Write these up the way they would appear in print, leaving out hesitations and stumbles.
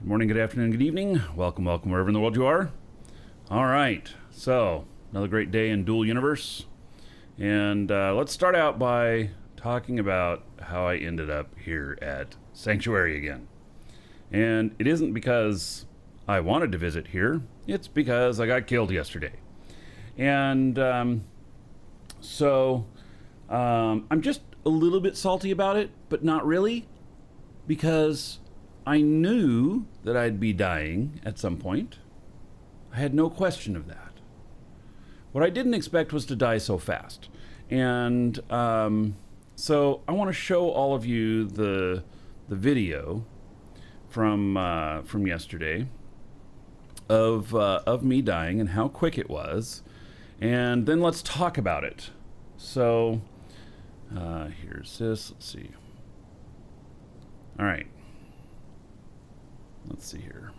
morning, good afternoon, good evening. Welcome wherever in the world you are. All right, so another great day in Duel Universe. And let's start out by talking about how I ended up here at Sanctuary again. And it isn't because I wanted to visit here, it's because I got killed yesterday. And I'm just a little bit salty about it, but not really, because I knew that I'd be dying at some point. I had no question of that. What I didn't expect was to die so fast. And so I want to show all of you the video from yesterday of me dying and how quick it was. And then let's talk about it. So here's this. Let's see. All right. Let's see here.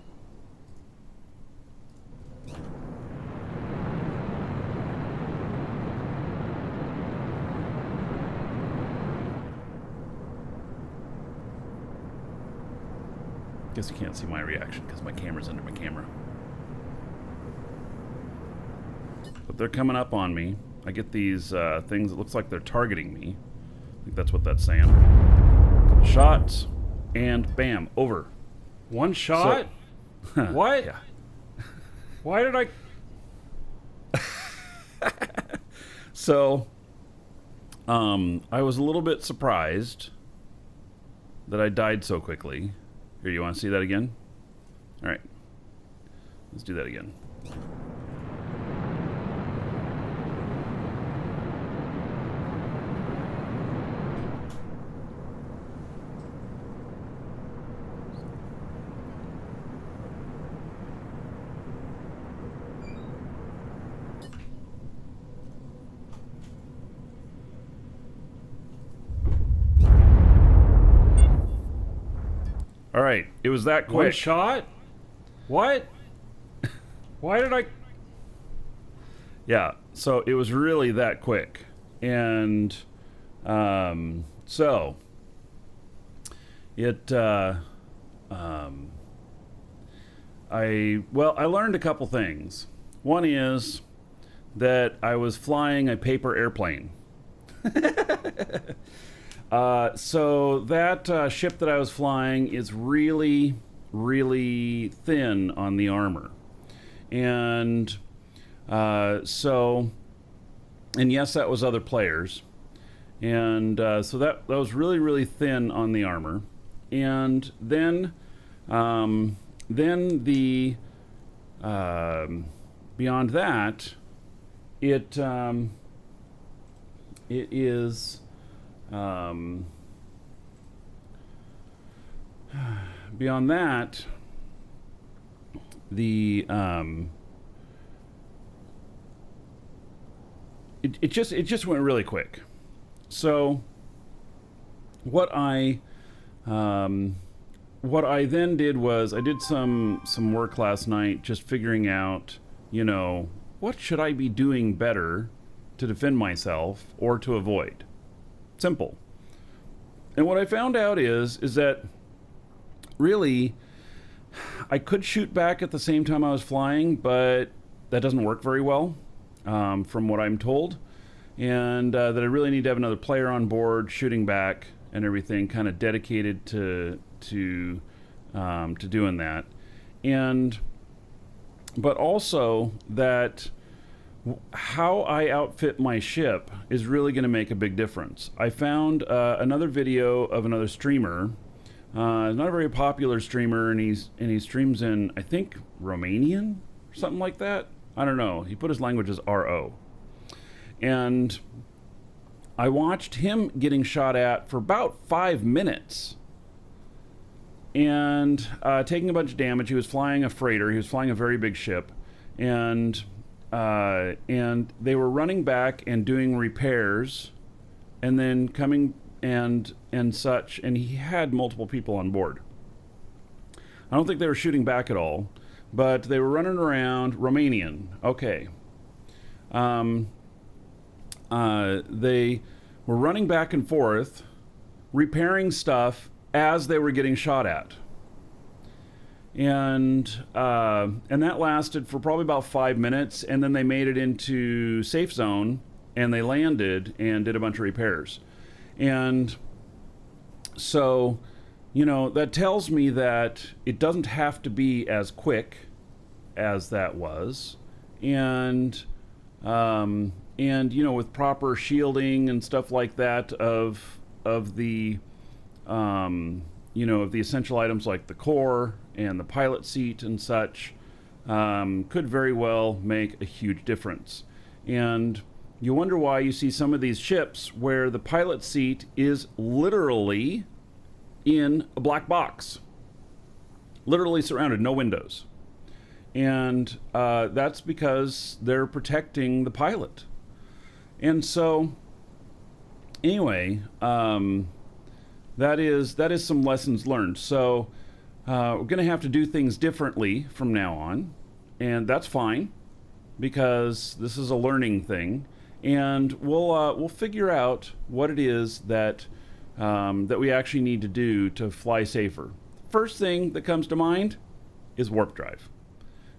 Guess you can't see my reaction because my camera's under my camera. But they're coming up on me. I get these things that looks like they're targeting me. I think that's what that's saying. A couple shots, and bam, over. One shot? So, what? Yeah. Why did I... So, I was a little bit surprised that I died so quickly. Here, you want to see that again? All right. Let's do that again. All right, it was that quick. One shot? What? Why did I... Yeah, so it was really that quick. And so it I learned a couple things. One is that I was flying a paper airplane. So that ship that I was flying is really, really thin on the armor. And and yes, that was other players. And so that was really, really thin on the armor. And then the beyond that, it is beyond that, the it just went really quick. So what I then did was I did some work last night, just figuring out, what should I be doing better to defend myself or to avoid. Simple. And what I found out is that really I could shoot back at the same time I was flying, but that doesn't work very well, from what I'm told. And that I really need to have another player on board shooting back and everything, kind of dedicated to doing that. But also that how I outfit my ship is really going to make a big difference. I found another video of another streamer, not a very popular streamer, and he streams in, I think, Romanian or something like that. I don't know. He put his language as RO. And I watched him getting shot at for about 5 minutes and taking a bunch of damage. He was flying a freighter. He was flying a very big ship. And they were running back and doing repairs and then coming and such, and he had multiple people on board. I don't think they were shooting back at all, but they were running around. Romanian, okay. They were running back and forth, repairing stuff as they were getting shot at. and that lasted for probably about 5 minutes, and then they made it into safe zone, and they landed and did a bunch of repairs. And so, that tells me that it doesn't have to be as quick as that was, and with proper shielding and stuff like that of the of the essential items like the core and the pilot seat and such, could very well make a huge difference. And you wonder why you see some of these ships where the pilot seat is literally in a black box, literally surrounded, no windows. And that's because they're protecting the pilot. And so, anyway, that is some lessons learned. So we're going to have to do things differently from now on, and that's fine because this is a learning thing. And we'll figure out what it is that we actually need to do to fly safer. First thing that comes to mind is warp drive.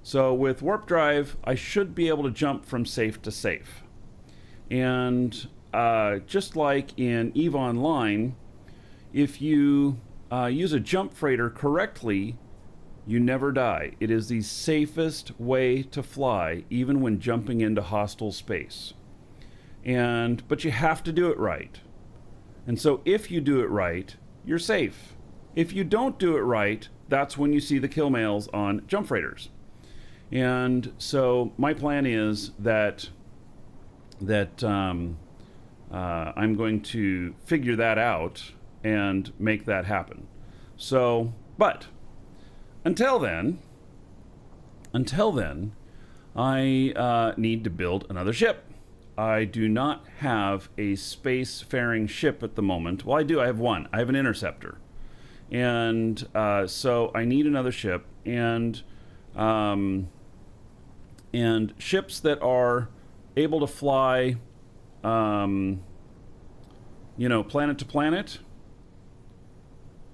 So with warp drive, I should be able to jump from safe to safe. And just like in EVE Online, if you use a jump freighter correctly, you never die. It is the safest way to fly, even when jumping into hostile space. But you have to do it right. And so if you do it right, you're safe. If you don't do it right, that's when you see the kill mails on jump freighters. And so my plan is that I'm going to figure that out and make that happen. So, but until then, I need to build another ship. I do not have a spacefaring ship at the moment. Well, I do. I have one. I have an interceptor. And so I need another ship. And ships that are able to fly, planet to planet,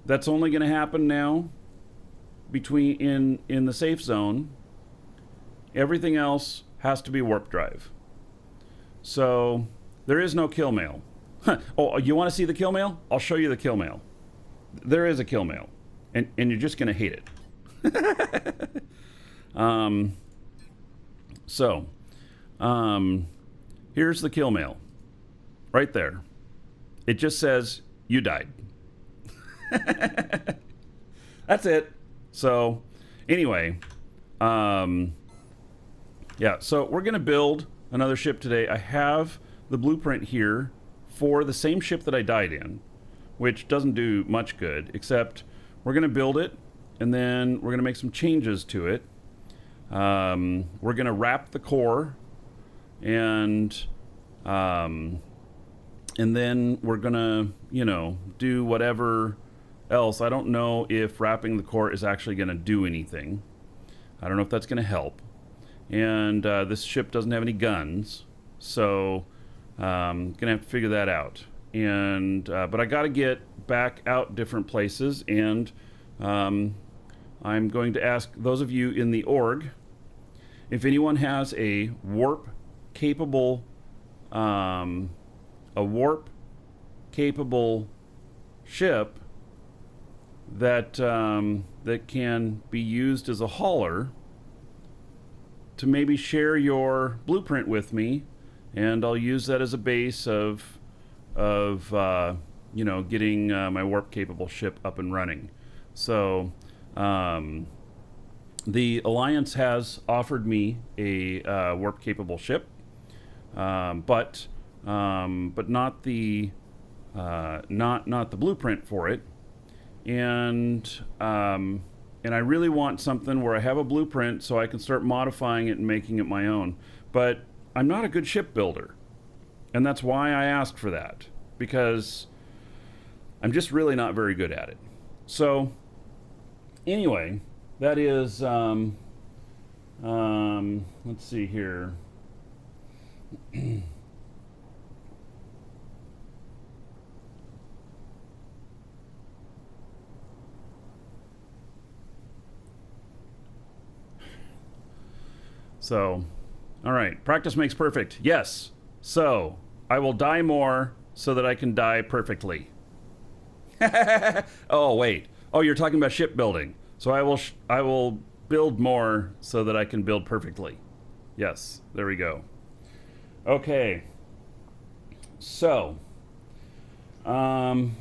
that's only going to happen now in the safe zone. Everything else has to be warp drive. So there is no kill mail. Oh, you want to see the kill mail? I'll show you the kill mail. There is a kill mail, and you're just going to hate it. Here's the kill mail. Right there. It just says, you died. That's it. So, anyway, so we're going to build another ship today. I have the blueprint here for the same ship that I died in, which doesn't do much good, except we're going to build it, and then we're going to make some changes to it. We're going to wrap the core, and then we're going to, do whatever else. I don't know if wrapping the core is actually going to do anything. I don't know if that's going to help. And this ship doesn't have any guns, so I'm going to have to figure that out. But I got to get back out different places, and I'm going to ask those of you in the org if anyone has a warp capable ship that can be used as a hauler, to maybe share your blueprint with me, and I'll use that as a base of getting my warp capable ship up and running. So the Alliance has offered me a warp capable ship, but not the blueprint for it. And I really want something where I have a blueprint so I can start modifying it and making it my own. But I'm not a good ship builder, and that's why I asked for that, because I'm just really not very good at it. So anyway, that is let's see here. So, all right. Practice makes perfect. Yes. So, I will die more so that I can die perfectly. Oh, wait. Oh, you're talking about shipbuilding. So I will build more so that I can build perfectly. Yes. There we go. Okay. So, there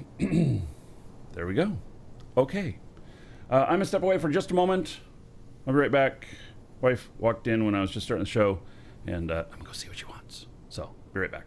we go. Okay. I'm going to step away for just a moment. I'll be right back. Wife walked in when I was just starting the show, and I'm going to go see what she wants. So, be right back.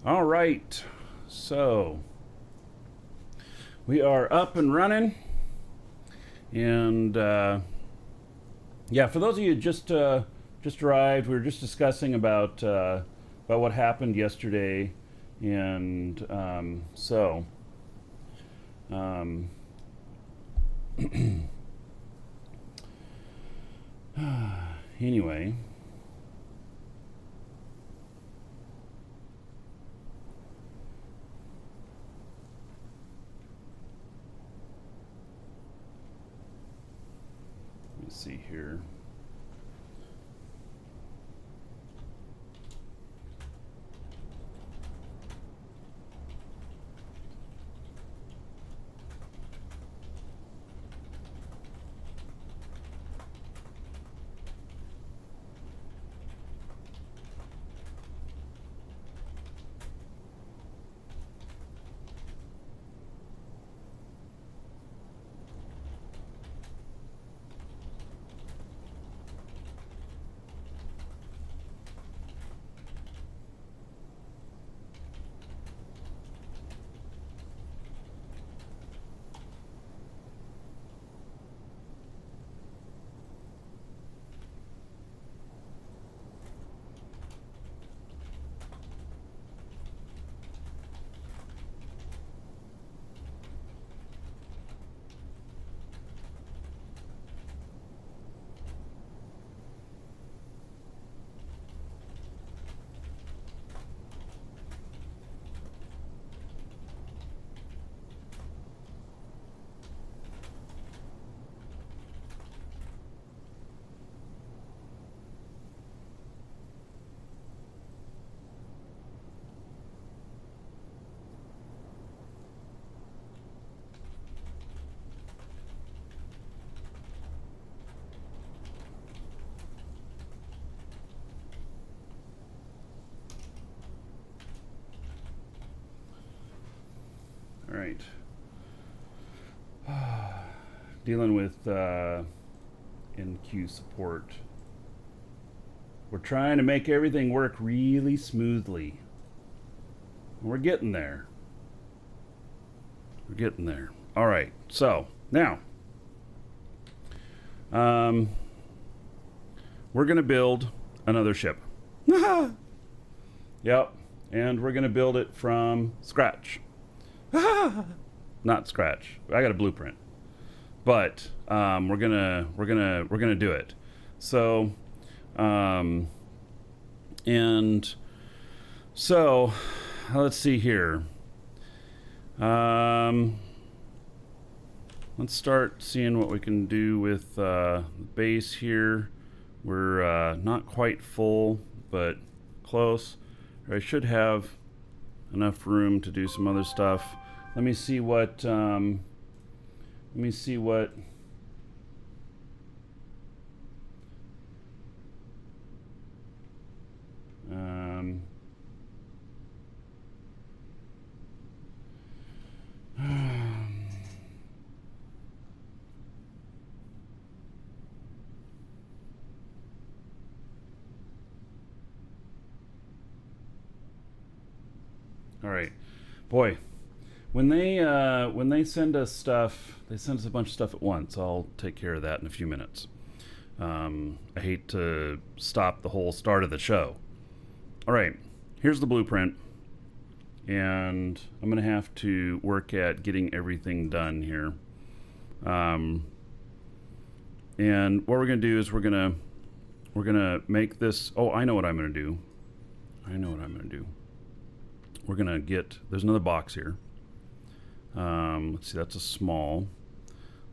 All right, so we are up and running, and yeah, for those of you who just arrived, we were just discussing about what happened yesterday, and so anyway. See here. All right. Dealing with NQ support. We're trying to make everything work really smoothly. We're getting there. We're getting there. All right. So now, we're gonna build another ship. Yep. And we're gonna build it from scratch. Not scratch. I got a blueprint, but we're gonna do it. So, and so let's see here. Let's start seeing what we can do with the base here. We're not quite full, but close. I should have enough room to do some other stuff. Let me see what. All right, boy. When they send us stuff, they send us a bunch of stuff at once. I'll take care of that in a few minutes. I hate to stop the whole start of the show. All right, here's the blueprint, and I'm gonna have to work at getting everything done here. And what we're gonna do is we're gonna make this. Oh, I know what I'm gonna do. We're gonna get. There's another box here. Let's see, that's a small.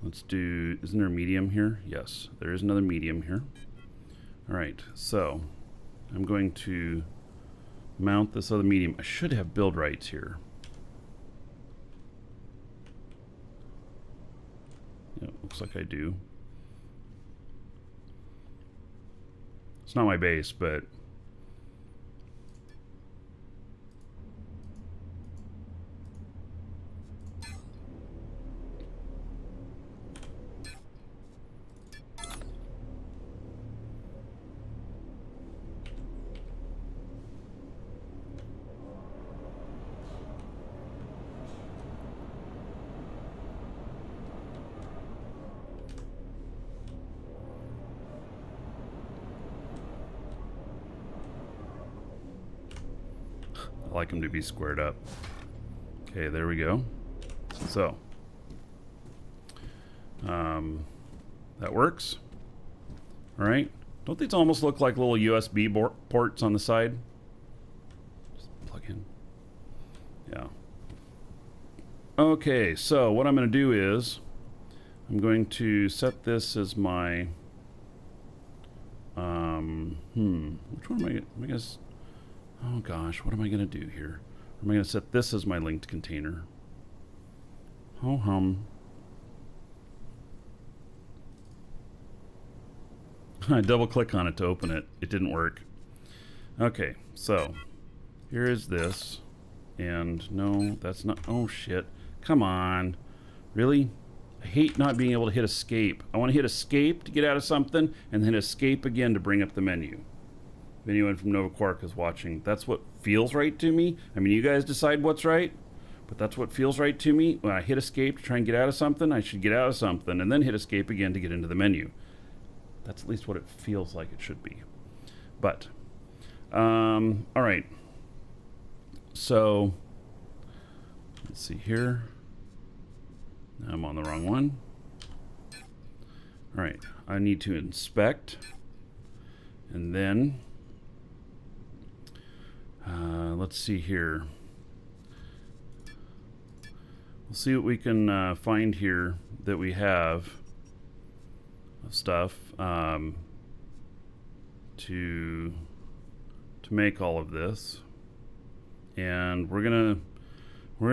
Let's do, isn't there a medium here? Yes, there is another medium here. All right, so I'm going to mount this other medium. I should have build rights here. Yeah, looks like I do. It's not my base, but I like them to be squared up. Okay, there we go. So, that works. All right. Don't these almost look like little USB ports on the side? Just plug in. Yeah. Okay, so what I'm going to do is I'm going to set this as my which one am I going to oh gosh, what am I going to do here? Am I going to set this as my linked container? Ho hum. I double click on it to open it. It didn't work. Okay, so here is this. And no, that's not. Oh shit. Come on. Really? I hate not being able to hit escape. I want to hit escape to get out of something and then escape again to bring up the menu. If anyone from Nova Quark is watching, that's what feels right to me. I mean, you guys decide what's right, but that's what feels right to me. When I hit escape to try and get out of something, I should get out of something and then hit escape again to get into the menu. That's at least what it feels like it should be. But, all right. So, let's see here. I'm on the wrong one. All right, I need to inspect. And then, let's see here. We'll see what we can find here that we have of stuff to make all of this. And we're gonna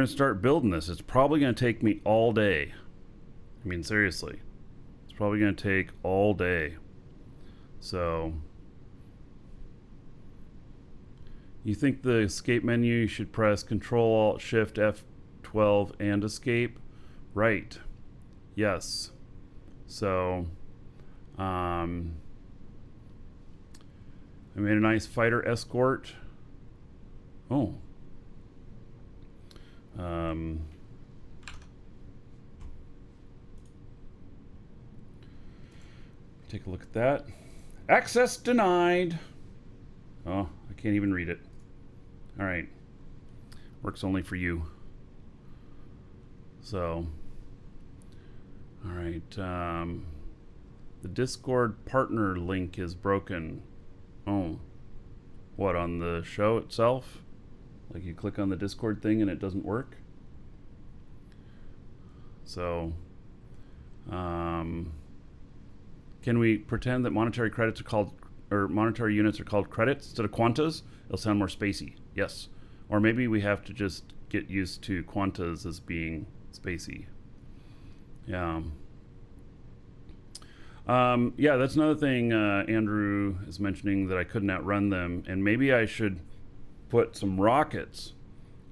start building this. It's probably gonna take me all day. I mean, seriously, it's probably gonna take all day. So, you think the escape menu, you should press Control Alt Shift F12 and escape? Right. Yes. So, I made a nice fighter escort. Oh. Take a look at that. Access denied. Oh, I can't even read it. All right. Works only for you. So, all right. The Discord partner link is broken. Oh. What, on the show itself? Like you click on the Discord thing and it doesn't work? So, can we pretend that monetary credits are called, or monetary units are called credits instead of quantas? It'll sound more spacey. Yes. Or maybe we have to just get used to quantas as being spacey. Yeah. Yeah, that's another thing Andrew is mentioning, that I couldn't outrun them. And maybe I should put some rockets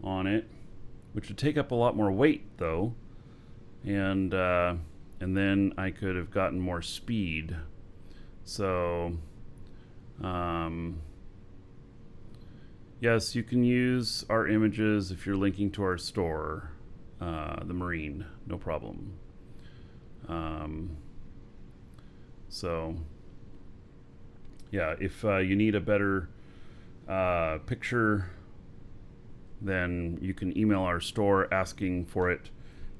on it, which would take up a lot more weight, though. And then I could have gotten more speed. So, yes, you can use our images if you're linking to our store, the Marine, no problem. So, yeah, if you need a better picture, then you can email our store asking for it,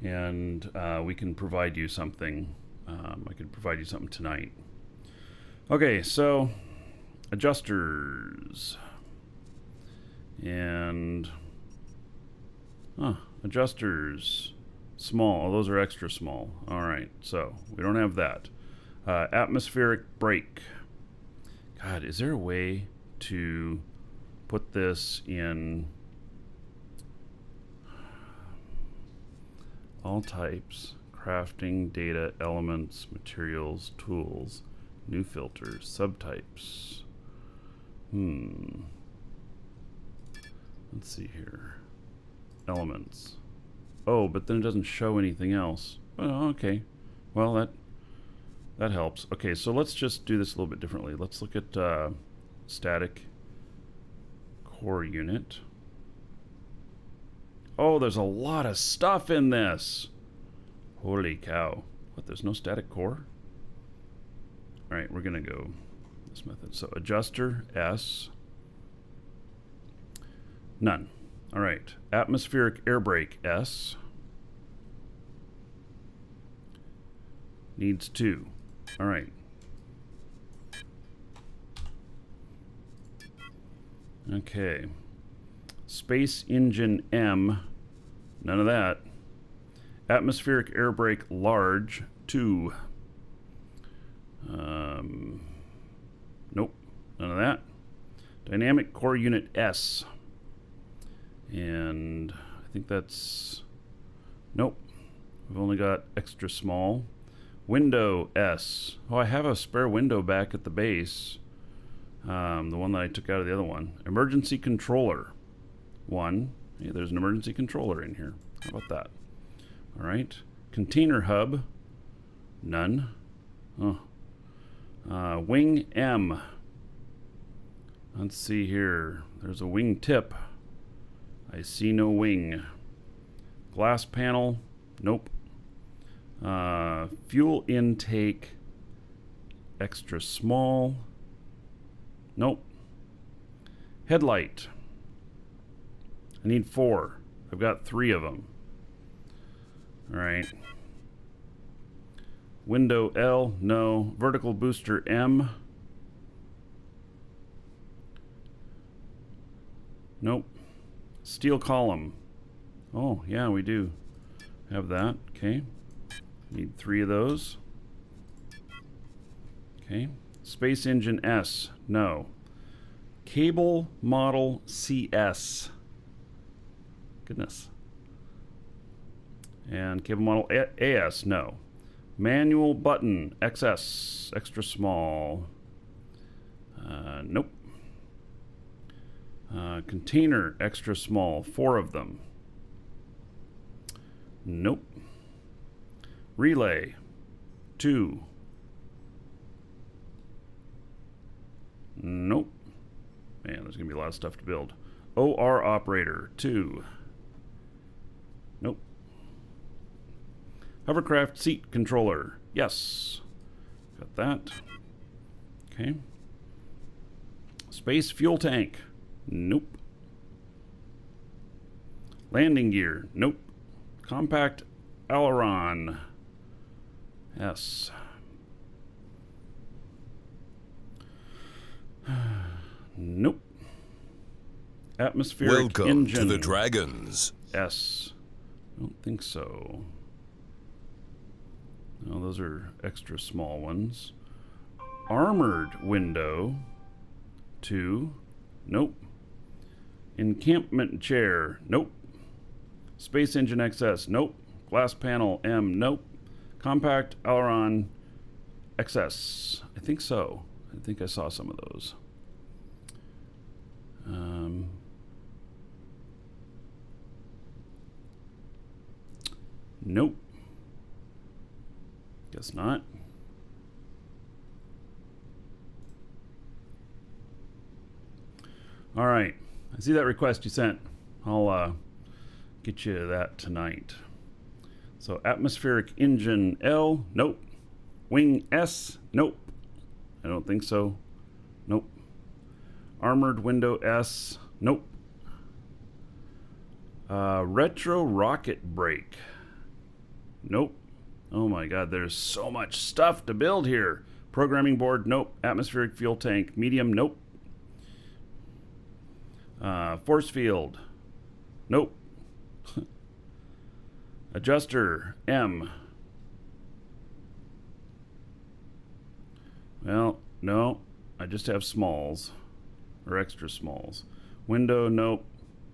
and we can provide you something. I could provide you something tonight. Okay, so adjusters. And adjusters small. Oh, those are extra small. All right, so we don't have that. Atmospheric brake. God, is there a way to put this in all types, crafting, data, elements, materials, tools, new filters, subtypes? Let's see here. Elements. Oh, but then it doesn't show anything else. Oh, okay. Well, that helps. Okay, so let's just do this a little bit differently. Let's look at static core unit. Oh, there's a lot of stuff in this. Holy cow. What, there's no static core? All right, we're going to go this method. So adjuster, S. None. All right. Atmospheric air brake, S. Needs 2. All right. Okay. Space engine, M. None of that. Atmospheric air brake, large, 2. Nope. None of that. Dynamic core unit, S. And I think that's... Nope. We've only got extra small. Window, S. Oh, I have a spare window back at the base. The one that I took out of the other one. Emergency controller, 1. Hey, there's an emergency controller in here. How about that? All right. Container hub, none. Oh. Wing M. Let's see here. There's a wing tip. I see no wing. Glass panel, nope. Fuel intake, extra small, nope. Headlight, I need 4. I've got 3 of them. All right. Window L, no. Vertical booster M, nope. Steel column. Oh, yeah, we do have that. Okay. Need 3 of those. Okay. Space engine S. No. Cable model CS. Goodness. And cable model AS. No. Manual button XS. Extra small. Nope. Container extra small, 4 of them. Nope. Relay, 2. Nope. Man, there's going to be a lot of stuff to build. OR operator, 2. Nope. Hovercraft seat controller. Yes. Got that. Okay. Space fuel tank. Nope. Landing gear. Nope. Compact aileron. Yes. Nope. Atmospheric Welcome engine. to the Dragons. S. Don't think so. No, those are extra small ones. Armored window. 2. Nope. Encampment chair. Nope. Space engine XS. Nope. Glass panel M. Nope. Compact aileron XS. I think so. I think I saw some of those. Nope. Guess not. All right. I see that request you sent. I'll get you that tonight. So atmospheric engine L. Nope. Wing S. Nope. I don't think so. Nope. Armored window S. Nope. Retro rocket brake. Nope. Oh my god, there's so much stuff to build here. Programming board, nope. Atmospheric fuel tank, medium, nope. Force field, nope. Adjuster, M. Well, no. I just have smalls. Or extra smalls. Window, nope.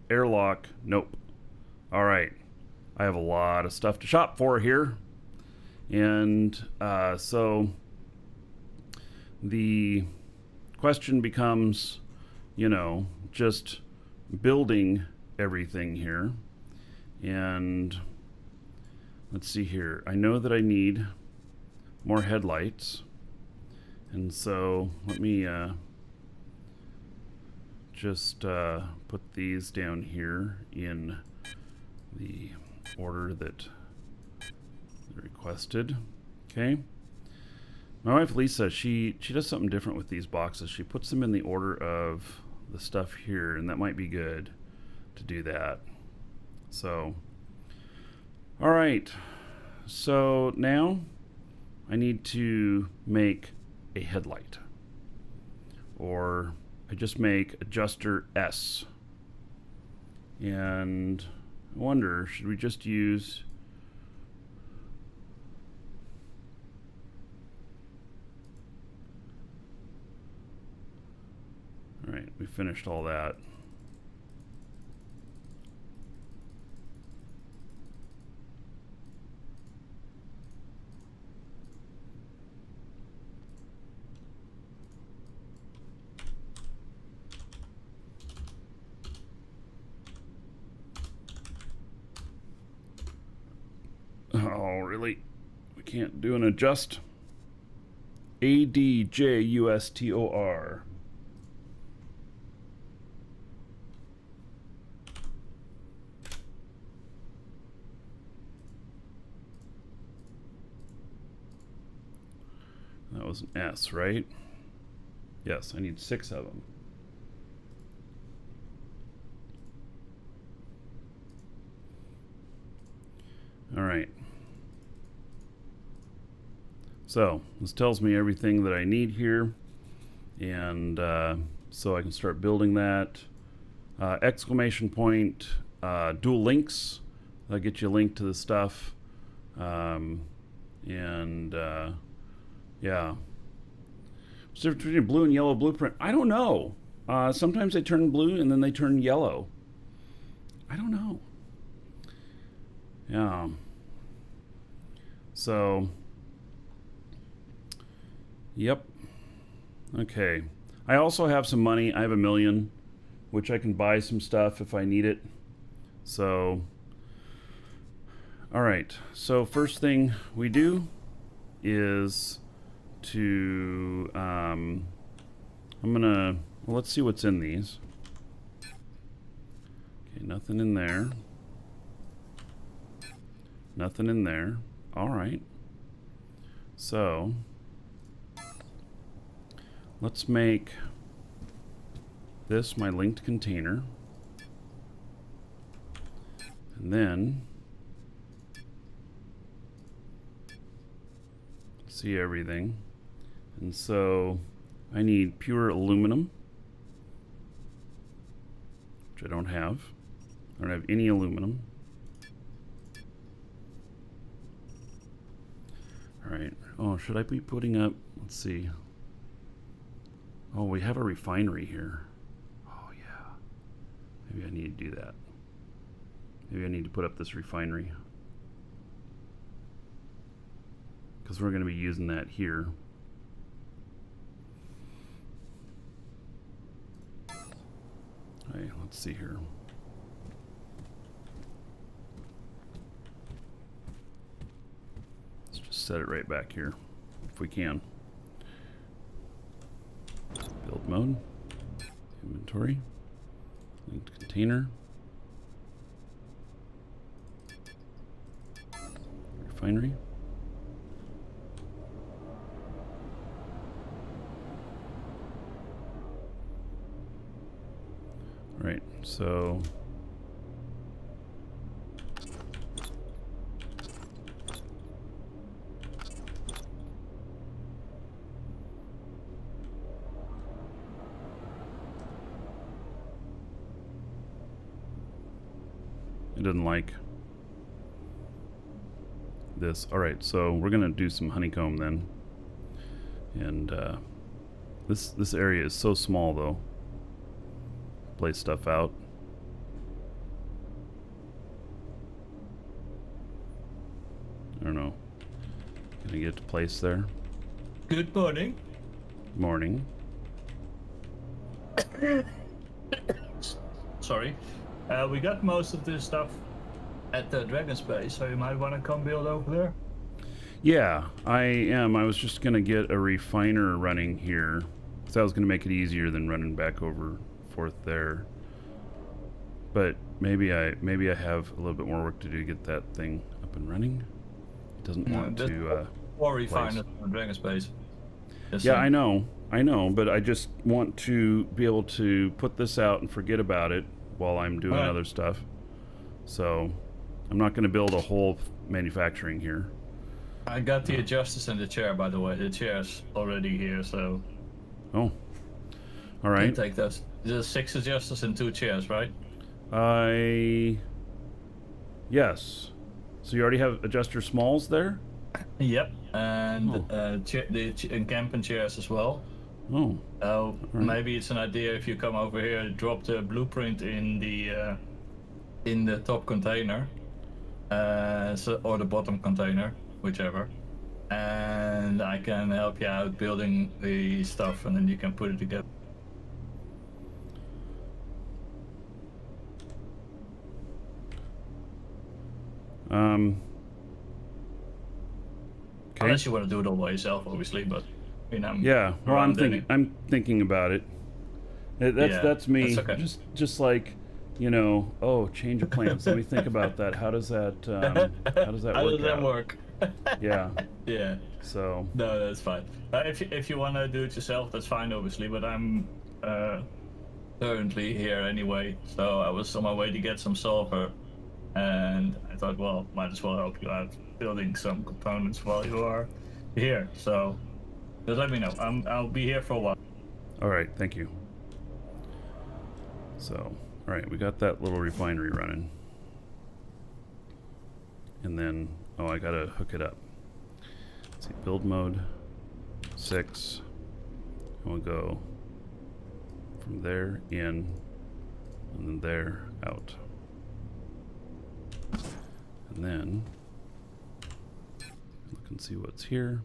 Airlock, nope. Alright. I have a lot of stuff to shop for here. And so the question becomes, you know, just building everything here. And let's see here. I know that I need more headlights. And so let me just put these down here in the order that requested. Okay. My wife Lisa, she does something different with these boxes. She puts them in the order of the stuff here, and that might be good to do that. So, all right. So now I need to make a headlight, or I just make adjuster S. And I wonder, should we just use all right, we finished all that. Oh, really? We can't do an adjust? ADJUSTOR. That was an S, right? Yes, I need 6 of them. All right. So this tells me everything that I need here, and so I can start building that. Exclamation point, dual links. That'll get you a link to the stuff. Yeah. What's the difference between a blue and yellow blueprint? I don't know. Sometimes they turn blue and then they turn yellow. I don't know. Yeah. So, yep. Okay. I also have some money. I have $1 million, which I can buy some stuff if I need it. So, all right. So first thing we do is to I'm gonna, well, let's see what's in these. Okay, nothing in there. Nothing in there. All right. So, let's make this my linked container. And then, see everything. And so, I need pure aluminum, which I don't have. I don't have any aluminum. Alright. Oh, should I be putting up... Let's see. Oh, we have a refinery here. Oh, yeah. Maybe I need to do that. Maybe I need to put up this refinery. Because we're going to be using that here. Alright, let's see here. Let's just set it right back here, if we can. Build mode. Inventory. Linked container. Refinery. Right, so it doesn't like this. All right, so we're gonna do some honeycomb then, and this area is so small though. Place stuff out. I don't know. Gonna get to place there. Good morning. Morning. Sorry. We got most of this stuff at the Dragon's Base, so you might want to come build over there. Yeah, I am. I was just gonna get a refiner running here, because that was gonna make it easier than running back over forth there. But maybe I have a little bit more work to do to get that thing up and running. It doesn't want to. Or refine it on Dragon's Base. Yeah, I know, but I just want to be able to put this out and forget about it while I'm doing other stuff. So I'm not going to build a whole manufacturing here. I got the adjusters in the chair, by the way. The chair's already here, so. Oh, all right. Take those. There's 6 adjusters and 2 chairs, right? Yes. So you already have adjuster smalls there? Yep, and the camping chairs as well. Oh. Right. Maybe it's an idea if you come over here and drop the blueprint in the top container, or the bottom container, whichever. And I can help you out building the stuff, and then you can put it together. Okay. Unless you want to do it all by yourself, obviously, but yeah. Well, I'm thinking about it. That's me. That's okay. Just like, oh, change of plans. Let me think about that. How does that work? Yeah. Yeah. So. No, that's fine. If you want to do it yourself, that's fine, obviously. But I'm currently here anyway, so I was on my way to get some sulfur, and I thought, well, might as well help you out building some components while you are here. So just let me know. I'll be here for a while. All right. Thank you. So, all right, we got that little refinery running, and then I gotta hook it up. Let's see, build mode 6. And we'll go from there in, and then there out, and then look and see what's here.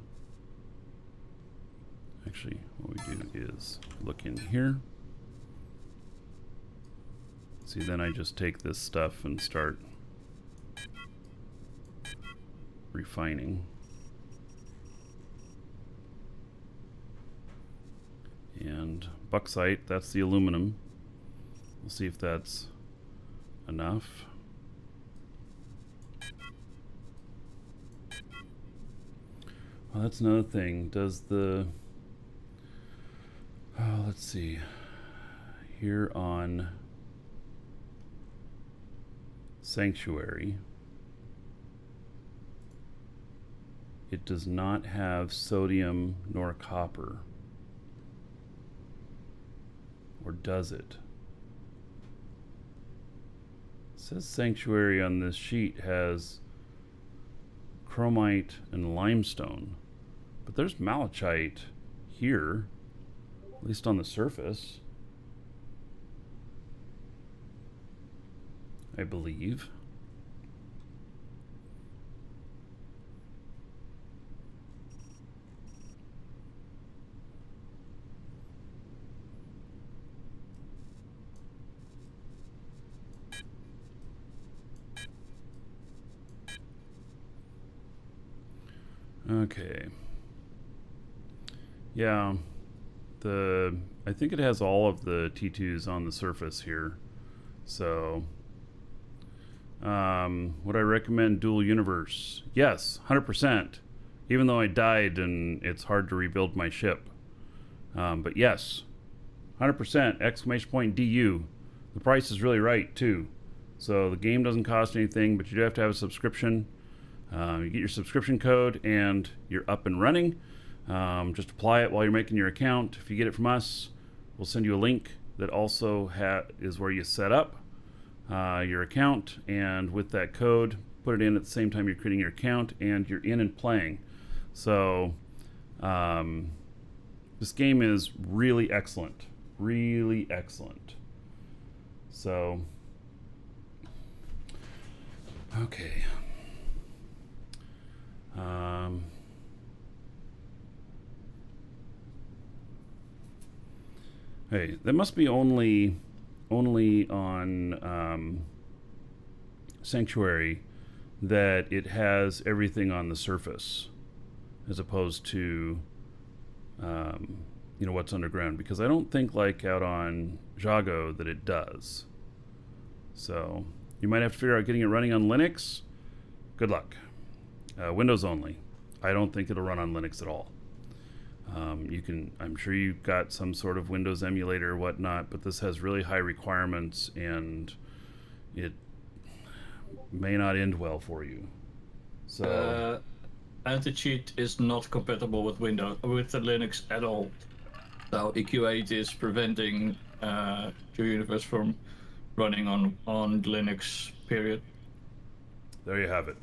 Actually, what we do is look in here. See, then I just take this stuff and start refining. And Bauxite, that's the aluminum. We'll see if that's enough. Well, that's another thing. Does the... Oh, let's see. Here on Sanctuary, it does not have sodium nor copper. Or does it? It says Sanctuary on this sheet has chromite and limestone, but there's malachite here, at least on the surface, I believe. Okay. Yeah. I think it has all of the T2s on the surface here. So would I recommend Dual Universe? Yes, 100%. Even though I died and it's hard to rebuild my ship. But yes, 100%, exclamation point DU. The price is really right too. So the game doesn't cost anything, but you do have to have a subscription. You get your subscription code and you're up and running. Just apply it while you're making your account. If you get it from us, we'll send you a link that also is where you set up your account, and with that code, put it in at the same time you're creating your account, and you're in and playing. So this game is really excellent. Really excellent. So, okay. Hey, that must be only on Sanctuary that it has everything on the surface, as opposed to you know, what's underground. Because I don't think like out on Jago that it does. So you might have to figure out getting it running on Linux. Good luck. Windows only. I don't think it'll run on Linux at all. I'm sure you've got some sort of Windows emulator or whatnot, but this has really high requirements and it may not end well for you. So Anti-cheat is not compatible with Windows, with the Linux at all. So EQ8 is preventing Dual Universe from running on Linux, period. There you have it.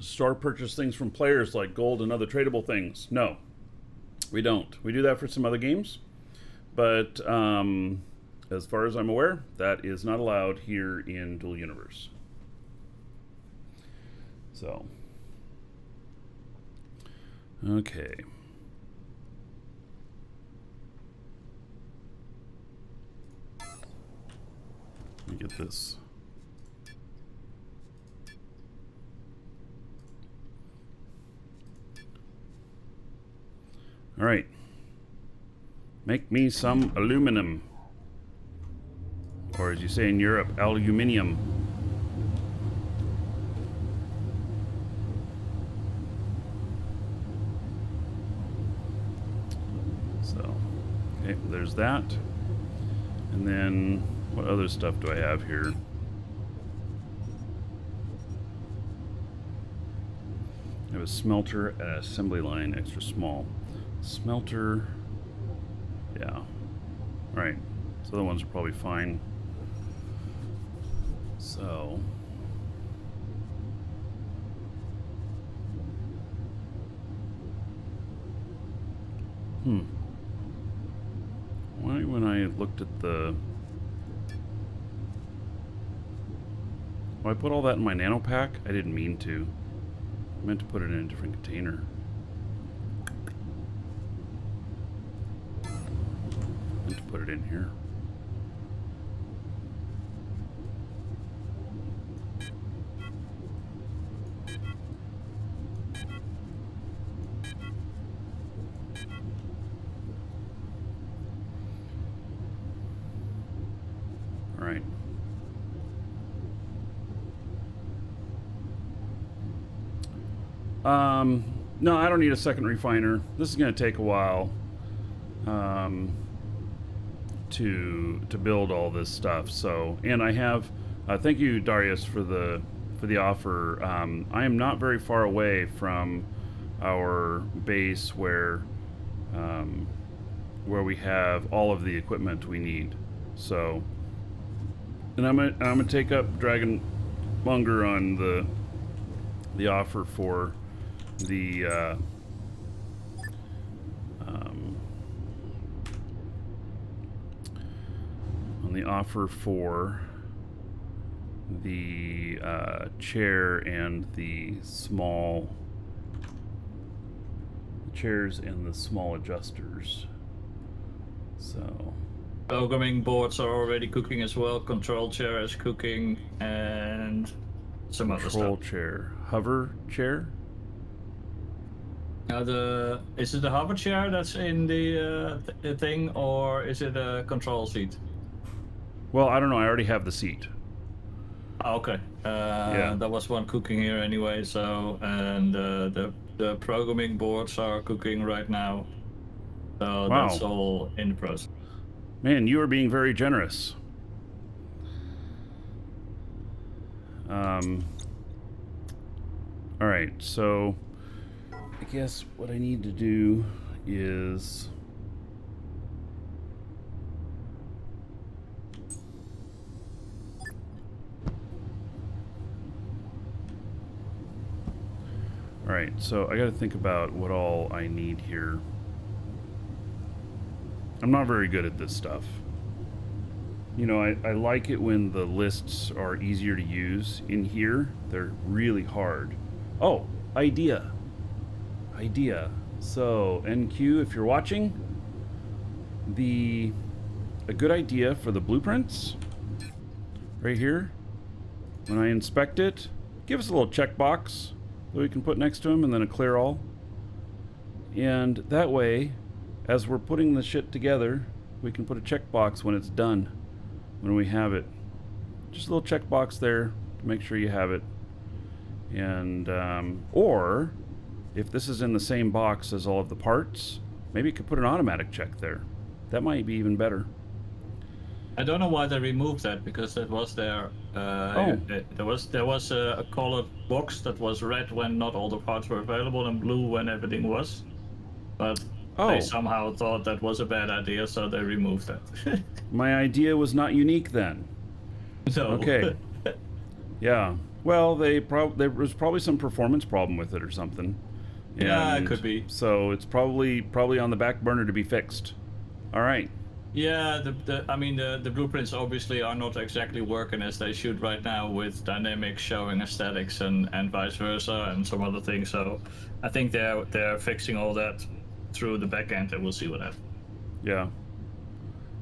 Store purchase things from players like gold and other tradable things. No, we don't. We do that for some other games, but as far as I'm aware, that is not allowed here in Dual Universe. So, okay. Let me get this. All right. Make me some aluminum. Or as you say in Europe, aluminium. So, okay, there's that. And then, what other stuff do I have here? I have a smelter and an assembly line, extra small. Smelter, yeah. All right, so the other ones are probably fine. So, why when I looked at the, well, I put all that in my nano pack? I didn't mean to. I meant to put it in a different container. To put it in here. right. No, I don't need a second refiner. This is going to take a while to build all this stuff. So, and I have thank you, Darius, for the offer. I am not very far away from our base where we have all of the equipment we need. So, and I'm gonna take up Dragon Monger on the offer for the on the offer for the chair and the small chairs and the small adjusters. So Programming boards are already cooking as well. Control chair is cooking, and some other control stuff. chair, hover chair. Now, is it the hover chair that's in the thing, or is it a control seat? Well, I don't know. I already have the seat. Oh, okay. There was one cooking here anyway. So, and the programming boards are cooking right now. So Wow. that's all in the process. Man, you are being very generous. All right, so I guess what I need to do is all right, so I got to think about what all I need here. I'm not very good at this stuff. You know, I like it when the lists are easier to use. In here, they're really hard. Oh, idea. So, NQ, if you're watching, a good idea for the blueprints, right here, when I inspect it, give us a little checkbox that we can put next to them, and then a clear all. And that way, as we're putting the shit together, we can put a checkbox when it's done, when we have it. Just a little checkbox there to make sure you have it. And, or, if this is in the same box as all of the parts, maybe you could put an automatic check there. That might be even better. I don't know why they removed that, because that was there. There was a colored box that was red when not all the parts were available and blue when everything was. But they somehow thought that was a bad idea, so they removed that. My idea was not unique then. So. Okay. Yeah. Well, there was probably some performance problem with it or something. Yeah, it could be. So it's probably on the back burner to be fixed. All right. Yeah, the blueprints obviously are not exactly working as they should right now, with dynamics showing aesthetics and vice versa and some other things. So I think they're fixing all that through the back end, and we'll see what happens. Yeah.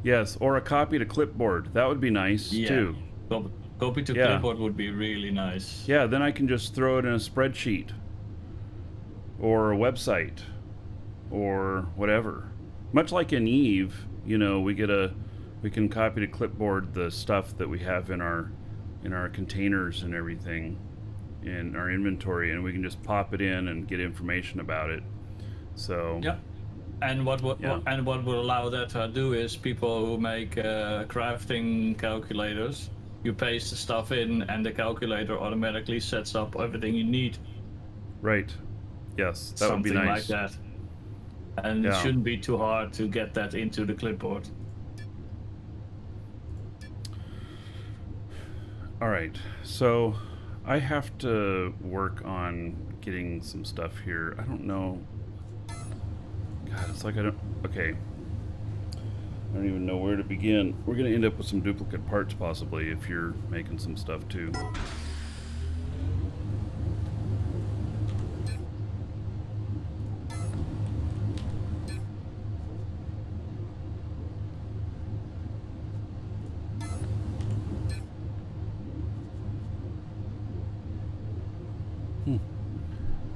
Yes, or a copy to clipboard. That would be nice too. Copy to clipboard would be really nice. Yeah, then I can just throw it in a spreadsheet or a website or whatever. Much like in Eve, you know, we can copy to clipboard the stuff that we have in our containers and everything in our inventory, and we can just pop it in and get information about it. So yeah. And what will allow that to do is people who make crafting calculators, you paste the stuff in and the calculator automatically sets up everything you need. Right. Yes, that would be nice. Something like that. And it shouldn't be too hard to get that into the clipboard. All right. So I have to work on getting some stuff here. I don't know. God, it's like I don't... Okay. I don't even know where to begin. We're going to end up with some duplicate parts, possibly, if you're making some stuff, too.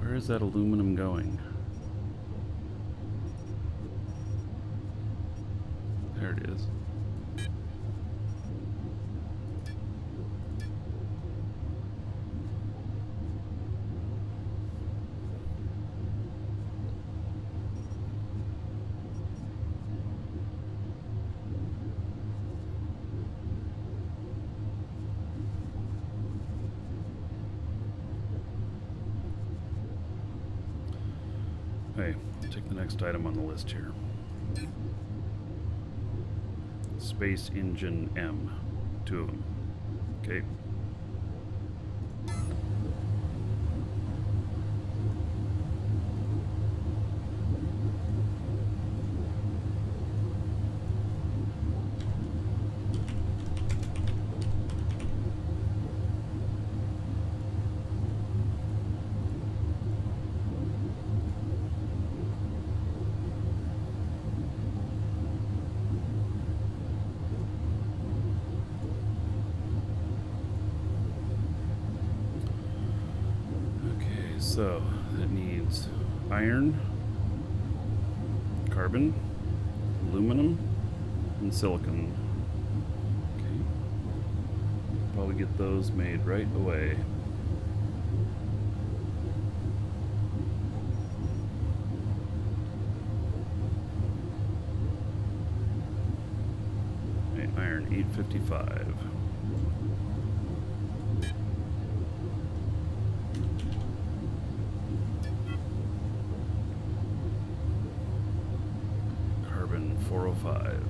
Where is that aluminum going? There it is. Okay, take the next item on the list here. Space Engine M. 2 of them. Okay. So that needs iron, carbon, aluminum, and silicon. Okay. Probably get those made right away. Okay, iron 855. Carbon 405.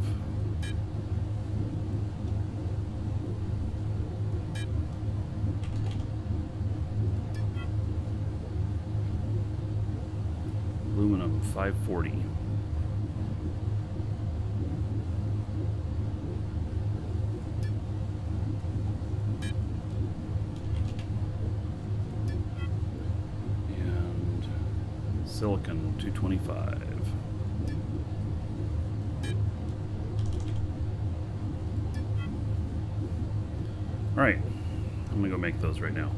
Aluminum 540. And silicon 225. All right, I'm gonna go make those right now.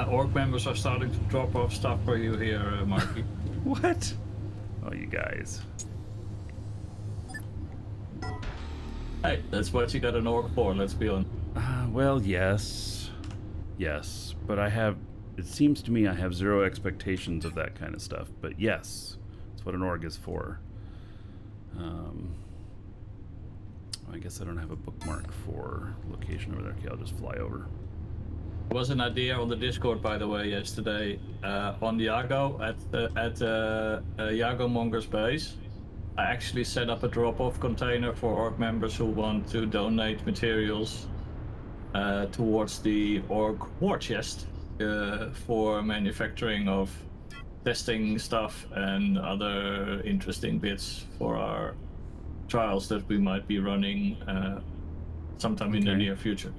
Orc members are starting to drop off stuff for you here, Marky. What? Oh, you guys. Hey, that's what you got an orc for, let's be honest. Well, yes. Yes, but it seems to me I have zero expectations of that kind of stuff, but yes, that's what an org is for. I guess I don't have a bookmark for location over there. Okay, I'll just fly over. There was an idea on the Discord, by the way, yesterday on Yago at Yago Monger's base. I actually set up a drop-off container for org members who want to donate materials towards the org war chest for manufacturing of testing stuff and other interesting bits for our trials that we might be running sometime in the near future.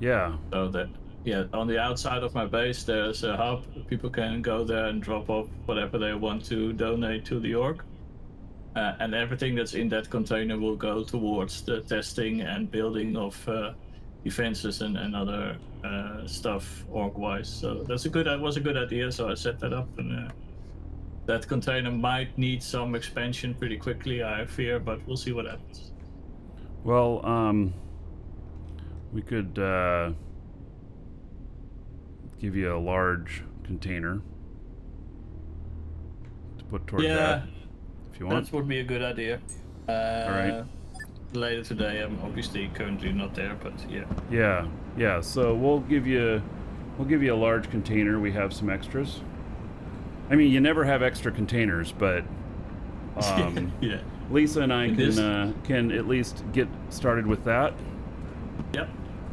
Yeah. So that, yeah, on the outside of my base, there's a hub. People can go there and drop off whatever they want to donate to the org. And everything that's in that container will go towards the testing and building of defenses and other stuff org-wise. So was a good idea. So I set that up, and that container might need some expansion pretty quickly, I fear, but we'll see what happens. Well, we could give you a large container to put toward that, if you want. That would be a good idea. All right. Later today, I'm obviously currently not there, but yeah. Yeah. So we'll give you a large container. We have some extras. I mean, you never have extra containers, but yeah. Lisa and I can at least get started with that. Yep,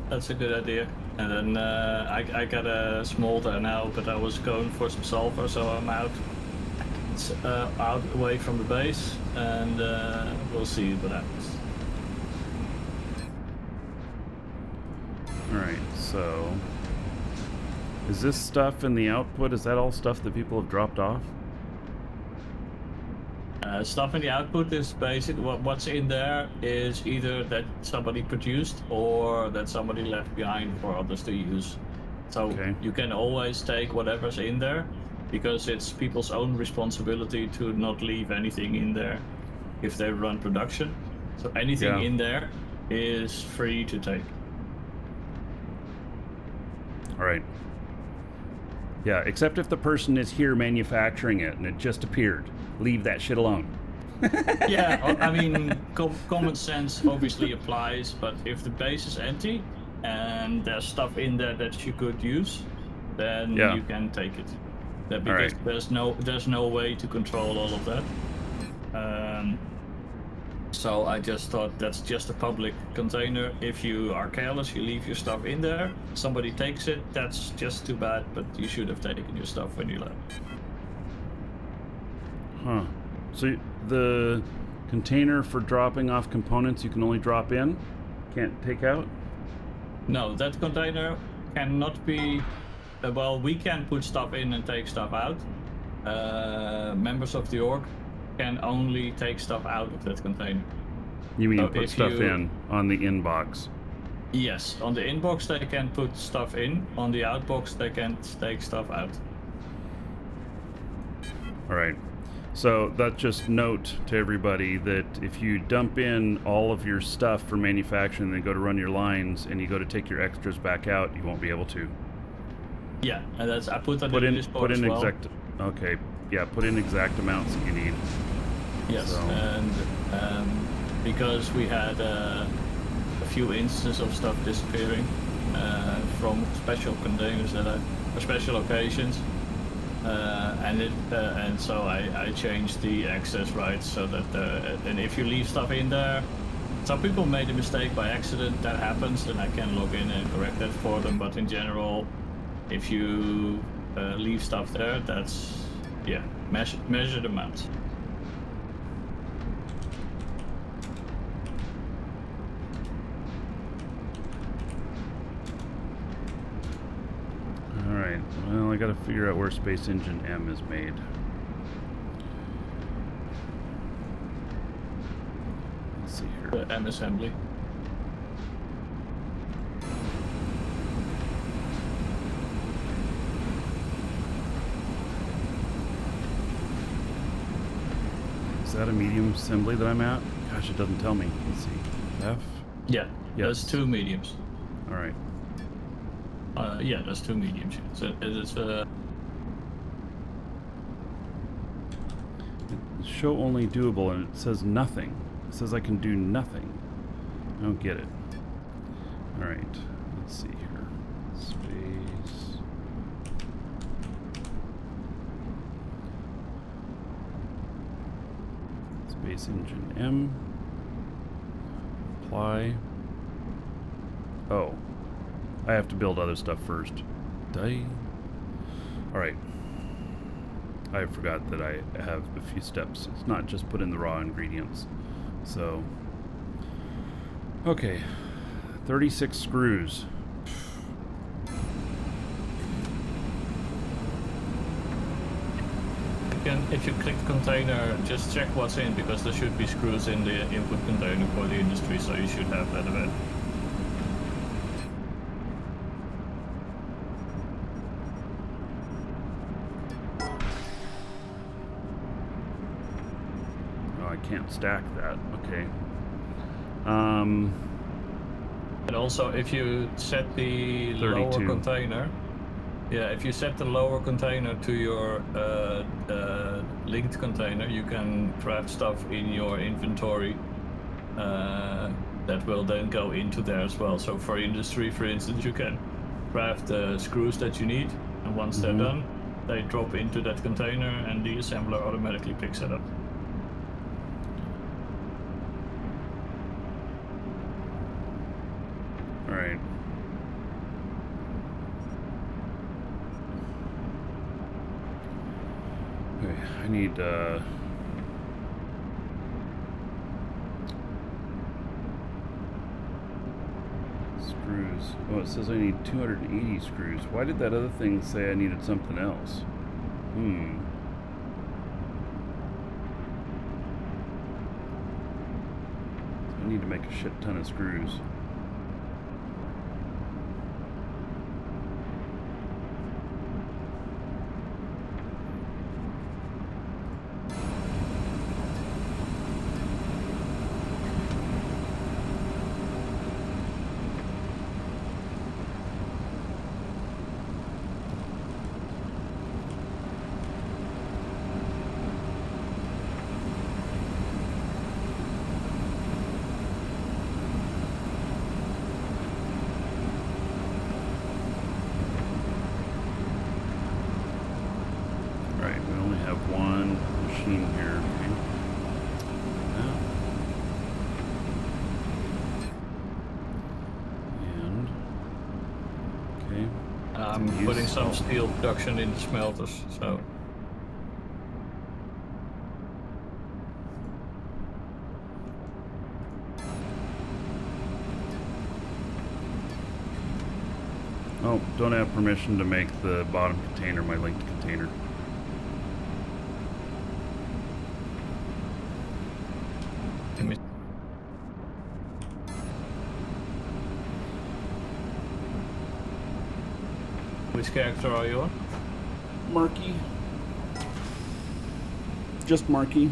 that's a good idea. And then I got a smolder now, but I was going for some sulfur, so I'm out away from the base, and we'll see what happens. All right, so is this stuff in the output? Is that all stuff that people have dropped off? Stuff in the output is basic. What's in there is either that somebody produced or that somebody left behind for others to use. So you can always take whatever's in there, because it's people's own responsibility to not leave anything in there if they run production. So anything in there is free to take. All right. Yeah, except if the person is here manufacturing it and it just appeared. Leave that shit alone. Yeah, I mean, common sense obviously applies, but if the base is empty and there's stuff in there that you could use, then you can take it. That All because right. there's no way to control all of that. So I just thought that's just a public container. If you are careless, you leave your stuff in there. Somebody takes it. That's just too bad. But you should have taken your stuff when you left. Huh. So the container for dropping off components you can only drop in, can't take out? No, that container cannot be. Well, we can put stuff in and take stuff out. Members of the org can only take stuff out of that container. You mean So put if stuff you- in on the inbox? Yes, on the inbox they can put stuff in. On the outbox they can take stuff out. All right. So that just note to everybody that if you dump in all of your stuff for manufacturing, then go to run your lines, and you go to take your extras back out, you won't be able to. Yeah, and that's I put that Put in in this put board in as well. exact. Okay. Yeah. Put in exact amounts that you need. Yes, So- and because we had a few instances of stuff disappearing from special containers for special occasions, and so I changed the access rights so that and if you leave stuff in there, some people made a mistake by accident. That happens, then I can log in and correct that for them. But in general, if you leave stuff there, that's measured amounts. All right. Well, I got to figure out where Space Engine M is made. Let's see here. The M assembly. Is that a medium assembly that I'm at? Gosh, it doesn't tell me. Let's see. F? Yeah, Yes. there's two mediums. All right. Yeah, there's two mediums. So it's Show only doable, and it says nothing. It says I can do nothing. I don't get it. All right. Let's see here. Space. Space Engine M. Apply. Oh. I have to build other stuff first. Die. Alright. I forgot that I have a few steps. It's not just put in the raw ingredients. So. Okay. 36 screws. if you click container, just check what's in because there should be screws in the input container for the industry, so you should have that event. Oh, I can't stack that. Okay. And also, if you set the 32. lower container, if you set the lower container to your linked container, you can craft stuff in your inventory that will then go into there as well. So for industry, for instance, you can craft the screws that you need, and once they're done, they drop into that container, and the assembler automatically picks it up. All right. Okay, I need screws. Oh, it says I need 280 screws. Why did that other thing say I needed something else? I need to make a shit ton of screws. machine here. Okay. Yeah. And okay. I'm Use- putting some oh. steel production in the smelters, so Oh, don't have permission to make the bottom container my linked container. let me. Which character are you on? Marky. Just Marky.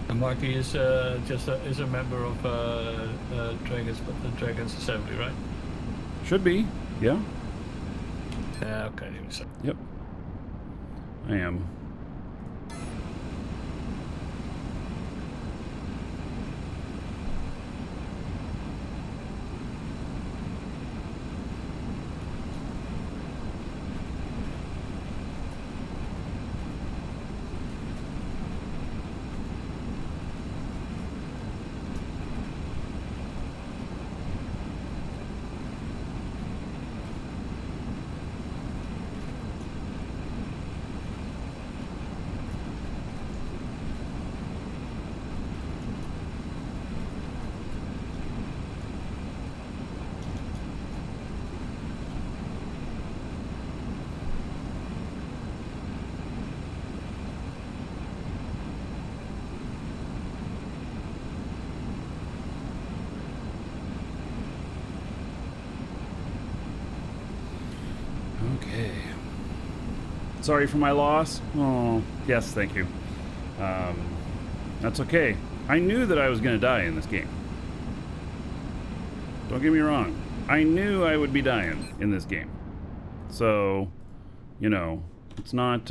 And Marky is just is a member of Dragon's Assembly, right? Should be. Yeah. Yeah. Okay. So Yep. I am. Okay. Sorry for my loss. Oh, yes, thank you. That's okay. I knew that I was going to die in this game. Don't get me wrong. I knew I would be dying in this game. So, you know, it's not,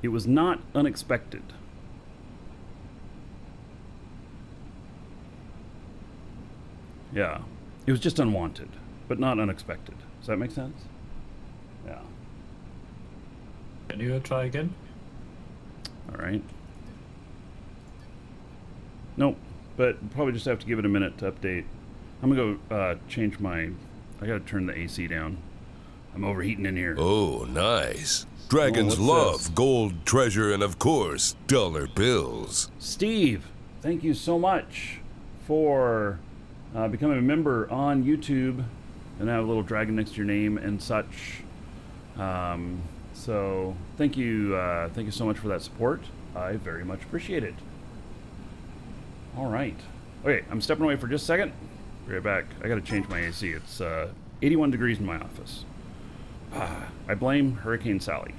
it was not unexpected. Yeah. It was just unwanted, but not unexpected. Does that make sense? Yeah. can you try again? All right. Nope, but probably just have to give it a minute to update. I'm gonna go change my. I gotta turn the AC down. I'm overheating in here. Oh, nice. Dragons what's love this? gold, treasure, and of course, dollar bills. Steve, thank you so much for becoming a member on YouTube and have a little dragon next to your name and such. So thank you so much for that support. I very much appreciate it. All right. Okay, I'm stepping away for just a second. Be right back. I got to change my AC. It's 81 degrees in my office. I blame Hurricane Sally.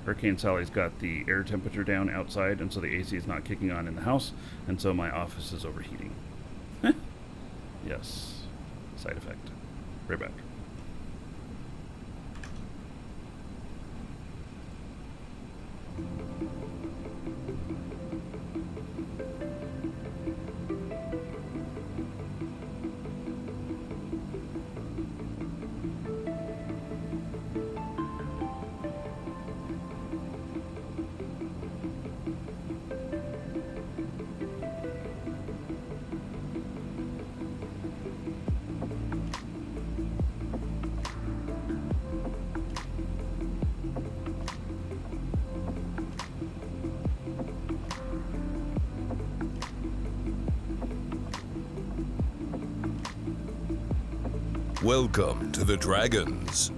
Hurricane Sally's got the air temperature down outside, and so the AC is not kicking on in the house, and so my office is overheating. Yes. Side effect. Right back. Welcome to the Dragons.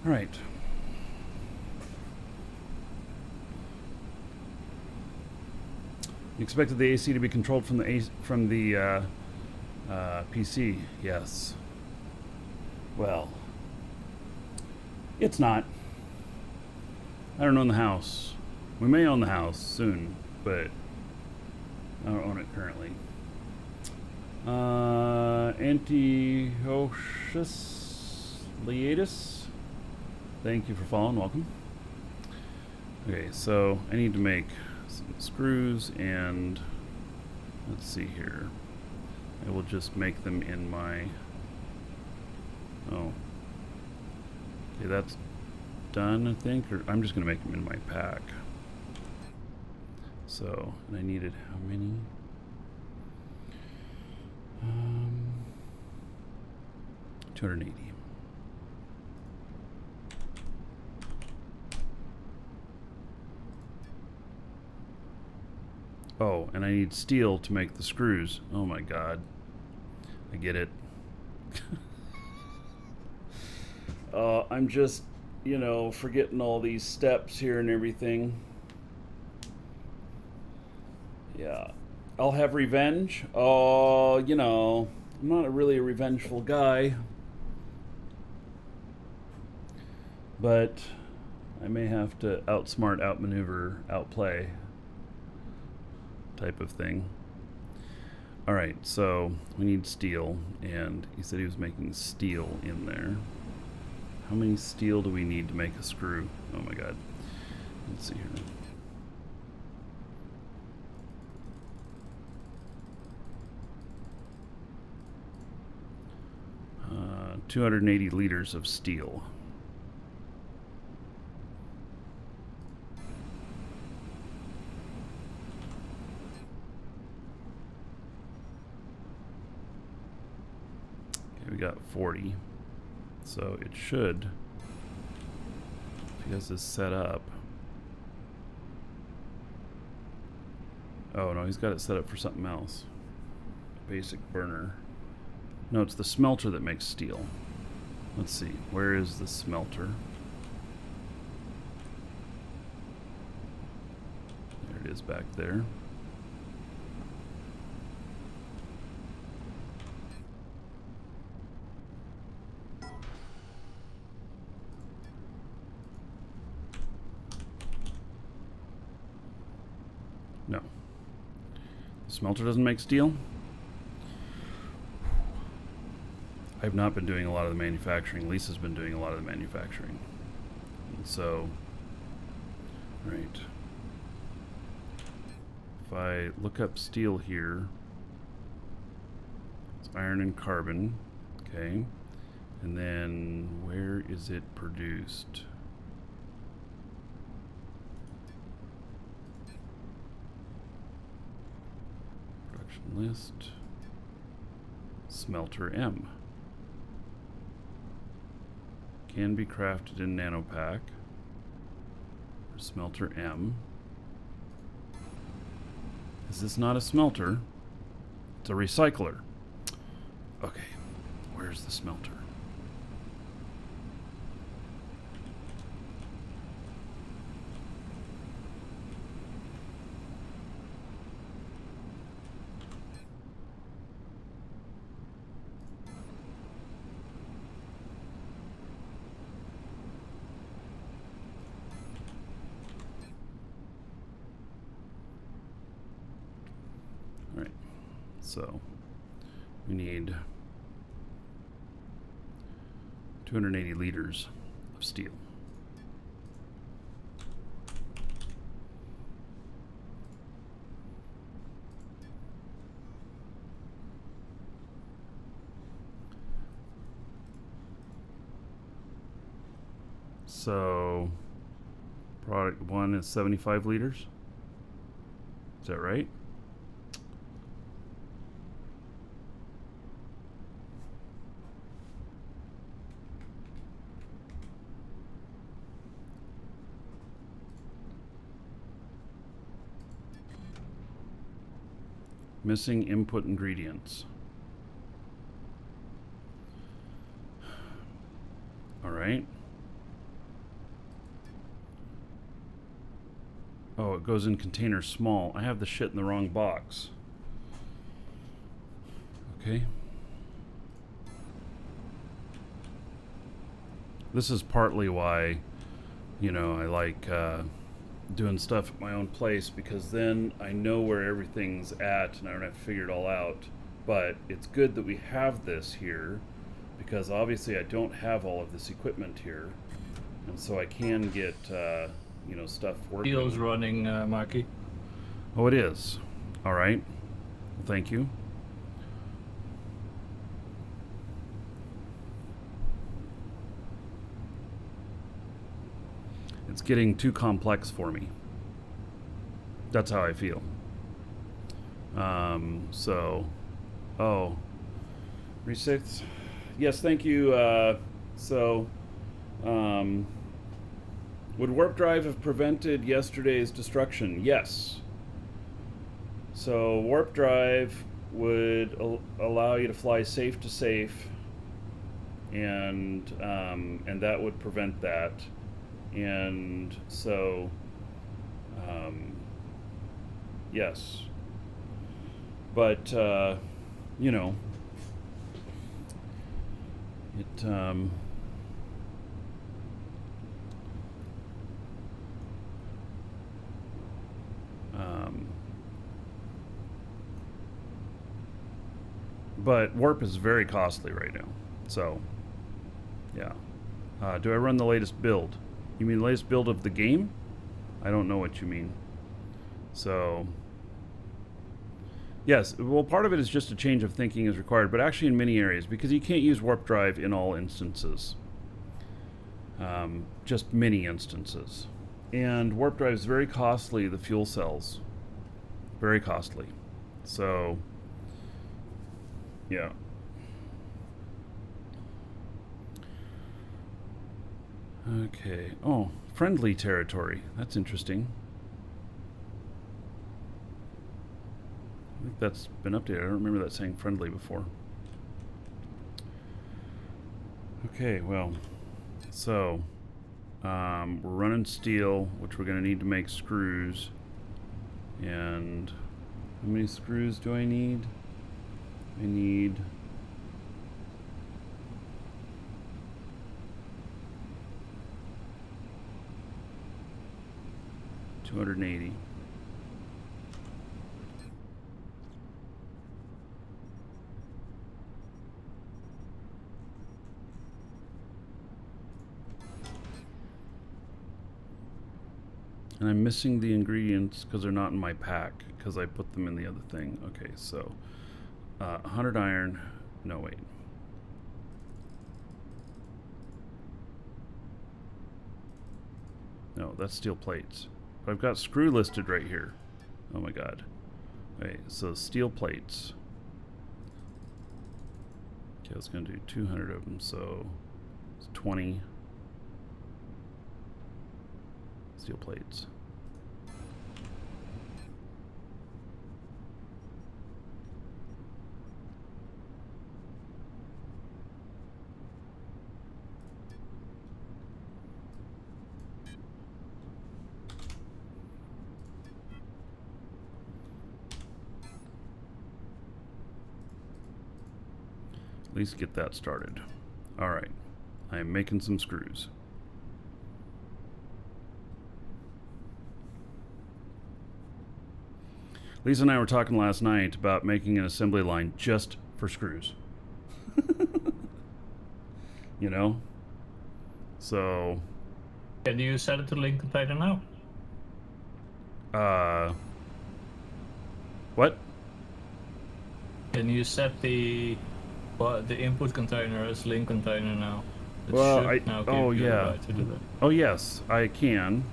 All right. You expected the AC to be controlled from the PC. Yes. Well, it's not. I don't own the house. We may own the house soon, but I don't own it currently. Antiochus Leatus. Thank you for following. Welcome. Okay, so I need to make some screws, and let's see here. I will just make them in my... Oh. Okay, that's done, I think, or I'm just going to make them in my pack. So, and I needed how many? 280. Oh, and I need steel to make the screws. Oh my god. I get it. I'm just, you know, forgetting all these steps here and everything. Yeah. I'll have revenge. Oh, you know, I'm not really a revengeful guy. But I may have to outsmart, outmaneuver, outplay type of thing. Alright, so we need steel, and he said he was making steel in there. How many steel do we need to make a screw? Oh my god. Let's see here. 280 liters of steel. Okay, we got 40. So it should, if he has this set up. Oh no, he's got it set up for something else. Basic burner. No, it's the smelter that makes steel. Let's see, where is the smelter? There it is back there. No. The smelter doesn't make steel? I've not been doing a lot of the manufacturing. Lisa's been doing a lot of the manufacturing. And so, right. If I look up steel here, it's iron and carbon, okay. And then where is it produced? Production list. Smelter M. Can be crafted in nanopack. Smelter M. Is this not a smelter? It's a recycler. Okay, where's the smelter? So we need 280 liters of steel. So product one is 75 liters. Is that right? Missing input ingredients. All right. Oh, it goes in container small. I have the shit in the wrong box. Okay. This is partly why, you know, I like doing stuff at my own place, because then I know where everything's at and I don't have to figure it all out. But it's good that we have this here, because obviously I don't have all of this equipment here, and so I can get you know, stuff working. Steel's running, Marky. Oh, it is. All right. Well, thank you. It's getting too complex for me. That's how I feel. Oh, resix. Yes, thank you. Would warp drive have prevented yesterday's destruction? Yes. So warp drive would allow you to fly safe to safe, and that would prevent that. And so, yes. But you know, it. But warp is very costly right now, so yeah. Do I run the latest build? You mean the latest build of the game? I don't know what you mean. So yes, well, part of it is just a change of thinking is required, but actually in many areas, because you can't use warp drive in all instances. Just many instances. And warp drive is very costly, the fuel cells. Very costly. So, yeah. Okay. Oh, friendly territory. That's interesting. I think that's been updated. I don't remember that saying friendly before. Okay, well, so we're running steel, which we're going to need to make screws. And how many screws do I need? I need 280. And I'm missing the ingredients because they're not in my pack, because I put them in the other thing. Okay, so 100 iron. No, wait. No, that's steel plates. But I've got screw listed right here. Oh my god. Wait, so steel plates. Okay, I was going to do 200 of them, so it's 20 steel plates. At least get that started. All right, I am making some screws. Lisa and I were talking last night about making an assembly line just for screws. You know? So... Can you set it to link container now? What? Can you set the input container as link container now? It Well, should now give oh you the yeah. right to do that. Oh yes, I can.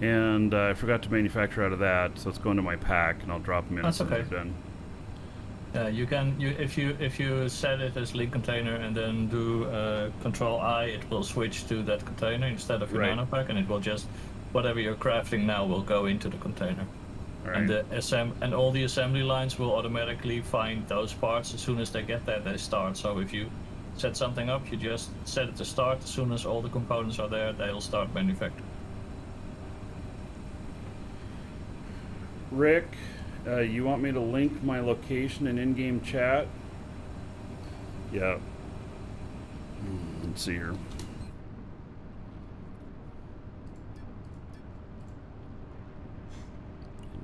And I forgot to manufacture out of that, so it's going to my pack, and I'll drop them in That's as soon as okay. they're done. You can if you set it as link container and then do Control I, it will switch to that container instead of your Right. nanopack, and it will just whatever you're crafting now will go into the container. All And right. and all the assembly lines will automatically find those parts as soon as they get there. They start. So if you set something up, you just set it to start. As soon as all the components are there, they'll start manufacturing. Rick, you want me to link my location in in-game chat? Yeah. Let's see here.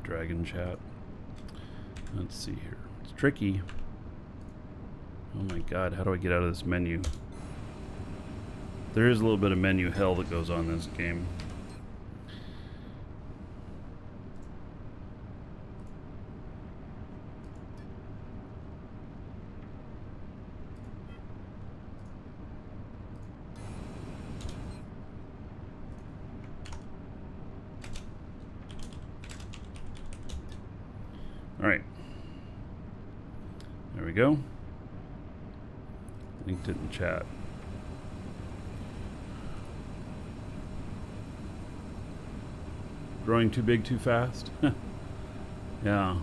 Dragon chat. Let's see here. It's tricky. Oh my god, how do I get out of this menu? There is a little bit of menu hell that goes on in this game. Alright. There we go. Linked it in chat. Growing too big too fast? Yeah.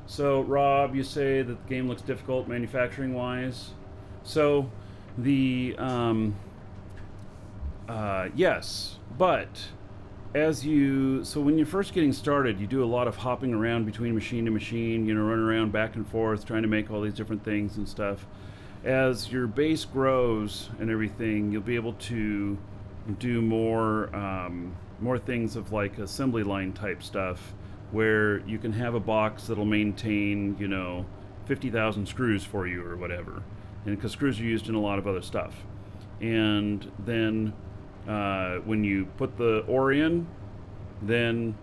So, Rob, you say that the game looks difficult manufacturing-wise. So, the, yes, but so when you're first getting started, you do a lot of hopping around between machine to machine, you know, running around back and forth, trying to make all these different things and stuff. As your base grows and everything, you'll be able to do more things of like assembly line type stuff, where you can have a box that'll maintain, you know, 50,000 screws for you or whatever, and because screws are used in a lot of other stuff. And then when you put the ore in, then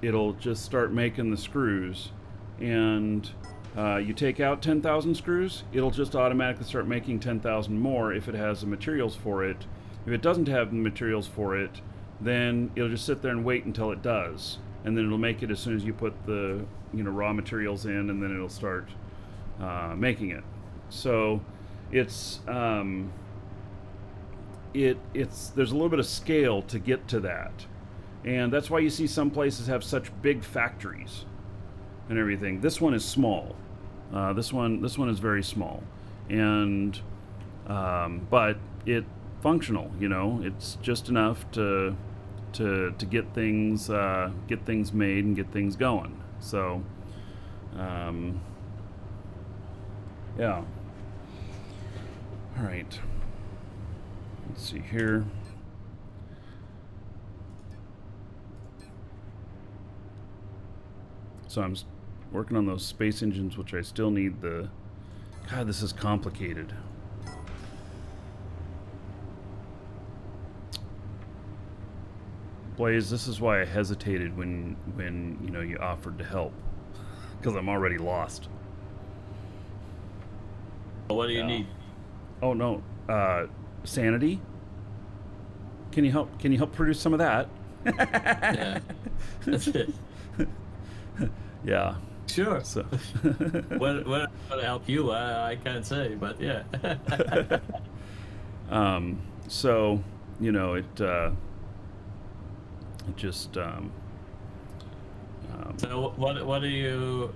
it'll just start making the screws, and you take out 10,000 screws, it'll just automatically start making 10,000 more if it has the materials for it. If it doesn't have the materials for it, then it'll just sit there and wait until it does, and then it'll make it as soon as you put the, you know, raw materials in, and then it'll start making it. So it's there's a little bit of scale to get to that, and that's why you see some places have such big factories and everything. This one is small. This one is very small, and but it functional. You know, it's just enough to get things made and get things going. So yeah. All right. Let's see here. So I'm working on those space engines, which I still need the... God, this is complicated. Blaze, this is why I hesitated when you know, you offered to help, because I'm already lost. What do you need? Oh no, sanity. Can you help produce some of that? Yeah, that's it. Yeah. Sure. So When I want to help you, I can't say, but yeah. So you know, it just So what are you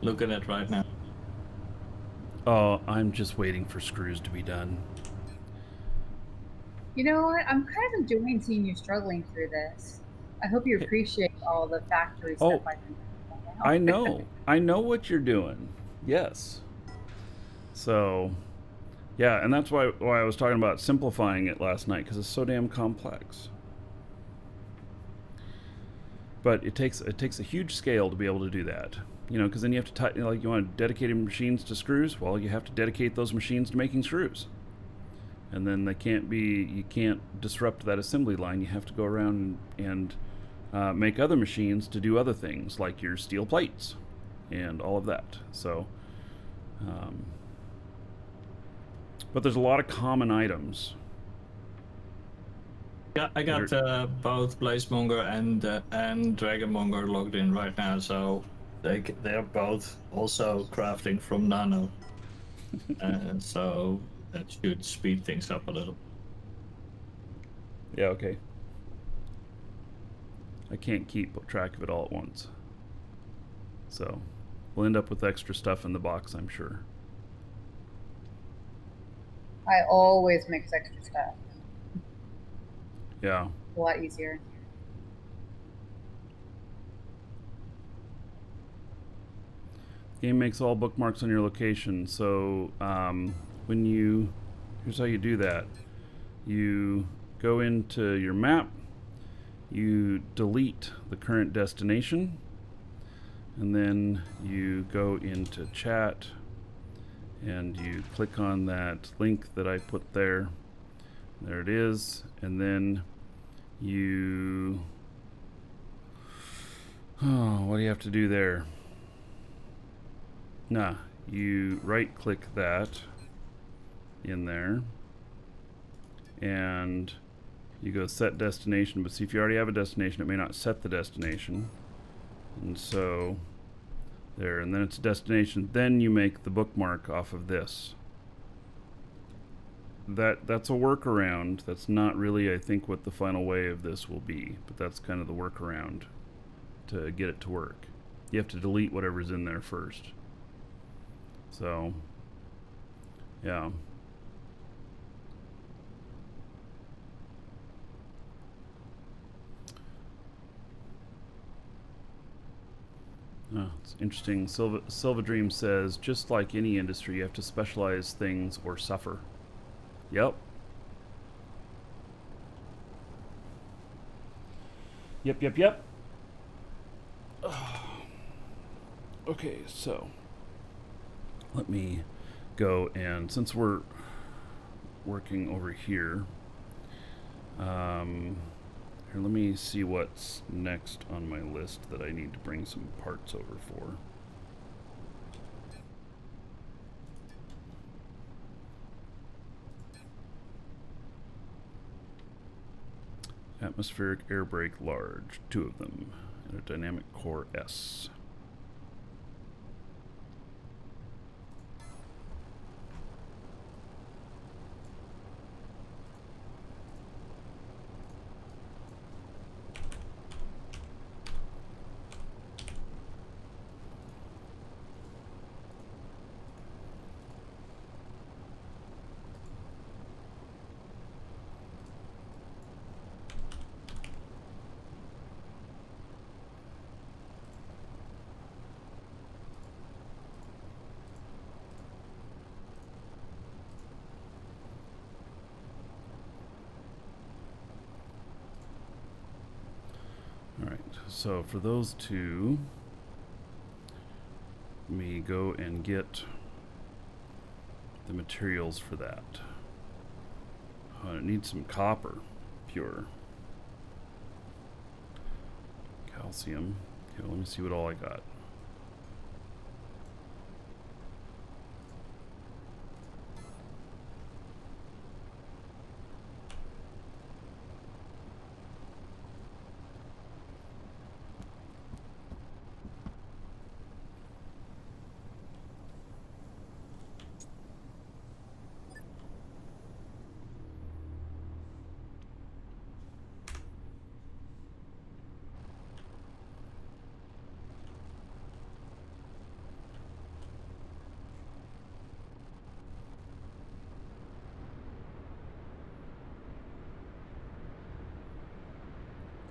looking at right now? oh, I'm just waiting for screws to be done. You know what? I'm kind of enjoying seeing you struggling through this. I hope you appreciate all the factory stuff I've been doing now. I know. I know what you're doing. Yes. So, yeah, and that's why I was talking about simplifying it last night, because it's so damn complex. But it takes a huge scale to be able to do that. You know, because then you have to like, you want dedicated machines to screws. Well, you have to dedicate those machines to making screws. And then you can't disrupt that assembly line. You have to go around and make other machines to do other things, like your steel plates and all of that. So, but there's a lot of common items. Yeah, I got both Blazemonger and Dragonmonger logged in right now, so they're both also crafting from Nano, and so that should speed things up a little. Yeah, okay. I can't keep track of it all at once. So, we'll end up with extra stuff in the box, I'm sure. I always mix extra stuff. Yeah. A lot easier. Game makes all bookmarks on your location. So when you, here's how you do that. You go into your map, you delete the current destination, and then you go into chat and you click on that link that I put there. There it is. And then you, oh, what do you have to do there? Nah, you right click that in there and you go set destination, but see, if you already have a destination, it may not set the destination. And so there, and then it's a destination. Then you make the bookmark off of this. That's a workaround. That's not really, I think, what the final way of this will be, but that's kind of the workaround to get it to work. You have to delete whatever's in there first. So, yeah. Oh, it's interesting. Silva Dream says, just like any industry, you have to specialize things or suffer. Yep. Yep. Okay, so let me go, and since we're working over here, here, let me see what's next on my list that I need to bring some parts over for. Atmospheric air brake large, 2 of them, and a dynamic core S. Alright, so for those 2, let me go and get the materials for that. It needs some copper, pure. Calcium. Okay, well, let me see what all I got.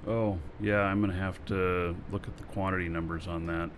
Oh, yeah, I'm going to have to look at the quantity numbers on that.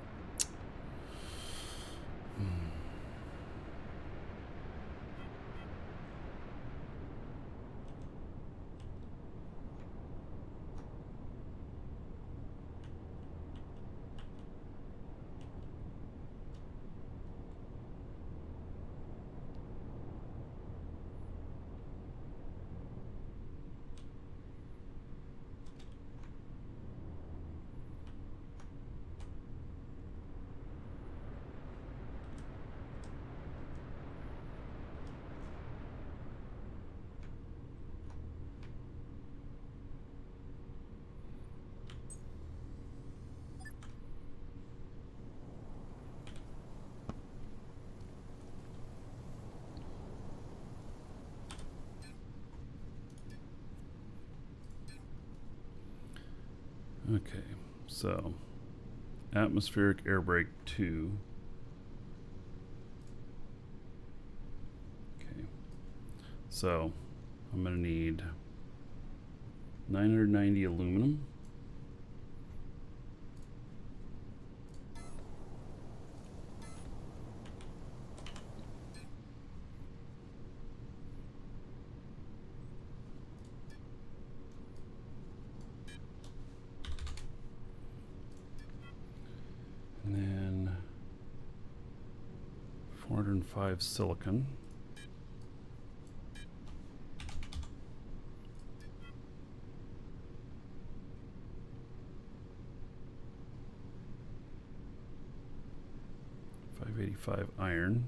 Okay, so atmospheric air brake 2. Okay, so I'm going to need 990 aluminum. And then 405 silicon. $585 iron.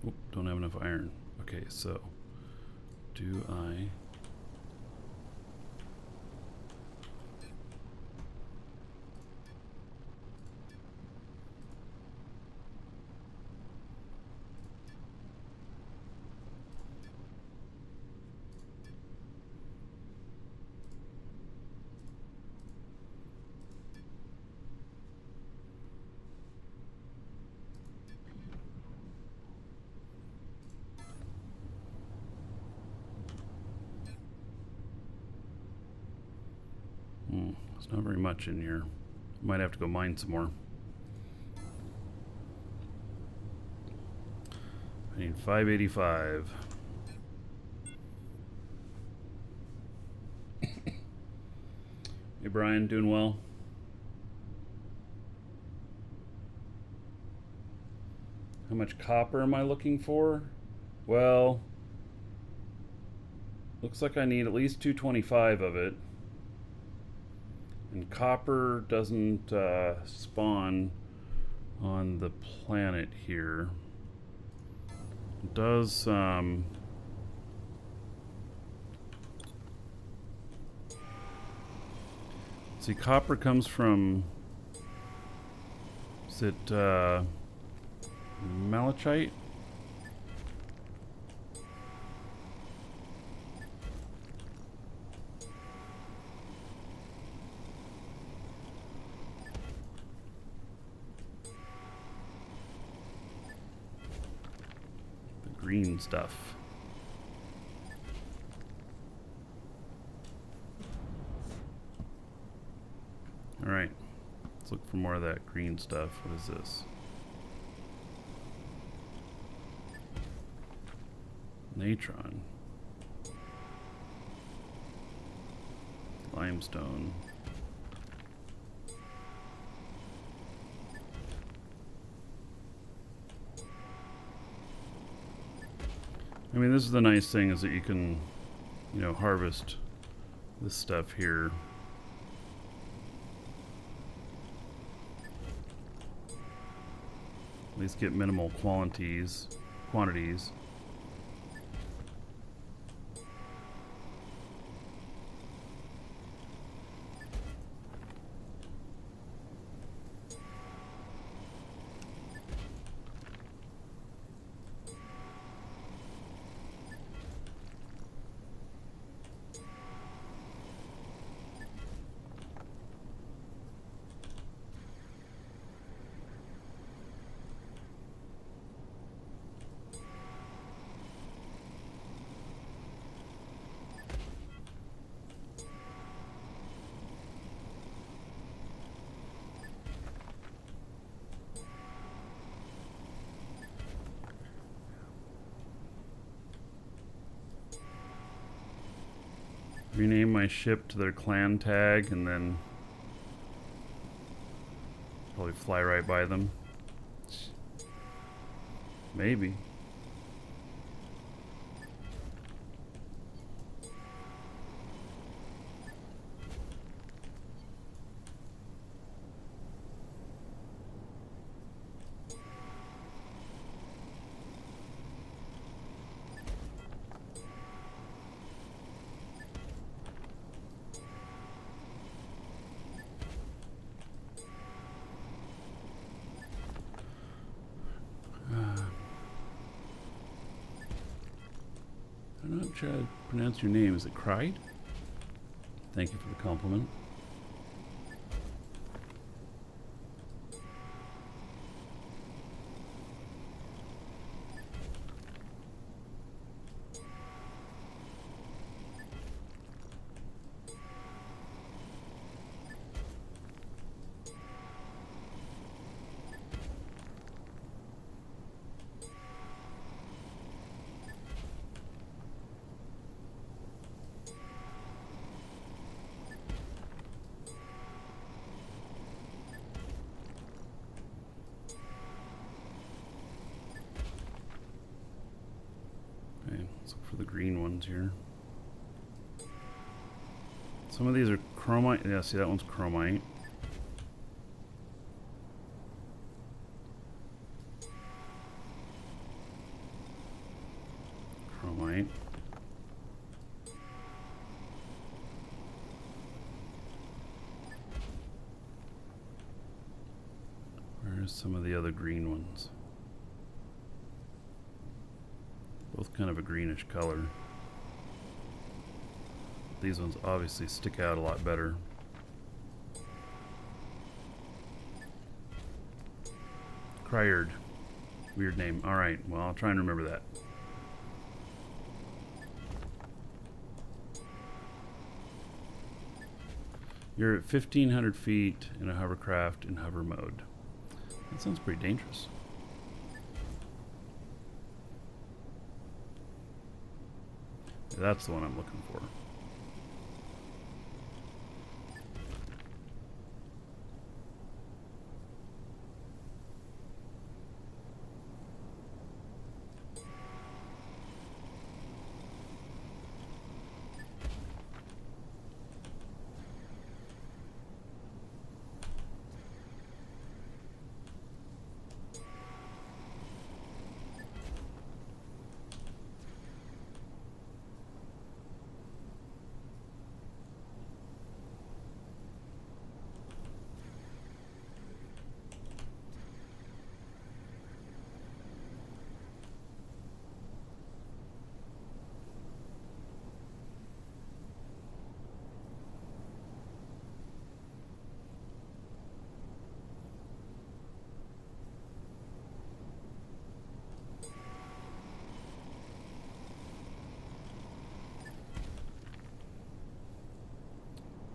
Oop, don't have enough iron. Okay, so do I there's not very much in here. Might have to go mine some more. I need 585. Hey Brian, doing well? How much copper am I looking for? Well, looks like I need at least 225 of it. And copper doesn't spawn on the planet here. It does see, copper comes from, is it malachite? Green stuff. All right, let's look for more of that green stuff. What is this? Natron. Limestone. I mean, this is the nice thing, is that you can, you know, harvest this stuff here. At least get minimal quantities. Rename my ship to their clan tag and then probably fly right by them. Maybe. I'm not sure how to pronounce your name. Is it Cried? Thank you for the compliment. Let's look for the green ones here. Some of these are chromite. Yeah, see, that one's chromite. Chromite. Where's some of the other green ones? Both kind of a greenish color. These ones obviously stick out a lot better. Cryard. Weird name. Alright, well, I'll try and remember that. You're at 1,500 feet in a hovercraft in hover mode. That sounds pretty dangerous. Yeah, that's the one I'm looking for.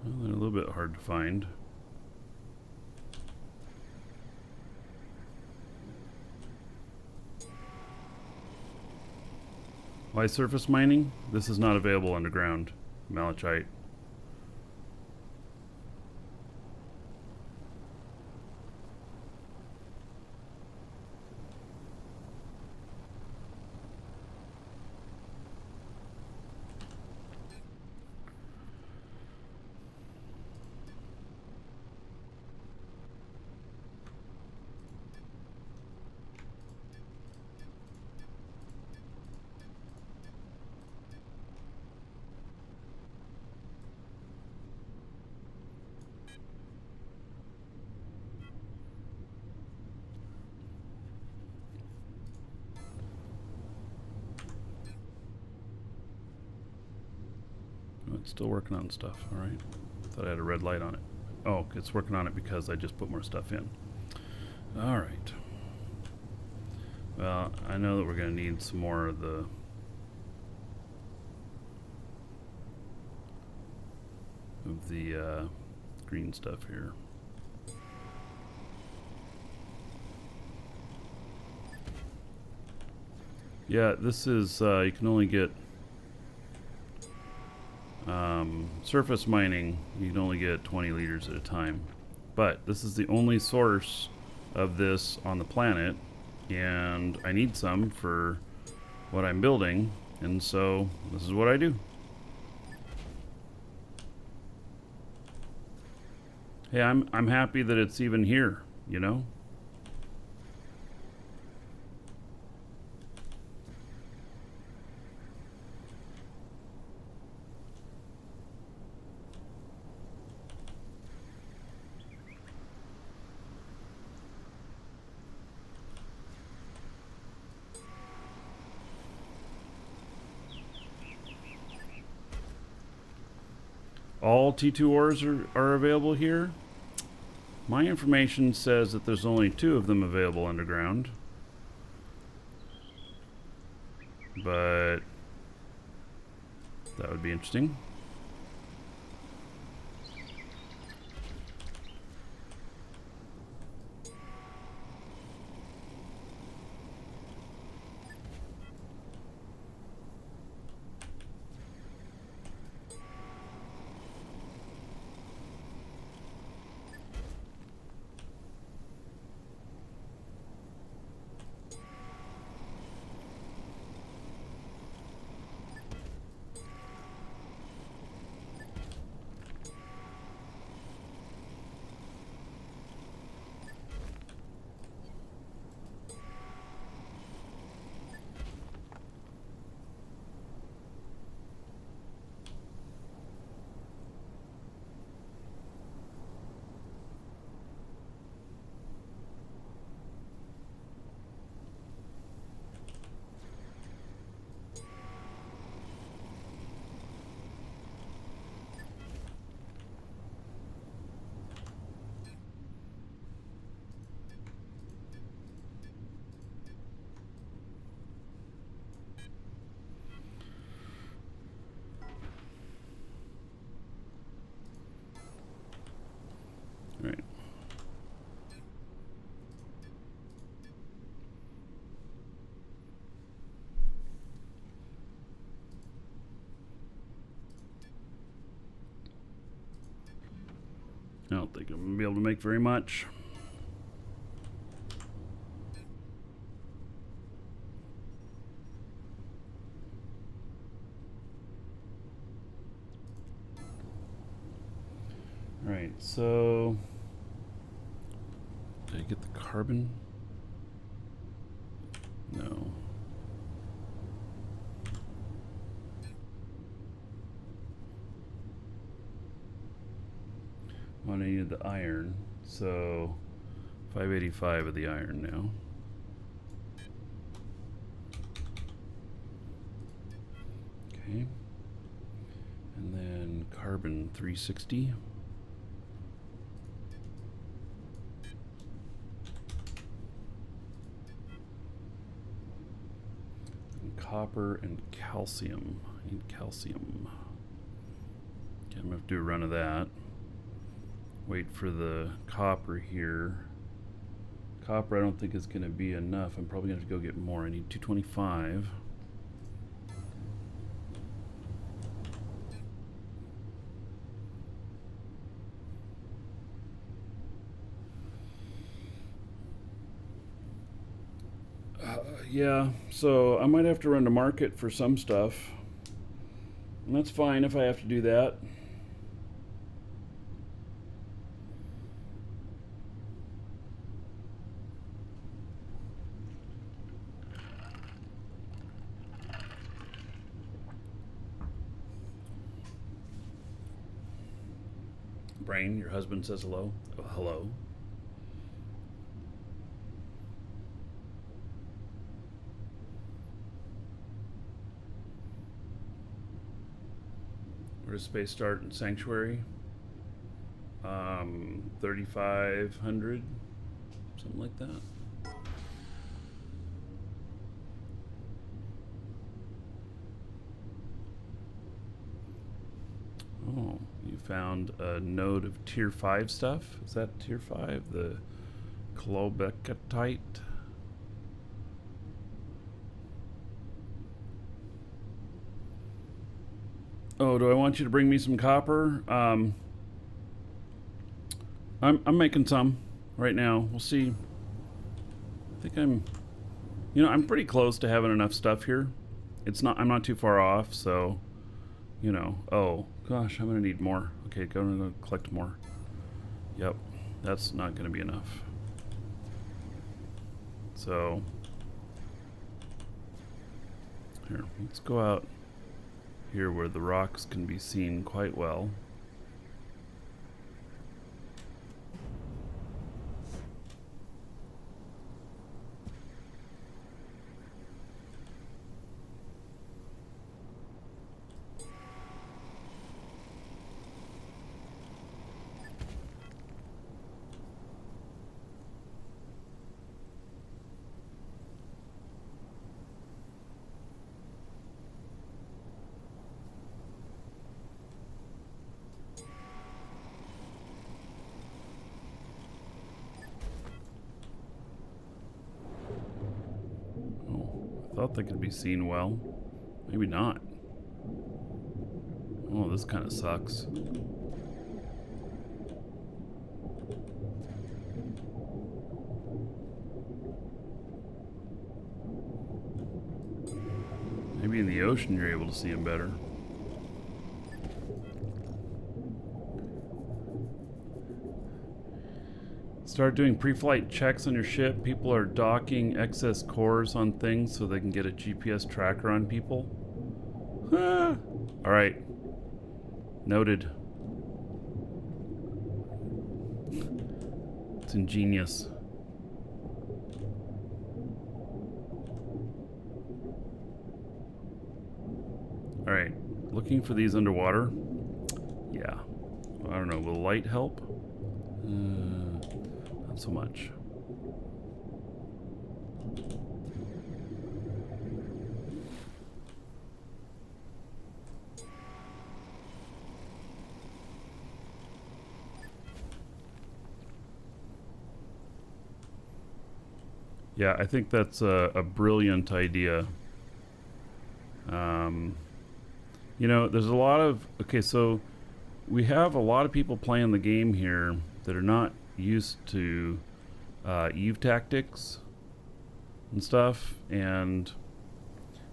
Well, they're a little bit hard to find. Why surface mining? This is not available underground. Malachite. Oh, it's still working on stuff. All right. Thought I had a red light on it. Oh, it's working on it because I just put more stuff in. All right. Well, I know that we're going to need some more of the green stuff here. Yeah, this is you can only get surface mining. You can only get 20 liters at a time, but this is the only source of this on the planet, and I need some for what I'm building, and so this is what I do. Hey, I'm happy that it's even here, you know? All T2 ores are available here. My information says that there's only 2 of them available underground. But that would be interesting. think I'm gonna be able to make very much. All right, so did I get the carbon? No. Well, I needed the iron, so 585 of the iron now. Okay. And then carbon 360. And copper and calcium. I need calcium. Okay, I'm gonna have to do a run of that. Wait for the copper here. Copper I don't think is going to be enough. I'm probably going to have to go get more. I need 225. Yeah, so I might have to run to market for some stuff. And that's fine if I have to do that. Brain, your husband says hello. Oh, hello. Where does space start in Sanctuary? 3,500, something like that. Oh, you found a node of tier 5 stuff? Is that tier 5? The Clobecatite? Oh, do I want you to bring me some copper? I'm making some right now. We'll see. I think I'm pretty close to having enough stuff here. I'm not too far off, so oh gosh, I'm gonna need more. Okay, go collect more. Yep, that's not gonna be enough. So here, let's go out here where the rocks can be seen quite well. Thought they could be seen well. Maybe not. Oh, this kind of sucks. Maybe in the ocean you're able to see them better. Start doing pre-flight checks on your ship. People are docking excess cores on things so they can get a GPS tracker on people. Ah. All right. Noted. It's ingenious. All right. Looking for these underwater. Yeah. I don't know. Will light help? Not so much. Yeah, I think that's a brilliant idea. There's a lot of... Okay, so we have a lot of people playing the game here, that are not used to Eve tactics and stuff, and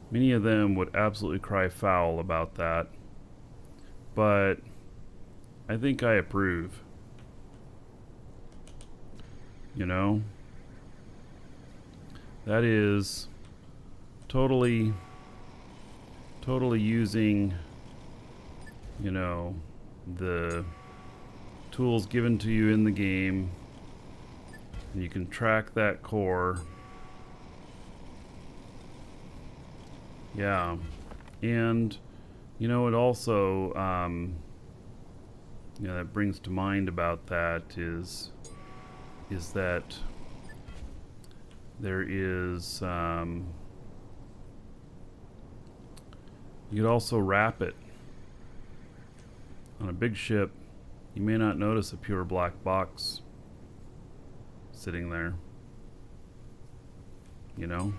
many of them would absolutely cry foul about that. But I think I approve. You know? That is totally using, you know, the tools given to you in the game, and you can track that core. Yeah. And you know, it also you know, that brings to mind about that is that there is you could also wrap it on a big ship. You may not notice a pure black box sitting there, you know.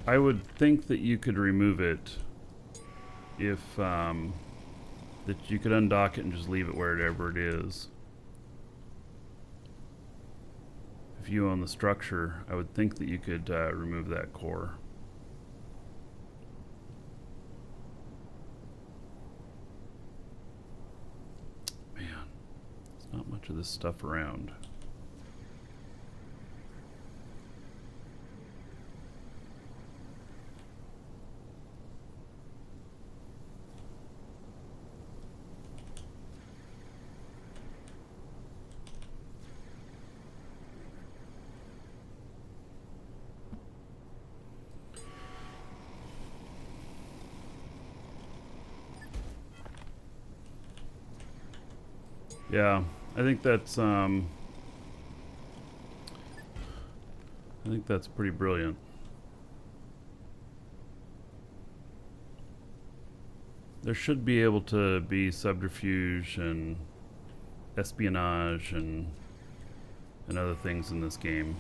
I would think that you could remove it if that you could undock it and just leave it wherever it is. If you own the structure, I would think that you could remove that core. Man, there's not much of this stuff around. Yeah, I think that's pretty brilliant. There should be able to be subterfuge and espionage and other things in this game.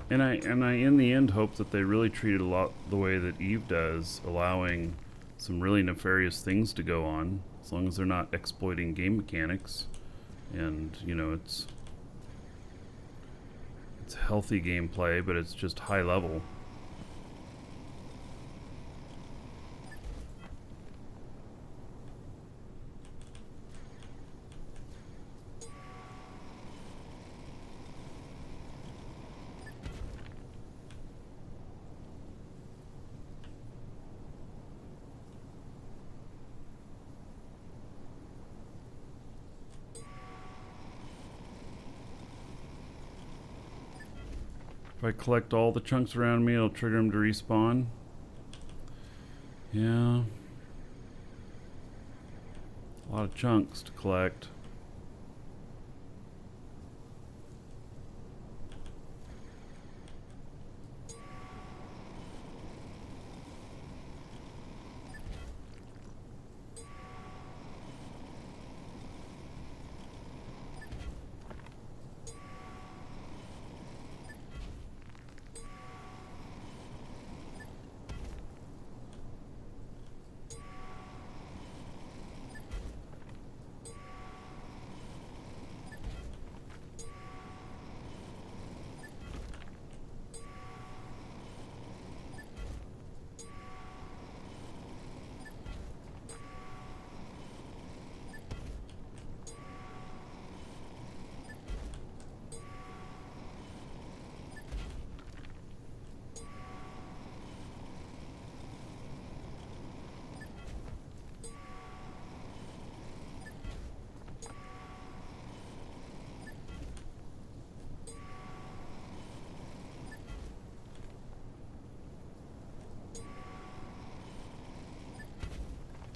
And I in the end hope that they really treat it a lot the way that Eve does, allowing some really nefarious things to go on, as long as they're not exploiting game mechanics. And, you know, it's healthy gameplay, but it's just high level. If I collect all the chunks around me, it'll trigger them to respawn. Yeah. A lot of chunks to collect.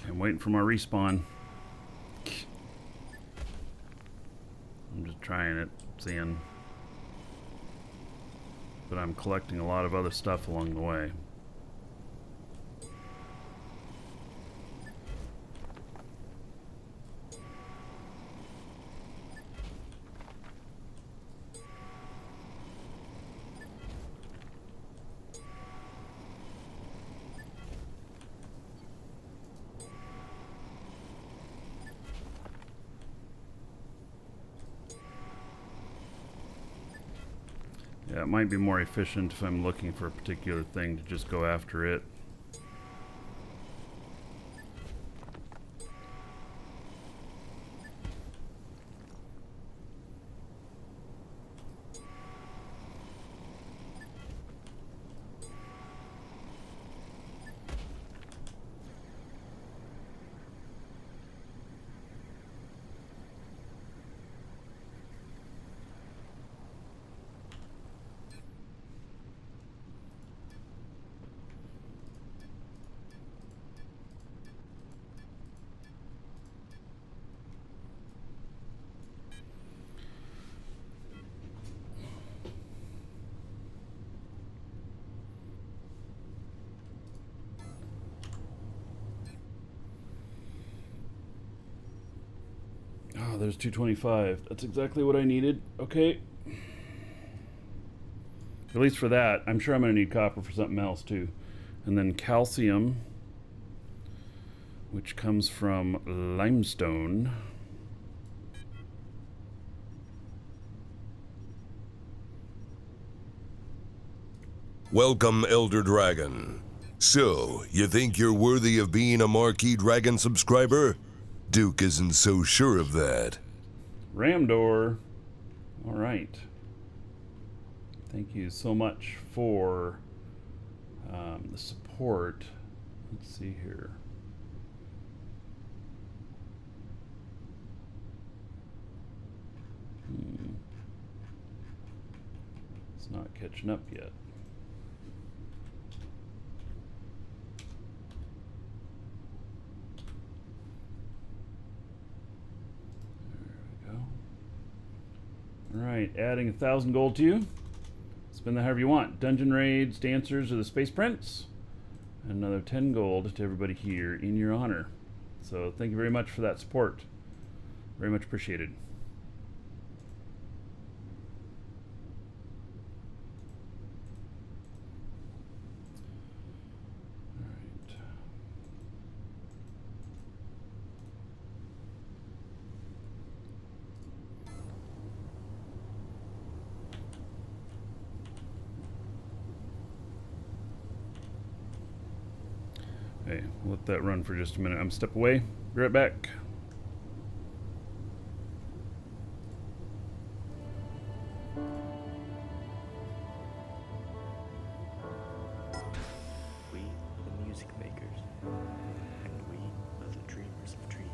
I'm waiting for my respawn. I'm just trying it, seeing. But I'm collecting a lot of other stuff along the way. Yeah, it might be more efficient if I'm looking for a particular thing to just go after it. Oh, there's 225. That's exactly what I needed. Okay. At least for that. I'm sure I'm going to need copper for something else too. And then calcium, which comes from limestone. Welcome, Elder Dragon. So, you think you're worthy of being a Marquee Dragon subscriber? Duke isn't so sure of that. Ramdor. All right. Thank you so much for the support. Let's see here. It's not catching up yet. Alright, adding 1,000 gold to you. Spend that however you want. Dungeon raids, dancers, or the Space Prince. Another 10 gold to everybody here in your honor. So thank you very much for that support. Very much appreciated. Alright. Hey, we'll let that run for just a minute. I'm step away. Be right back. We are the music makers, and we are the dreamers of dreams.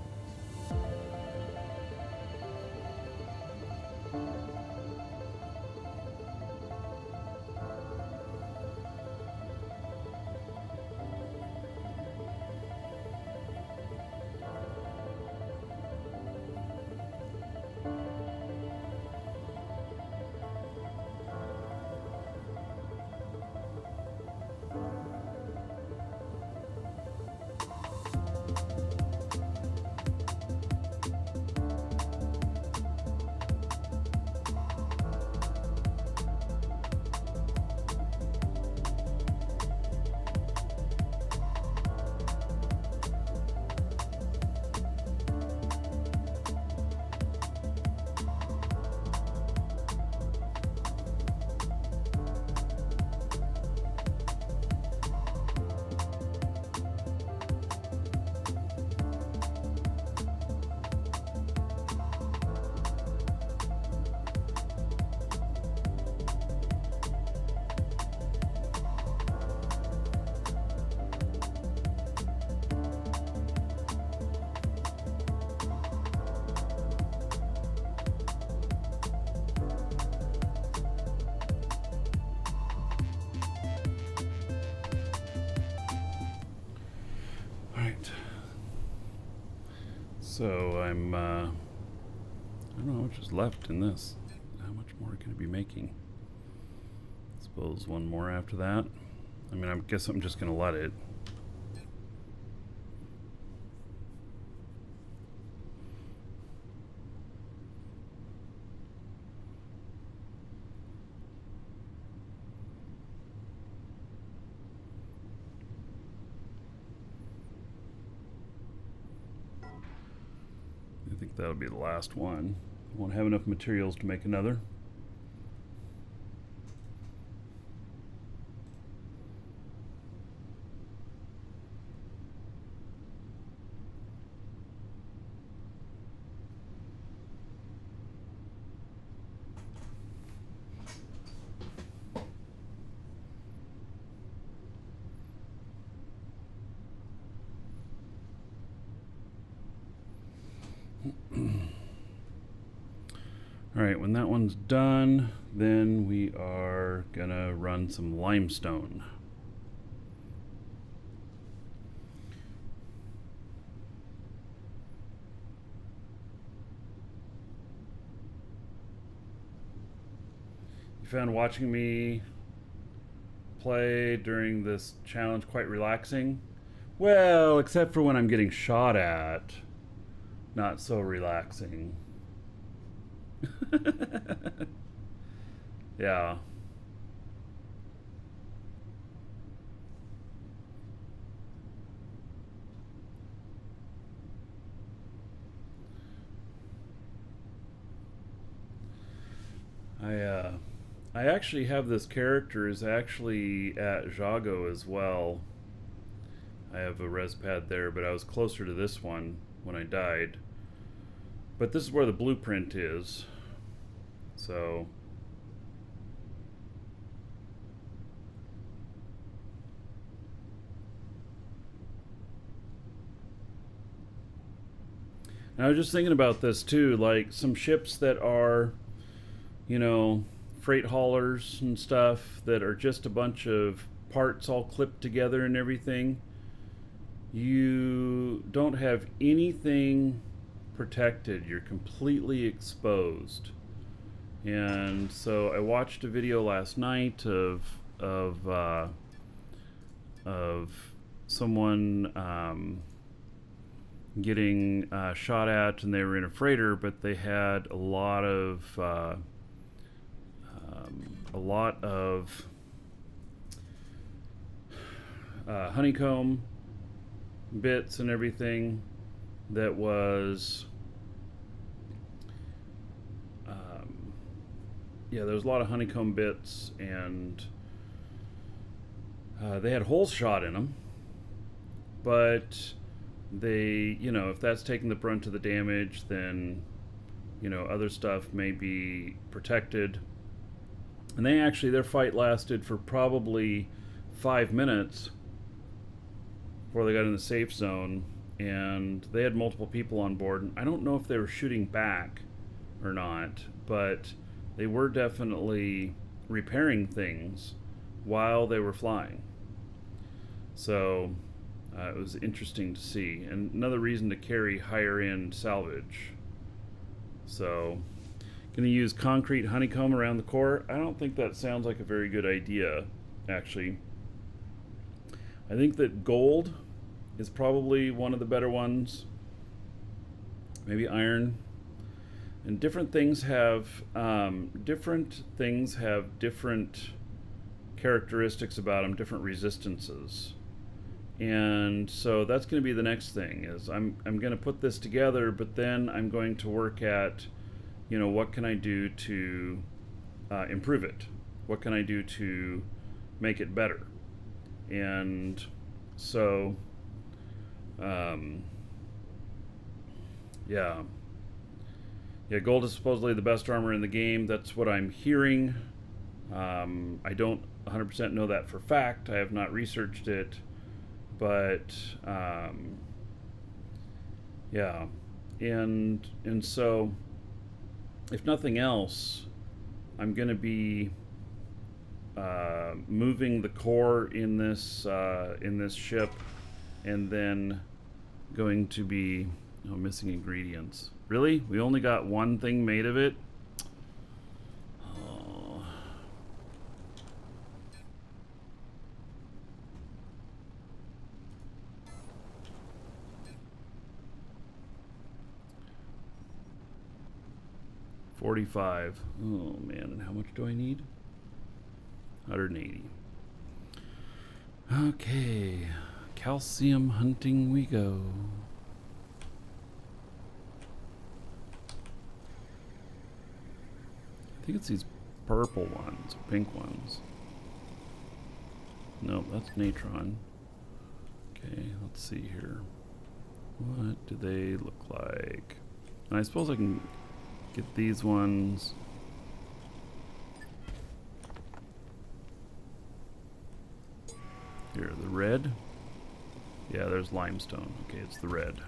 So I'm, I don't know how much is left in this. How much more can I be making? I suppose one more after that. I mean, I guess I'm just gonna let it. I think that'll be the last one. Won't have enough materials to make another. Alright, when that one's done, then we are gonna run some limestone. You found watching me play during this challenge quite relaxing? Well, except for when I'm getting shot at. Not so relaxing. Yeah. I actually have this character is actually at Jago as well. I have a res pad there, but I was closer to this one when I died. But this is where the blueprint is. So and I was just thinking about this too, like some ships that are, you know, freight haulers and stuff that are just a bunch of parts all clipped together and everything. You don't have anything protected. You're completely exposed. And so I watched a video last night of someone getting shot at, and they were in a freighter, but they had a lot of honeycomb bits and everything that was yeah, there was a lot of honeycomb bits, and they had holes shot in them, but they, you know, if that's taking the brunt of the damage, then, you know, other stuff may be protected. And they actually, their fight lasted for probably 5 minutes before they got in the safe zone, and they had multiple people on board. And I don't know if they were shooting back or not, but they were definitely repairing things while they were flying. So it was interesting to see, and another reason to carry higher end salvage. So going to use concrete honeycomb around the core. I don't think that sounds like a very good idea, actually. I think that gold is probably one of the better ones. Maybe iron. And different things have different characteristics about them, different resistances. And so that's going to be the next thing, is I'm going to put this together, but then I'm going to work at, you know, what can I do to improve it? What can I do to make it better? And so, yeah, gold is supposedly the best armor in the game. That's what I'm hearing. I don't 100% know that for fact. I have not researched it, but yeah, and so, if nothing else, I'm going to be moving the core in this ship, and then going to be missing ingredients. Really? We only got one thing made of it? Oh. $45. Oh man, and how much do I need? 180. Okay, calcium hunting we go. I think it's these purple ones, or pink ones. Nope, that's natron. Okay, let's see here. What do they look like? And I suppose I can get these ones. Here, the red. Yeah, there's limestone. Okay, it's the red. .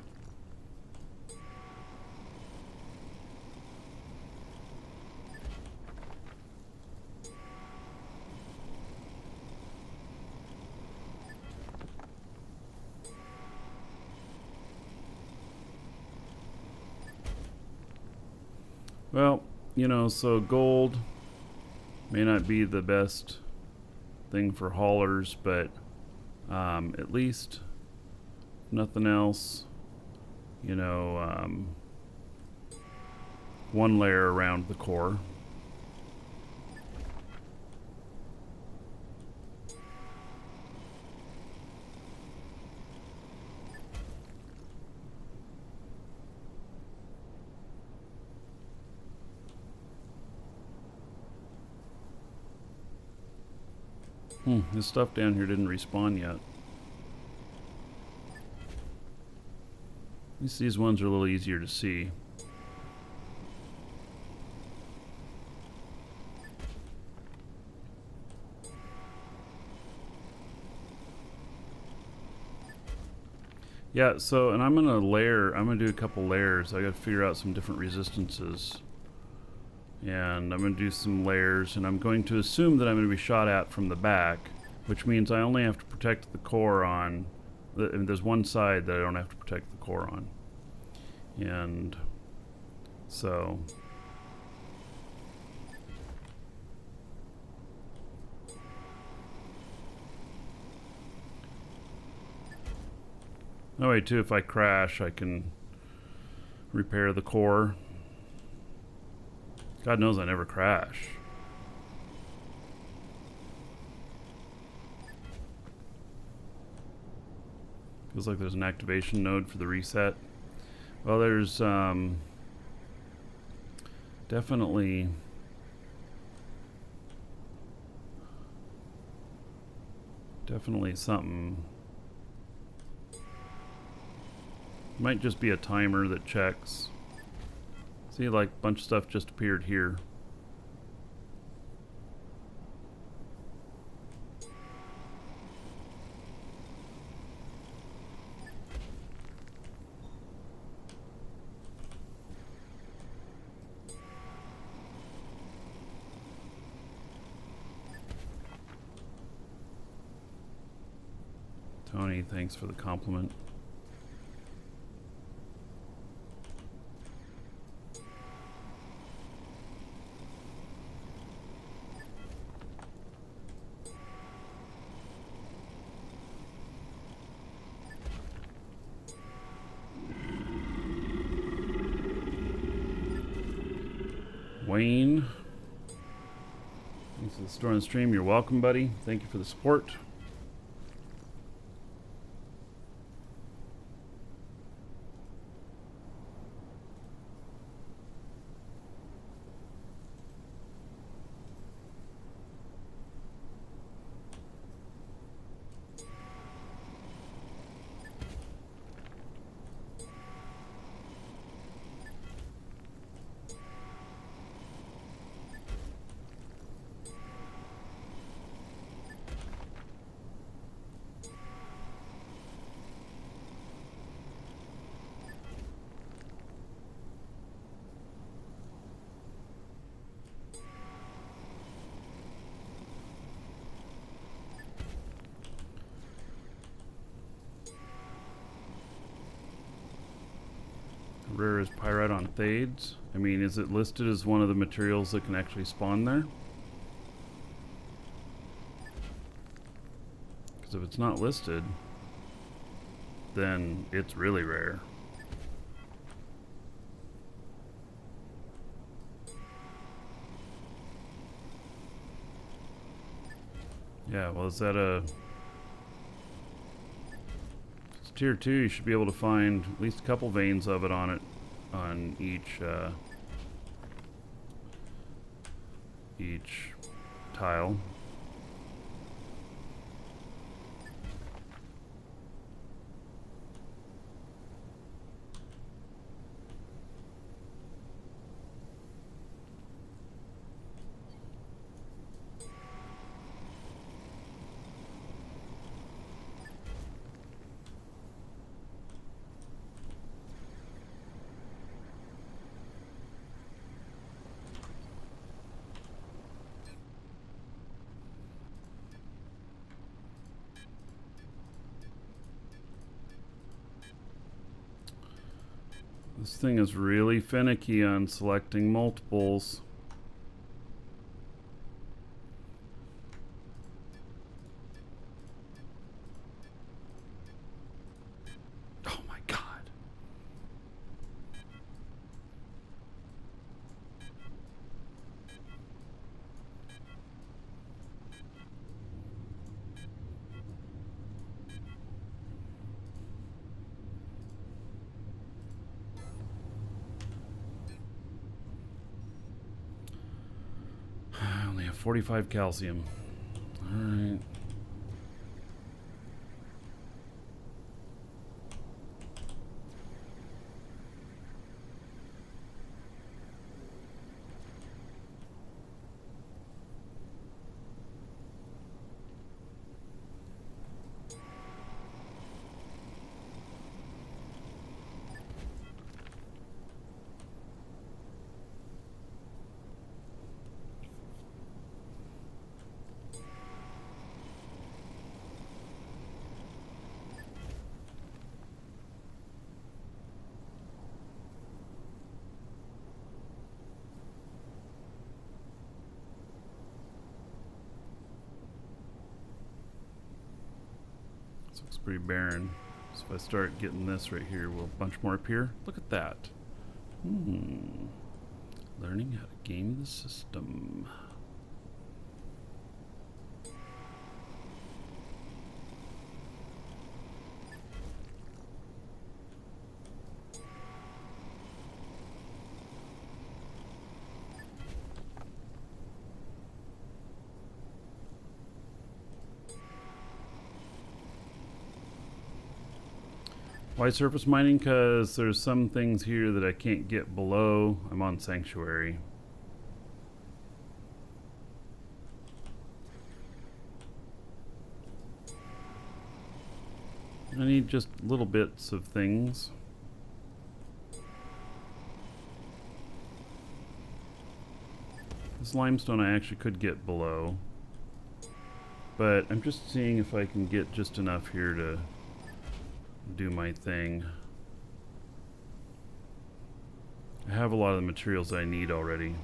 Well, you know, so gold may not be the best thing for haulers, but at least nothing else, you know, one layer around the core. This stuff down here didn't respawn yet. At least these ones are a little easier to see. Yeah, so, and I'm gonna do a couple layers. I gotta figure out some different resistances. And I'm going to do some layers, and I'm going to assume that I'm going to be shot at from the back, which means I only have to protect the core on, there's one side that I don't have to protect the core on. And so that way too, if I crash, I can repair the core. God knows I never crash. Feels like there's an activation node for the reset. Well, there's definitely something. Might just be a timer that checks. See, like, a bunch of stuff just appeared here. Tony, thanks for the compliment. Wayne, thanks for the store on the stream. You're welcome, buddy. Thank you for the support. Rare as pyrite on Thades. I mean, is it listed as one of the materials that can actually spawn there? Because if it's not listed, then it's really rare. Yeah, well, is that a... It's tier 2, you should be able to find at least a couple veins of it on it, on each tile. This thing is really finicky on selecting multiples. Oh my God. I only have 45 calcium. All right. This looks pretty barren. So if I start getting this right here, will a bunch more appear? Look at that. Learning how to game the system. Why surface mining? Because there's some things here that I can't get below. I'm on Sanctuary. I need just little bits of things. This limestone I actually could get below. But I'm just seeing if I can get just enough here to do my thing. I have a lot of the materials I need already.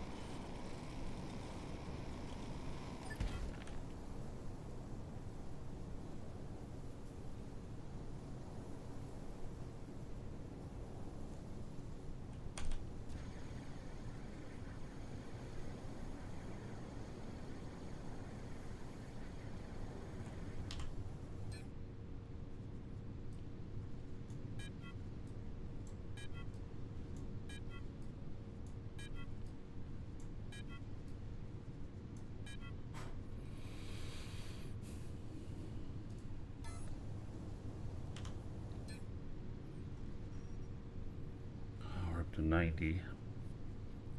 To 90.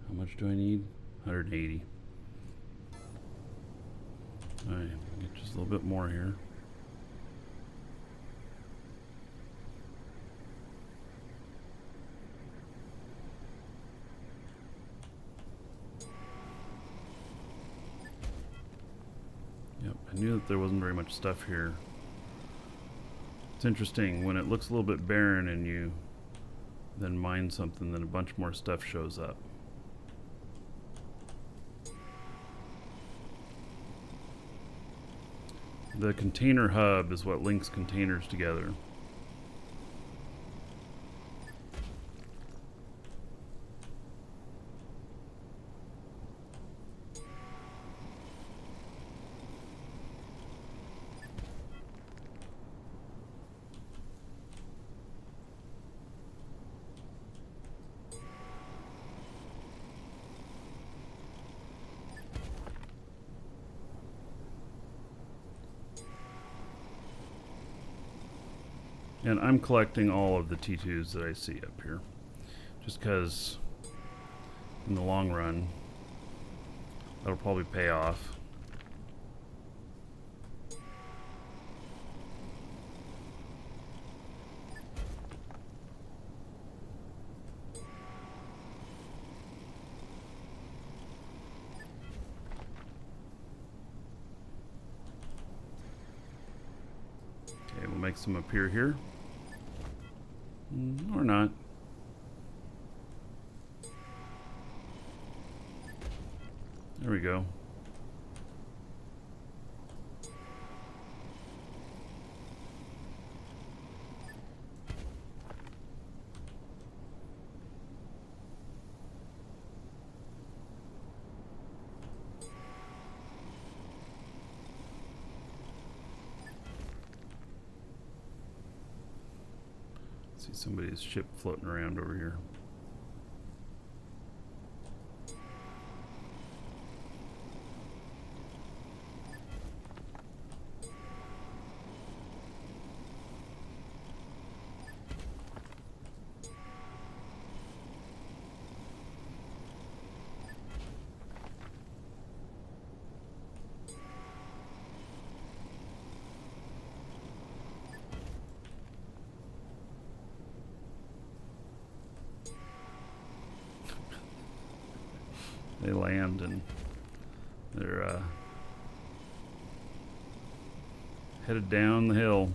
How much do I need? 180. Alright, get just a little bit more here. Yep, I knew that there wasn't very much stuff here. It's interesting, when it looks a little bit barren and you then mine something, then a bunch more stuff shows up. The container hub is what links containers together. And I'm collecting all of the T2s that I see up here. Just because in the long run, that'll probably pay off. Okay, we'll make some appear here. Or not. There we go. See somebody's ship floating around over here. They land and they're headed down the hill.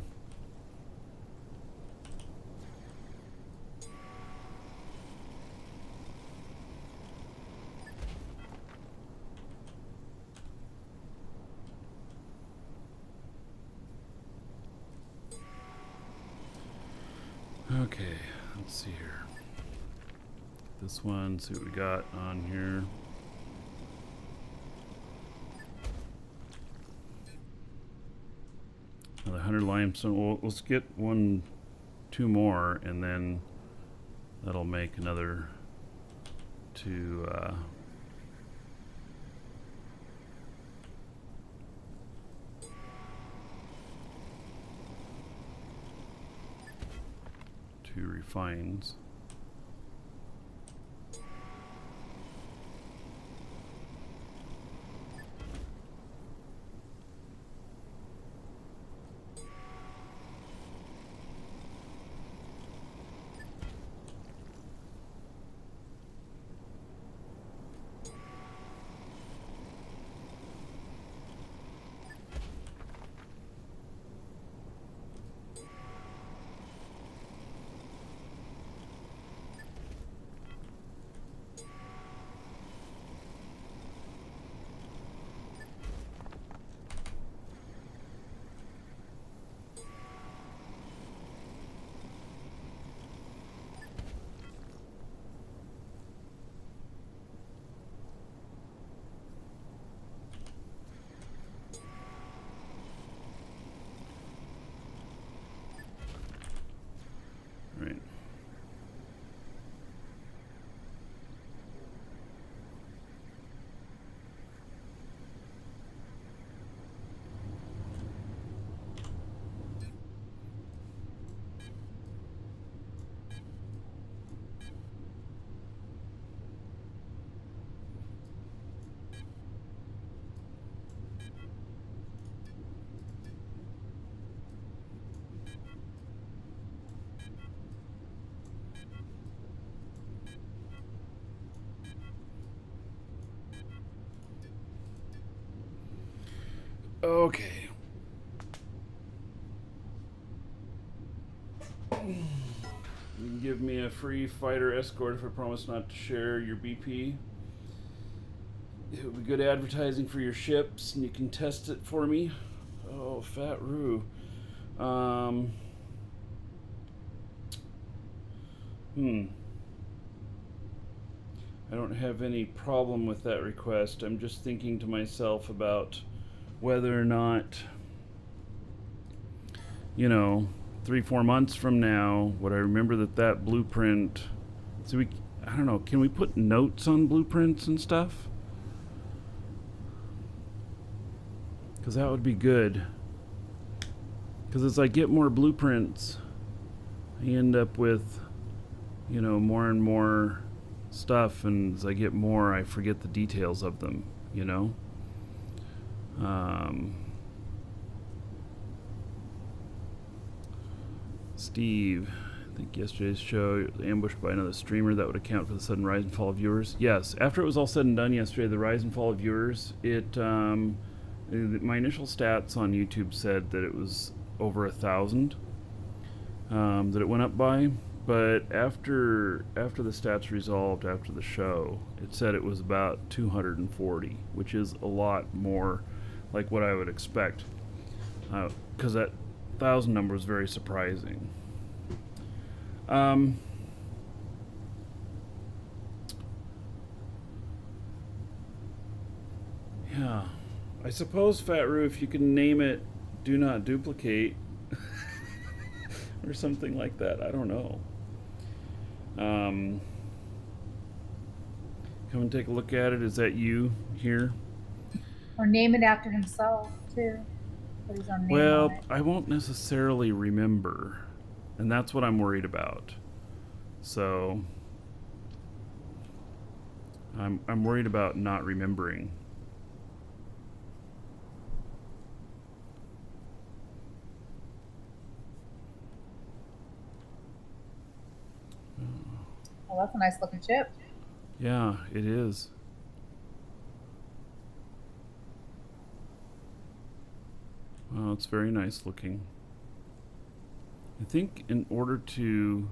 Okay, let's see here. This one, see what we got on here. Another 100 limestone. Well, let's get 2 more, and then that'll make another 2. 2 refines. Right. Okay. You can give me a free fighter escort if I promise not to share your BP. It would be good advertising for your ships, and you can test it for me. Oh, Fat Roo. I don't have any problem with that request. I'm just thinking to myself about whether or not, 3-4 months from now, would I remember that blueprint? So I don't know, can we put notes on blueprints and stuff? Because that would be good. Because as I get more blueprints, I end up with, more and more stuff, and as I get more, I forget the details of them, Steve, I think yesterday's show, ambushed by another streamer, that would account for the sudden rise and fall of viewers. Yes, after it was all said and done yesterday, the rise and fall of viewers, my initial stats on YouTube said that it was over 1,000 that it went up by, But after the stats resolved after the show, it said it was about 240, which is a lot more like what I would expect. Because that 1,000 number was very surprising. Yeah. I suppose, Fat Roo, if you can name it Do Not Duplicate or something like that. I don't know. Come and take a look at it. Is that you here? Or name it after himself, too. Put his own name Well, on it. I won't necessarily remember, and that's what I'm worried about. So I'm worried about not remembering. Well, that's a nice looking ship. Yeah, it is. Well, it's very nice looking. I think in order to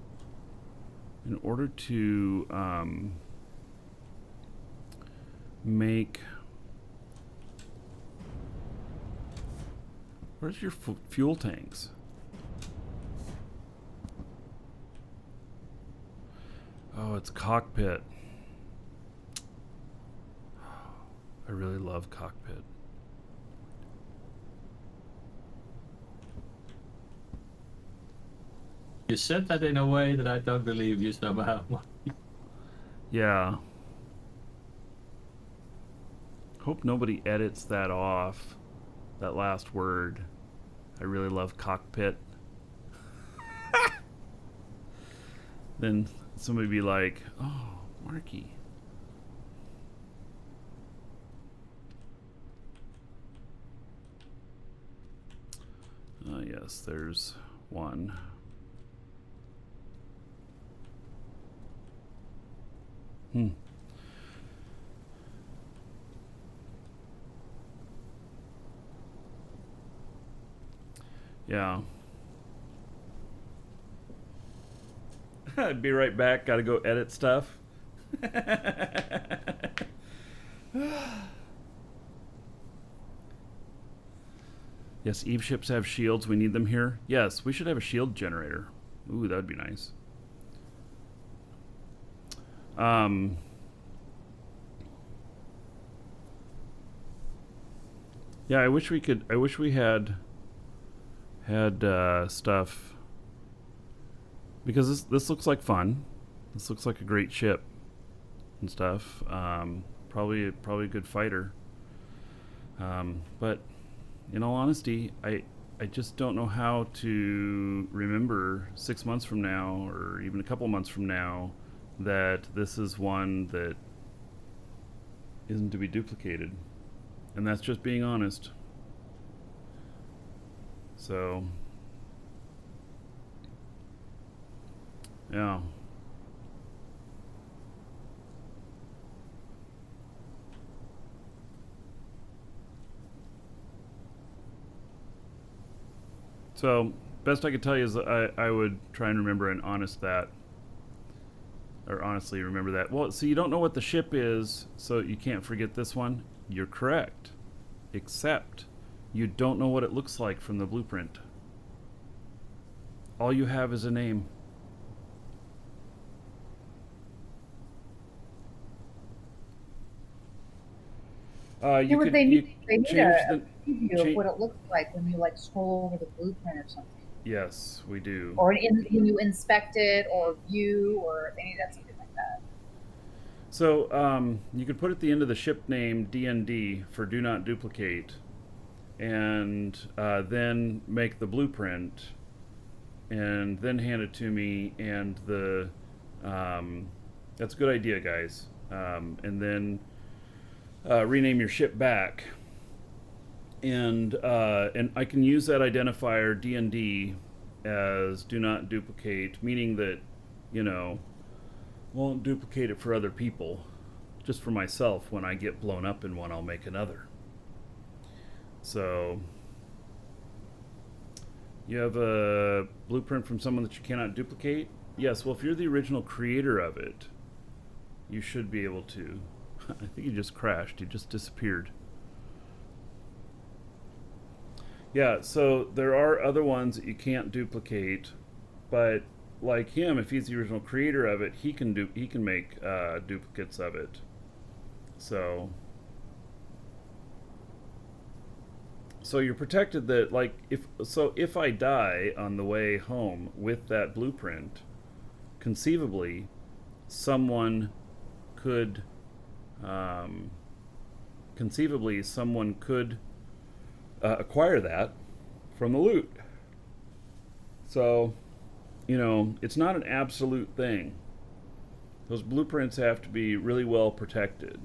make, where's your fuel tanks? Oh, it's cockpit. I really love cockpit. You said that in a way that I don't believe you somehow. Yeah. Hope nobody edits that off. That last word. I really love cockpit. Then somebody be like, oh, Marky. Yes, there's one. Yeah. I'd be right back. Gotta go edit stuff. Yes, Eve ships have shields. We need them here. Yes, we should have a shield generator. Ooh, that'd be nice. Yeah, I wish we had stuff, because this looks like fun. This looks like a great ship and stuff. Probably a good fighter. But in all honesty, I just don't know how to remember 6 months from now, or even a couple months from now, that this is one that isn't to be duplicated. And that's just being honest. So, yeah. So, best I could tell you is I would try and remember and honestly remember that. Well, so you don't know what the ship is, so you can't forget this one. You're correct. Except you don't know what it looks like from the blueprint. All you have is a name. They need a preview of what it. it looks like when you like scroll over the blueprint or something. Yes, we do. Or when you inspect it or view, or they need something like that. So you could put at the end of the ship name DND for Do Not Duplicate, and then make the blueprint, and then hand it to me, and the that's a good idea, guys. And then rename your ship back, and I can use that identifier DND as Do Not Duplicate, meaning that, you know, won't duplicate it for other people. Just for myself, when I get blown up in one, I'll make another. So you have a blueprint from someone that you cannot duplicate, Yes, well, if you're the original creator of it, you should be able to. I think he just crashed. He just disappeared. Yeah, so there are other ones that you can't duplicate, but like him, if he's the original creator of it, he can make duplicates of it. So you're protected that, like, if I die on the way home with that blueprint, conceivably someone could acquire that from the loot. So, you know, it's not an absolute thing. Those blueprints have to be really well protected.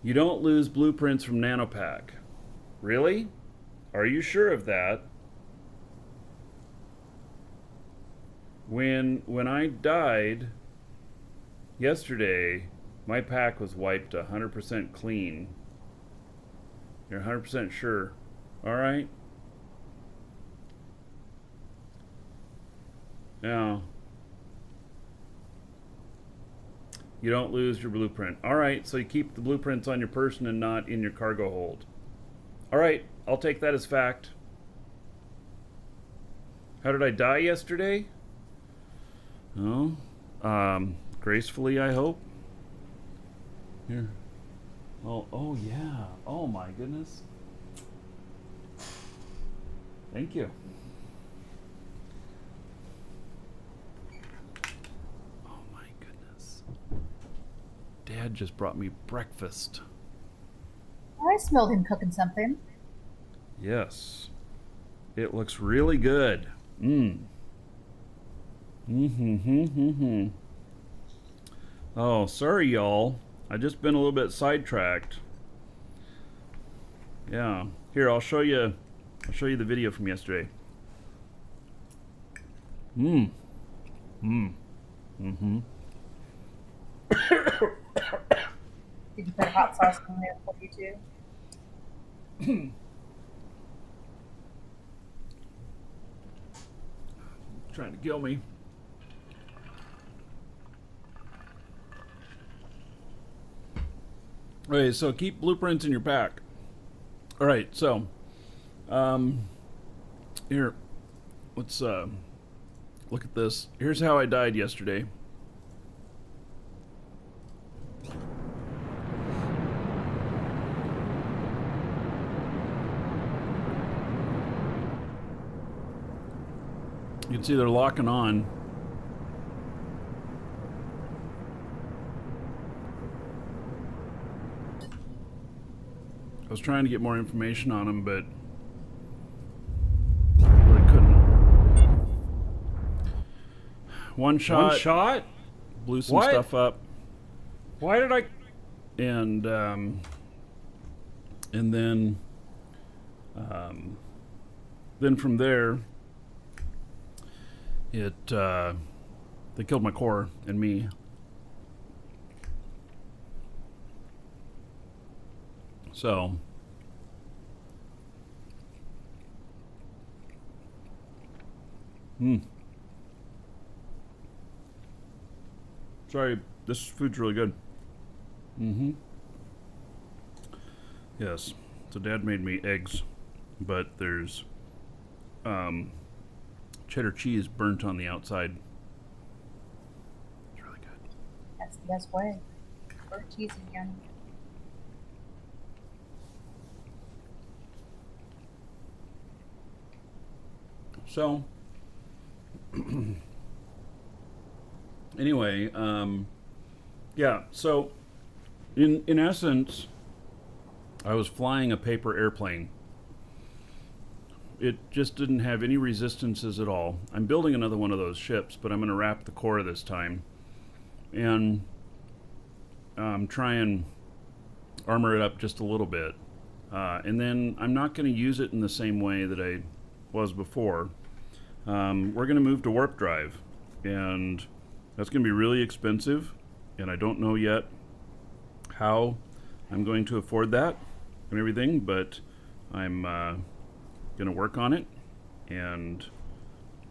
You don't lose blueprints from Nanopack. Really? Are you sure of that? When I died yesterday, my pack was wiped 100% clean. You're 100% sure. All right. Now, you don't lose your blueprint. All right, so you keep the blueprints on your person and not in your cargo hold. All right, I'll take that as fact. How did I die yesterday? Oh, gracefully, I hope. Here. Oh yeah. Oh my goodness. Thank you. Oh my goodness. Dad just brought me breakfast. I smelled him cooking something. Yes. It looks really good. Oh, sorry y'all. I just been a little bit sidetracked. Yeah. Here, I'll show you the video from yesterday. Did you put hot sauce in there for you too? Trying to kill me. Okay, so keep blueprints in your pack. All right, so here, let's look at this. Here's how I died yesterday. You can see they're locking on. I was trying to get more information on them, but really couldn't. One shot? Blew some stuff up. Why did I... And then from there, they killed my core and me. So, sorry, this food's really good. Yes, so Dad made me eggs, but there's cheddar cheese burnt on the outside. It's really good. That's the best way. Burnt cheese is yummy. So, anyway, yeah, so in essence, I was flying a paper airplane. It just didn't have any resistances at all. I'm building another one of those ships, but I'm going to wrap the core this time and try and armor it up just a little bit. And then I'm not going to use it in the same way that I was before. We're going to move to warp drive, and that's going to be really expensive, and I don't know yet how I'm going to afford that and everything, but I'm going to work on it and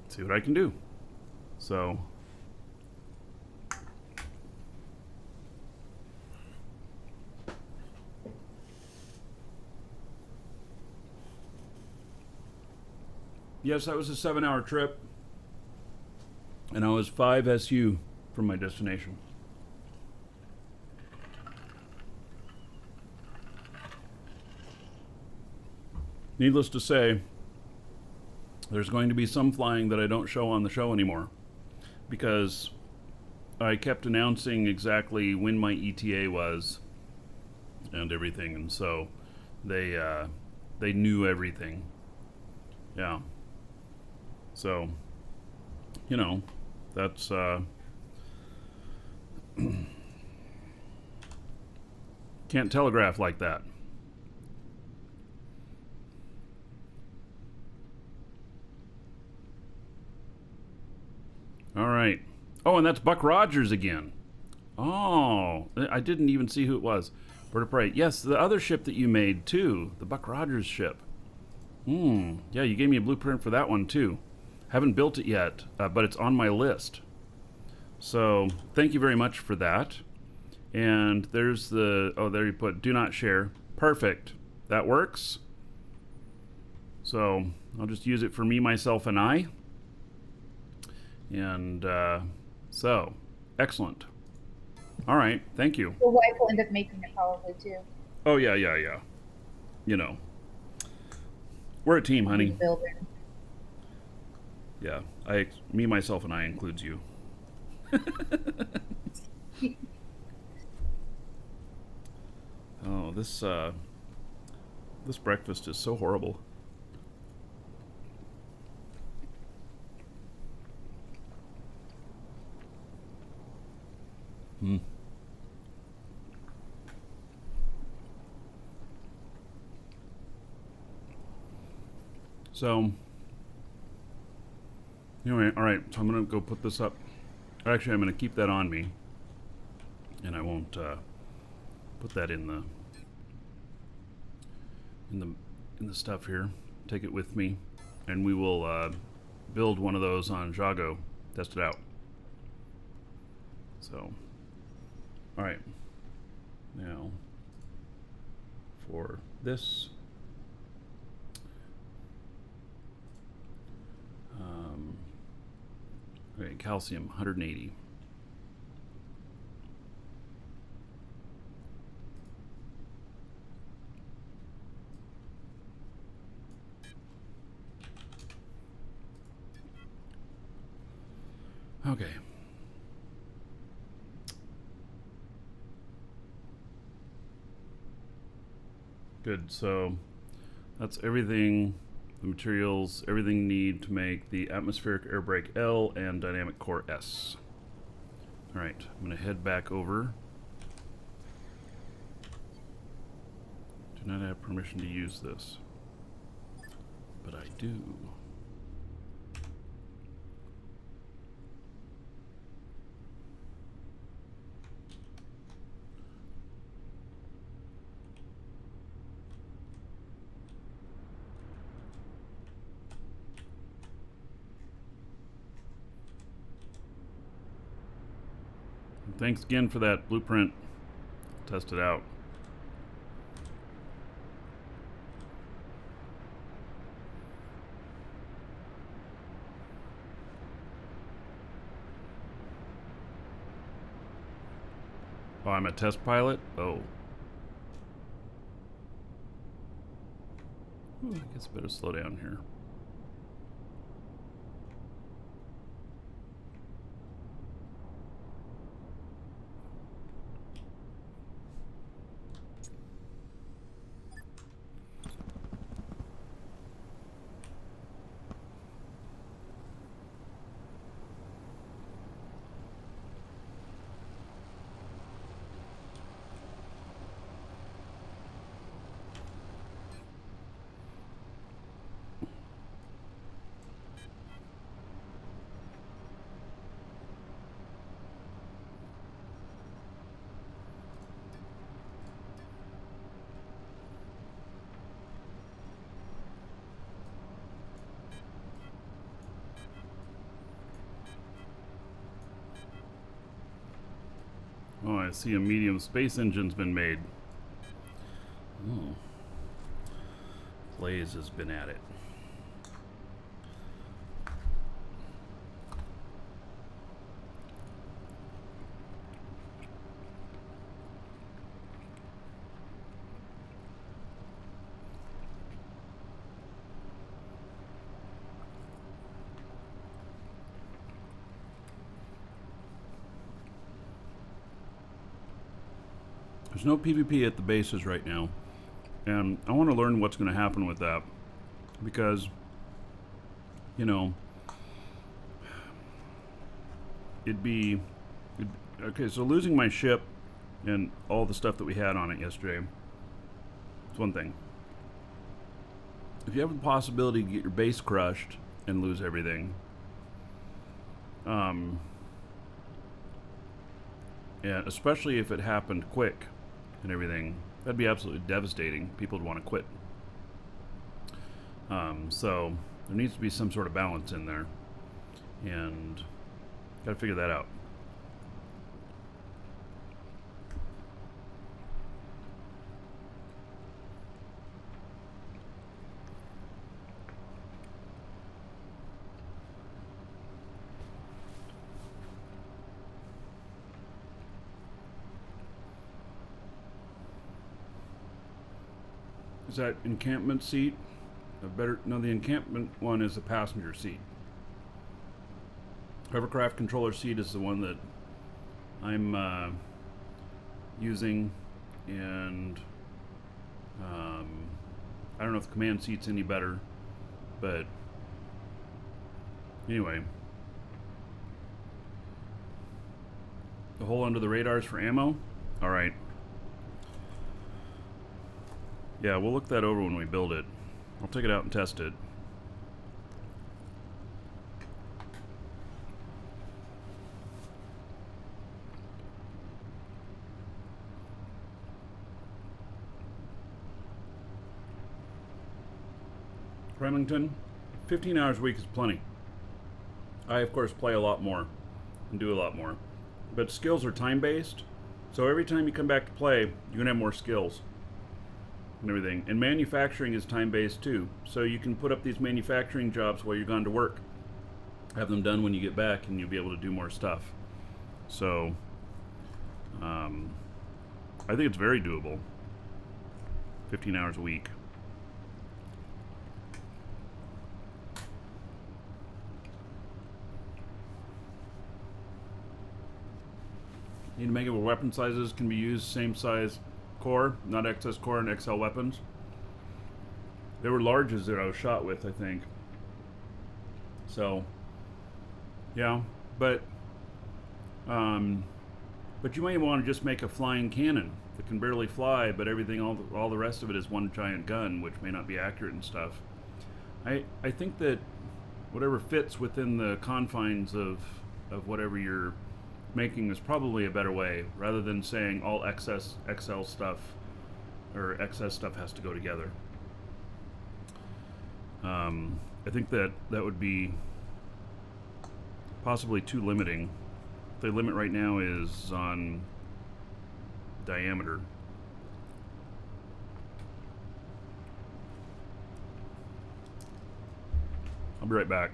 see what I can do. So Yes, that was a 7-hour trip. And I was 5 SU from my destination. Needless to say, there's going to be some flying that I don't show on the show anymore, because I kept announcing exactly when my ETA was and everything, and so they knew everything. Yeah. So, you know, that's can't telegraph like that. All right. Oh, and that's Buck Rogers again. Oh, I didn't even see who it was. Bird of Prey. Yes, the other ship that you made too, the Buck Rogers ship. Yeah, you gave me a blueprint for that one too. Haven't built it yet, but it's on my list. So thank you very much for that. And there's the, oh, there you put do not share. Perfect. That works. So I'll just use it for me, myself, and I. And so, excellent. All right, thank you. Your wife will end up making it probably too. Oh, yeah. You know. We're a team, honey. Building. Yeah, me, myself, and I includes you. Oh, this breakfast is so horrible. So, anyway, all right. So I'm gonna go put this up. Actually, I'm gonna keep that on me, and I won't put that in the stuff here. Take it with me, and we will build one of those on Jago. Test it out. So, all right. Now, for this. Okay, calcium 180. Okay. Good, so that's everything. The materials, everything need to make the atmospheric air brake L and dynamic core S. All right, I'm gonna head back over. Do not have permission to use this, but I do. Thanks again for that blueprint. Test it out. Oh, I'm a test pilot? Oh. Ooh, I guess I better slow down here. Oh, I see a medium space engine's been made. Oh. Blaze has been at it. There's no PvP at the bases right now, and I want to learn what's going to happen with that, because, you know, okay, so losing my ship and all the stuff that we had on it yesterday, it's one thing. If you have the possibility to get your base crushed and lose everything, yeah, especially if it happened quick and everything, that'd be absolutely devastating. People would want to quit. So there needs to be some sort of balance in there, and gotta figure that out. Is that encampment seat a better? No, the encampment one is the passenger seat. Hovercraft controller seat is the one that I'm using, and I don't know if the command seat's any better, but anyway. The hole under the radars for ammo? Alright. Yeah, we'll look that over when we build it. I'll take it out and test it. Remington, 15 hours a week is plenty. I, of course, play a lot more and do a lot more. But skills are time-based, so every time you come back to play, you're going to have more skills and everything. And manufacturing is time-based too, so you can put up these manufacturing jobs while you're gone to work, have them done when you get back, and you'll be able to do more stuff. So I think it's very doable. 15 hours a week. Need to make it where weapon sizes can be used same size core, not excess core and XL weapons. There were larges that I was shot with, I think. So, yeah, but you might want to just make a flying cannon that can barely fly, but everything, all the rest of it is one giant gun, which may not be accurate and stuff. I think that whatever fits within the confines of whatever you're making is probably a better way, rather than saying all excess XL stuff or excess stuff has to go together. I think that would be possibly too limiting. The limit right now is on diameter. I'll be right back.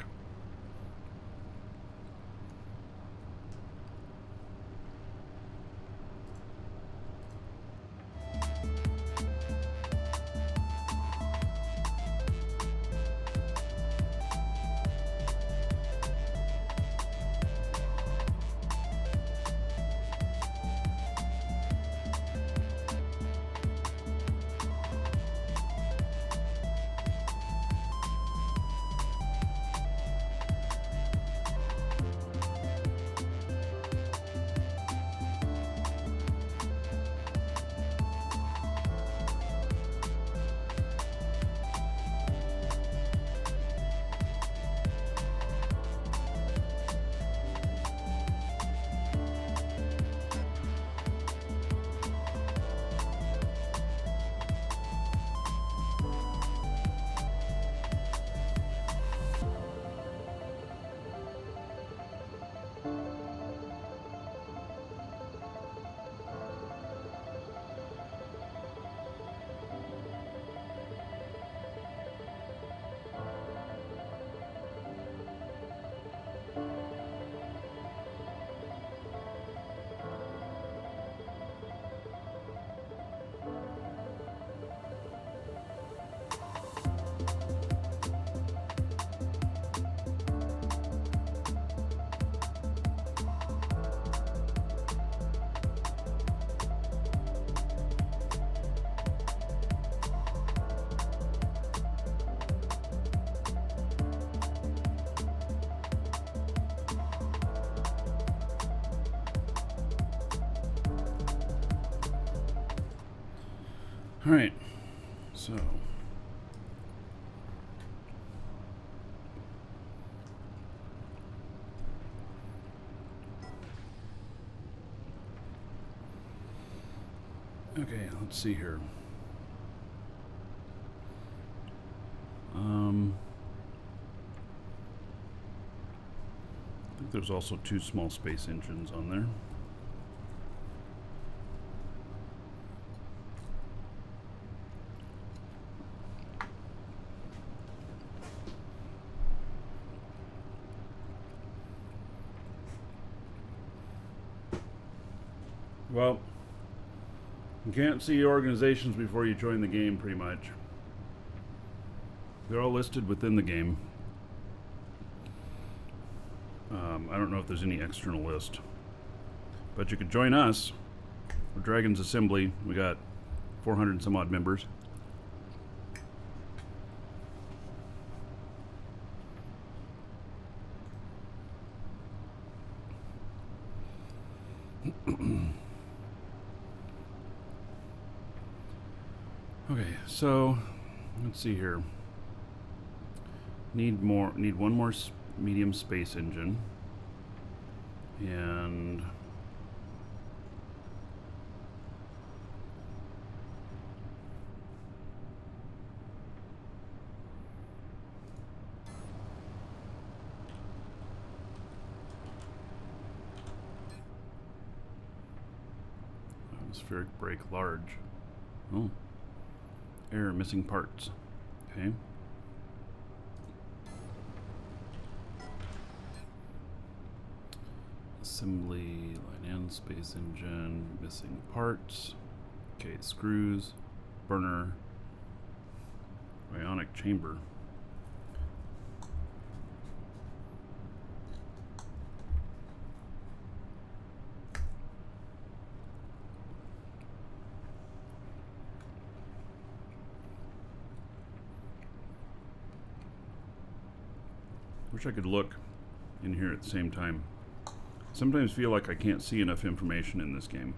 All right. So. Okay, let's see here. I think there's also 2 small space engines on there. Well, you can't see organizations before you join the game, pretty much. They're all listed within the game. I don't know if there's any external list. But you could join us. We're Dragon's Assembly. We got 400 and some odd members. Okay, so let's see here. Need one more medium space engine. And atmospheric brake large. Oh. Error, missing parts. Okay. Assembly, line in, space engine, missing parts. Okay, screws, burner, ionic chamber. Wish I could look in here at the same time. Sometimes feel like I can't see enough information in this game.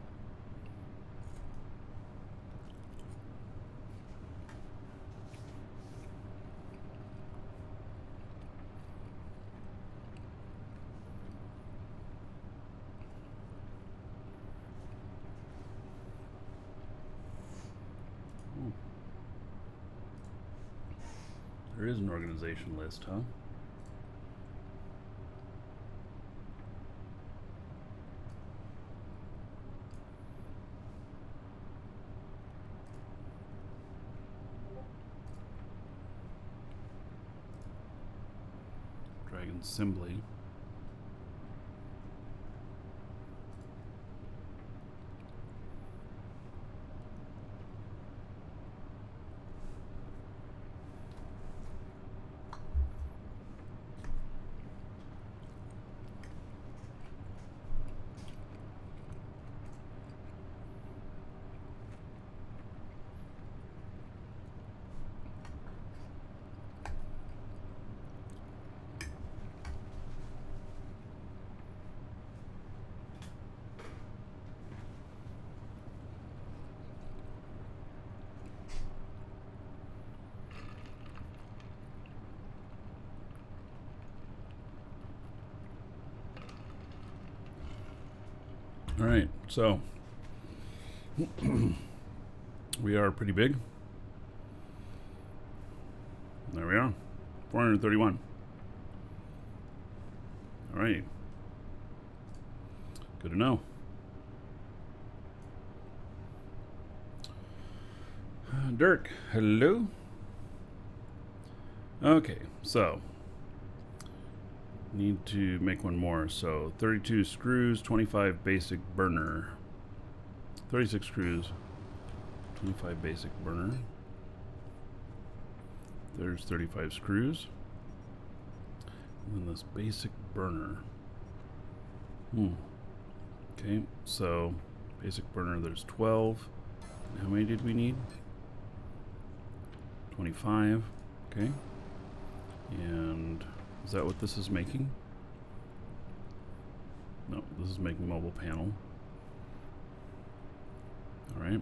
Oh. There is an organization list, huh? Dragon Assembly. All right, so we are pretty big. There we are, 431. All right, good to know. Dirk, hello. Okay, so need to make one more. So 32 screws, 25 basic burner, 36 screws, 25 basic burner. There's 35 screws. And then this basic burner. Okay, so basic burner, there's 12. How many did we need? 25. Okay. And is that what this is making? No, this is making mobile panel. All right.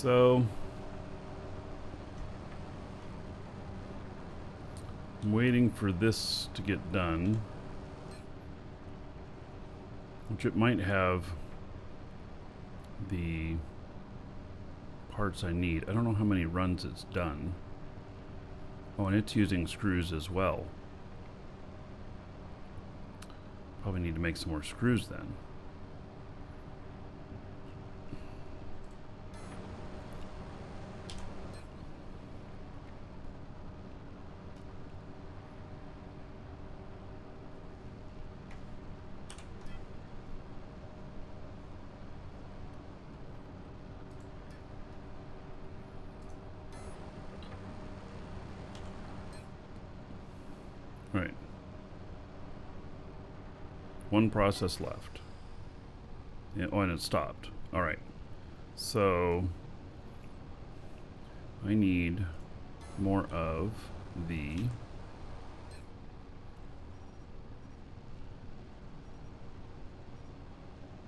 So I'm waiting for this to get done, which it might have the parts I need. I don't know how many runs it's done. Oh, and it's using screws as well. Probably need to make some more screws then. Right. One process left. Yeah, oh, and it stopped. All right. So I need more of the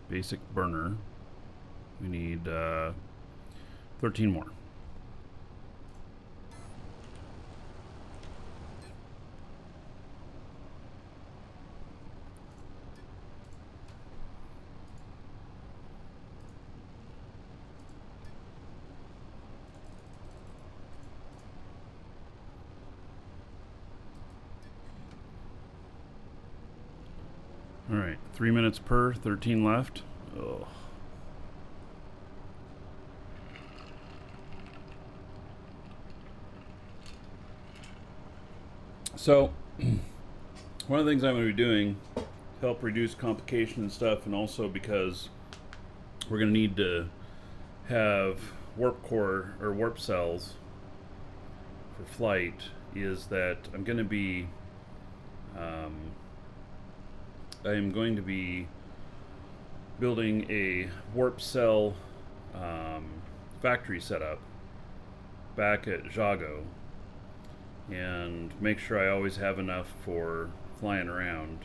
basic burner. We need 13 more. All right, 3 minutes per, 13 left. Ugh. So, one of the things I'm going to be doing to help reduce complication and stuff, and also because we're going to need to have warp core or warp cells for flight, is that I'm going to be I am going to be building a warp cell factory setup back at Jago, and make sure I always have enough for flying around.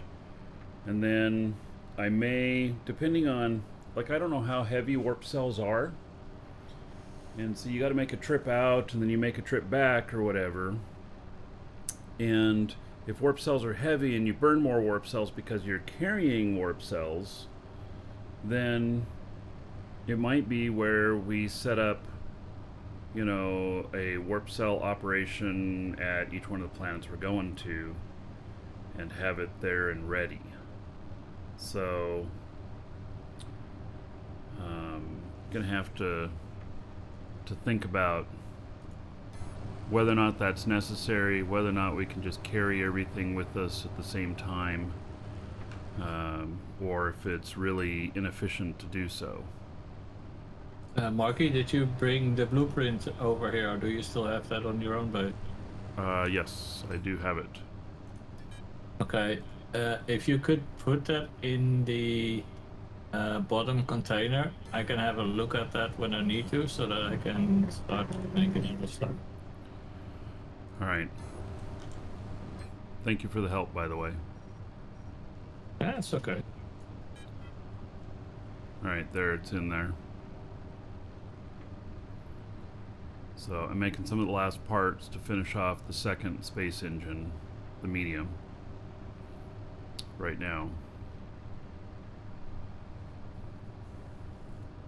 And then I may, depending on, like, I don't know how heavy warp cells are, and so you got to make a trip out and then you make a trip back or whatever. And if warp cells are heavy and you burn more warp cells because you're carrying warp cells, then it might be where we set up, you know, a warp cell operation at each one of the planets we're going to and have it there and ready. So gonna have to think about whether or not that's necessary, whether or not we can just carry everything with us at the same time, or if it's really inefficient to do so. Marky, did you bring the blueprint over here, or do you still have that on your own boat? Yes, I do have it. Okay, if you could put that in the bottom container, I can have a look at that when I need to, so that I can start making other stuff. All right. Thank you for the help, by the way. Yeah, it's okay. All right, there, it's in there. So I'm making some of the last parts to finish off the second space engine, the medium, right now.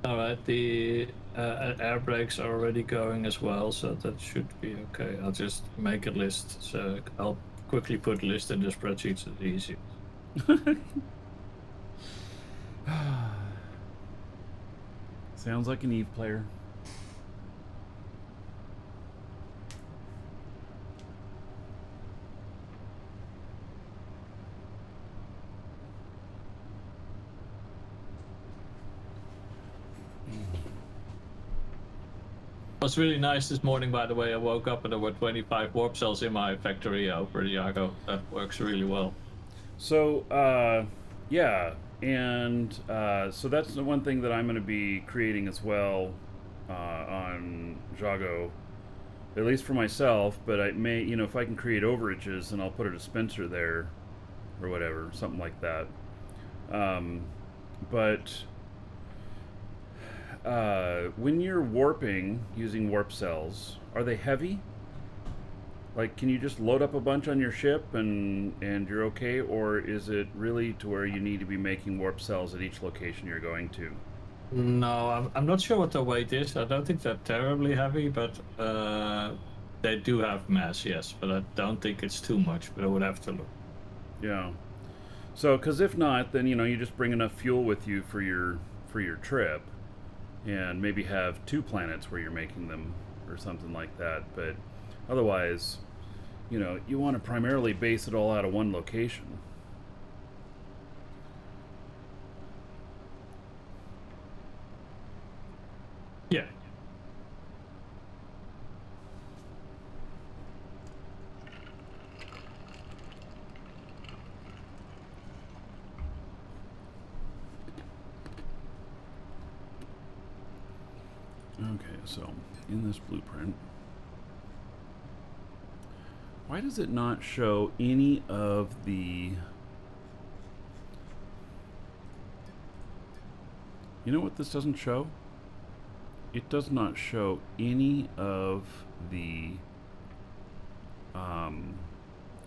Alright, the air brakes are already going as well, so that should be okay. I'll just make a list, so I'll quickly put list in the spreadsheet so it's easy. Sounds like an Eve player. It was really nice this morning, by the way. I woke up and there were 25 warp cells in my factory over Jago. That works really well. So, yeah, and so that's the one thing that I'm going to be creating as well on Jago, at least for myself. But I may, you know, if I can create overages, then I'll put a dispenser there, or whatever, something like that. But when you're warping using warp cells, are they heavy? Like, can you just load up a bunch on your ship and you're okay, or is it really to where you need to be making warp cells at each location you're going to? No, I'm not sure what the weight is. I don't think they're terribly heavy, but they do have mass, yes. But I don't think it's too much. But I would have to look. Yeah. So, because if not, then you just bring enough fuel with you for your trip, and maybe have 2 planets where you're making them or something like that. But otherwise, you want to primarily base it all out of one location. Yeah. Okay, so in this blueprint, why does it not show any of the... You know what this doesn't show? It does not show any of the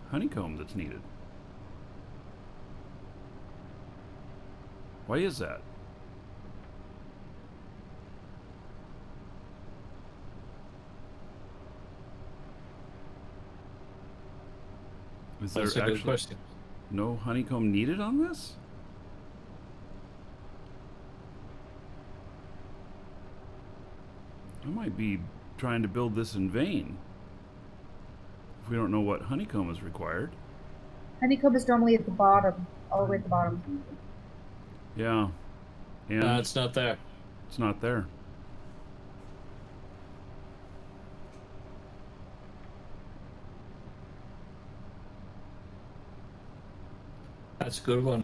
honeycomb that's needed. Why is that? Is there That's a good actually question. no honeycomb needed on this? I might be trying to build this in vain if we don't know what honeycomb is required. Honeycomb is normally at the bottom, all the way at the bottom. Yeah, and No, it's not there. it's not there. That's a good one.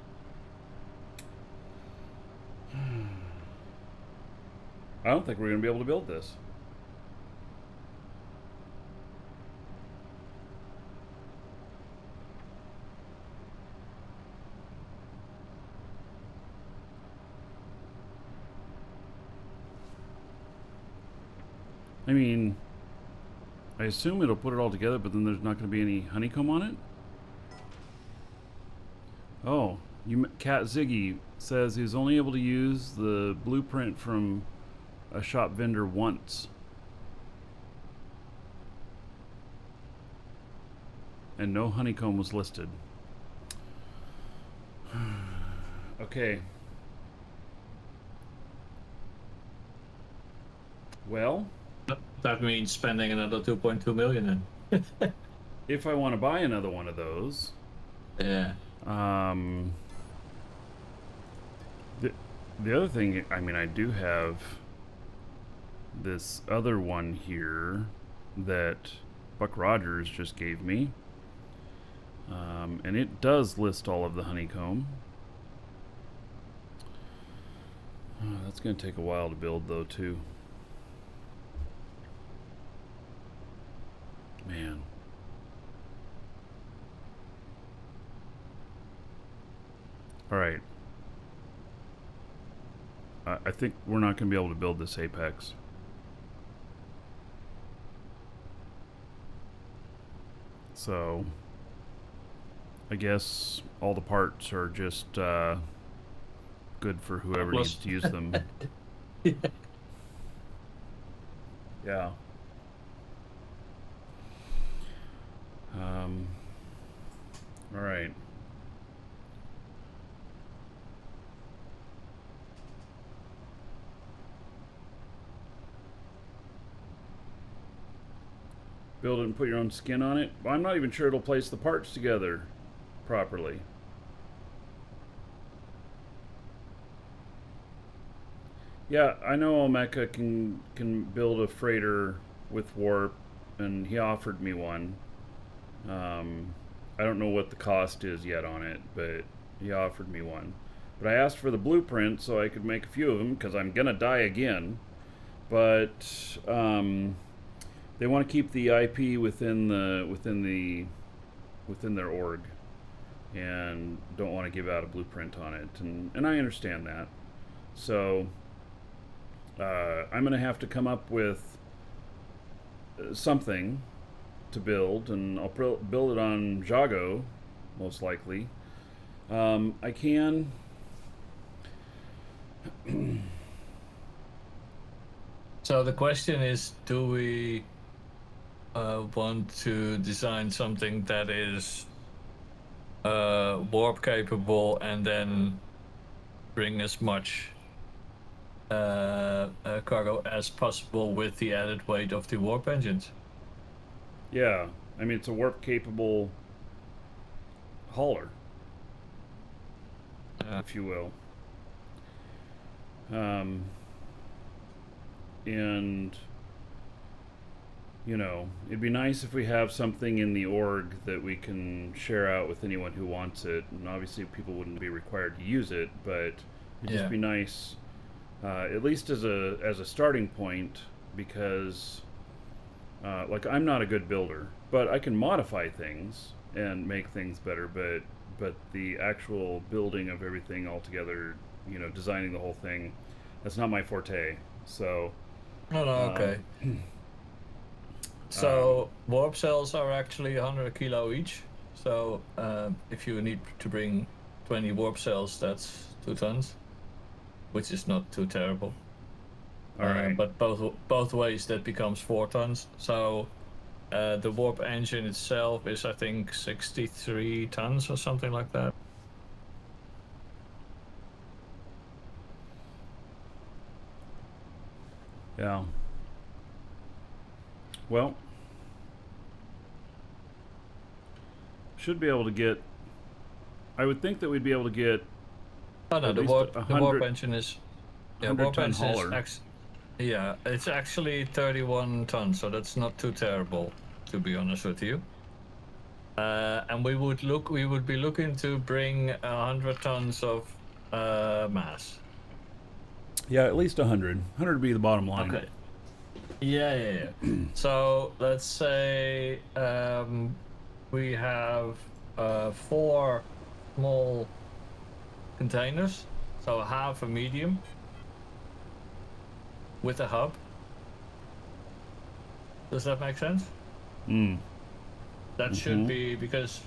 I don't think we're going to be able to build this. I mean, I assume it'll put it all together, but then there's not going to be any honeycomb on it? Oh, Cat Ziggy says he's only able to use the blueprint from a shop vendor once. And no honeycomb was listed. Okay. Well, That means spending another 2.2 million then. if I want to buy another one of those, Yeah. the other thing, I mean, I do have this other one here that Buck Rogers just gave me, and it does list all of the honeycomb. That's going to take a while to build, though, too. Man. Alright. I think we're not going to be able to build this Apex. So, I guess all the parts are just good for whoever needs to use them. Yeah. All right. Build it and put your own skin on it. I'm not even sure it'll place the parts together properly. Yeah, I know Olmeca can build a freighter with warp, and he offered me one. I don't know what the cost is yet on it, but he offered me one. But I asked for the blueprint so I could make a few of them, because I'm gonna die again. But they want to keep the IP within their org, and don't want to give out a blueprint on it, and I understand that. So I'm going to have to come up with something to build, and I'll build it on Jago, most likely. I can. So the question is, do we want to design something that is warp capable and then bring as much cargo as possible with the added weight of the warp engines? Yeah, I mean, it's a warp capable hauler, if you will. And you know, it'd be nice if we have something in the org that we can share out with anyone who wants it. And obviously, people wouldn't be required to use it, but it'd just be nice, at least as a starting point, because like, I'm not a good builder, but I can modify things and make things better. But the actual building of everything all together, you know, designing the whole thing, that's not my forte. So. Oh, no, okay. So warp cells are actually 100 kilo each. So if you need to bring 20 warp cells, that's 2 tons, which is not too terrible. All right. But both ways that becomes 4 tons. So the warp engine itself is, I think, 63 tons or something like that. Yeah. Well, should be able to get. I would think that we'd be able to get. Oh no, at the least warp engine is. Yeah, 100 warp ton engine hauler. is yeah, it's actually 31 tons, so that's not too terrible, to be honest with you. And we would be looking to bring 100 tons of mass. Yeah, at least 100. 100 would be the bottom line. Okay. Yeah. So let's say we have 4 small containers, so half a medium with a hub. Does that make sense? That should be, because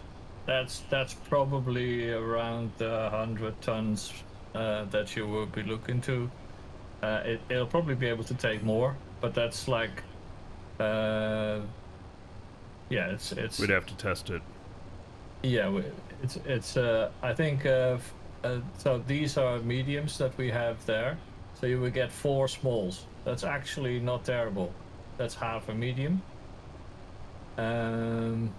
that's probably around 100 tons that you will be looking to. It'll probably be able to take more, but that's like, yeah, it's. We'd have to test it. Yeah, it's. I think. So these are mediums that we have there. So you will get 4 smalls. That's actually not terrible. That's half a medium. And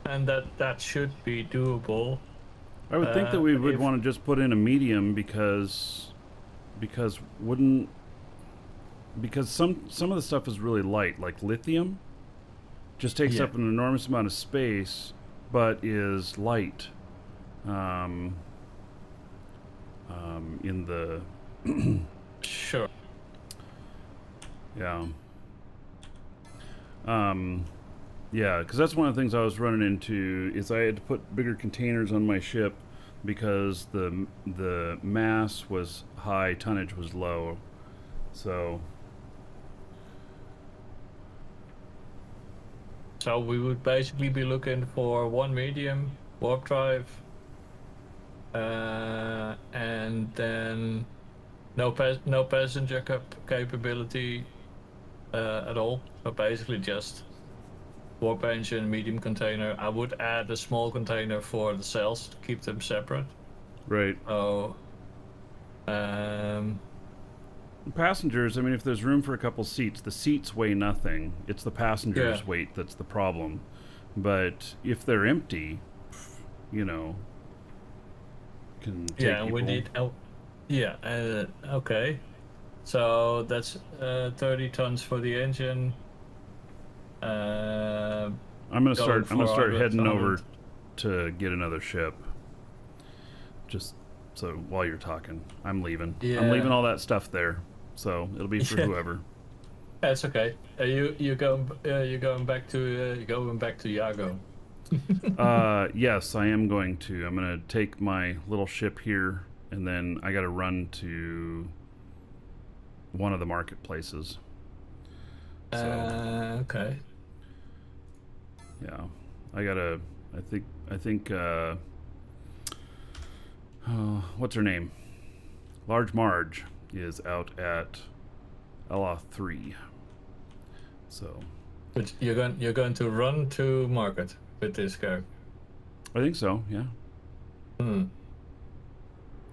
that should be doable. I would think that we would want to just put in a medium because some of the stuff is really light, like lithium. Just takes up an enormous amount of space, but is light. In the Sure. Yeah. Yeah, because that's one of the things I was running into is I had to put bigger containers on my ship because the mass was high, tonnage was low. So we would basically be looking for 1 medium warp drive, and then no passenger capability at all. So basically just warp engine, medium container. I would add a small container for the cells to keep them separate. right. Oh. Passengers, I mean, if there's room for a couple seats, the seats weigh nothing. It's the passengers' Yeah. weight that's the problem. But if they're empty, you know, can take Yeah, people. we need. Okay. So that's 30 tons for the engine. I'm gonna start heading over to get another ship. Just so while you're talking, I'm leaving. I'm Yeah. leaving all that stuff there, so it'll be for whoever. That's okay. You going back to Yago? Yes, I am going to. I'm gonna take my little ship here and then I got to run to one of the marketplaces. So, Okay. yeah, I gotta. I think. What's her name? Large Marge is out at Ella 3. So But you're going to run to market with this car. I think so. Yeah. Hmm.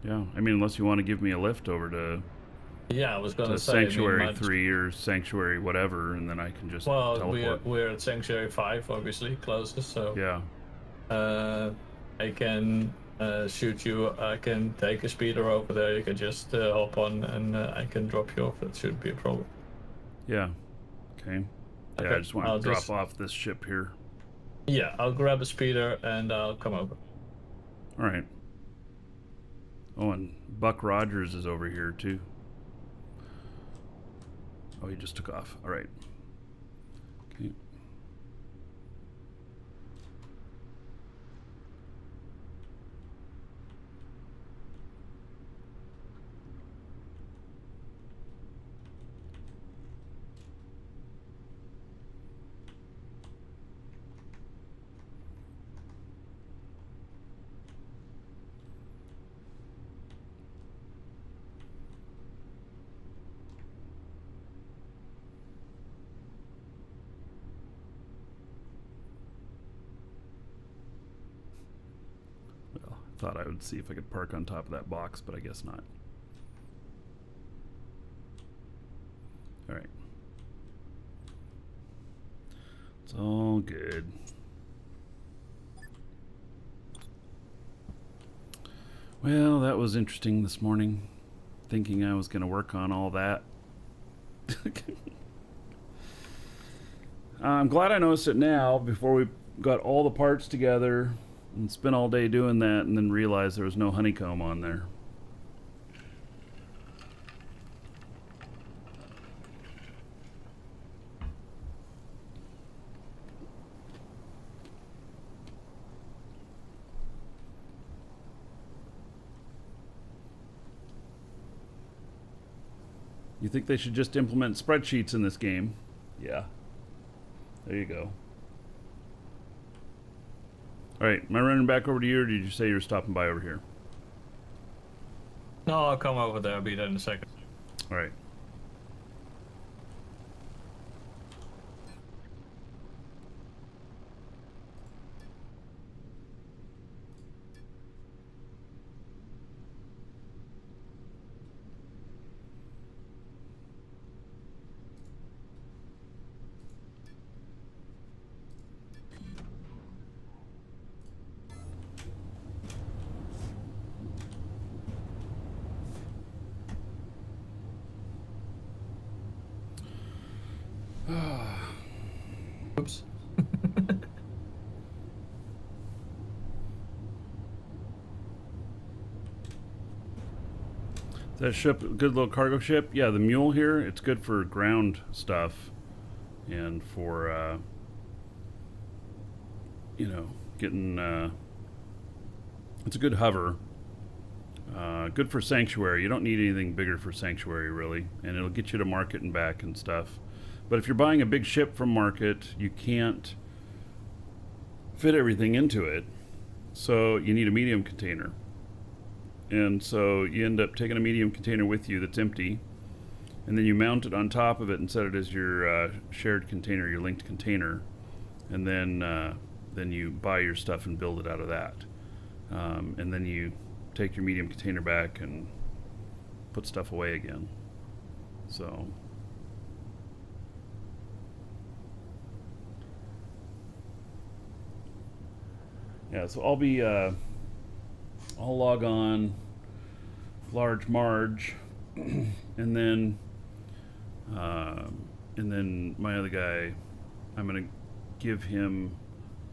Yeah. I mean, unless you want to give me a lift over to Yeah, I was gonna to say. I mean, Sanctuary 3 or Sanctuary whatever, and then I can just well, teleport. we're at Sanctuary 5, obviously closest. So Yeah. I can shoot you. I can take a speeder over there. You can just hop on, and I can drop you off. That shouldn't be a problem. Yeah. Okay. Yeah, Okay, I just want I'll to drop just- off this ship here. Yeah, I'll grab a speeder and I'll come over. All right. Oh, and Buck Rogers is over here too. Oh, he just took off. All right. Okay. Well, thought I would see if I could park on top of that box, but I guess not. All right. It's all good. Well, that was interesting this morning, thinking I was going to work on all that. I'm glad I noticed it now before we got all the parts together and spent all day doing that and then realized there was no honeycomb on there. You think they should just implement spreadsheets in this game? Yeah. There you go. Alright, am I running back over to you, or did you say you were stopping by over here? No, I'll come over there. I'll be there in a second. Alright. Oops. That ship, good little cargo ship. Yeah, the Mule here, it's good for ground stuff and for, you know, getting, it's a good hover. Good for Sanctuary. You don't need anything bigger for Sanctuary, really, and it'll get you to market and back and stuff. But if you're buying a big ship from market, you can't fit everything into it, so you need a medium container. And so you end up taking a medium container with you that's empty, and then you mount it on top of it and set it as your shared container, your linked container, and then you buy your stuff and build it out of that. And then you take your medium container back and put stuff away again. So yeah, so I'll log on Large Marge, and then my other guy, I'm gonna give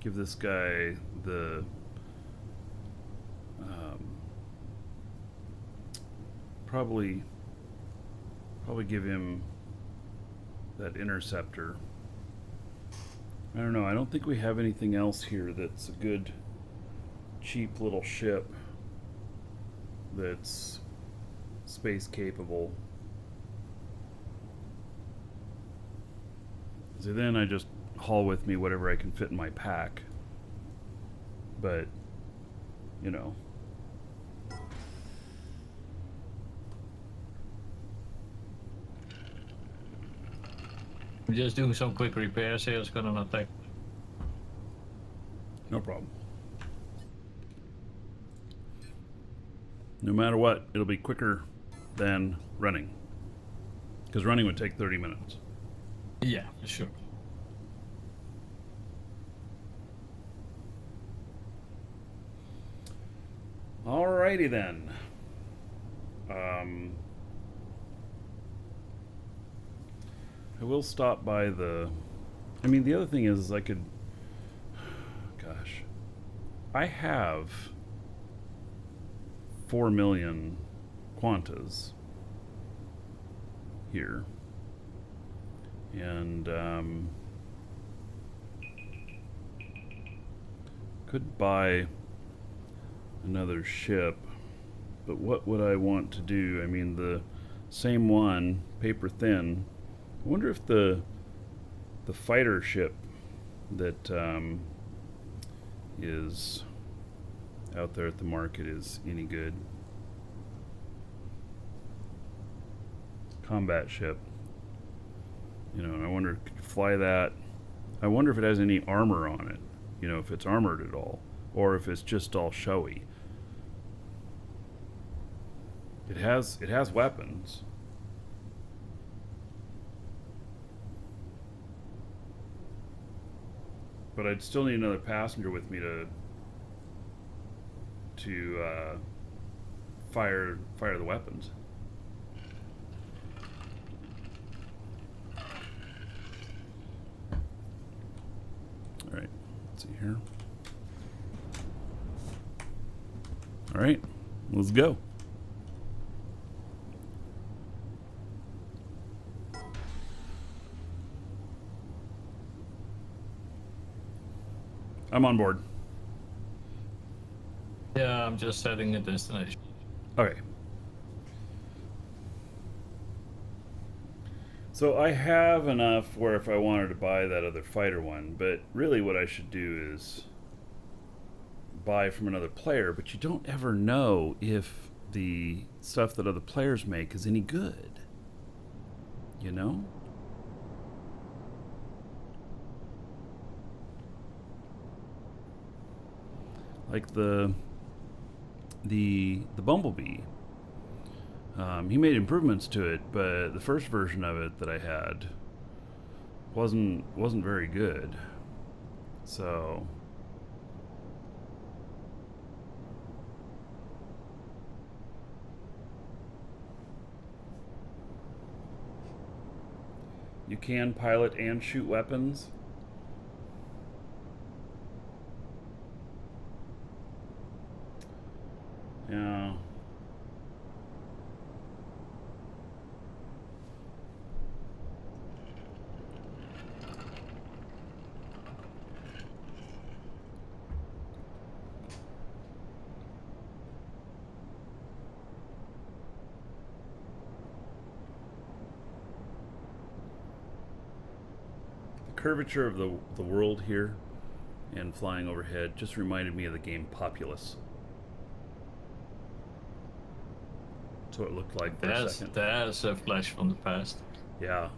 this guy the probably give him that interceptor. I don't know. I don't think we have anything else here that's a good cheap little ship that's space capable. So then I just haul with me whatever I can fit in my pack. But, you know. I'm just doing some quick repairs here. It's gonna not take. No problem. No matter what, it'll be quicker than running. Because running would take 30 minutes. Yeah, for sure. Alrighty then. I will stop by the... I mean, the other thing is I could... Gosh. I have 4 million Quantas here. And, could buy another ship, but what would I want to do? I mean, the same one, paper thin. I wonder if the fighter ship that is out there at the market is any good. Combat ship. You know, and I wonder, could you fly that? I wonder if it has any armor on it. You know, if it's armored at all, or if it's just all showy. It has weapons. But I'd still need another passenger with me to fire the weapons. All right, let's see here. All right, let's go. I'm on board. Yeah, I'm just setting a destination. Okay. So I have enough where if I wanted to buy that other fighter one, but really what I should do is buy from another player, but you don't ever know if the stuff that other players make is any good. You know? Like the Bumblebee. He made improvements to it, but the first version of it that I had wasn't very good. So you can pilot and shoot weapons. Yeah. The curvature of the world here and flying overhead just reminded me of the game Populous. That's what it looked like for a second. There's a flash from the past. Yeah.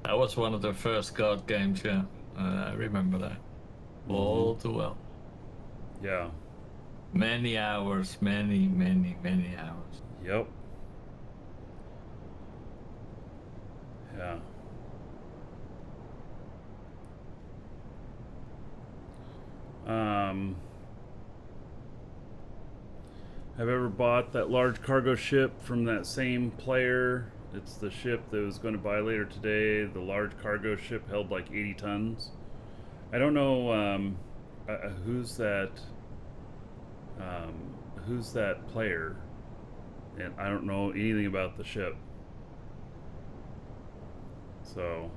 That was one of the first God games, yeah. I remember that. All too well. Yeah. Many hours, many hours. Yep. Yeah. Have you ever bought that large cargo ship from that same player? It's the ship that was going to buy later today. The large cargo ship held like 80 tons. I don't know who's that player, and I don't know anything about the ship. So,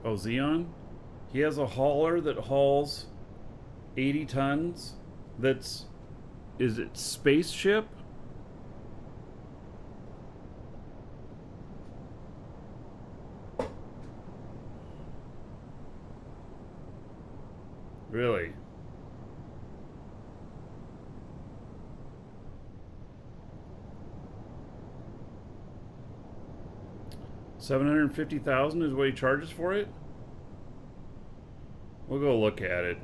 oh, Xeon? He has a hauler that hauls 80 tons? That's... Is it spaceship? Really? $750,000 is what he charges for it? We'll go look at it.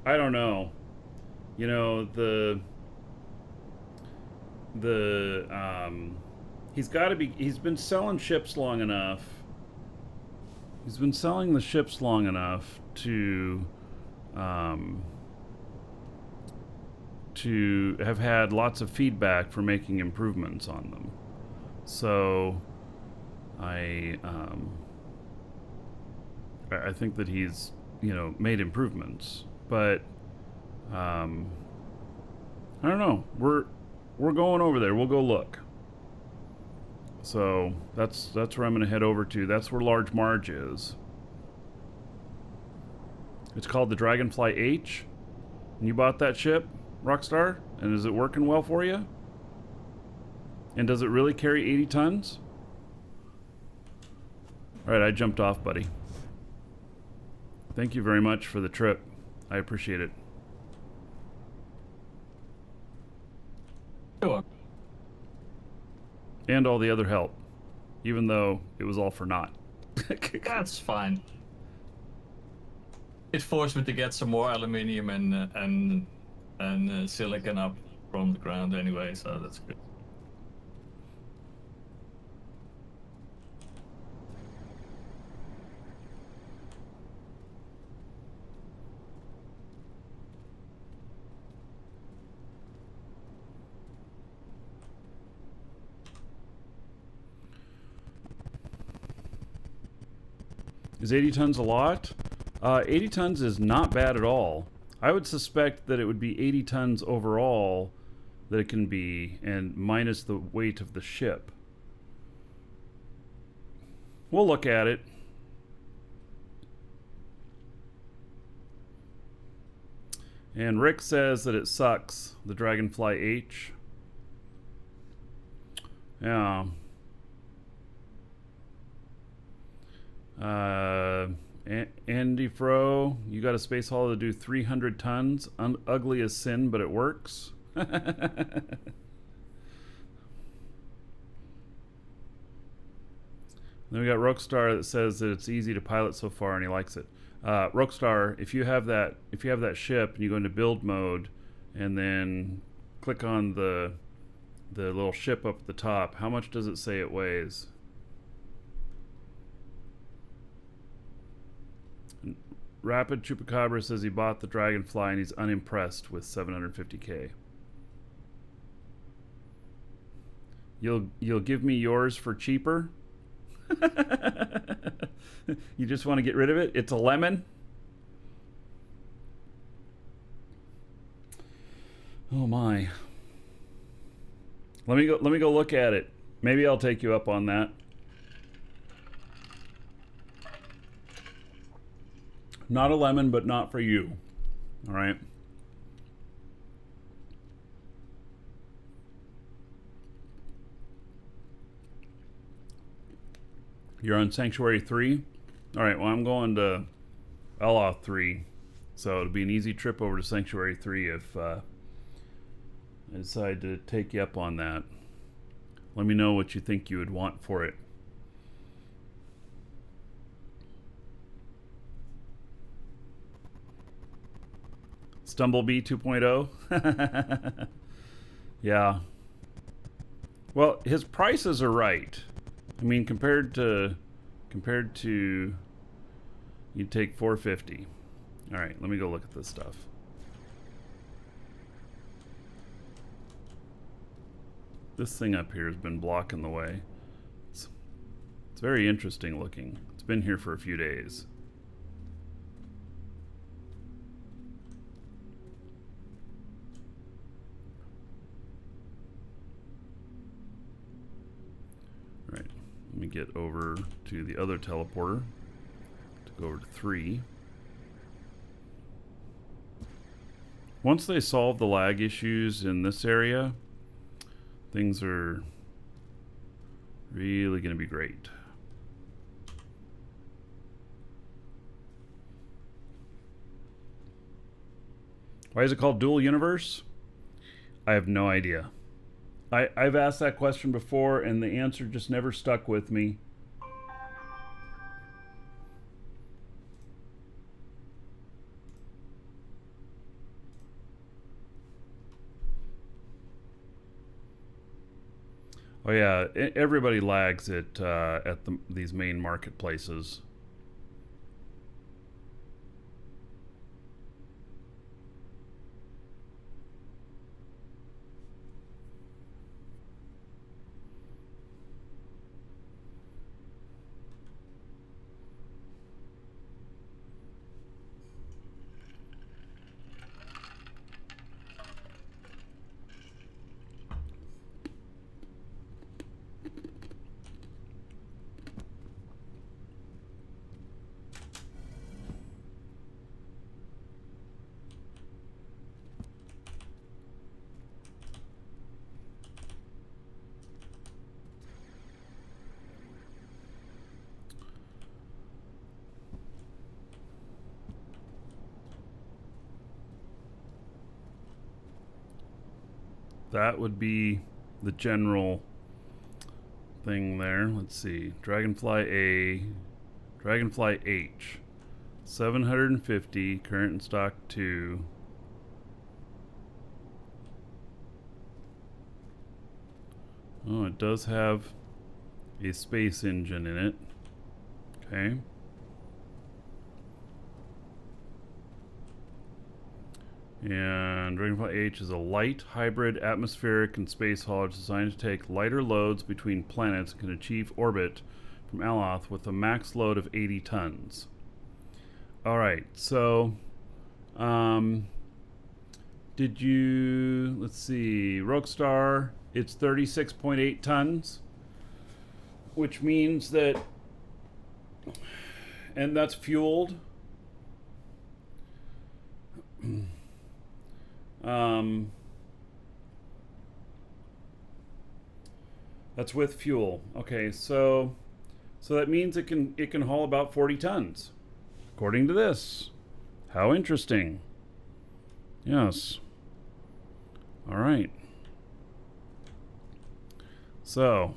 I don't know. You know, he's got to be, he's been selling ships long enough. He's been selling the ships long enough to have had lots of feedback for making improvements on them. So I think that he's, you know, made improvements, but I don't know. We're going over there. We'll go look. So that's where I'm going to head over to. That's where Large Marge is. It's called the Dragonfly H. And you bought that ship, Rockstar? And is it working well for you? And does it really carry 80 tons? Alright, I jumped off, buddy. Thank you very much for the trip. I appreciate it. Sure. And all the other help. Even though it was all for naught. That's fine. It forced me to get some more aluminium and silicon up from the ground anyway, so that's good. Is 80 tons a lot? 80 tons is not bad at all. I would suspect that it would be 80 tons overall that it can be, and minus the weight of the ship. We'll look at it. And Rick says that it sucks, the Dragonfly H. Yeah. Andy Fro, you got a space hull to do 300 tons. Ugly as sin, but it works. Then we got Rockstar that says that it's easy to pilot so far and he likes it. Rockstar, if you have that ship and you go into build mode and then click on the little ship up at the top, how much does it say it weighs? Rapid Chupacabra says he bought the Dragonfly and he's unimpressed with 750K. You'll give me yours for cheaper? You just want to get rid of it? It's a lemon? Oh my. Let me go look at it. Maybe I'll take you up on that. Not a lemon, but not for you. All right. You're on Sanctuary 3? All right, well, I'm going to Eloth 3. So it'll be an easy trip over to Sanctuary 3 if I decide to take you up on that. Let me know what you think you would want for it. Stumblebee 2.0? Yeah. Well, his prices are right. I mean, compared to you'd take 450. All right, let me go look at this stuff. This thing up here has been blocking the way. It's very interesting looking. It's been here for a few days. All right, let me get over to the other teleporter to go over to 3. Once they solve the lag issues in this area, things are really going to be great. Why is it called Dual Universe? I have no idea. I've asked that question before, and the answer just never stuck with me. Oh yeah, everybody lags at these main marketplaces. That would be the general thing there. Let's see. Dragonfly A, Dragonfly H. 750, current in stock 2. Oh, it does have a space engine in it. Okay. And Dragonfly H is a light, hybrid, atmospheric, and space hauler designed to take lighter loads between planets and can achieve orbit from Aloth with a max load of 80 tons. Alright, so did you, let's see, Roguestar, it's 36.8 tons, which means that, and that's fueled. That's with fuel. Okay, so that means it can haul about 40 tons, according to this. How interesting. Yes. All right. So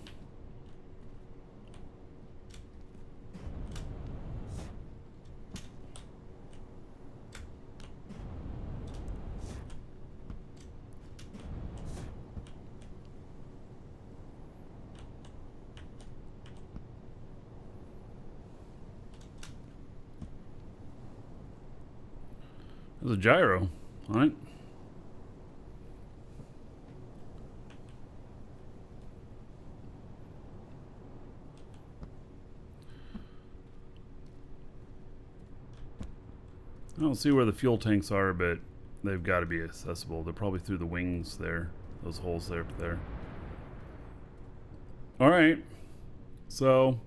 there's a gyro on it. I don't see where the fuel tanks are, but they've got to be accessible. They're probably through the wings there, those holes there. All right, so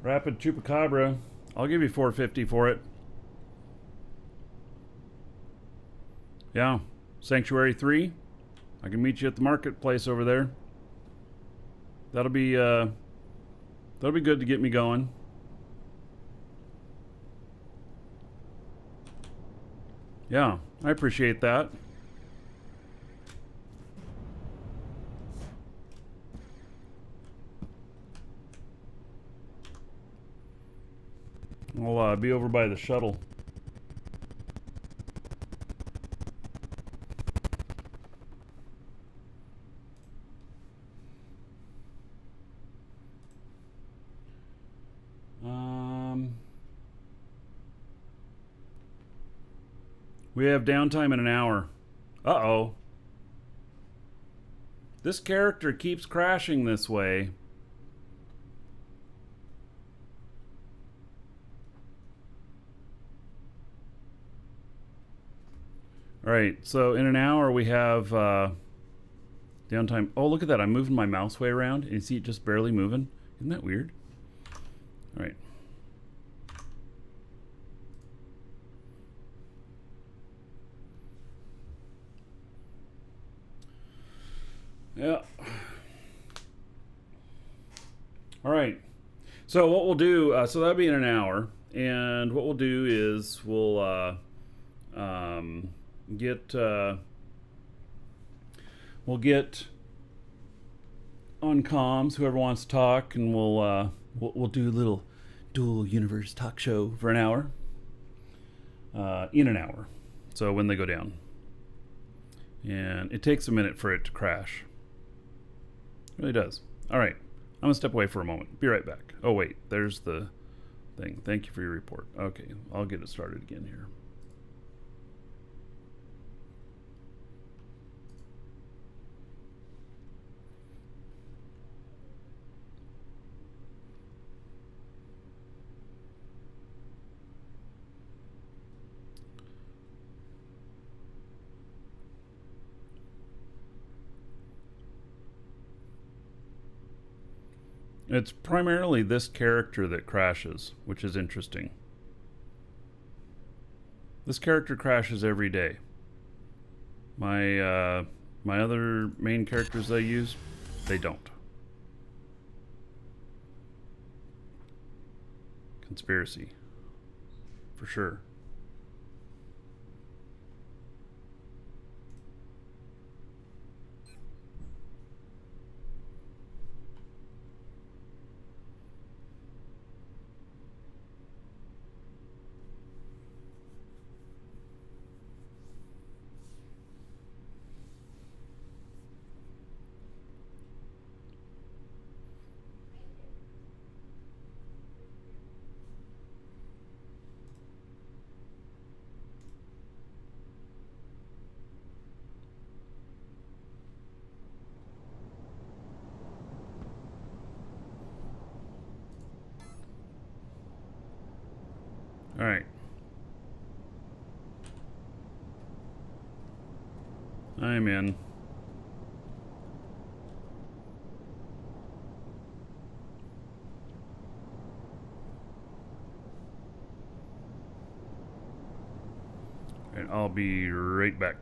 Rapid Chupacabra, I'll give you 450 for it. Yeah, Sanctuary 3. I can meet you at the marketplace over there. That'll be good to get me going. Yeah, I appreciate that. I'll be over by the shuttle. We have downtime in an hour. Uh-oh. This character keeps crashing this way. All right, so in an hour we have downtime. Oh, look at that. I'm moving my mouse way around, and you see it just barely moving. Isn't that weird? All right. Yeah. All right. So what we'll do, so that'll be in an hour, and what we'll do is we'll get on comms, whoever wants to talk, and we'll do a little dual universe talk show for an hour. In an hour. So when they go down. And it takes a minute for it to crash. It really does. All right. I'm going to step away for a moment. Be right back. Oh, wait. There's the thing. Thank you for your report. Okay. I'll get it started again here. It's primarily this character that crashes, which is interesting. This character crashes every day. My my other main characters I use, they don't. Conspiracy. For sure. All right. I'm in. And I'll be right back.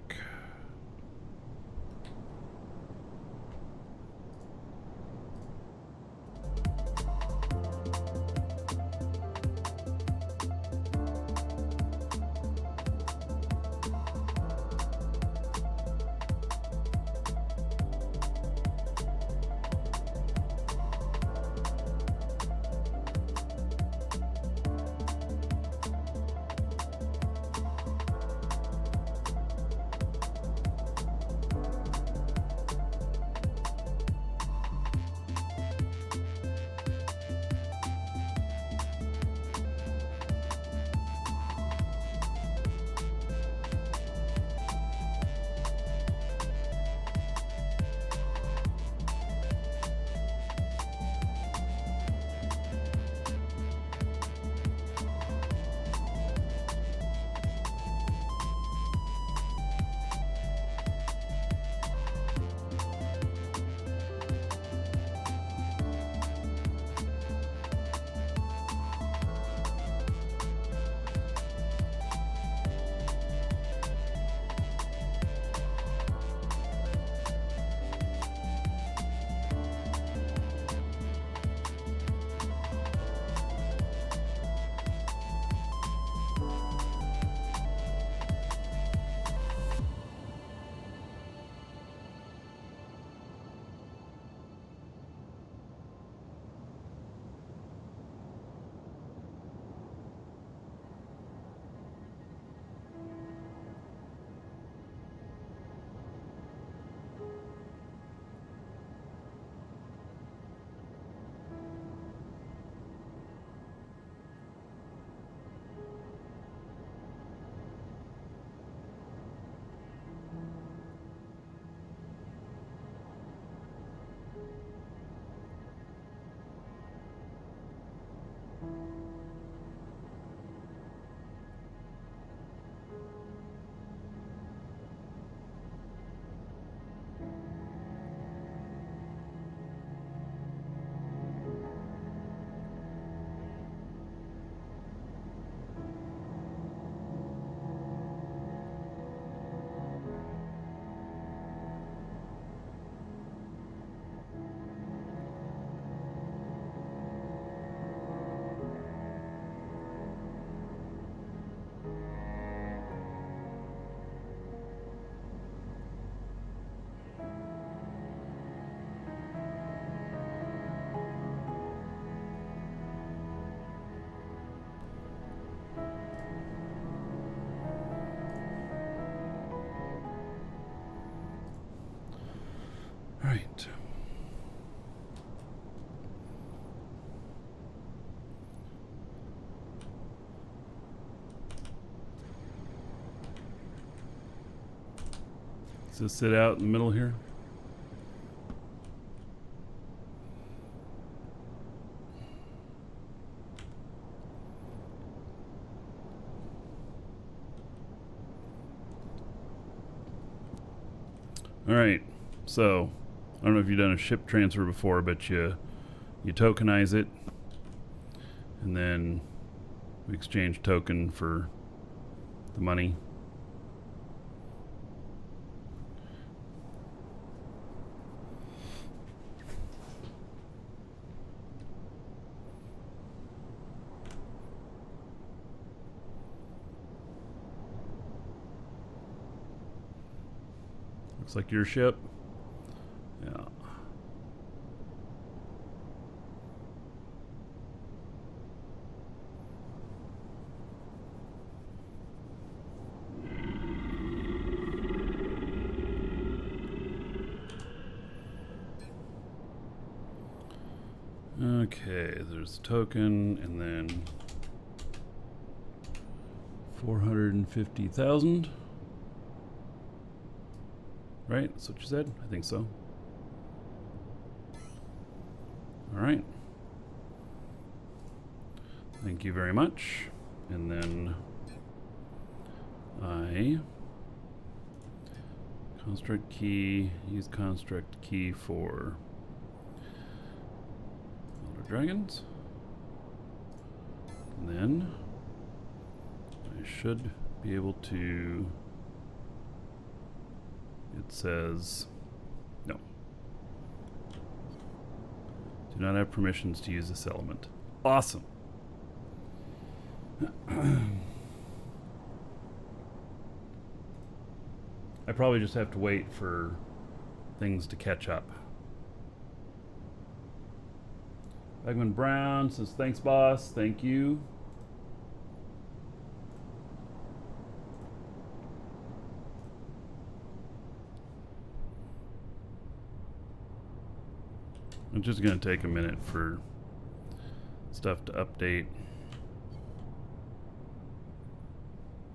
right. Does this sit out in the middle here? All right, so I don't know if you've done a ship transfer before, but you tokenize it, and then we exchange token for the money. Looks like your ship. Yeah. Okay, there's a token, and then 450,000. Right? That's what you said? I think so. All right. Thank you very much. And then I construct key, use construct key for Elder Dragons. And then I should be able to. It says, no. Do not have permissions to use this element. Awesome. I probably just have to wait for things to catch up. Bagman Brown says, thanks, boss. Thank you. It's just going to take a minute for stuff to update,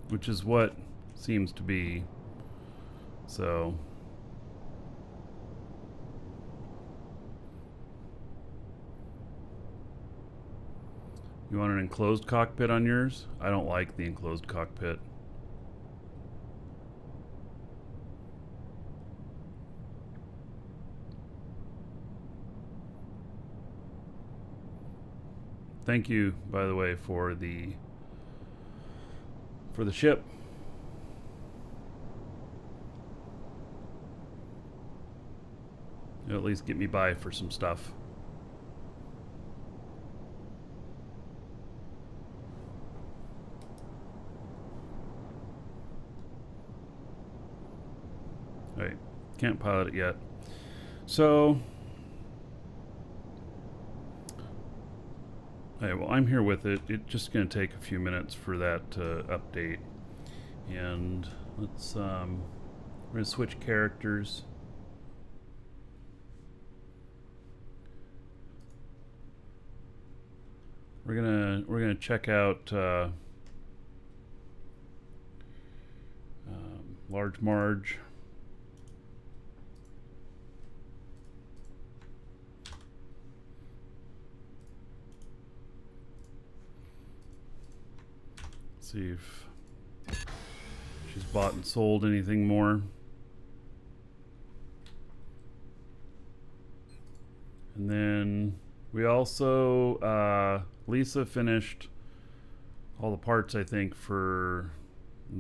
which is what seems to be. So you want an enclosed cockpit on yours? I don't like the enclosed cockpit. Thank you, by the way, for the ship. It'll at least get me by for some stuff. All right, can't pilot it yet. So. Okay, well, I'm here with it. It's just going to take a few minutes for that to update. And let's, we're going to switch characters. We're gonna check out Large Marge. See if she's bought and sold anything more. And then we also Lisa finished all the parts, I think, for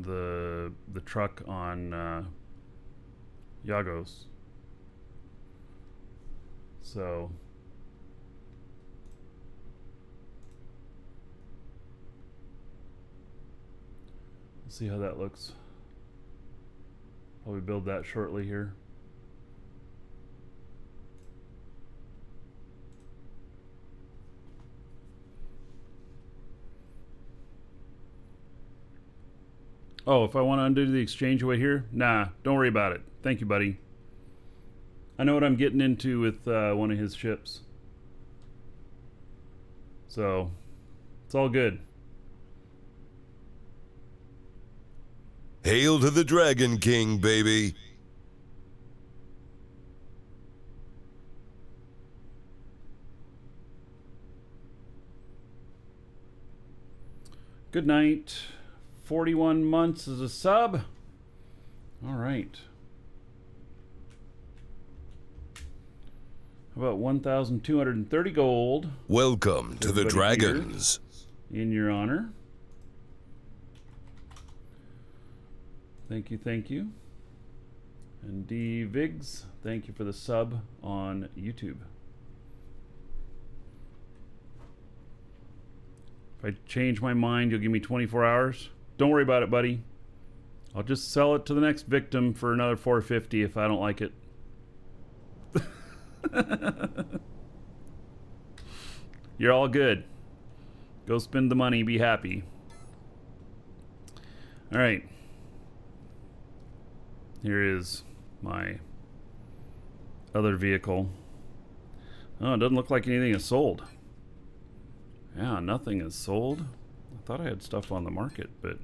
the truck on Yagos. So we'll see how that looks. Probably build that shortly here. Oh, if I want to undo the exchange away here? Nah, don't worry about it. Thank you, buddy. I know what I'm getting into with one of his ships. So, it's all good. Hail to the Dragon King, baby. Good night. 41 months as a sub. All right. How about 1,230 gold? Welcome to the Everybody here. Dragons. In your honor. Thank you, thank you. And D Vigs, thank you for the sub on YouTube. If I change my mind, you'll give me 24 hours. Don't worry about it, buddy. I'll just sell it to the next victim for another 450 if I don't like it. You're all good. Go spend the money, be happy. All right. Here is my other vehicle. Oh, it doesn't look like anything is sold. Yeah, nothing is sold. I thought I had stuff on the market, but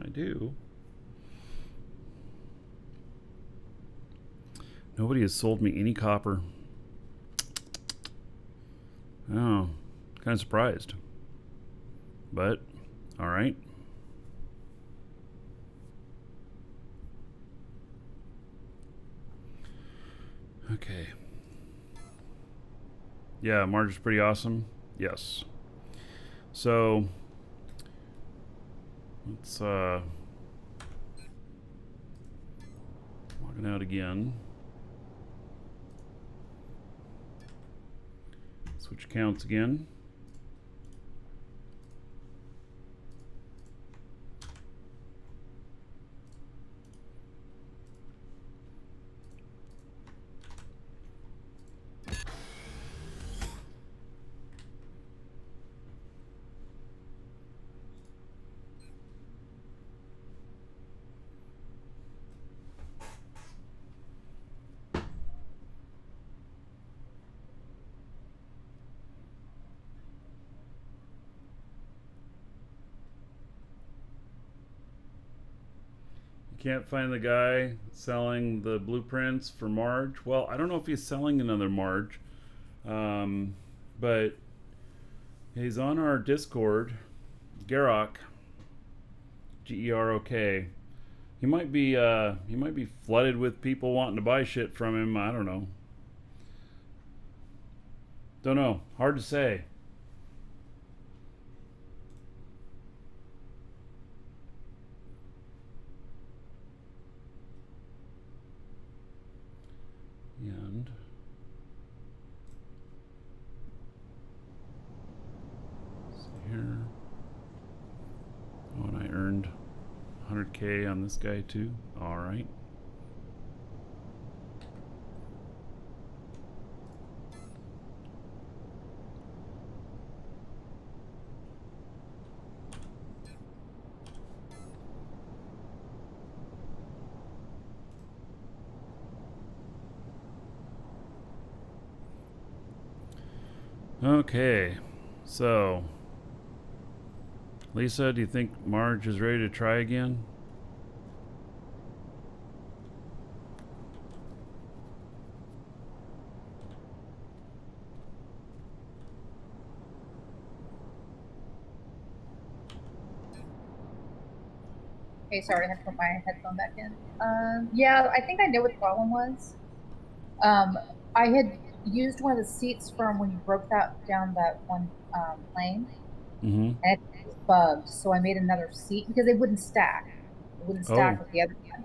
I do. Nobody has sold me any copper. Oh, kind of surprised. But, all right. Okay. Yeah, Marge is pretty awesome. Yes. So, let's, logging out again. Switch accounts again. Can't find the guy selling the blueprints for Marge. Well, I don't know if he's selling another Marge, but he's on our Discord. Gerok, Gerok. He might be flooded with people wanting to buy shit from him. I don't know. Don't know. Hard to say. And see here. Oh, and I earned 100K on this guy too. All right. Okay, so Lisa, do you think Marge is ready to try again? Okay, sorry, I had to put my headphone back in. Yeah, I think I know what the problem was. I had used one of the seats from when you broke down that one plane, and it was bugged. So I made another seat because they wouldn't stack. It wouldn't stack with the other one.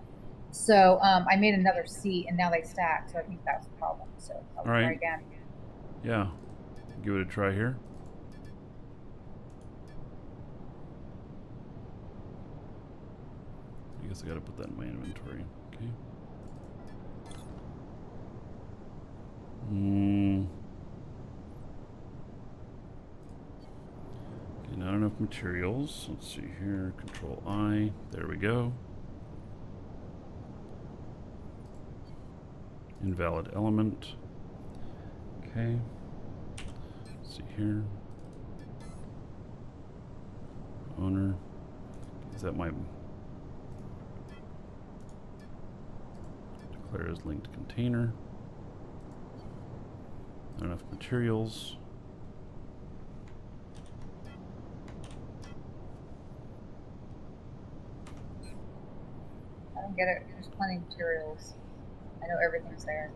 So I made another seat, and now they stack. So I think that was the problem. So I'll try again. Yeah, give it a try here. I guess I gotta put that in my inventory. Okay. Okay, not enough materials. Let's see here. Control I. There we go. Invalid element. Okay. Let's see here. Owner. Is that my declare as linked container? Not enough materials. I don't get it. There's plenty of materials. I know everything's there.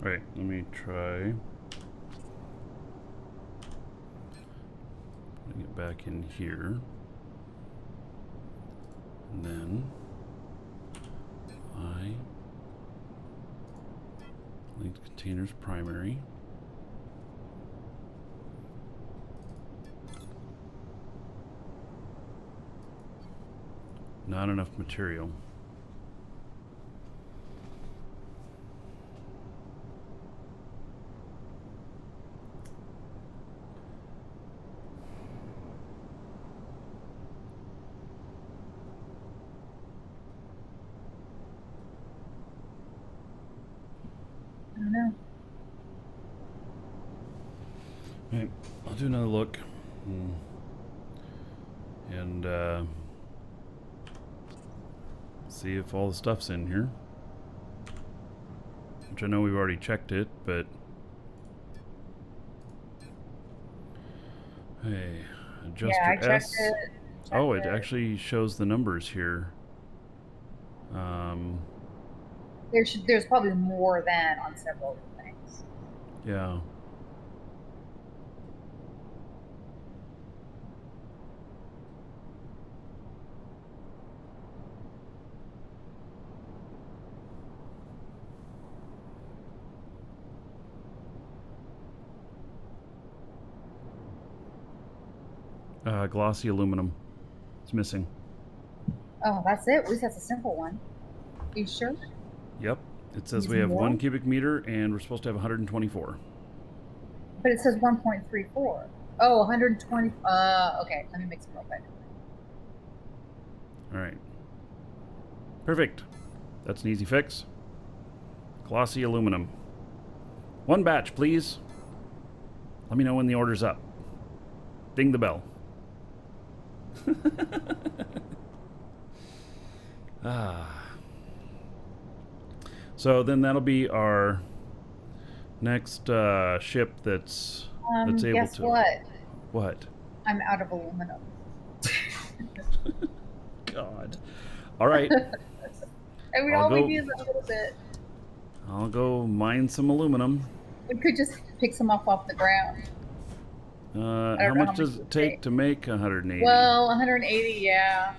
Alright, let me try. Putting it back in here. And then linked containers primary. Not enough material. I don't know. Right, I'll do another look. And see if all the stuff's in here. Which I know we've already checked it, but hey, adjuster Yeah, I checked S. it. Oh, it checked actually shows the numbers here. There's probably more than on several of the things. Yeah. Glossy aluminum. It's missing. Oh, that's it. At least that's a simple one. Are you sure? Yep. It says Use we have more? 1 cubic meter and we're supposed to have 124. But it says 1.34. Oh, 120. Okay. Let me make some real quick. All right. Perfect. That's an easy fix. Glossy aluminum. 1 batch, please. Let me know when the order's up. Ding the bell. So then that'll be our next ship that's able Guess to. what? What? I'm out of aluminum. God. All right. And we I'll only go- use a little bit. I'll go mine some aluminum. We could just pick some off the ground. How know much how does much it take to make 180? Well, 180, yeah.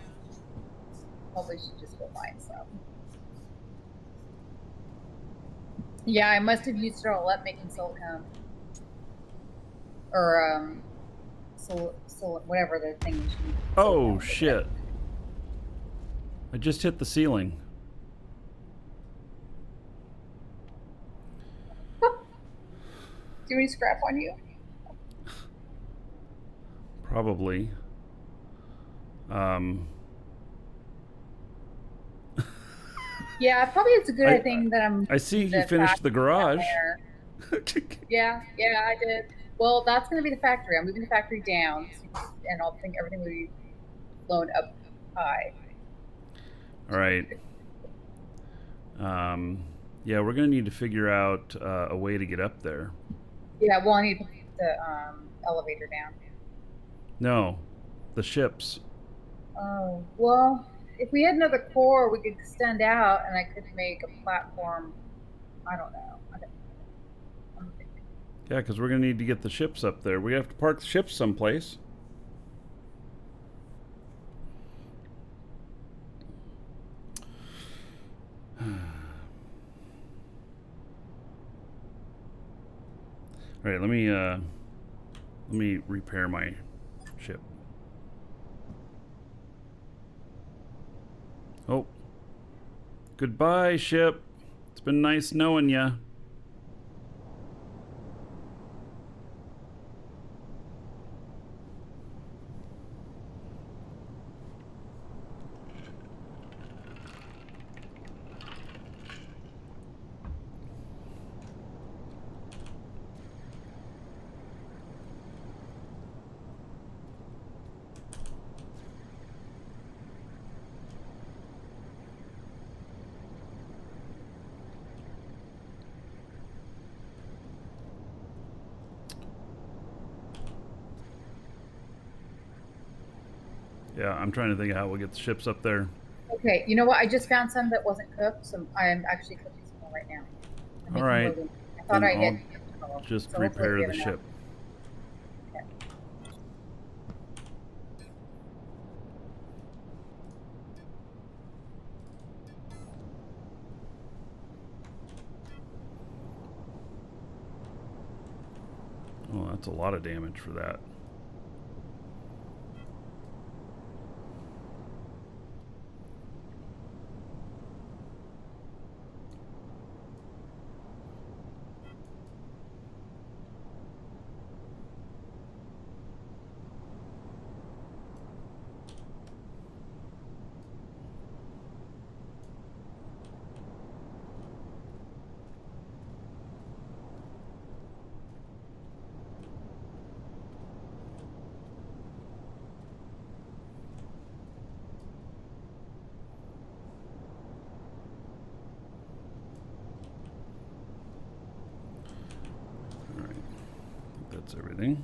Probably should just go find some. Yeah, I must have used it all up making silicone. Or, whatever the thing is. Oh, shit. I just hit the ceiling. Do any scrap on you? Probably. Yeah, probably it's a good I- thing that I'm. I see you the finished the factory garage. down there. Yeah, I did. Well, that's going to be the factory. I'm moving the factory down, and I'll think everything will be blown up high. All right. Yeah, we're gonna need to figure out a way to get up there. Yeah, well, I need to put the elevator down. No, the ships. Oh, well, if we had another core, we could extend out, and I could make a platform. I don't know. I'm thinking. Yeah, because we're gonna need to get the ships up there. We have to park the ships someplace. All right, let me repair my ship. Oh. Goodbye, ship. It's been nice knowing ya. Yeah, I'm trying to think of how we'll get the ships up there. Okay, you know what? I just found some that wasn't cooked, so I am actually cooking some more right now. I'm making All right. loading. I thought Then I had I'll just so hopefully repair we the have ship. enough. Okay. Oh, that's a lot of damage for that. All right, I think that's everything.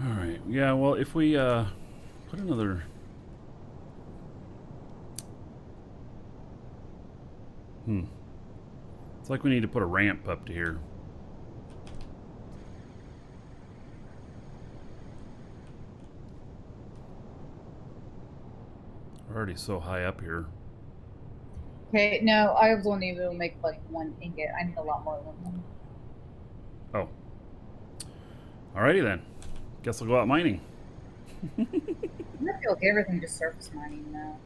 All right. Yeah, well, if we put another... It's like we need to put a ramp up to here. We're already so high up here. Okay, no, I was only able to make like one ingot. I need a lot more aluminum. Oh. Alrighty then. Guess I'll go out mining. I feel like everything just surface mining now.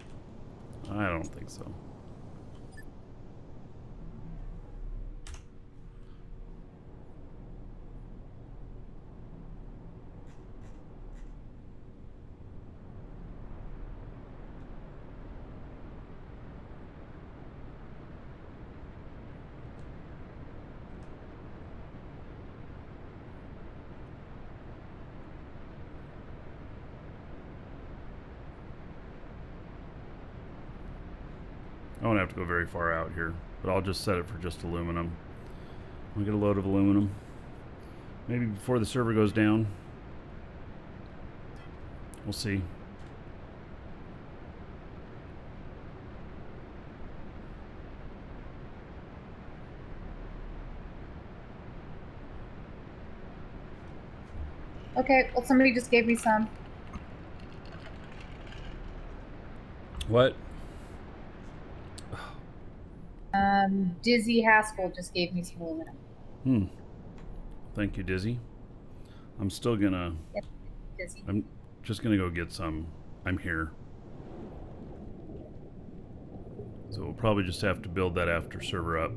I don't think so. I won't have to go very far out here, but I'll just set it for just aluminum. I'll get a load of aluminum. Maybe before the server goes down. We'll see. Okay, well, somebody just gave me some. What? Dizzy Haskell just gave me some aluminum. Thank you, Dizzy. I'm still gonna. Yep, Dizzy. I'm just gonna go get some. I'm here. So we'll probably just have to build that after server up.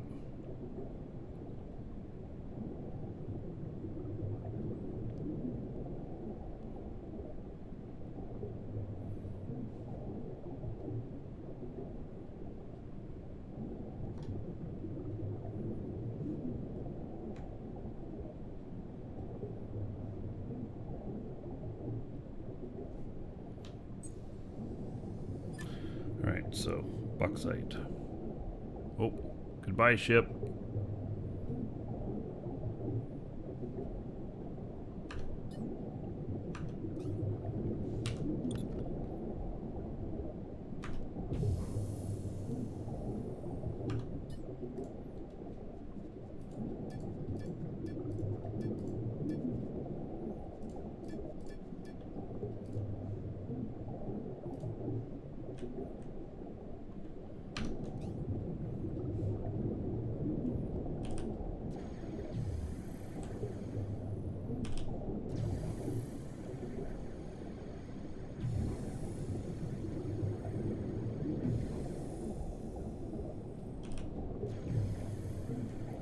Alright, so bauxite. Oh, goodbye, ship.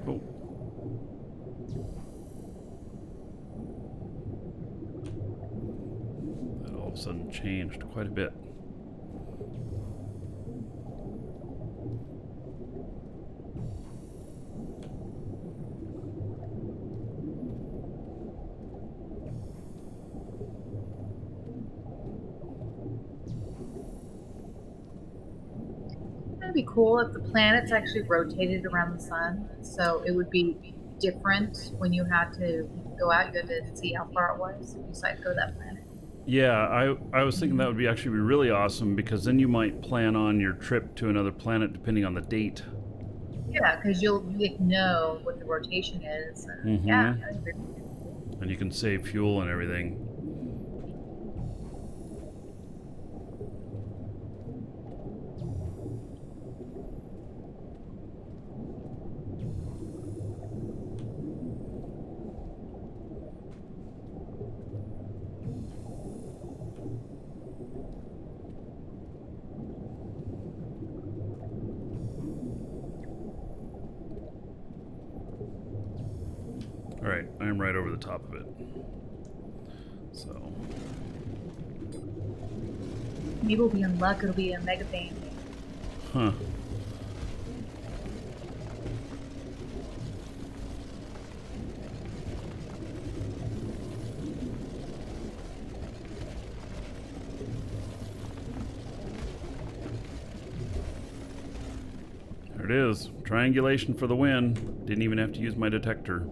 Oh. That all of a sudden changed quite a bit. It'd be cool if the planets actually rotated around the sun, so it would be different when you had to go out. You had to see how far it was if you decided to go to that planet. Yeah, I was thinking that would be actually be really awesome because then you might plan on your trip to another planet depending on the date. Yeah, because you'll know what the rotation is. And Mhm. Yeah, that'd be really cool. And you can save fuel and everything. Alright, I'm right over the top of it. So, Maybe we'll be in luck. It'll be a mega bang. huh. There it is. Triangulation for the win. Didn't even have to use my detector.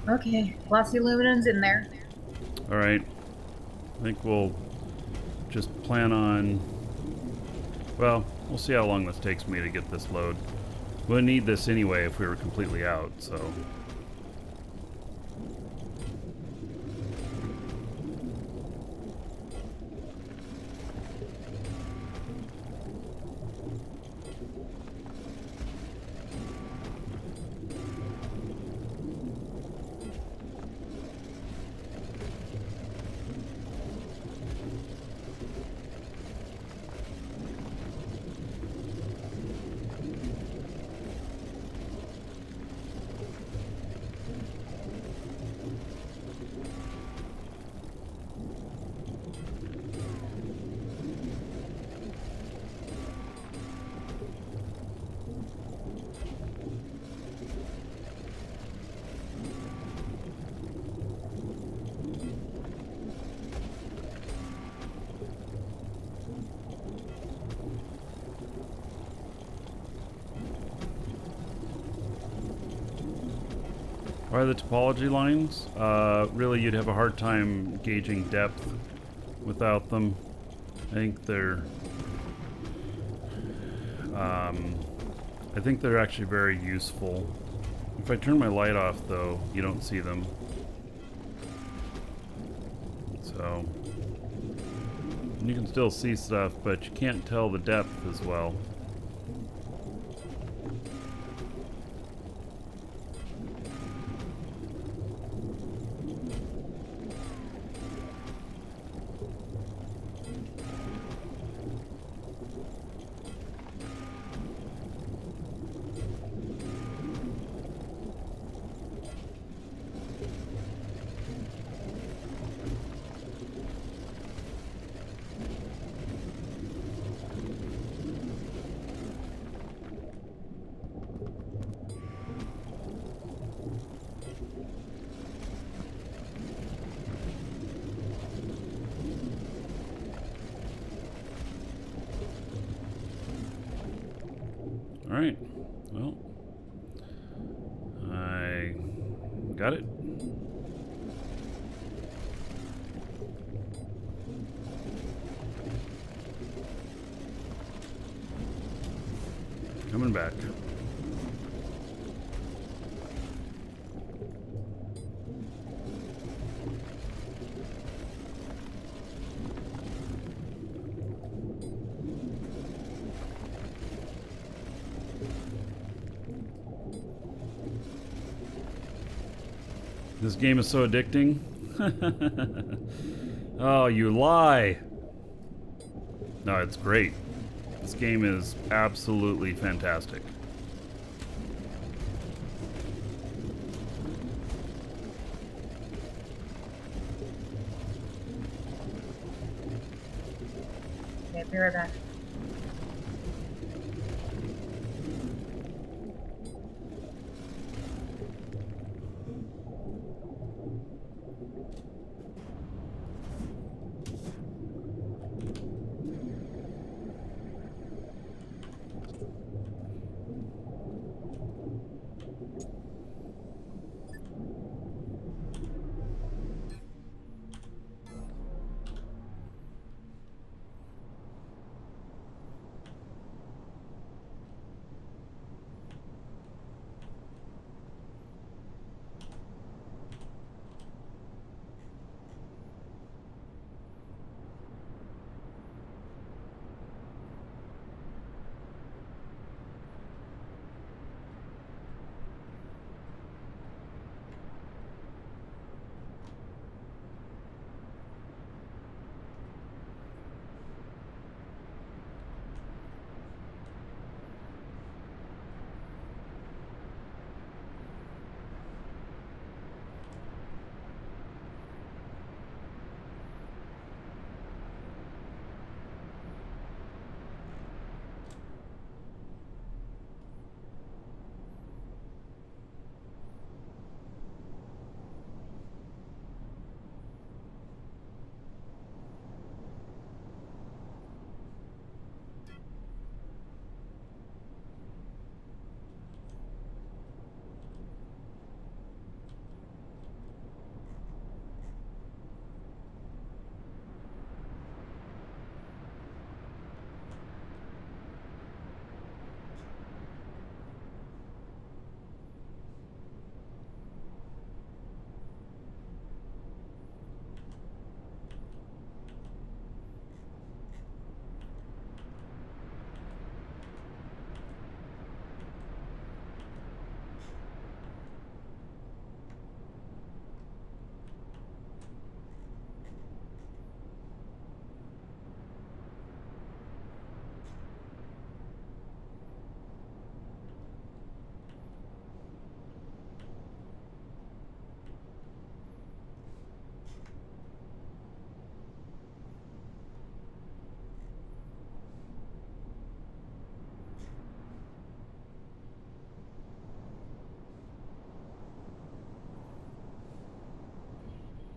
Okay, glossy aluminum's in there. Alright. I think we'll just plan on... Well, we'll see how long this takes me to get this load. We'll need this anyway if we were completely out, so... Why the topology lines? Really, you'd have a hard time gauging depth without them. I think they're actually very useful. If I turn my light off, though, you don't see them. So you can still see stuff, but you can't tell the depth as well. Alright, well, I got it. Coming back. This game is so addicting. Oh, you lie. No, it's great. This game is absolutely fantastic. Okay, be right back.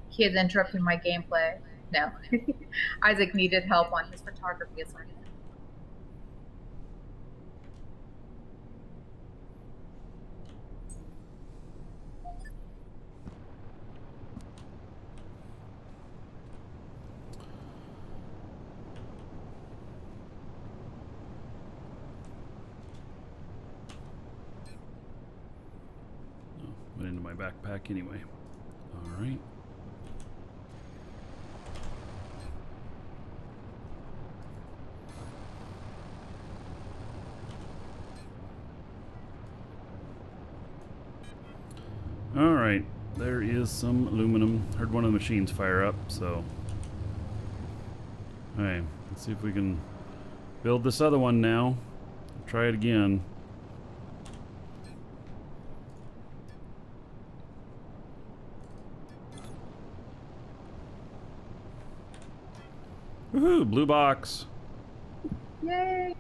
He is interrupting my gameplay. No. Isaac needed help on his photography assignment. my backpack anyway. All right. All right. There is some aluminum. Heard one of the machines fire up, so. Alright, let's see if we can build this other one now. Try it again. Woohoo! Blue box. Yay!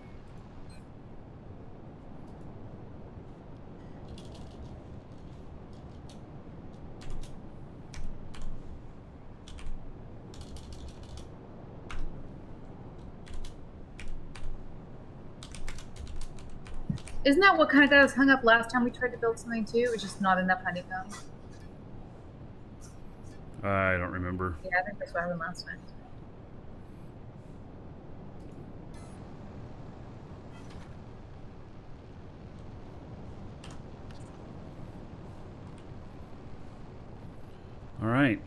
Isn't that what kind of got us hung up last time we tried to build something too? It was just not enough honeycomb. I don't remember. Yeah, I think that's what happened last time. All right.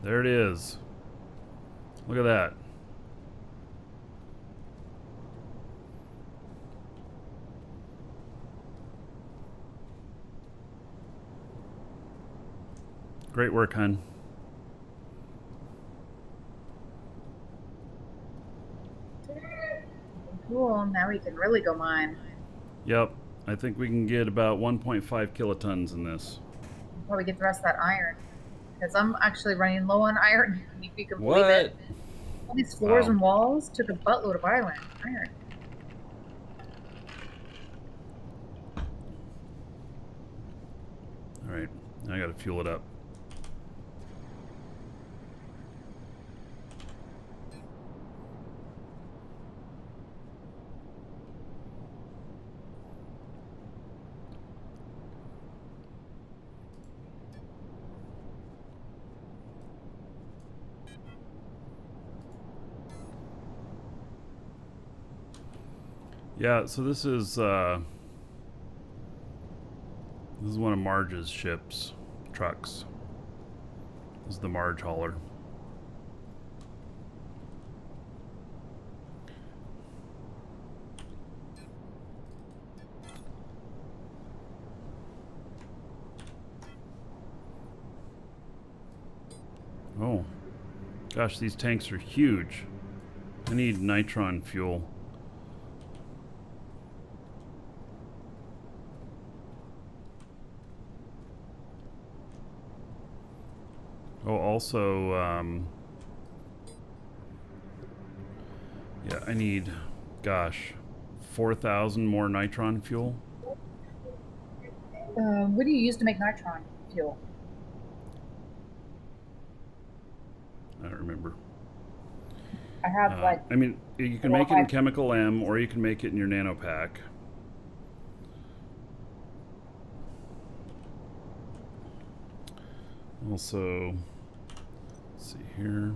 There it is. Look at that. Great work, hun. Cool, now we can really go mine. Yep. I think we can get about 1.5 kilotons in this. Before we get the rest of that iron. Because I'm actually running low on iron, if you can believe it. All these floors Wow. and walls took a buttload of iron. All right. Now I got to fuel it up. Yeah, so this is one of Marge's ships, trucks. This is the Marge hauler. Oh, gosh, these tanks are huge. I need nitron fuel. Oh, also, yeah, I need, gosh, 4,000 more nitron fuel. What do you use to make nitron fuel? I don't remember. I have like. I mean, you can make it in Chemical M, or you can make it in your nano pack. Also, let's see here.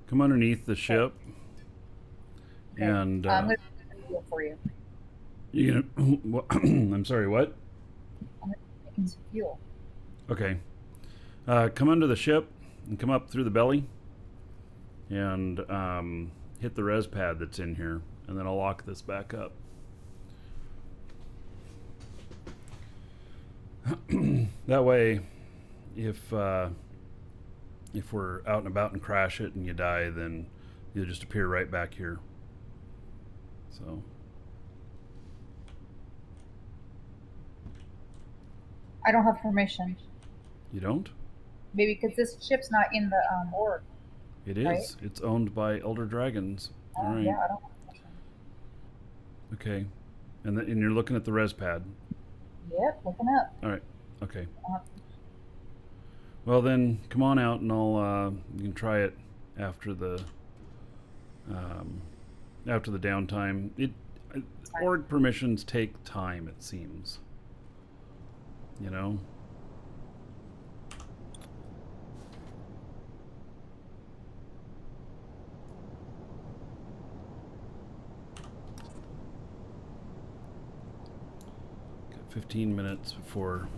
Come underneath the ship, and I'm going to fuel for you. you gonna, I'm sorry, what? I'm making some fuel. Okay. Come under the ship and come up through the belly and hit the res pad that's in here, and then I'll lock this back up. That way, if we're out and about and crash it and you die, then you'll just appear right back here. So. I don't have permission. You don't? Maybe because this ship's not in the org. It is. Right? It's owned by Elder Dragons. All right. Yeah, I don't have permission. Okay. And you're looking at the res pad. Yep, looking up. All right. Okay. Uh, Well then, come on out and I'll you can try it after the downtime. org permissions take time, it seems. You know? Got 15 minutes before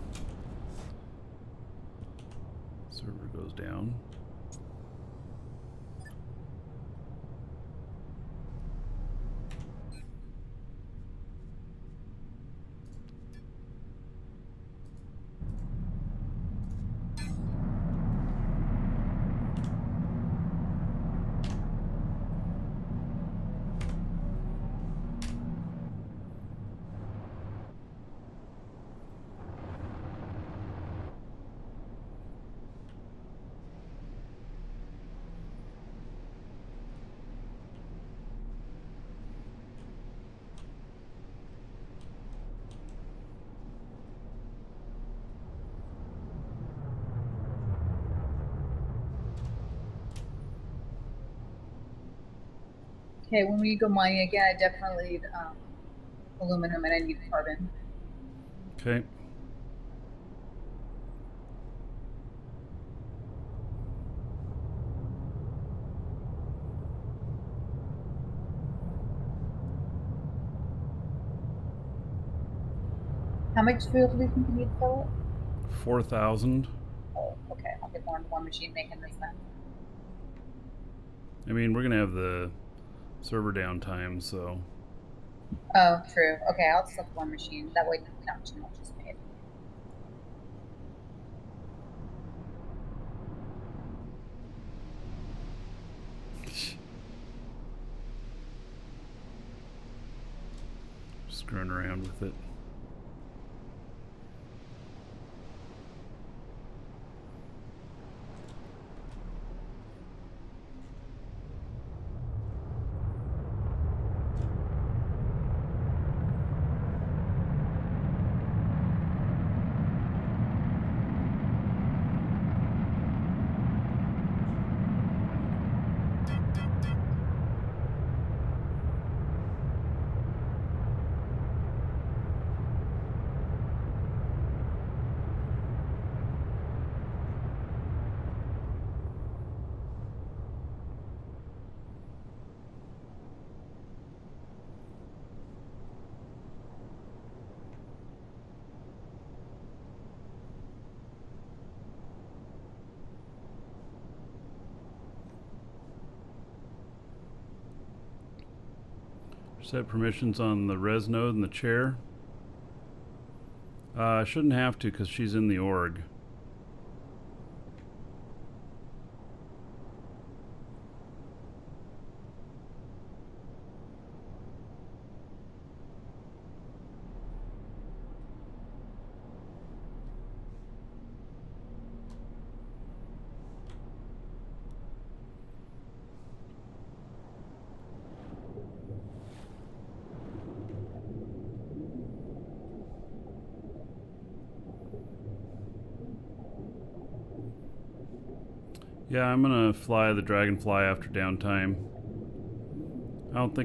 server goes down. Okay, when we go mining again, I definitely need aluminum and I need carbon. Okay. How much fuel do we think we need to fill it? 4,000. Oh, okay. I'll get more into one machine making this then. I mean, we're gonna have the server downtime, so Oh, true. Okay, I'll just have one machine. That way, not too much is made. screwing around with it. Set permissions on the res node and the chair. I shouldn't have to because she's in the org. Yeah, I'm gonna fly the Dragonfly after downtime. I'll do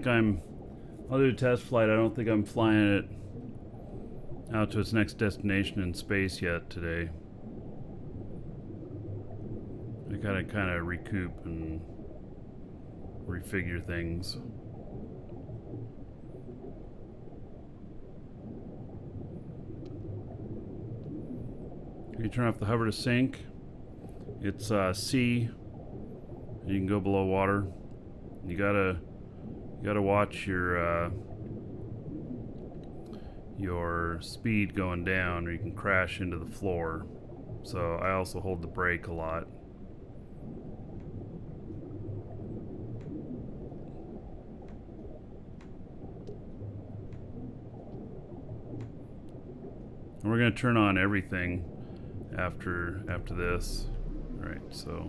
a test flight. I don't think I'm flying it out to its next destination in space yet today. I gotta kind of recoup and refigure things. You turn off the hover to sync. It's C. You can go below water. You gotta watch your speed going down, or you can crash into the floor. So I also hold the brake a lot. And we're gonna turn on everything after this. All right, so.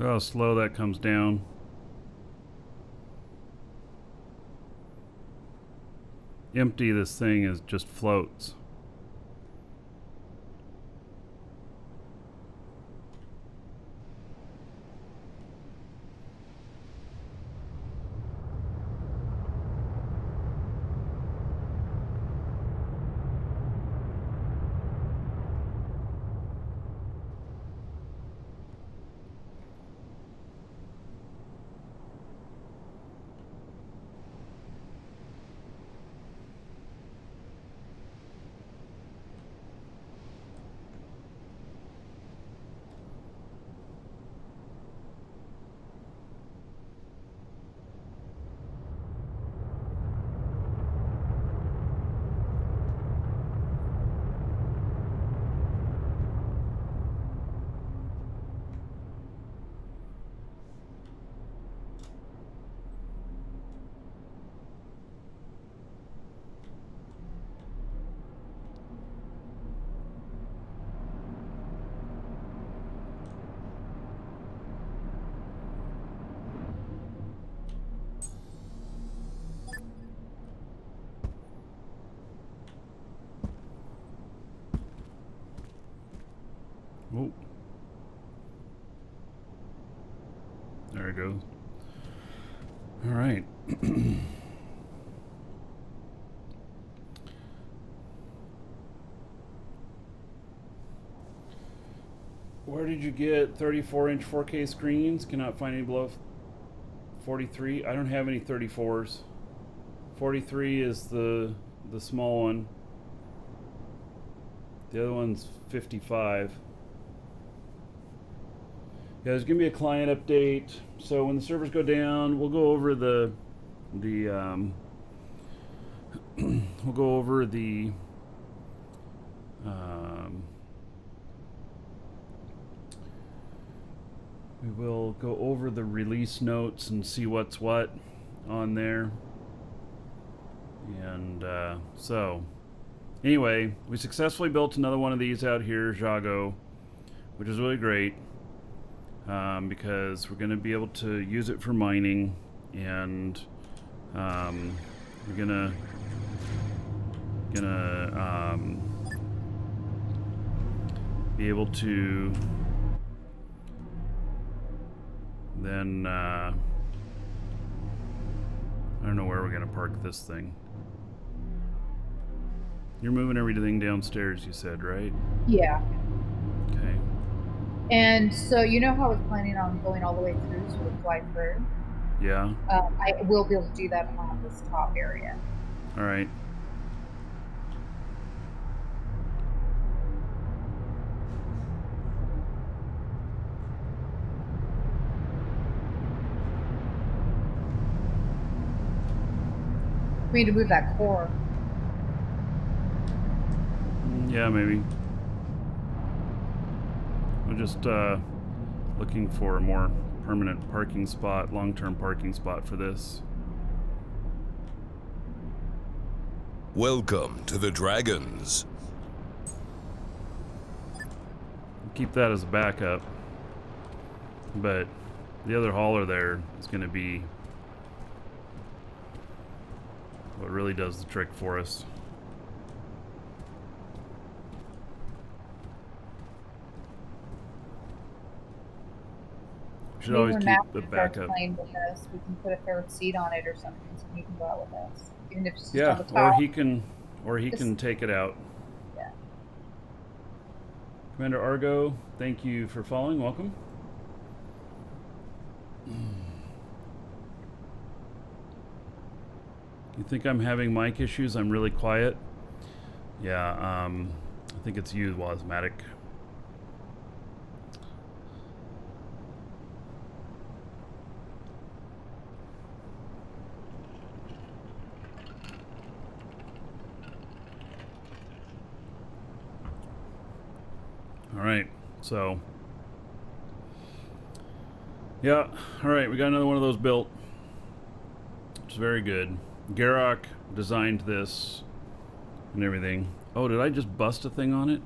Oh, how slow that comes down. Empty, this thing is just floats. Oh. There it goes. All right. Where did you get 34-inch 4K screens? Cannot find any below 43. I don't have any 34s. 43 is the small one. The other one's 55. Yeah, there's gonna be a client update. So when the servers go down, we'll go over the we'll go over the we will go over the release notes and see what's what on there. And so anyway, we successfully built another one of these out here, Jago, which is really great. Because we're going to be able to use it for mining, and we're gonna be able to then I don't know where we're going to park this thing. You're moving everything downstairs, you said, right? Yeah. Okay. And so you know how I was planning on going all the way through, sort of fly through? Yeah. I will be able to do that on this top area. All right. We need to move that core. Yeah, maybe. I'm just looking for a more permanent parking spot, long-term parking spot for this. Welcome to the Dragons. Keep that as a backup. But the other hauler there is going to be what really does the trick for us. Should always keep the backup. Playing with us, we can put a third seat on it or something, so he can go out with us, even if it's just Yeah, on the top. or he can take it out. Yeah. Commander Argo, thank you for following. Welcome. You think I'm having mic issues? I'm really quiet. Yeah, I think it's you, Wasmatic. All right, so yeah, all right, we got another one of those built. It's very good. Garrock designed this and everything. Oh, did I just bust a thing on it?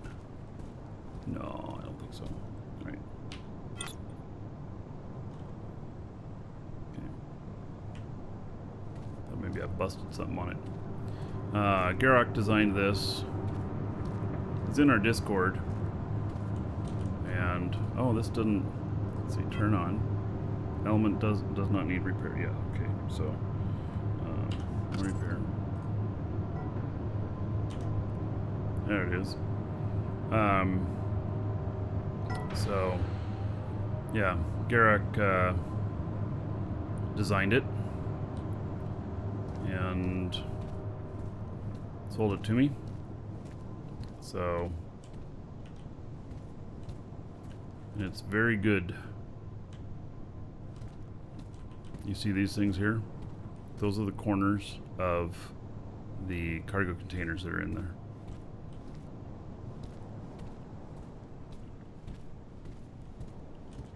No, I don't think so. All right. have busted something on it. Garrock designed this. It's in our Discord. And oh, this doesn't. Let's see, turn on. Element does not need repair. Yeah, okay. So repair. There it is. So yeah, Garrock designed it and sold it to me. So and it's very good. You see these things here? Those are the corners of the cargo containers that are in there.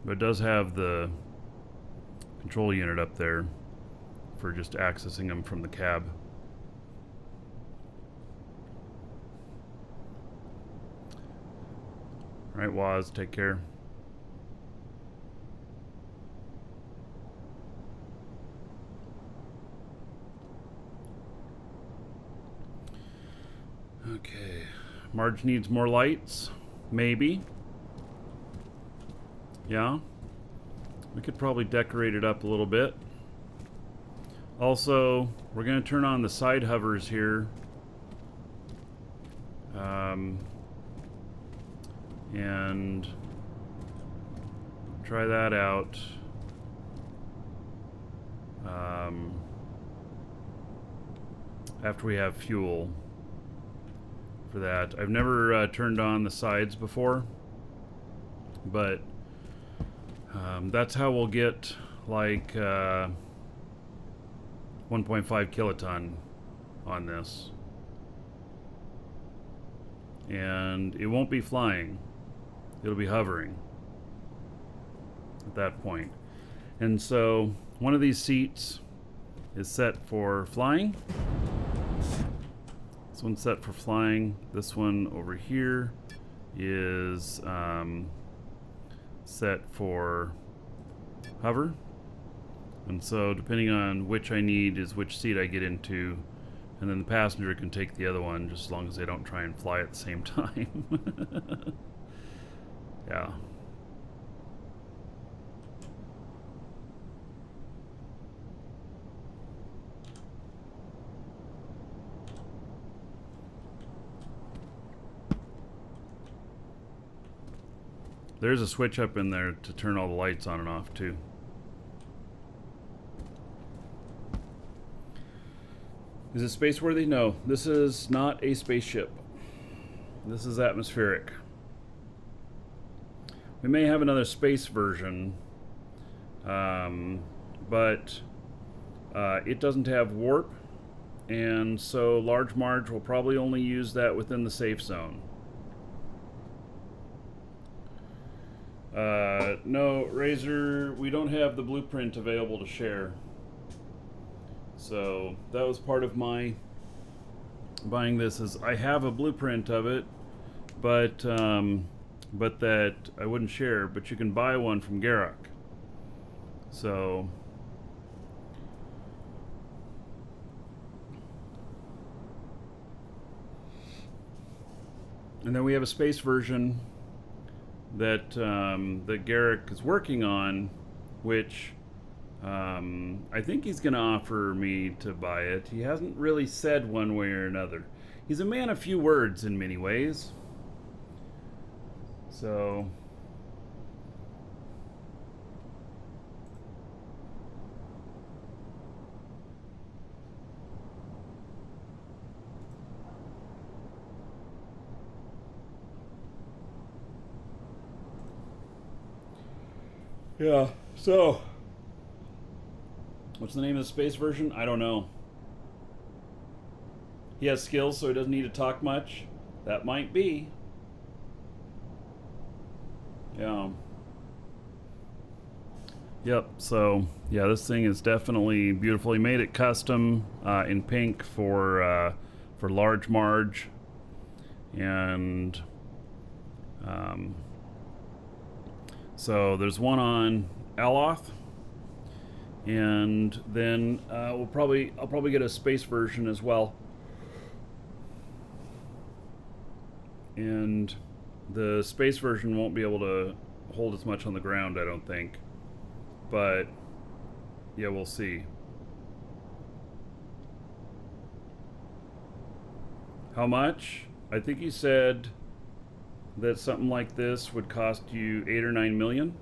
But it does have the control unit up there for just accessing them from the cab. All right, Waz, take care. Okay, Marge needs more lights, maybe. Yeah, we could probably decorate it up a little bit. Also, we're going to turn on the side hovers here. And try that out. After we have fuel for that. I've never turned on the sides before, but that's how we'll get like 1.5 kiloton on this. And it won't be flying. It'll be hovering at that point. And so one of these seats is set for flying. This one's set for flying. This one over here is set for hover. And so depending on which I need is which seat I get into. And then the passenger can take the other one just as long as they don't try and fly at the same time. Yeah. There's a switch up in there to turn all the lights on and off too. Is it space-worthy? No. This is not a spaceship. This is atmospheric. We may have another space version, but it doesn't have warp, and so Large Marge will probably only use that within the safe zone. No, Razor, we don't have the blueprint available to share. So that was part of my buying this. Is I have a blueprint of it, but that I wouldn't share. But you can buy one from Garrock. So and then we have a space version that that Garrock is working on, which I think he's going to offer me to buy it. He hasn't really said one way or another. He's a man of few words in many ways. So yeah, so what's the name of the space version? I don't know. He has skills, so he doesn't need to talk much. That might be. Yeah. Yep, so yeah, this thing is definitely beautiful. He made it custom in pink for Large Marge. And so there's one on Aloth. and then I'll probably get a space version as well. And the space version won't be able to hold as much on the ground, I don't think. But yeah, we'll see. How much? I think he said that something like this would cost you 8 or 9 million.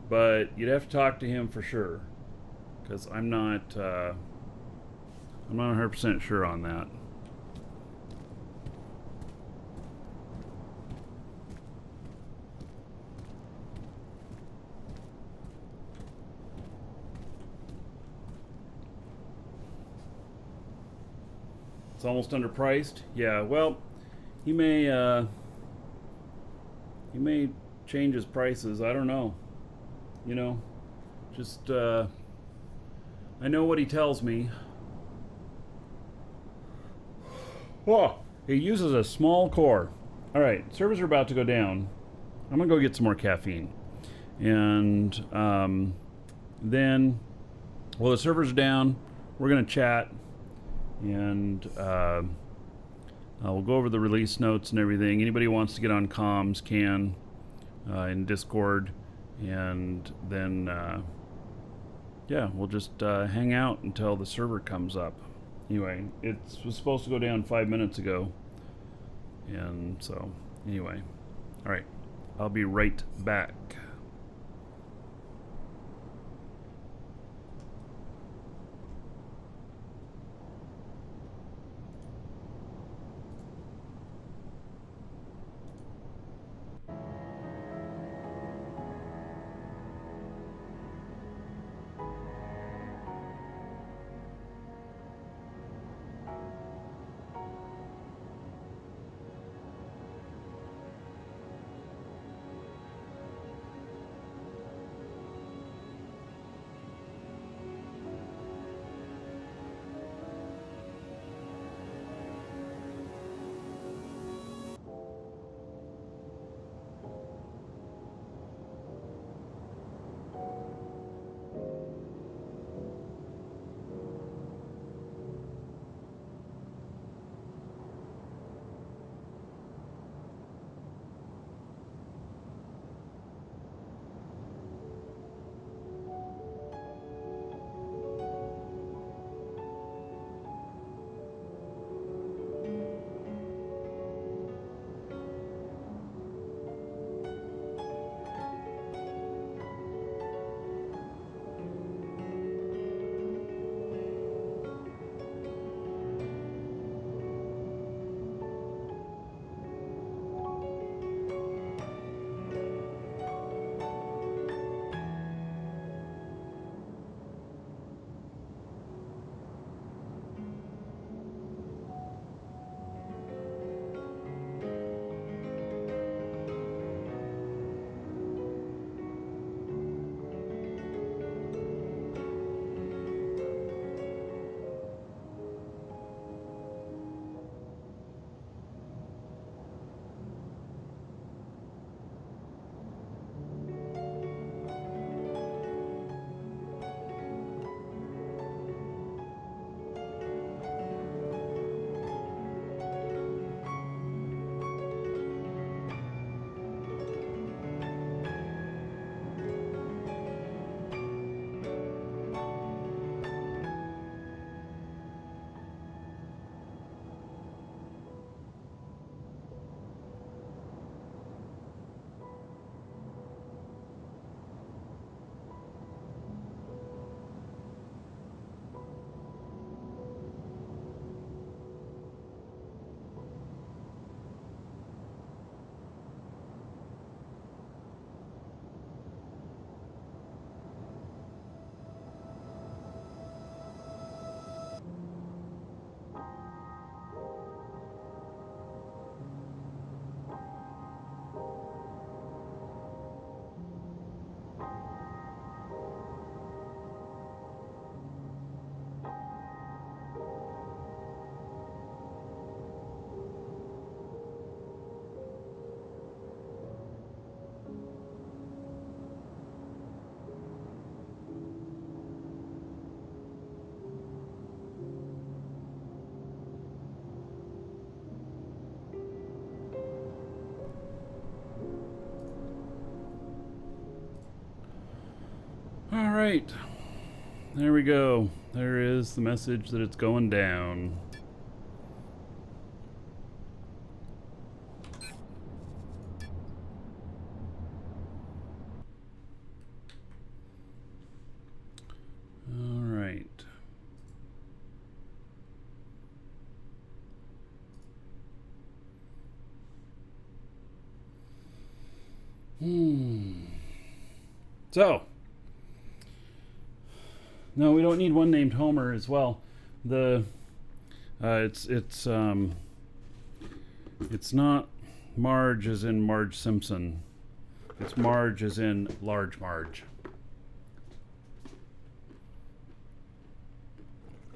But you'd have to talk to him for sure, because I'm not 100% sure on that. It's almost underpriced. Yeah, well, he may change his prices. I don't know. You know, just I know what he tells me. Whoa, he uses a small core. All right, servers are about to go down. I'm gonna go get some more caffeine, and then, well, the servers are down. We're gonna chat. And we'll go over the release notes and everything. Anybody who wants to get on comms can in Discord, and then yeah, we'll just hang out until the server comes up. Anyway, it was supposed to go down 5 minutes ago, and so anyway, all right, I'll be right back. right. There we go. There is the message that it's going down. All right. So, no, we don't need one named Homer as well. The it's not Marge as in Marge Simpson. It's Marge as in Large Marge.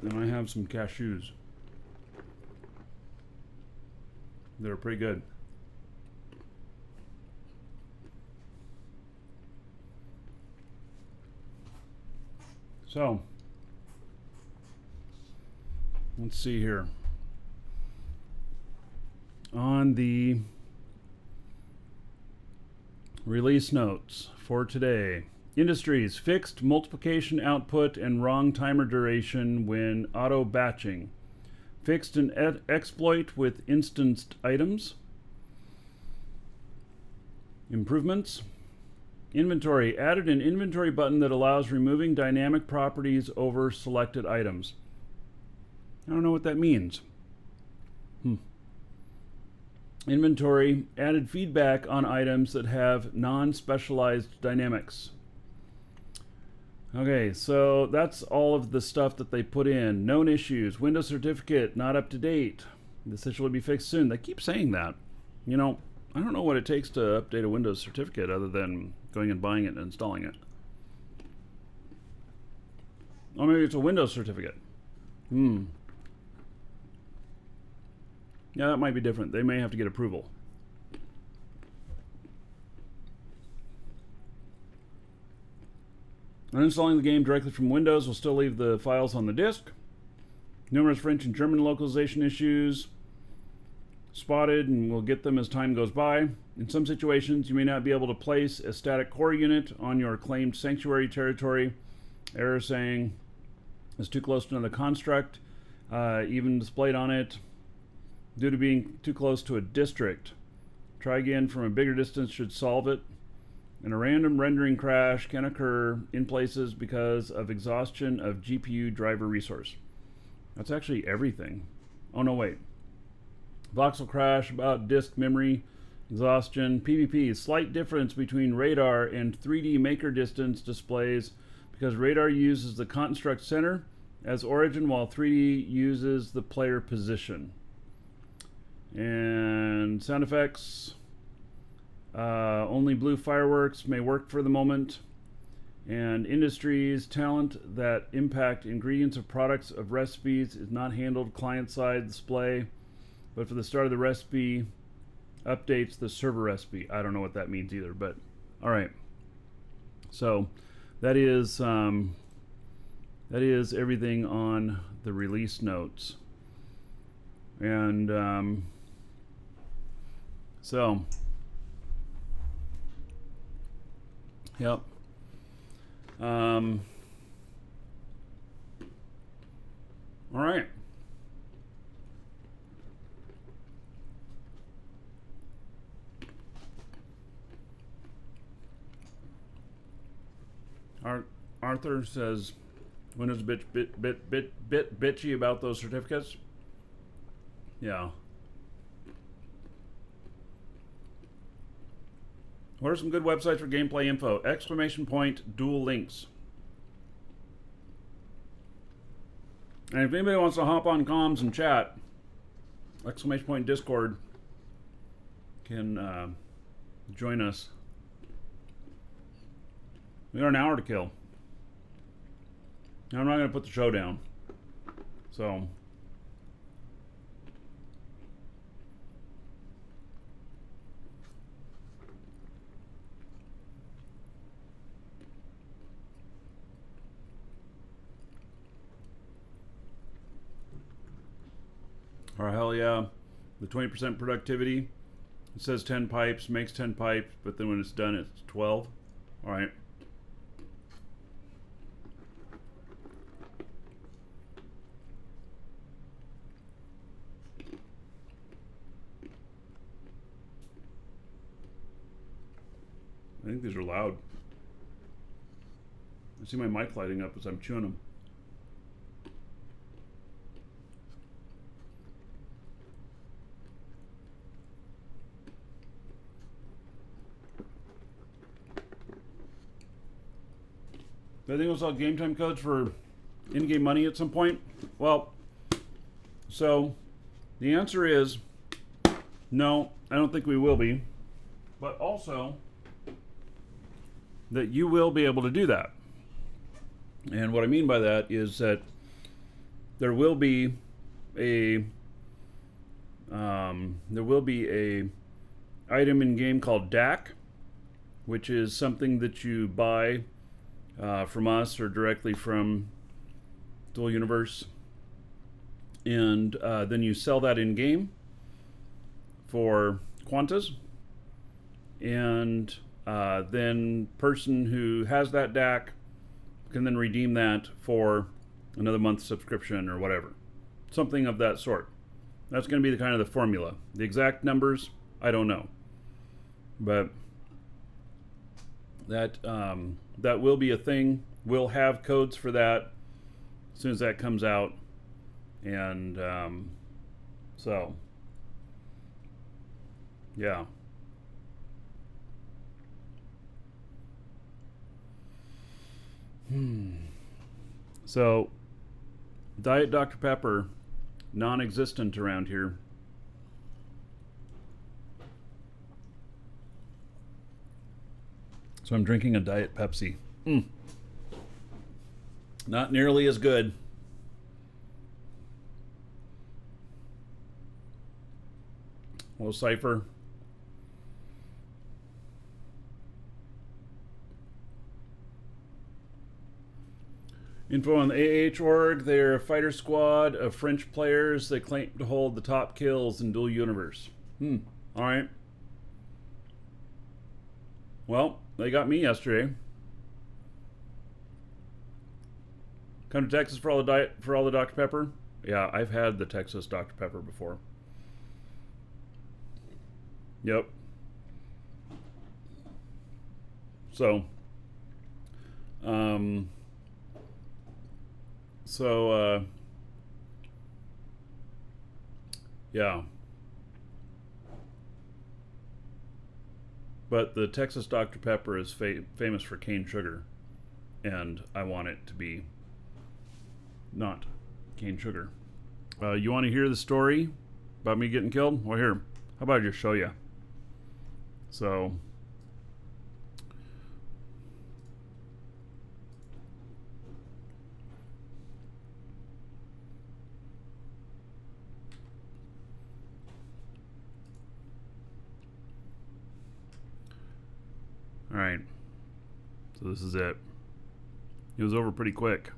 And I have some cashews. They're pretty good. So, let's see here. On the release notes for today, industries: fixed multiplication output and wrong timer duration when auto batching. Fixed an exploit with instanced items. Improvements. Inventory: added an inventory button that allows removing dynamic properties over selected items. I don't know what that means. Inventory: added feedback on items that have non-specialized dynamics. Okay, so that's all of the stuff that they put in. Known issues: Windows certificate not up to date. This issue will be fixed soon. They keep saying that. You know, I don't know what it takes to update a Windows certificate other than going and buying it and installing it. Or maybe it's a Windows certificate. Yeah, that might be different. They may have to get approval. Uninstalling the game directly from Windows will still leave the files on the disk. Numerous French and German localization issues spotted, and we'll get them as time goes by. In some situations, you may not be able to place a static core unit on your claimed sanctuary territory. Error saying it's too close to another construct, even displayed on it, due to being too close to a district. Try again from a bigger distance should solve it. And a random rendering crash can occur in places because of exhaustion of GPU driver resource. That's actually everything. Oh no, wait. Voxel crash about disk memory exhaustion. PvP: slight difference between radar and 3D maker distance displays because radar uses the construct center as origin while 3D uses the player position. And sound effects: only blue fireworks may work for the moment. And industries: talent that impact ingredients of products of recipes is not handled client-side display, but for the start of the recipe updates the server recipe. I don't know what that means either, but all right. So that is everything on the release notes. And so yep. All right. Arthur says Windows a bit bitchy about those certificates. Yeah. What are some good websites for gameplay info? ! Dual links. And if anybody wants to hop on comms and chat, ! Discord can join us. We got an hour to kill. Now, I'm not going to put the show down. So. Or hell yeah. The 20% productivity. It says 10 pipes, makes 10 pipes, but then when it's done, it's 12. All right. I think these are loud. I see my mic lighting up as I'm chewing them. I think we'll sell game time codes for in-game money at some point. Well, so the answer is no, I don't think we will be. But also that you will be able to do that. And what I mean by that is that there will be a item in game called DAC, which is something that you buy from us or directly from Dual Universe, and then you sell that in game for Quantas, and then person who has that DAC can then redeem that for another month's subscription or whatever, something of that sort. That's going to be the kind of the formula. The exact numbers, I don't know, but that that will be a thing. We'll have codes for that as soon as that comes out, and so yeah. So, Diet Dr. Pepper, non-existent around here. So I'm drinking a Diet Pepsi. Not nearly as good. Little Cypher. Info on the AH org, they're a fighter squad of French players that claim to hold the top kills in Dual Universe. Alright. Well, they got me yesterday. Come to Texas for all the Dr. Pepper? Yeah, I've had the Texas Dr. Pepper before. Yep. So, yeah. But the Texas Dr. Pepper is famous for cane sugar, and I want it to be not cane sugar. You want to hear the story about me getting killed? Well, here. How about I just show you? So, all right. So this is it. It was over pretty quick.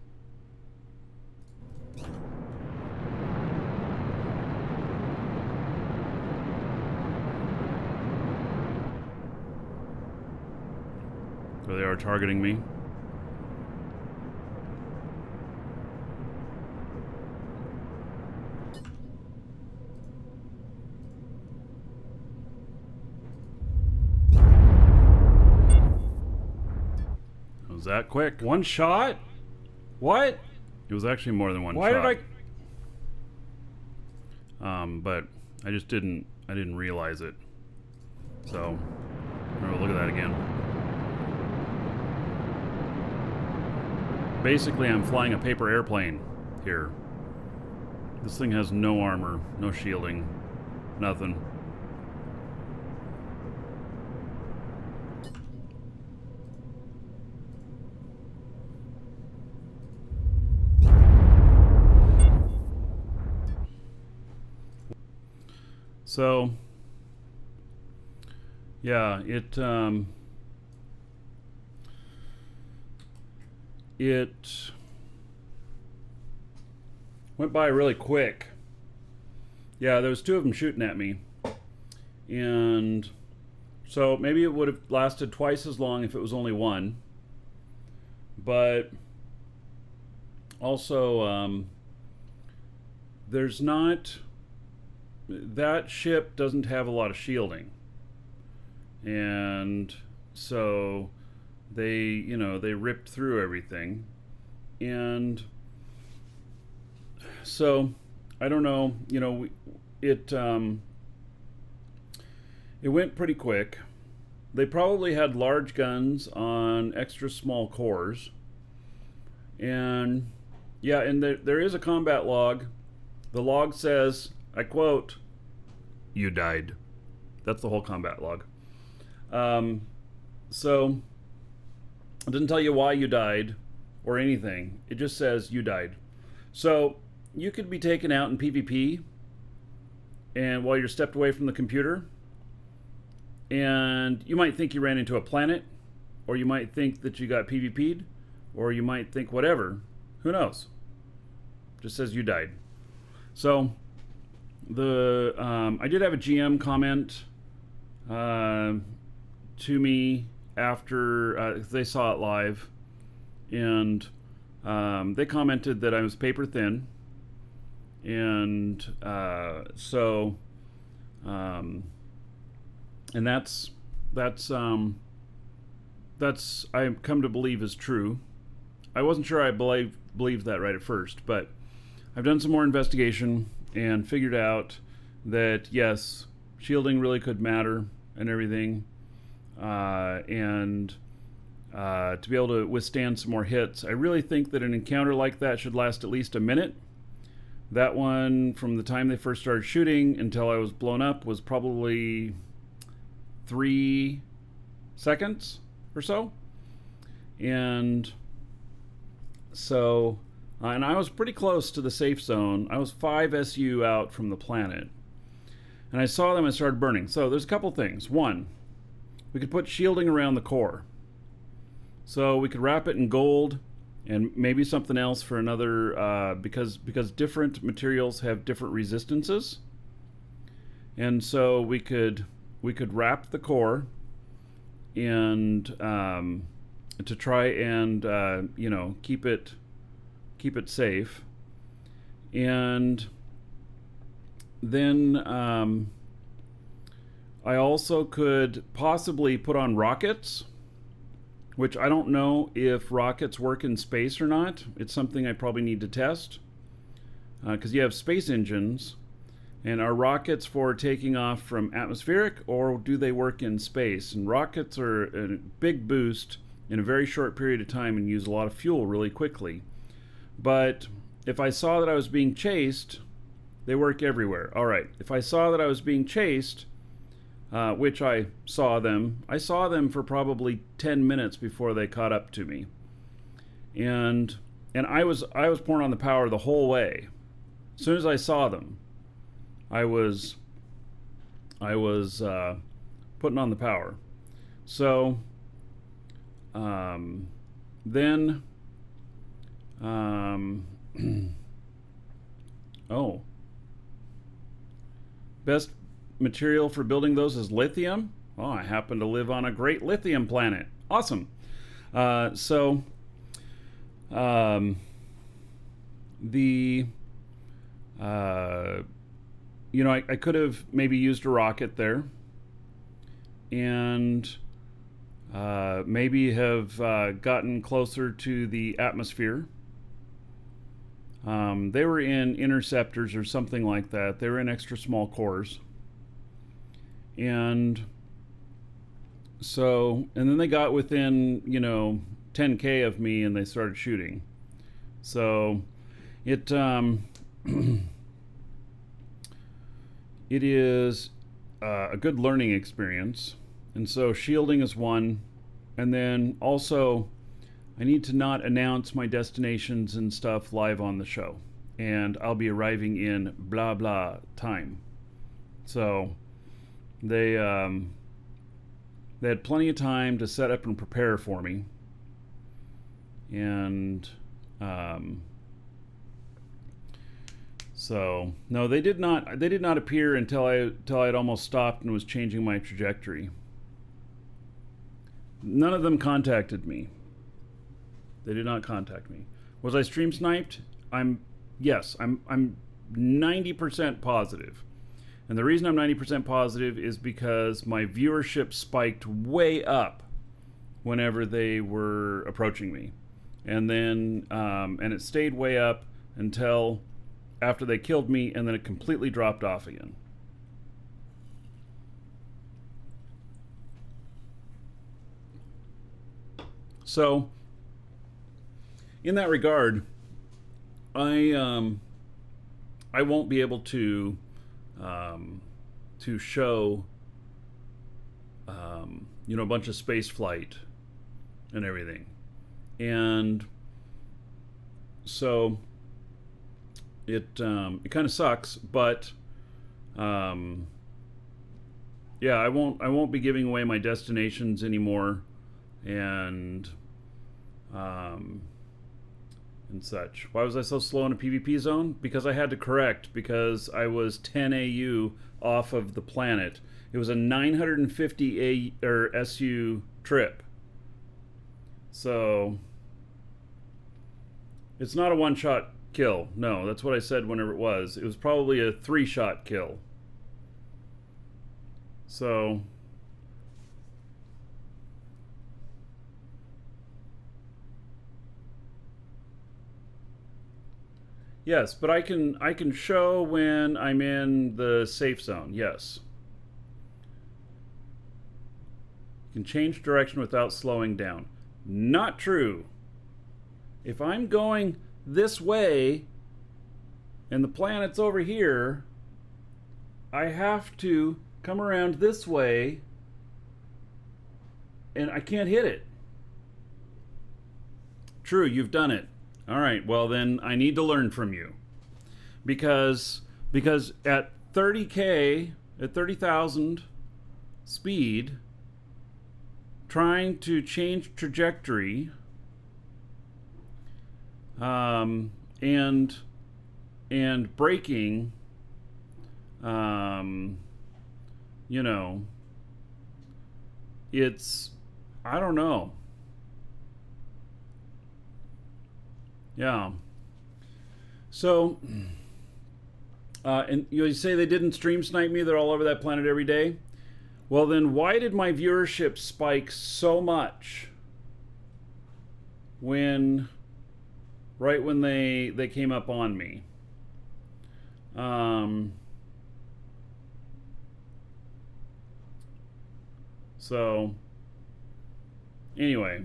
So they are targeting me. Was that quick? One shot? What? It was actually more than one Why shot. did But I just didn't realize it. So, oh, look at that again. Basically, I'm flying a paper airplane here. This thing has no armor, no shielding, nothing. So, yeah, it went by really quick. Yeah, there was two of them shooting at me, and so maybe it would have lasted twice as long if it was only one. But also, there's not. That ship doesn't have a lot of shielding, and so they ripped through everything, and so I don't know. It went pretty quick. They probably had large guns on extra small cores, and yeah, and there is a combat log. The log says, I quote, "You died." That's the whole combat log. So it doesn't tell you why you died or anything. It just says you died. So you could be taken out in PvP, and while you're stepped away from the computer, and you might think you ran into a planet, or you might think that you got PvP'd, or you might think whatever. Who knows? Just says you died. So I did have a GM comment to me after they saw it live, and they commented that I was paper thin, and and that's I've come to believe is true. I wasn't sure I believed that right at first, but I've done some more investigation and figured out that yes, shielding really could matter and everything, and to be able to withstand some more hits. I really think that an encounter like that should last at least a minute. That one, from the time they first started shooting until I was blown up, was probably 3 seconds or so. And so, and I was pretty close to the safe zone. I was 5 SU out from the planet, and I saw them and started burning. So there's a couple things. One, we could put shielding around the core. So we could wrap it in gold and maybe something else for another, because different materials have different resistances. And so we could wrap the core and to try and keep it safe. And then I also could possibly put on rockets, which I don't know if rockets work in space or not. It's something I probably need to test, because you have space engines, and are rockets for taking off from atmospheric, or do they work in space? And rockets are a big boost in a very short period of time and use a lot of fuel really quickly. But if I saw that I was being chased, they work everywhere. All right, if I saw that I was being chased, which I saw them for probably 10 minutes before they caught up to me, and I was pouring on the power the whole way. As soon as I saw them, I was putting on the power. So then oh, best material for building those is lithium. Oh, I happen to live on a great lithium planet. Awesome. I could have maybe used a rocket there, and maybe have gotten closer to the atmosphere. They were in interceptors or something like that. They were in extra small cores. And then they got within, 10K of me, and they started shooting. So it it is a good learning experience. And so shielding is one. And then also, I need to not announce my destinations and stuff live on the show. And I'll be arriving in blah blah time. So they had plenty of time to set up and prepare for me. And so no, they did not appear until I'd almost stopped and was changing my trajectory. None of them contacted me. They did not contact me. Was I stream sniped? I'm 90% positive. And the reason I'm 90% positive is because my viewership spiked way up whenever they were approaching me. And then, and it stayed way up until after they killed me, and then it completely dropped off again. So, in that regard, I won't be able to show you know, a bunch of space flight and everything, and so it kind of sucks, but yeah, I won't be giving away my destinations anymore, and such. Why was I so slow in a PvP zone? Because I had to correct, because I was 10 AU off of the planet. It was a 950 SU trip. So it's not a one-shot kill. No, that's what I said whenever it was. It was probably a 3-shot kill. So yes, but I can show when I'm in the safe zone. Yes. You can change direction without slowing down. Not true. If I'm going this way and the planet's over here, I have to come around this way and I can't hit it. True, you've done it. All right, well then I need to learn from you. Because at 30K, at 30,000 speed, trying to change trajectory and braking, you know, it's, I don't know. Yeah. So, and you say they didn't stream snipe me, they're all over that planet every day. Well then, why did my viewership spike so much when, right when they came up on me? So, anyway.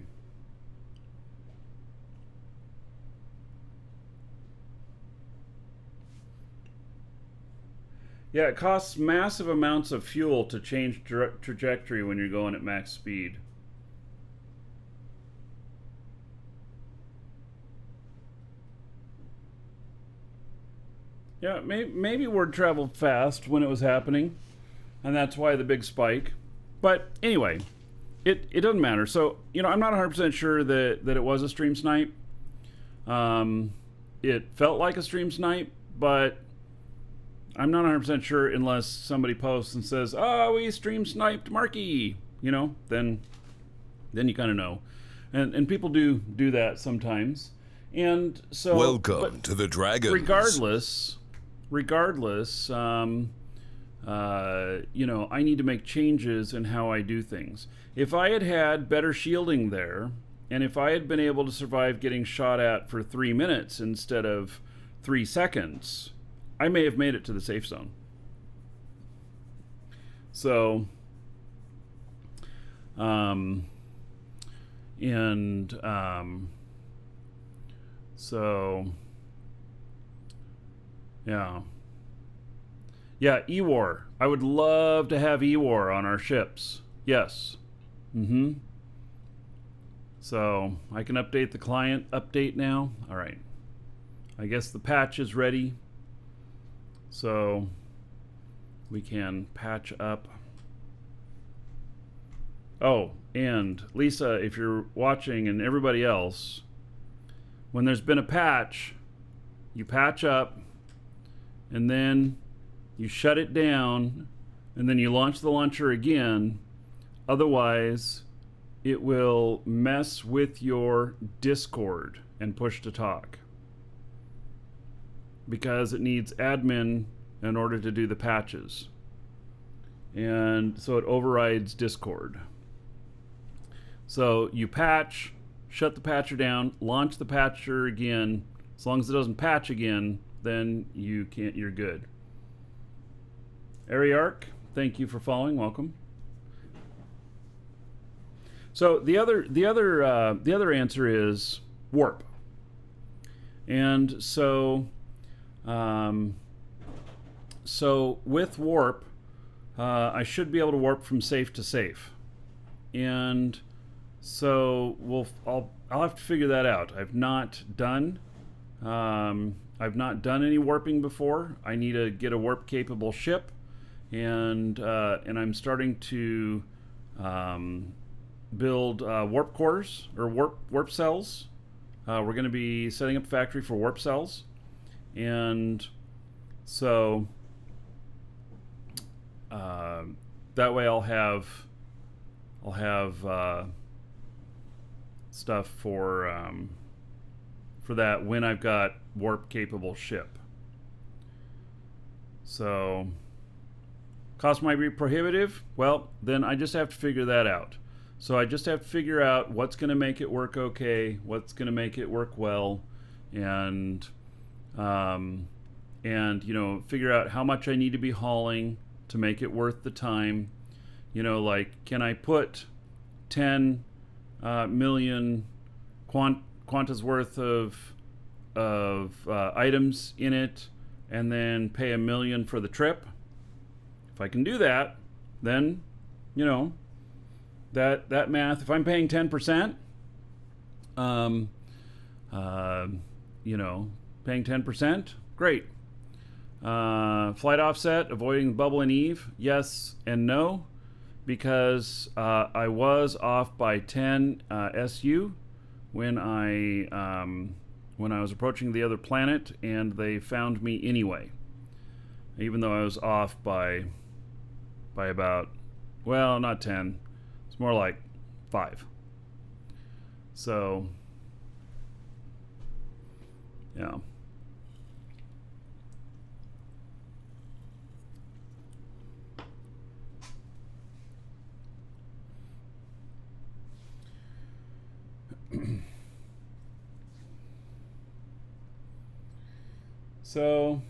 Yeah, it costs massive amounts of fuel to change trajectory when you're going at max speed. Yeah, maybe word traveled fast when it was happening, and that's why the big spike. But anyway, it doesn't matter. So, you know, I'm not 100% sure that it was a stream snipe. It felt like a stream snipe, but I'm not 100% sure unless somebody posts and says, "Oh, we stream sniped Marky," you know, then you kind of know. And people do that sometimes. And so welcome to the Dragons. Regardless, you know, I need to make changes in how I do things. If I had had better shielding there, and if I had been able to survive getting shot at for 3 minutes instead of 3 seconds, I may have made it to the safe zone. So, so, yeah. Yeah, E-War. I would love to have E-War on our ships. Yes. So, I can update the client update now. All right. I guess the patch is ready. So, we can patch up. Oh, and Lisa, if you're watching, and everybody else, when there's been a patch, you patch up, and then you shut it down, and then you launch the launcher again. Otherwise, it will mess with your Discord and push to talk, because it needs admin in order to do the patches. And so it overrides Discord. So you patch, shut the patcher down, launch the patcher again. As long as it doesn't patch again, then you're good. Ariark, thank you for following. Welcome. So the other answer is warp. And so with warp, I should be able to warp from safe to safe. And so I'll have to figure that out. I've not done any warping before. I need to get a warp capable ship, and I'm starting to build warp cores or warp cells. We're going to be setting up a factory for warp cells, and so that way I'll have stuff for that when I've got warp capable ship. So cost might be prohibitive. Well, then I just have to figure that out. So I just have to figure out what's going to make it work okay, what's going to make it work well, and figure out how much I need to be hauling to make it worth the time. Like, can I put 10 million quantas worth of items in it and then pay $1 million for the trip? If I can do that, then that math, if I'm paying 10%, paying 10%, great. Flight offset, avoiding bubble and eve, yes and no, because I was off by 10 SU when I was approaching the other planet, and they found me anyway, even though I was off by about, well, not 10, it's more like 5. So yeah. So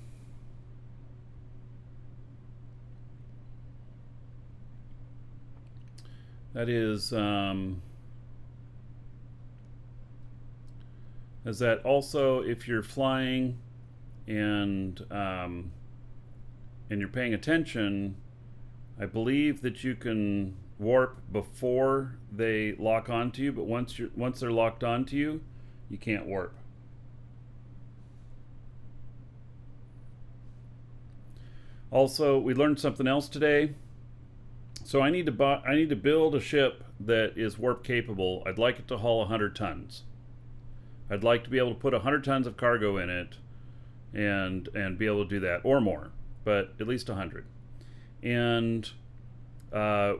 that is that also, if you're flying and you're paying attention, I believe that you can warp before they lock onto you, but once they're locked onto you, you can't warp. Also, we learned something else today. So I need to build a ship that is warp capable. I'd like it to haul 100 tons. I'd like to be able to put 100 tons of cargo in it and be able to do that, or more, but at least 100. And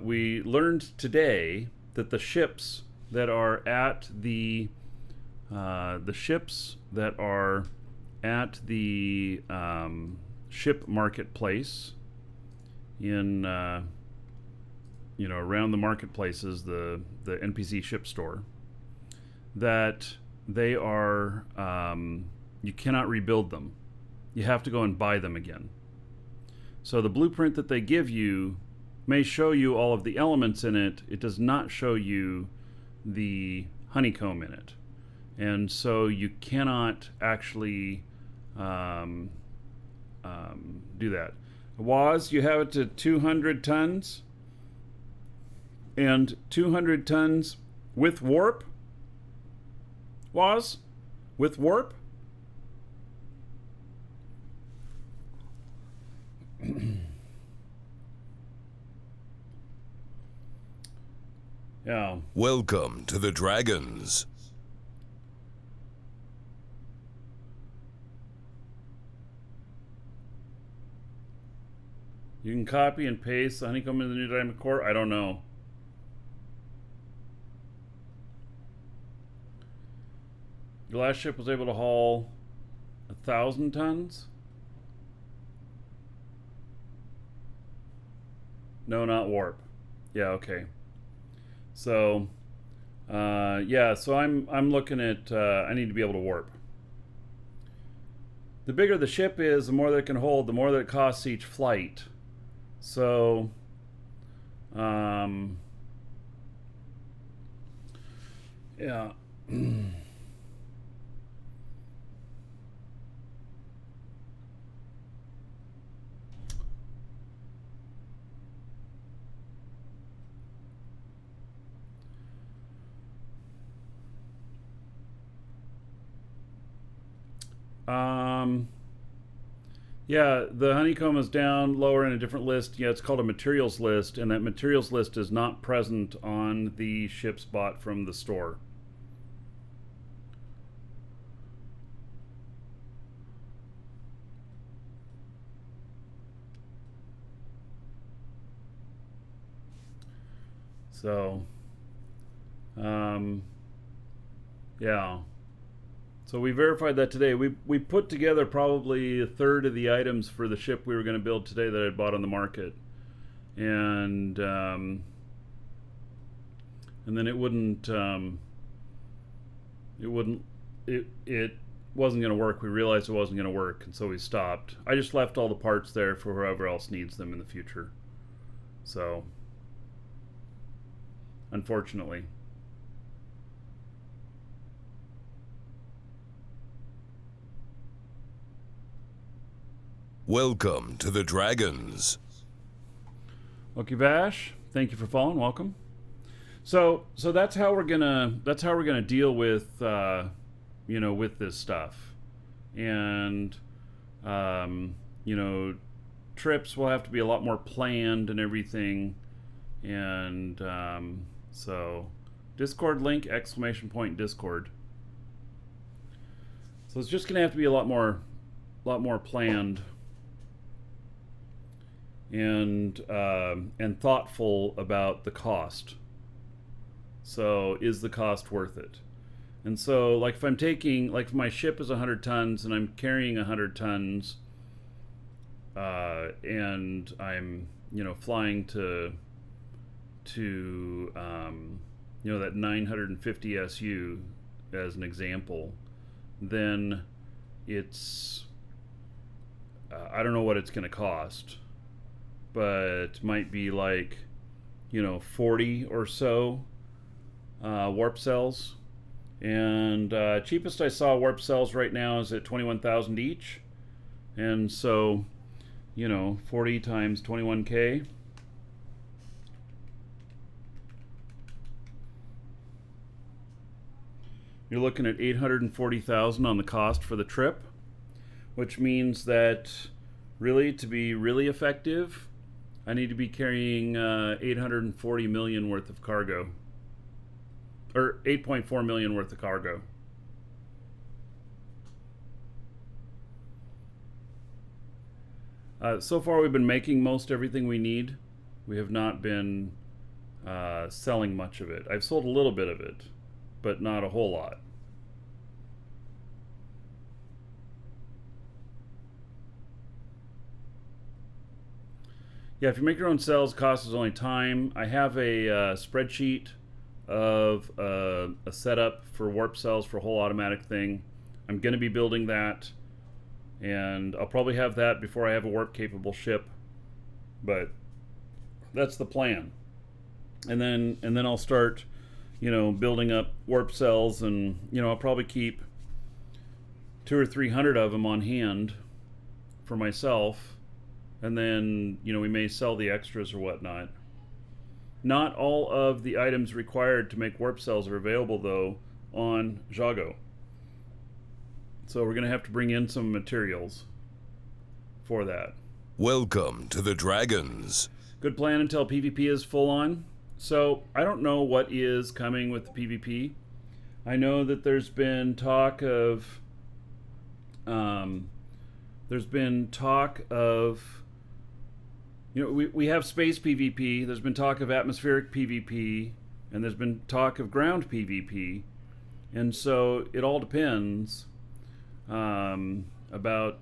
we learned today that the ships that are at the ship marketplace in around the marketplaces, the NPC ship store, that they are you cannot rebuild them. You have to go and buy them again. So the blueprint that they give you may show you all of the elements in it. It does not show you the honeycomb in it, and so you cannot actually do that. Woz, you have it to 200 tons, and 200 tons with warp. Woz, with warp. Yeah. Welcome to the Dragons. You can copy and paste the honeycomb in the new diamond core? I don't know. Your last ship was able to haul 1,000 tons? No, not warp. Yeah, okay. So Yeah, so I'm looking at, I need to be able to warp. The bigger the ship is, the more that it can hold, the more that it costs each flight. So, yeah. Yeah, the honeycomb is down lower in a different list. Yeah, it's called a materials list, and that materials list is not present on the ships bought from the store. So, yeah. So we verified that today. We put together probably a third of the items for the ship we were going to build today that I bought on the market, and then it wouldn't it wasn't going to work. We realized it wasn't going to work, and so we stopped. I just left all the parts there for whoever else needs them in the future. So, unfortunately. Welcome to the Dragons. Okay, Vash, thank you for following. Welcome. So that's how we're gonna deal with with this stuff, and trips will have to be a lot more planned and everything, and so Discord link !Discord. So it's just gonna have to be a lot more planned and thoughtful about the cost. So is the cost worth it? And so, like, if I'm taking, like, if my ship is 100 tons and I'm carrying 100 tons, and I'm flying to that 950 SU as an example, then it's I don't know what it's going to cost, but might be like 40 or so warp cells, and cheapest I saw warp cells right now is at 21,000 each, and so 40 times 21k, you're looking at 840,000 on the cost for the trip, which means that really, to be really effective, I need to be carrying 840 million worth of cargo, or 8.4 million worth of cargo. So far, we've been making most everything we need. We have not been selling much of it. I've sold a little bit of it, but not a whole lot. Yeah, if you make your own cells, cost is only time. I have a spreadsheet of a setup for warp cells for a whole automatic thing. I'm going to be building that, and I'll probably have that before I have a warp capable ship, but that's the plan. And then I'll start building up warp cells, and I'll probably keep 200 or 300 of them on hand for myself, and then we may sell the extras or whatnot. Not all of the items required to make warp cells are available though on Jago, so we're gonna have to bring in some materials for that. Welcome to the Dragons. Good plan until PvP is full on. So I don't know what is coming with the PvP. I know that there's been talk of we have space PvP, there's been talk of atmospheric PvP, and there's been talk of ground PvP, and so it all depends about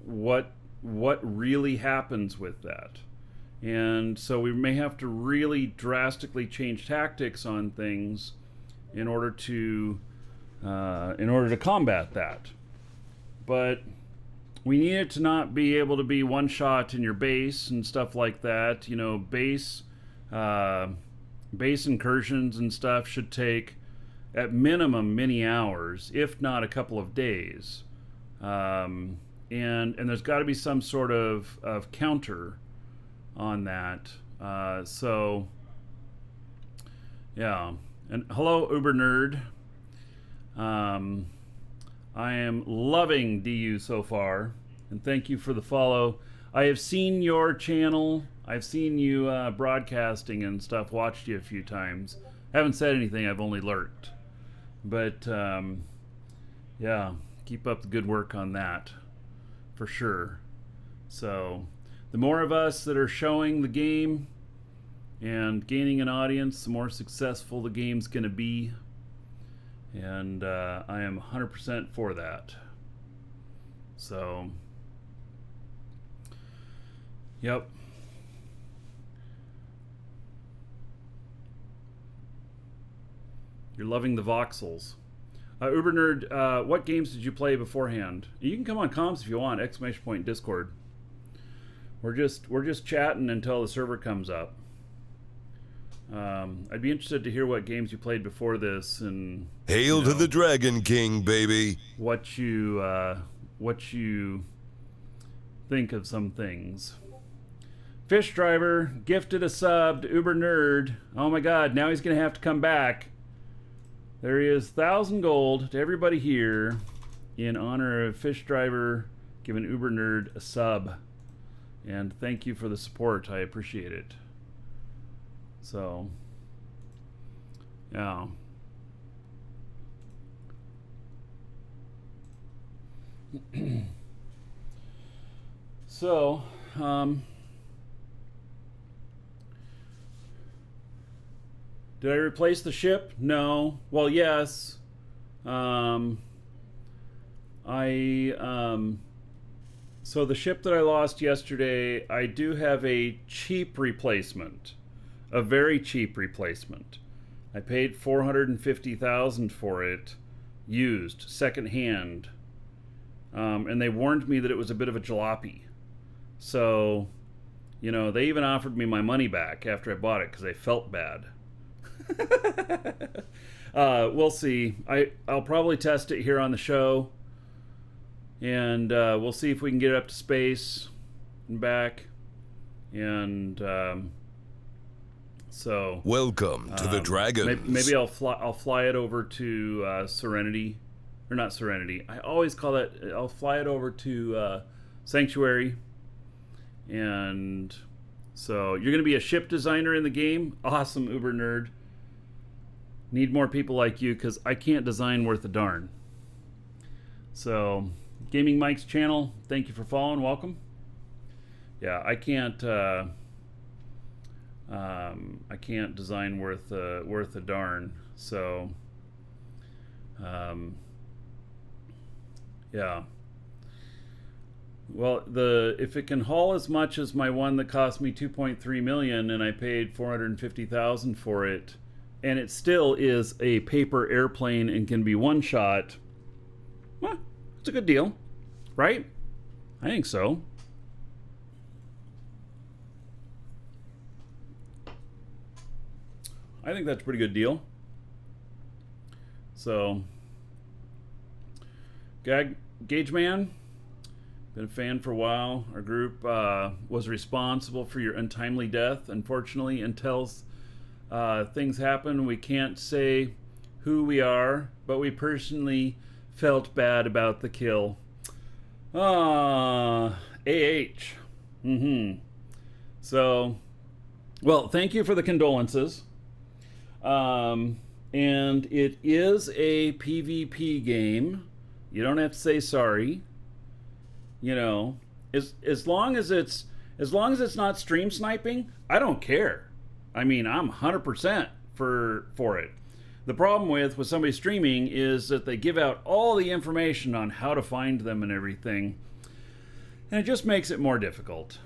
what really happens with that. And so we may have to really drastically change tactics on things in order to combat that. But we need it to not be able to be one shot in your base and stuff like that. You know, base incursions and stuff should take at minimum many hours, if not a couple of days. And there's got to be some sort of counter on that. So yeah. And hello, Uber Nerd. I am loving DU so far, and thank you for the follow. I have seen your channel. I've seen you broadcasting and stuff, watched you a few times. Haven't said anything, I've only lurked. But yeah, keep up the good work on that, for sure. So the more of us that are showing the game and gaining an audience, the more successful the game's going to be. And I am 100% for that. So, yep. You're loving the voxels. Uber Nerd, what games did you play beforehand? You can come on comms if you want, ! Discord. We're just chatting until the server comes up. I'd be interested to hear what games you played before this, and Hail to the Dragon King, baby. What you think of some things. Fish Driver gifted a sub to Uber Nerd. Oh my God! Now he's gonna have to come back. There he is, 1,000 gold to everybody here in honor of Fish Driver giving Uber Nerd a sub. And thank you for the support. I appreciate it. So, yeah. So, did I replace the ship? No. Well, yes. So the ship that I lost yesterday, I do have a cheap replacement. A very cheap replacement. I paid $450,000 for it, used, secondhand, and they warned me that it was a bit of a jalopy. So, you know, they even offered me my money back after I bought it because they felt bad. We'll see. I'll probably test it here on the show, and we'll see if we can get it up to space and back, and so welcome to the Dragons. Maybe I'll fly it over to Serenity, or not Serenity. I always call it. I'll fly it over to Sanctuary, and so you're gonna be a ship designer in the game. Awesome, Uber Nerd. Need more people like you because I can't design worth a darn. So, Gaming Mike's channel. Thank you for following. Welcome. Yeah, I can't design worth a darn. So, yeah. Well, if it can haul as much as my one that cost me 2.3 million, and I paid 450,000 for it, and it still is a paper airplane and can be one shot, well, it's a good deal, right? I think so. I think that's a pretty good deal. So, Gage Man, been a fan for a while. Our group was responsible for your untimely death. Unfortunately, until things happen, we can't say who we are, but we personally felt bad about the kill. AH. So, well, thank you for the condolences. And it is a PvP game. You don't have to say sorry. You know, as long as it's not stream sniping, I don't care. I mean, I'm 100% for it. The problem with somebody streaming is that they give out all the information on how to find them and everything, and it just makes it more difficult.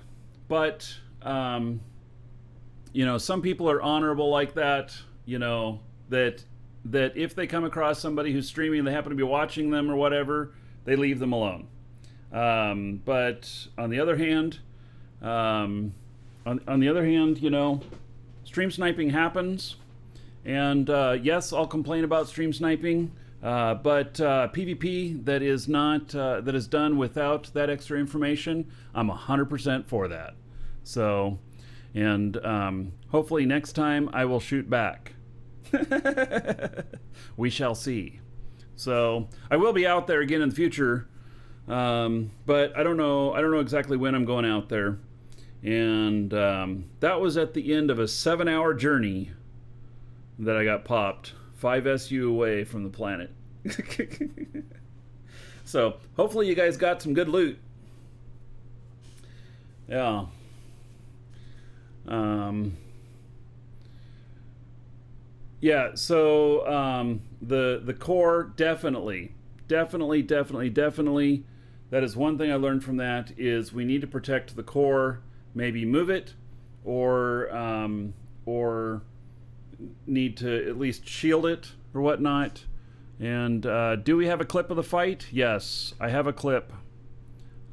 But you know, some people are honorable like that, you know, that if they come across somebody who's streaming, they happen to be watching them or whatever, they leave them alone. But on the other hand, on the other hand, you know, stream sniping happens, and yes, I'll complain about stream sniping, but PvP that is not that is done without that extra information, I'm 100% for that. So, and hopefully next time I will shoot back. We shall see. So I will be out there again in the future, but I don't know exactly when I'm going out there. And that was at the end of a 7-hour journey that I got popped 5 SU away from the planet. So hopefully you guys got some good loot. Yeah. Yeah, so the core, definitely. That is one thing I learned from that, is we need to protect the core, maybe move it, or need to at least shield it or whatnot. And do we have a clip of the fight? Yes, I have a clip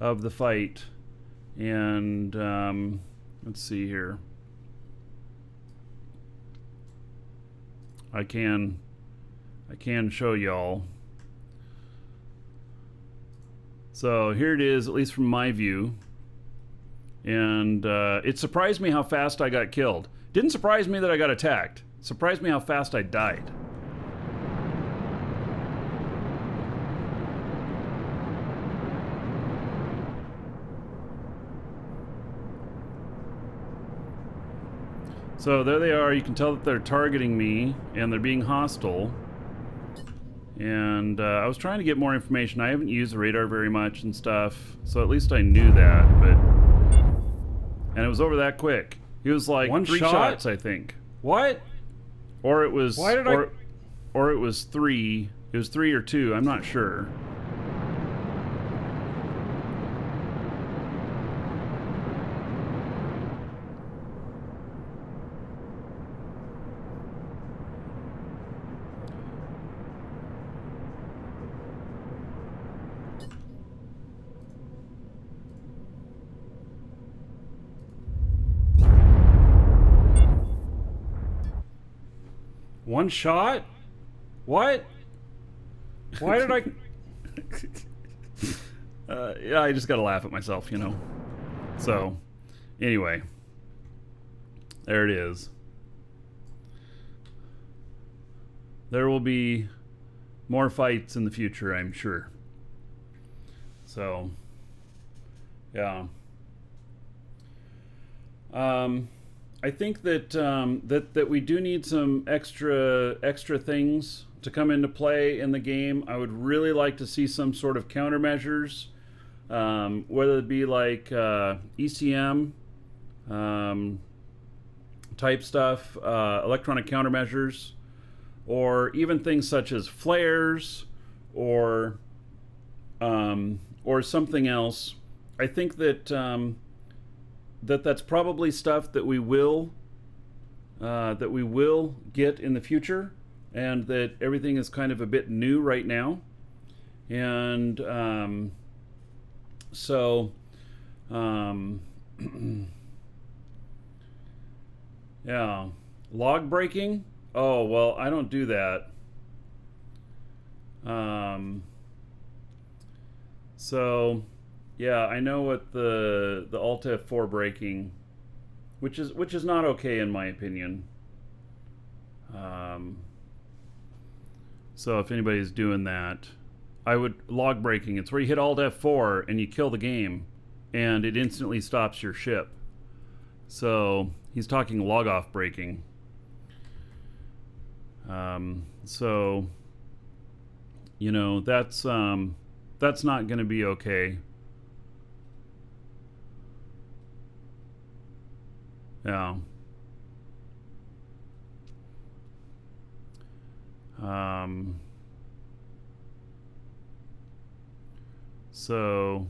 of the fight. And let's see here. I can show y'all. So here it is, at least from my view. And it surprised me how fast I got killed. Didn't surprise me that I got attacked. It surprised me how fast I died. So there they are. You can tell that they're targeting me and they're being hostile. And I was trying to get more information. I haven't used the radar very much and stuff, so at least I knew that. But and it was over that quick. He was like One 3 shot? shots, I think. What? Or it was Why did or it was 3. It was 3 or 2. I'm not sure. One shot? What? Why did I... Yeah, I just gotta laugh at myself, you know. So, anyway, there it is. There will be more fights in the future, I'm sure. So, yeah. I think that that we do need some extra things to come into play in the game. I would really like to see some sort of countermeasures, whether it be like ECM type stuff, electronic countermeasures, or even things such as flares, or something else. I think that that's probably stuff that we will get in the future, and that everything is kind of a bit new right now. And so yeah, log breaking. Oh well, I don't do that. So yeah, I know what the Alt F4 breaking, which is not okay in my opinion. So if anybody's doing that, I would log breaking. It's where you hit Alt F4 and you kill the game, and it instantly stops your ship. So he's talking log off breaking. So you know, that's not going to be okay. Yeah. So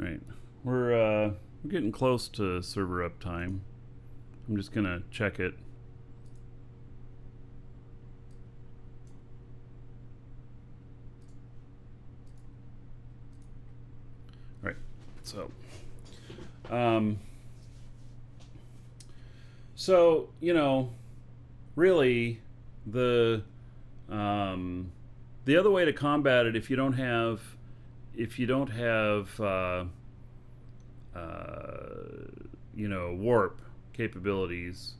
Right. We're getting close to server uptime. I'm just gonna check it. Right. So, you know, really, the other way to combat it, if you don't have, you know, warp capabilities,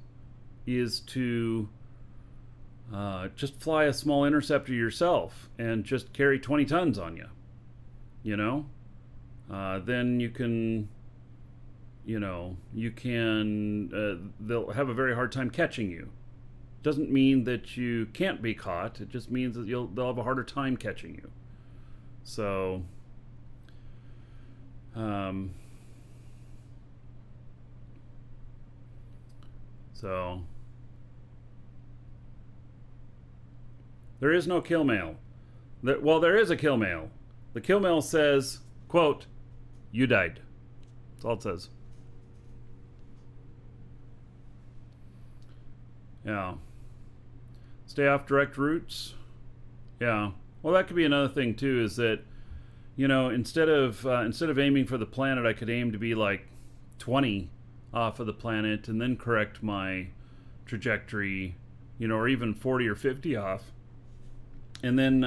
is to just fly a small interceptor yourself and just carry 20 tons on you. You know, then you can. They'll have a very hard time catching you. Doesn't mean that you can't be caught. It just means that they'll have a harder time catching you. So, there is no kill mail. Well, there is a kill mail. The kill mail says, quote, "You died." That's all it says. Yeah. Stay off direct routes. Yeah. Well, that could be another thing too. Is that, you know, instead of aiming for the planet, I could aim to be like 20 off of the planet and then correct my trajectory, you know, or even 40 or 50 off, and then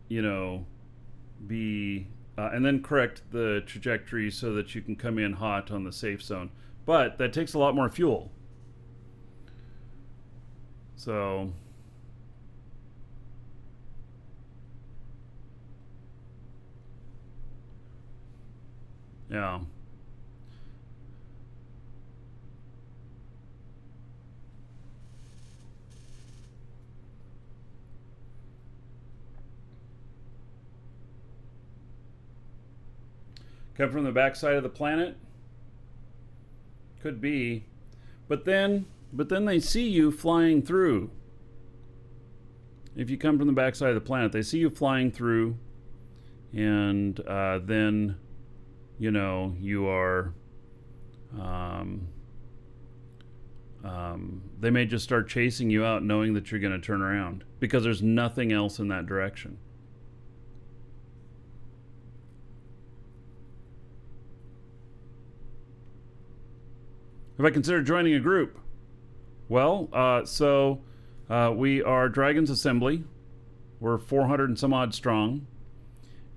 you know, be and then correct the trajectory so that you can come in hot on the safe zone. But that takes a lot more fuel. So, yeah. Come from the backside of the planet? Could be. But then they see you flying through. If you come from the backside of the planet, they see you flying through, and then, you know, you are, they may just start chasing you out knowing that you're going to turn around because there's nothing else in that direction. Have I considered joining a group? Well, we are Dragon's Assembly. We're 400 and some odd strong.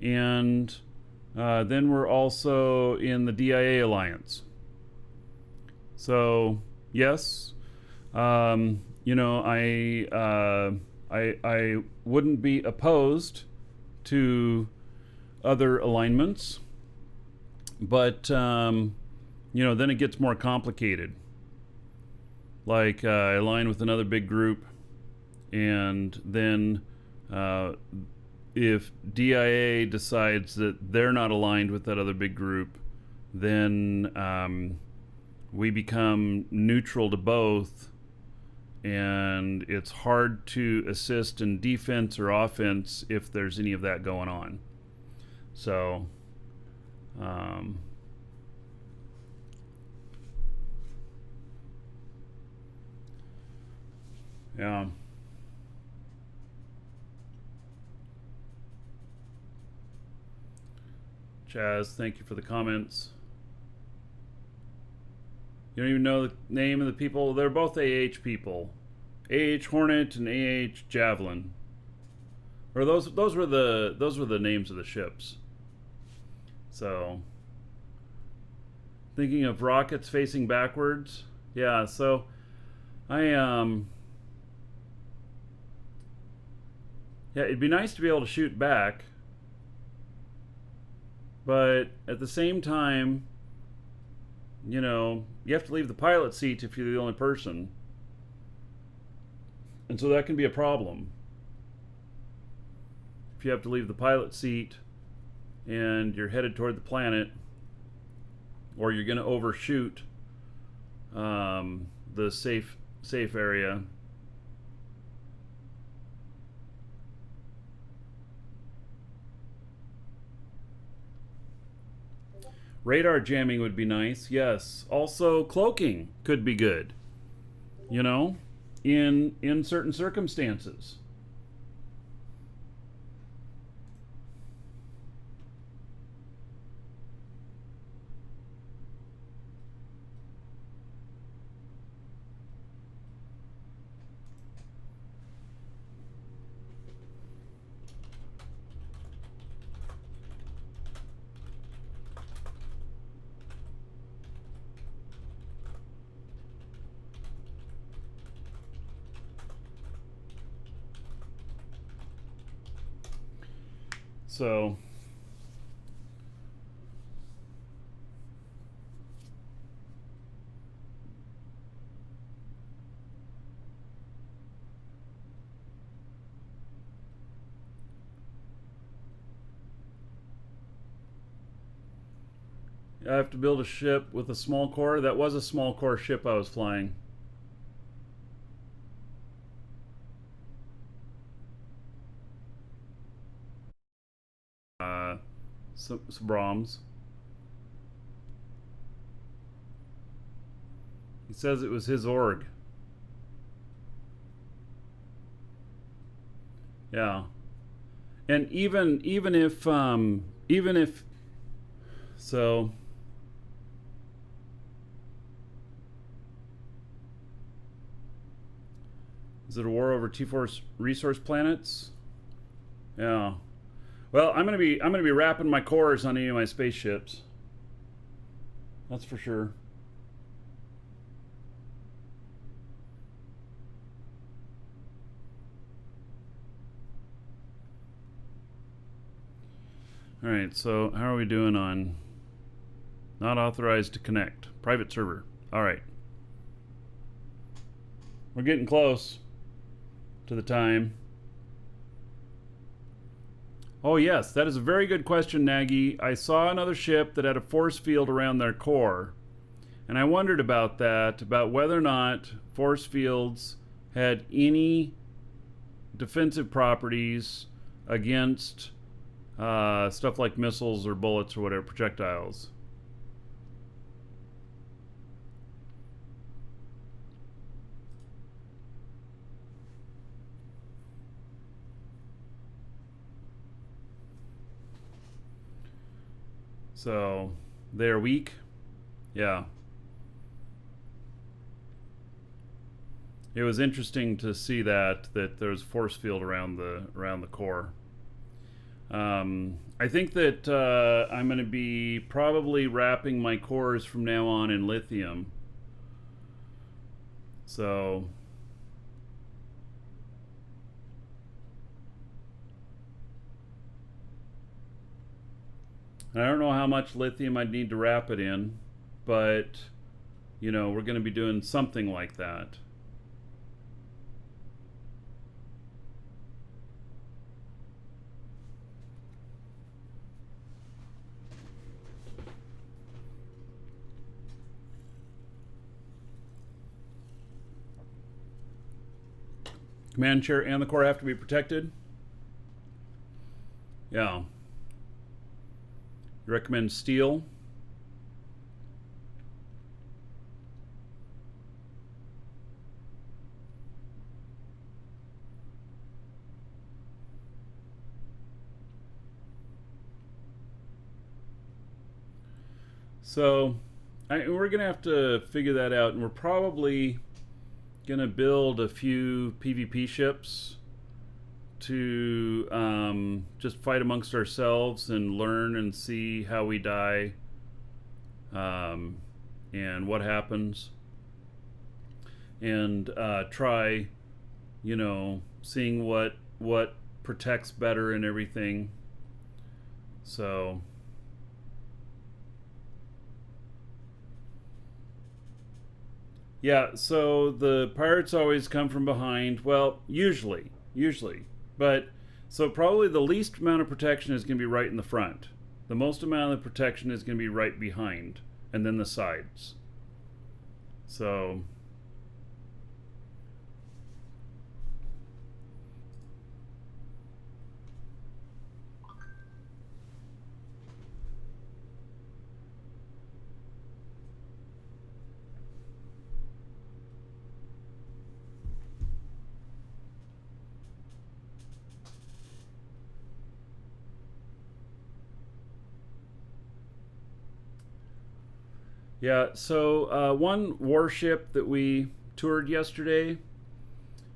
And then we're also in the DIA Alliance. So, yes, you know, I wouldn't be opposed to other alignments, but you know, then it gets more complicated. Like, I align with another big group, and then if DIA decides that they're not aligned with that other big group, then we become neutral to both, and it's hard to assist in defense or offense if there's any of that going on. So, yeah. Chaz, thank you for the comments. You don't even know the name of the people. They're both AH people. AH Hornet and AH Javelin. Or those were the names of the ships. So, thinking of rockets facing backwards. Yeah, so yeah, it'd be nice to be able to shoot back, but at the same time, you know, you have to leave the pilot seat if you're the only person, and so that can be a problem. If you have to leave the pilot seat and you're headed toward the planet, or you're going to overshoot the safe area. Radar jamming would be nice. Yes. Also, cloaking could be good. You know, in certain circumstances. So I have to build a ship with a small core. That was a small core ship I was flying. Some Brahms. He says it was his org. Yeah, and even if so. Is it a war over T-Force resource planets? Yeah. Well, I'm gonna be wrapping my cores on any of my spaceships. That's for sure. All right. So how are we doing on not authorized to connect? Private server. All right. We're getting close to the time. Oh yes, that is a very good question, Nagy. I saw another ship that had a force field around their core, and I wondered about that, about whether or not force fields had any defensive properties against stuff like missiles or bullets or whatever, projectiles. So they're weak. Yeah. It was interesting to see that there's force field around the core. I think that I'm going to be probably wrapping my cores from now on in lithium. So I don't know how much lithium I'd need to wrap it in, but you know, we're going to be doing something like that. Command chair and the core have to be protected. Yeah. You recommend steel? So we're gonna have to figure that out, and we're probably gonna build a few PvP ships to just fight amongst ourselves and learn and see how we die, and what happens, and try, you know, seeing what protects better and everything. So yeah, so the pirates always come from behind. Well, usually. But so probably the least amount of protection is going to be right in the front. The most amount of protection is going to be right behind, and then the sides. So Yeah, so one warship that we toured yesterday,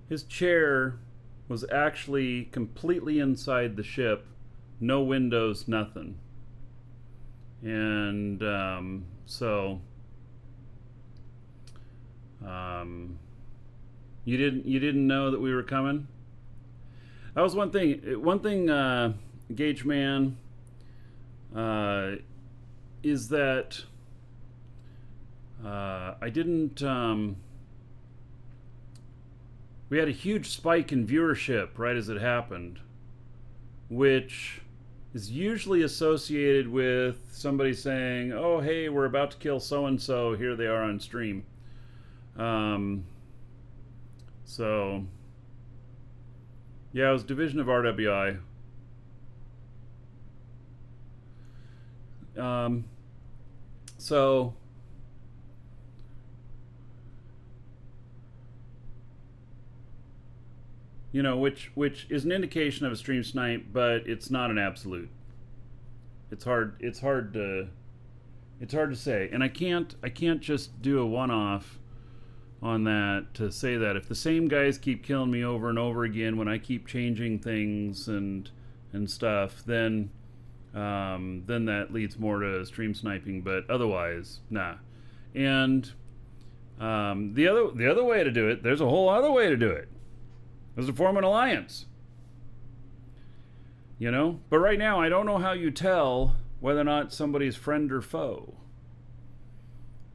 his chair was actually completely inside the ship, no windows, nothing. And you didn't know that we were coming? That was one thing. Gage Man, is that I didn't. We had a huge spike in viewership right as it happened, which is usually associated with somebody saying, "Oh, hey, we're about to kill so and so. Here they are on stream." So, yeah, it was Division of RWI. So, you know, which is an indication of a stream snipe, but it's not an absolute. It's hard to say, and I can't just do a one-off on that to say that if the same guys keep killing me over and over again when I keep changing things and stuff, then that leads more to stream sniping. But otherwise, nah. And the other way to do it, there's a whole other way to do it. There's to form an alliance. You know? But right now, I don't know how you tell whether or not somebody's friend or foe.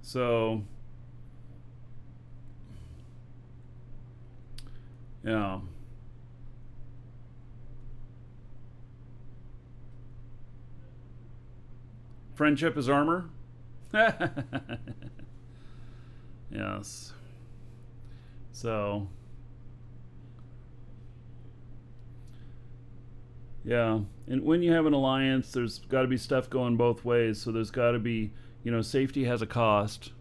So, yeah. Friendship is armor? Yes. So, yeah. And when you have an alliance, there's got to be stuff going both ways. So there's got to be, you know, safety has a cost,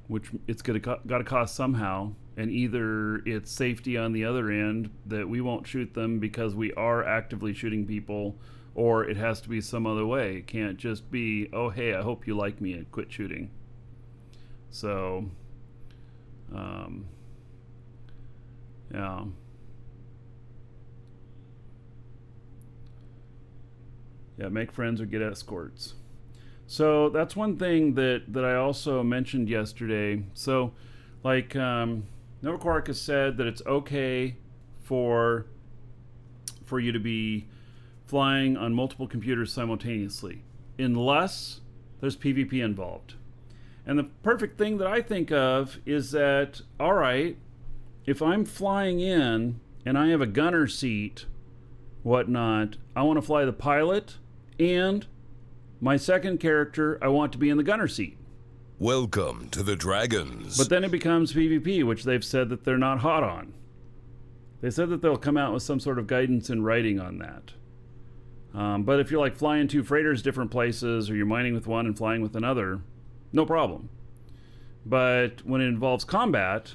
which it's got to cost somehow. And either it's safety on the other end, that we won't shoot them because we are actively shooting people, or it has to be some other way. It can't just be, oh, hey, I hope you like me and quit shooting. So, yeah. Yeah, make friends or get escorts. So that's one thing that I also mentioned yesterday. So, like, Novaquark has said that it's okay for you to be flying on multiple computers simultaneously, unless there's PvP involved. And the perfect thing that I think of is that, all right, if I'm flying in and I have a gunner seat, whatnot, I want to fly the pilot, and my second character, I want to be in the gunner seat. Welcome to the Dragons. But then it becomes PvP, which they've said that they're not hot on. They said that they'll come out with some sort of guidance in writing on that. But if you're like flying two freighters different places, or you're mining with one and flying with another, no problem. But when it involves combat,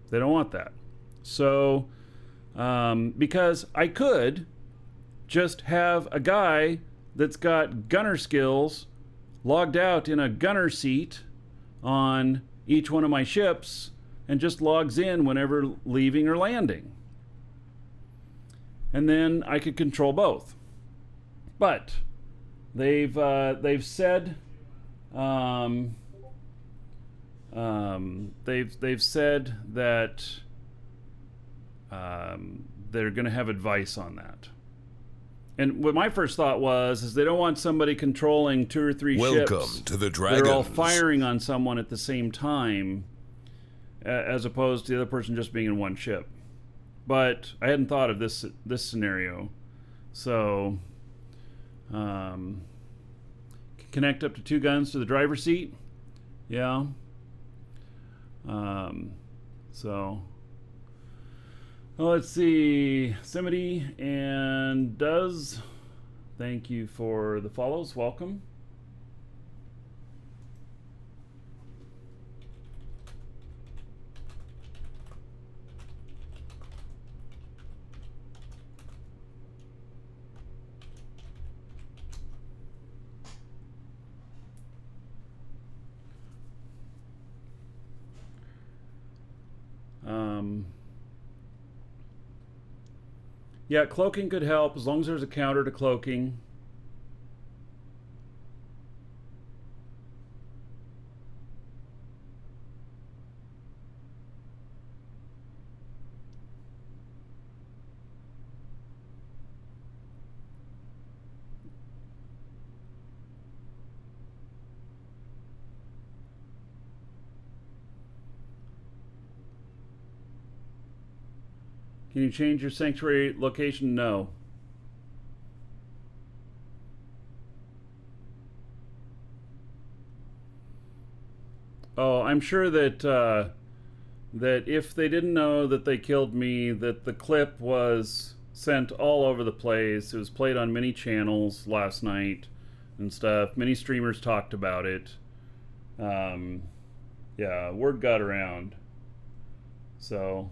they don't want that. So, because I could just have a guy that's got gunner skills logged out in a gunner seat on each one of my ships and just logs in whenever leaving or landing. And then I could control both. But they've said they've said that they're going to have advice on that. And what my first thought was is they don't want somebody controlling two or three ships. Welcome to the Dragons. They're all firing on someone at the same time, as opposed to the other person just being in one ship. But I hadn't thought of this scenario. So, connect up to two guns to the driver's seat. Yeah. So, well, let's see. Simity and Does, thank you for the follows. Welcome. Yeah, cloaking could help as long as there's a counter to cloaking. Can you change your sanctuary location? No. Oh, I'm sure that that if they didn't know that they killed me, that the clip was sent all over the place. It was played on many channels last night and stuff. Many streamers talked about it. Yeah, word got around. So.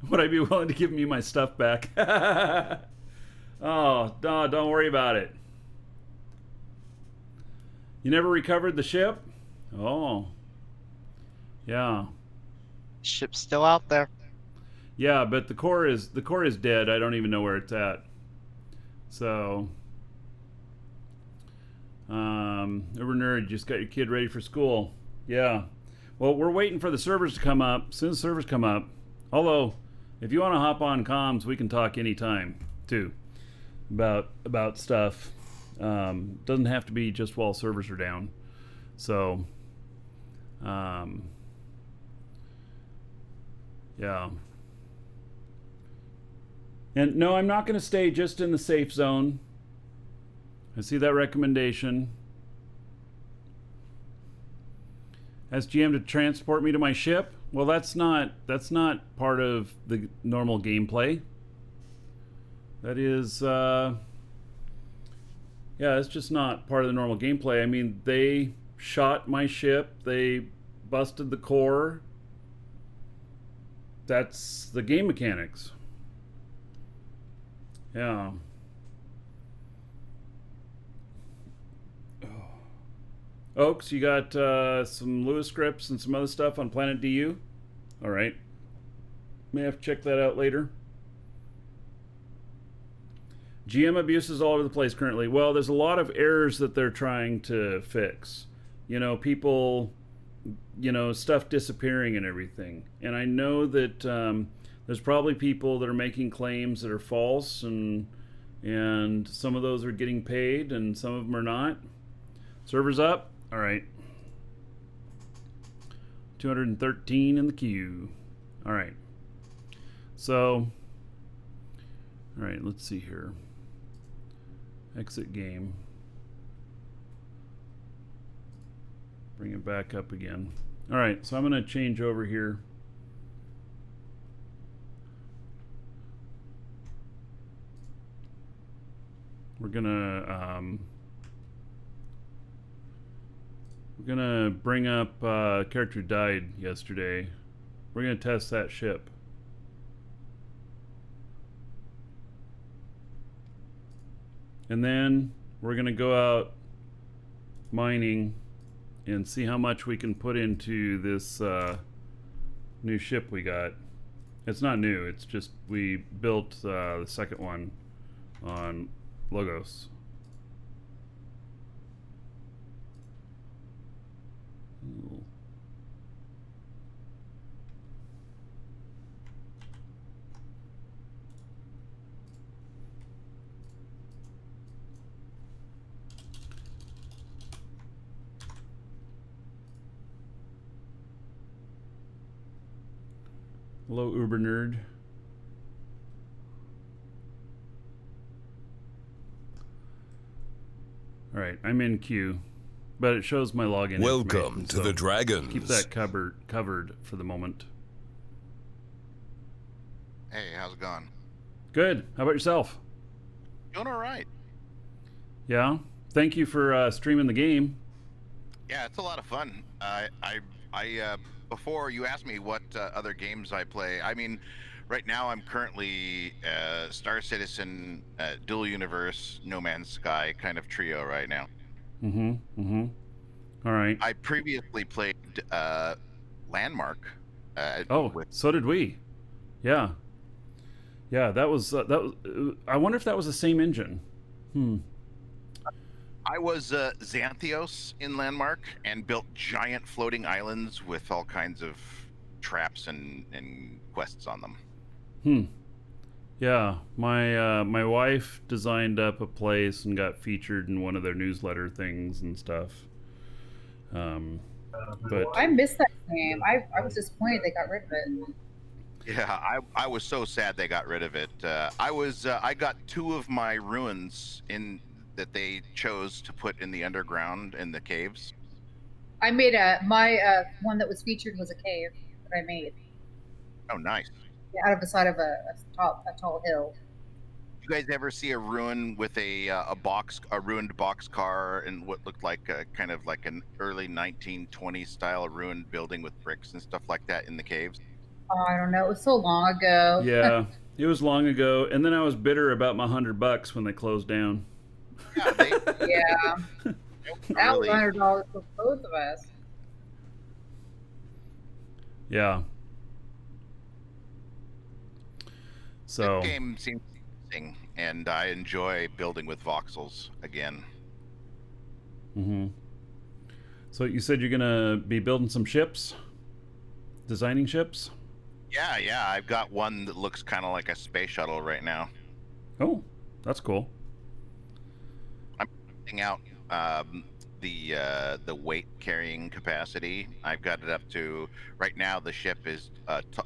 Would I be willing to give me my stuff back? Oh, no, don't worry about it. You never recovered the ship? Oh. Yeah. Ship's still out there. Yeah, but the core is dead. I don't even know where it's at. So Uber Nerd, just got your kid ready for school. Yeah. Well, we're waiting for the servers to come up. As soon as the servers come up, although if you want to hop on comms, we can talk anytime too about stuff. Doesn't have to be just while servers are down. So, yeah. And no, I'm not going to stay just in the safe zone. I see that recommendation. Ask GM to transport me to my ship. Well, that's not part of the normal gameplay. That is, yeah, it's just not part of the normal gameplay. I mean, they shot my ship. They busted the core. That's the game mechanics. Yeah. Oaks, you got some Lewis scripts and some other stuff on Planet DU? All right. May have to check that out later. GM abuse is all over the place currently. Well, there's a lot of errors that they're trying to fix. You know, people, you know, stuff disappearing and everything. And I know that there's probably people that are making claims that are false, and some of those are getting paid and some of them are not. Servers up? All right. 213 in the queue. All right. So, all right, let's see here. Exit game. Bring it back up again. All right, so I'm going to change over here. We're gonna bring up a character who died yesterday. We're gonna test that ship. And then we're gonna go out mining and see how much we can put into this new ship we got. It's not new, it's just we built the second one on Logos. Ooh. Hello, Uber Nerd. All right, I'm in queue, but it shows my login. Welcome to the Dragons. Keep that covered for the moment. Hey, how's it going? Good. How about yourself? Doing all right. Yeah. Thank you for streaming the game. Yeah, it's a lot of fun. I before you asked me what other games I play, I mean, Right now, I'm currently Star Citizen, Dual Universe, No Man's Sky kind of trio right now. All right. I previously played Landmark. Oh, with so did we. Yeah. Yeah, that was I wonder if that was the same engine. I was Xanthios in Landmark and built giant floating islands with all kinds of traps and quests on them. Yeah, my wife designed up a place and got featured in one of their newsletter things and stuff. But I missed that game. I was disappointed they got rid of it. Yeah, I was so sad they got rid of it. I got 2 of my ruins in that they chose to put in the underground in the caves. I made my one that was featured was a cave that I made. Oh, nice. Yeah, out of the side of a tall hill. You guys ever see a ruin with a ruined boxcar and what looked like kind of like an early 1920s style ruined building with bricks and stuff like that in the caves? Oh, I don't know. It was so long ago. yeah, it was long ago, and then I was bitter about my $100 when they closed down. Yeah, they Yeah. That was really, $100 for both of us. Yeah. So the game seems interesting, and I enjoy building with voxels again. So you said you're gonna be building some ships, designing ships. Yeah, I've got one that looks kind of like a space shuttle right now. Oh, that's cool. I'm testing out the weight carrying capacity. I've got it up to right now. The ship is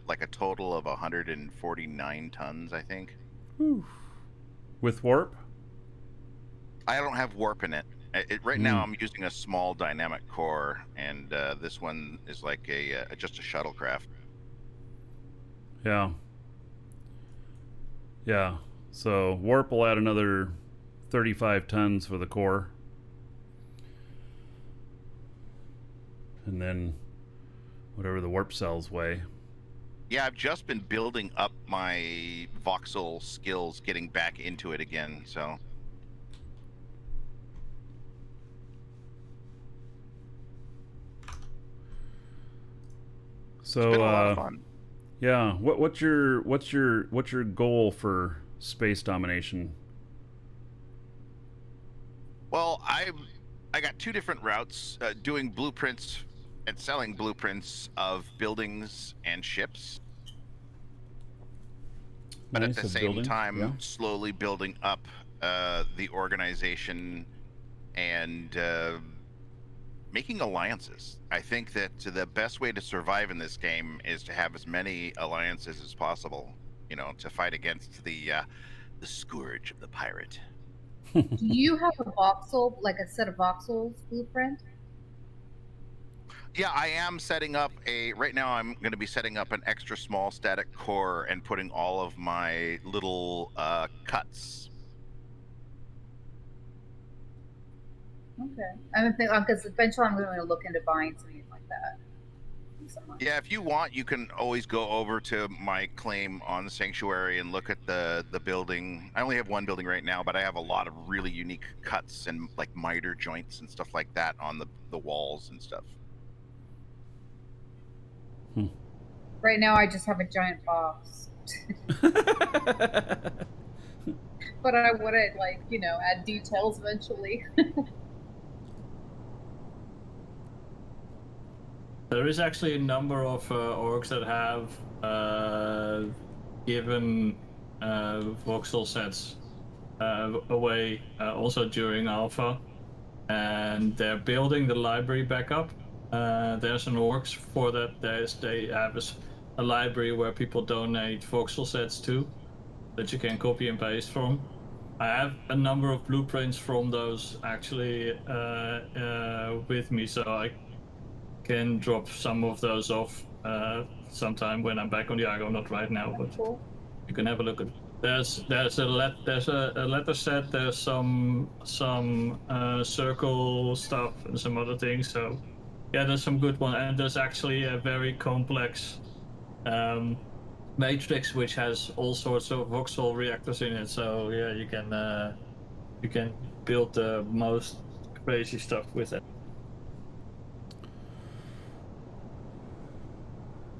like a total of 149 tons, I think. Whew. With warp? I don't have warp in it. Right now, I'm using a small dynamic core, and this one is like just a shuttlecraft. Yeah. Yeah. So warp will add another 35 tons for the core. And then whatever the warp cells weigh. Yeah, I've just been building up my voxel skills, getting back into it again, so. So It's been a lot of fun. yeah, what's your goal for space domination? Well, I got 2 different routes, doing blueprints and selling blueprints of buildings and ships. But Nice, at the of same building, time, yeah. slowly building up the organization and making alliances. I think that the best way to survive in this game is to have as many alliances as possible, you know, to fight against the scourge of the pirate. Do you have a voxel, like a set of voxels blueprint? Yeah, I am setting up right now I'm going to be setting up an extra small static core and putting all of my little cuts. Okay. I'm thinking because eventually I'm going to look into buying something like that. Yeah, if you want, you can always go over to my claim on Sanctuary and look at the building. I only have one building right now, but I have a lot of really unique cuts and like miter joints and stuff like that on the walls and stuff. Right now, I just have a giant box. But I would, like, you know, add details eventually. There is actually a number of orgs that have given voxel sets away also during alpha, and they're building the library back up. There's an orgs for that. They have a library where people donate voxel sets to, that you can copy and paste from. I have a number of blueprints from those actually with me, so I can drop some of those off sometime when I'm back on the Argo. Not right now, but Cool. you can have a look at it. There's a letter set. There's some circle stuff and some other things. So yeah, there's some good one, and there's actually a very complex matrix which has all sorts of voxel reactors in it. So yeah, you can build the most crazy stuff with it.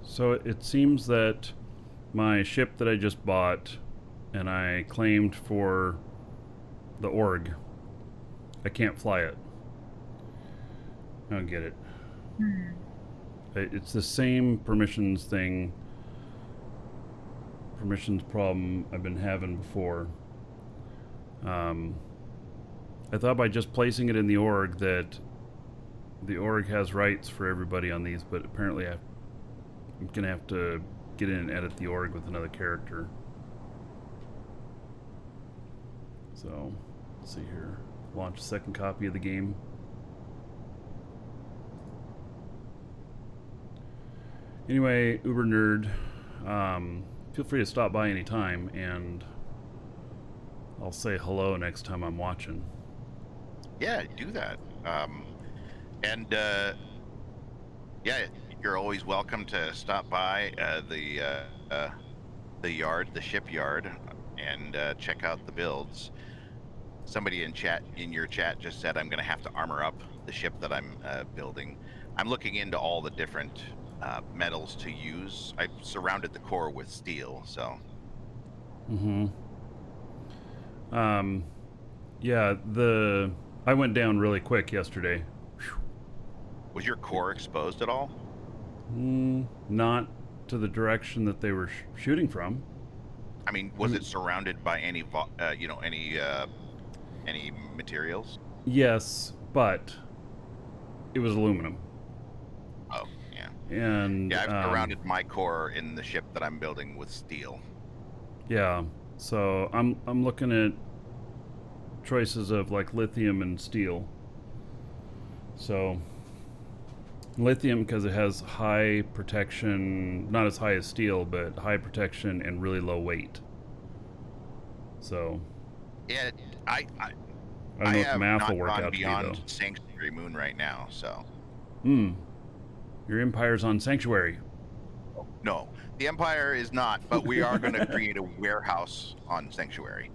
So it seems that my ship that I just bought and I claimed for the org, I can't fly it. I don't get it. It's the same permissions thing, permissions problem I've been having before. I thought by just placing it in the org that the org has rights for everybody on these, but apparently I'm gonna have to get in and edit the org with another character. So, let's see here. Launch a second copy of the game. Anyway, Uber Nerd, feel free to stop by anytime, and I'll say hello next time I'm watching. Yeah, do that. Yeah, you're always welcome to stop by the yard, the shipyard, and check out the builds. Somebody in your chat just said I'm going to have to armor up the ship that I'm building. I'm looking into all the different metals to use. I've surrounded the core with steel, so. Yeah, I went down really quick yesterday. Whew. Was your core exposed at all? Not to the direction that they were shooting from. I mean, was it surrounded by any materials? Yes, but it was aluminum. Oh, yeah. And yeah, I've surrounded my core in the ship that I'm building with steel. Yeah, so I'm looking at choices of like lithium and steel. So lithium because it has high protection, not as high as steel, but high protection and really low weight. So yeah, I don't know if have math not will work gone out to be, beyond though. Sanctuary Moon right now, so. Your empire's on Sanctuary. No, the Empire is not, but we are going to create a warehouse on Sanctuary.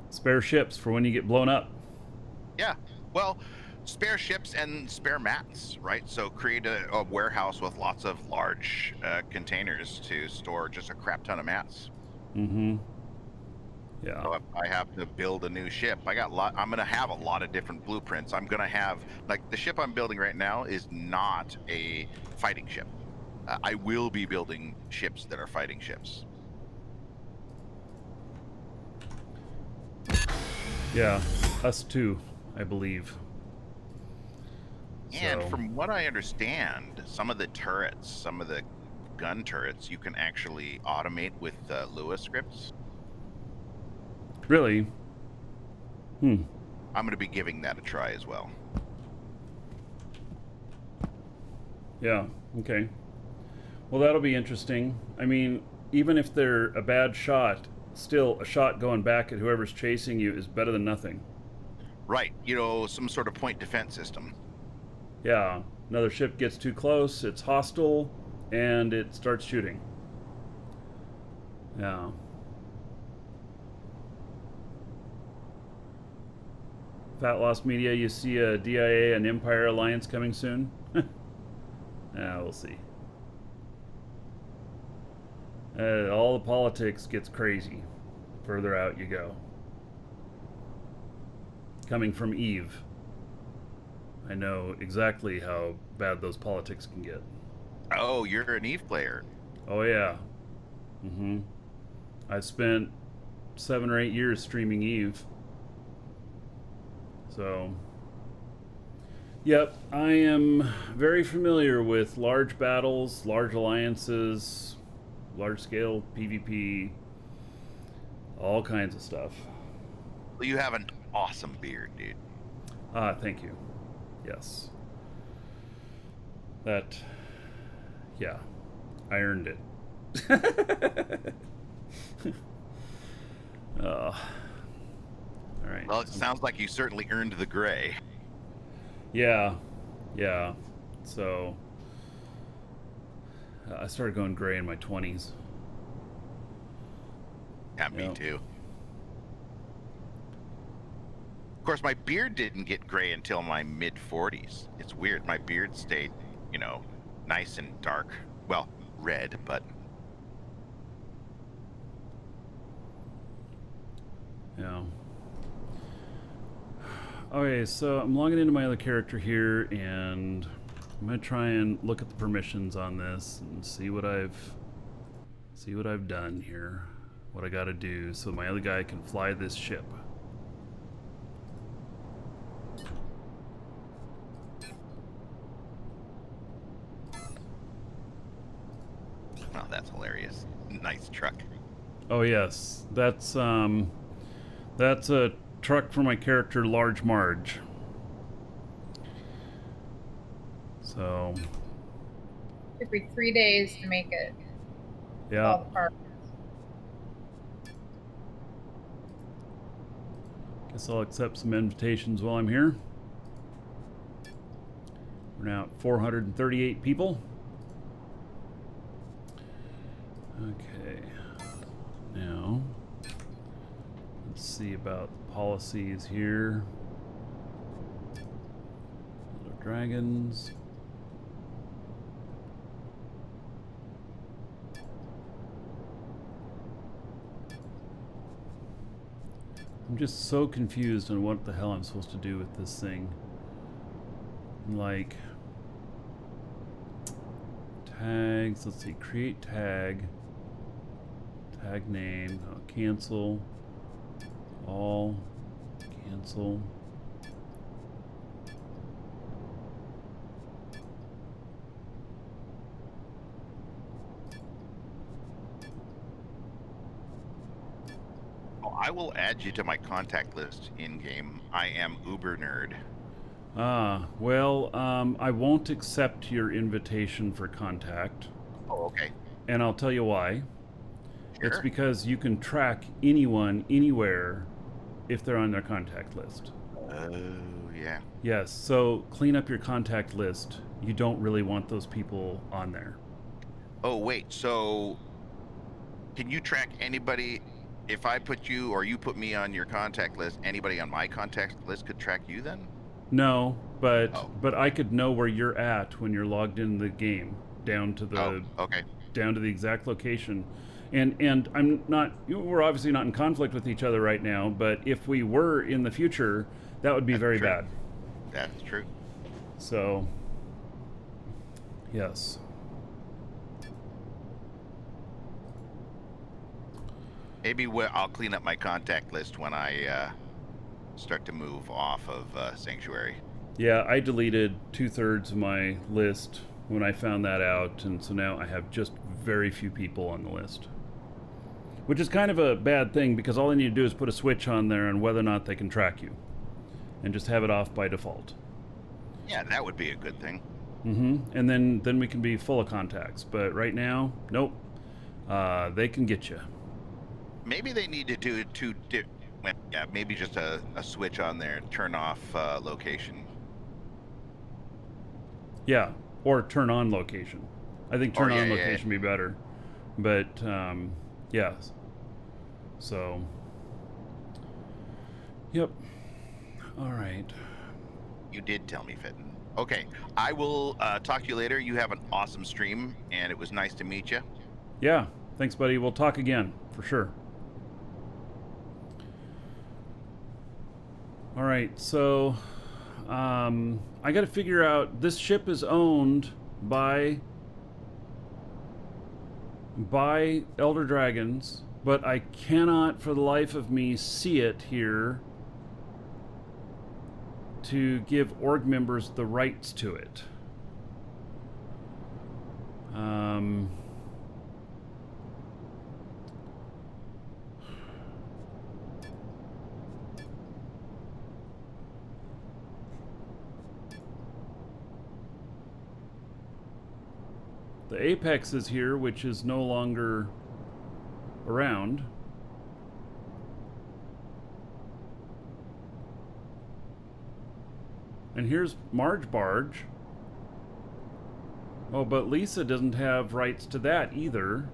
Spare ships for when you get blown up. Yeah, well, spare ships and spare mats, right? So create a warehouse with lots of large containers to store just a crap ton of mats. Yeah. So if I have to build a new ship, I'm going to have a lot of different blueprints. I'm going to have, like, the ship I'm building right now is not a fighting ship. I will be building ships that are fighting ships. Yeah, us too, I believe. And So- from what I understand, some of the turrets, some of the gun turrets, you can actually automate with Lua scripts. Really? I'm going to be giving that a try as well. Yeah, okay. Well, that'll be interesting. I mean, even if they're a bad shot, still a shot going back at whoever's chasing you is better than nothing. Right, some sort of point defense system. Yeah, another ship gets too close, it's hostile, and it starts shooting. Yeah. Fat Lost Media, you see a DIA and Empire alliance coming soon? Yeah, we'll see. All the politics gets crazy. Further out you go. Coming from Eve, I know exactly how bad those politics can get. Oh, you're an Eve player. Oh yeah. I've spent 7 or 8 years streaming Eve. So, yep, I am very familiar with large battles, large alliances, large-scale PvP, all kinds of stuff. Well, you have an awesome beard, dude. Thank you. Yes. That, yeah, I earned it. All right. Well, it sounds like you certainly earned the gray. Yeah, yeah. So, I started going gray in my 20s. Yeah, me Yep. too. Of course, my beard didn't get gray until my mid 40s. It's weird. My beard stayed, nice and dark. Well, red, but Yeah. Okay, so I'm logging into my other character here, and I'm gonna try and look at the permissions on this and see what I've done here, what I got to do, so my other guy can fly this ship. oh, that's hilarious. Nice truck. Oh yes, that's a truck for my character, Large Marge. So Took me 3 days to make it. yeah. All the parts. Guess I'll accept some invitations while I'm here. We're now at 438 people. Okay. Now, let's see about the policies here. Little dragons. I'm just so confused on what the hell I'm supposed to do with this thing. Like, tags, let's see, create tag, tag name, cancel, all, cancel. Oh, I will add you to my contact list in game. I am Uber Nerd. Well, I won't accept your invitation for contact, Oh, okay. and I'll tell you why. It's Sure. because you can track anyone, anywhere, if they're on their contact list. Oh, yeah. Yes, so clean up your contact list. You don't really want those people on there. Oh, wait. So, can you track anybody? If I put you or you put me on your contact list, anybody on my contact list could track you then? No, but Oh. but I could know where you're at when you're logged in the game, down to the Oh, okay. down to the exact location. And I'm not, we're obviously not in conflict with each other right now, but if we were in the future, that would be That's very true. bad. That's true. So, yes. Maybe I'll clean up my contact list when I start to move off of Sanctuary. Yeah, I deleted 2/3 of my list when I found that out, and so now I have just very few people on the list. Which is kind of a bad thing, because all I need to do is put a switch on there on whether or not they can track you. And just have it off by default. Yeah, that would be a good thing. And then we can be full of contacts. But right now, nope. They can get you. Maybe they need to do yeah, maybe just a switch on there, turn off location. Yeah, or turn on location. I think turn yeah, on yeah, location would be better. But, yeah. So, yep. All right. You did tell me, Fitton. Okay, I will talk to you later. You have an awesome stream, and it was nice to meet you. Yeah, thanks, buddy. We'll talk again, for sure. All right, so I got to figure out, this ship is owned by Elder Dragons, but I cannot for the life of me see it here to give org members the rights to it. The Apex is here, which is no longer around. And here's Marge Barge. Oh, but Lisa doesn't have rights to that either.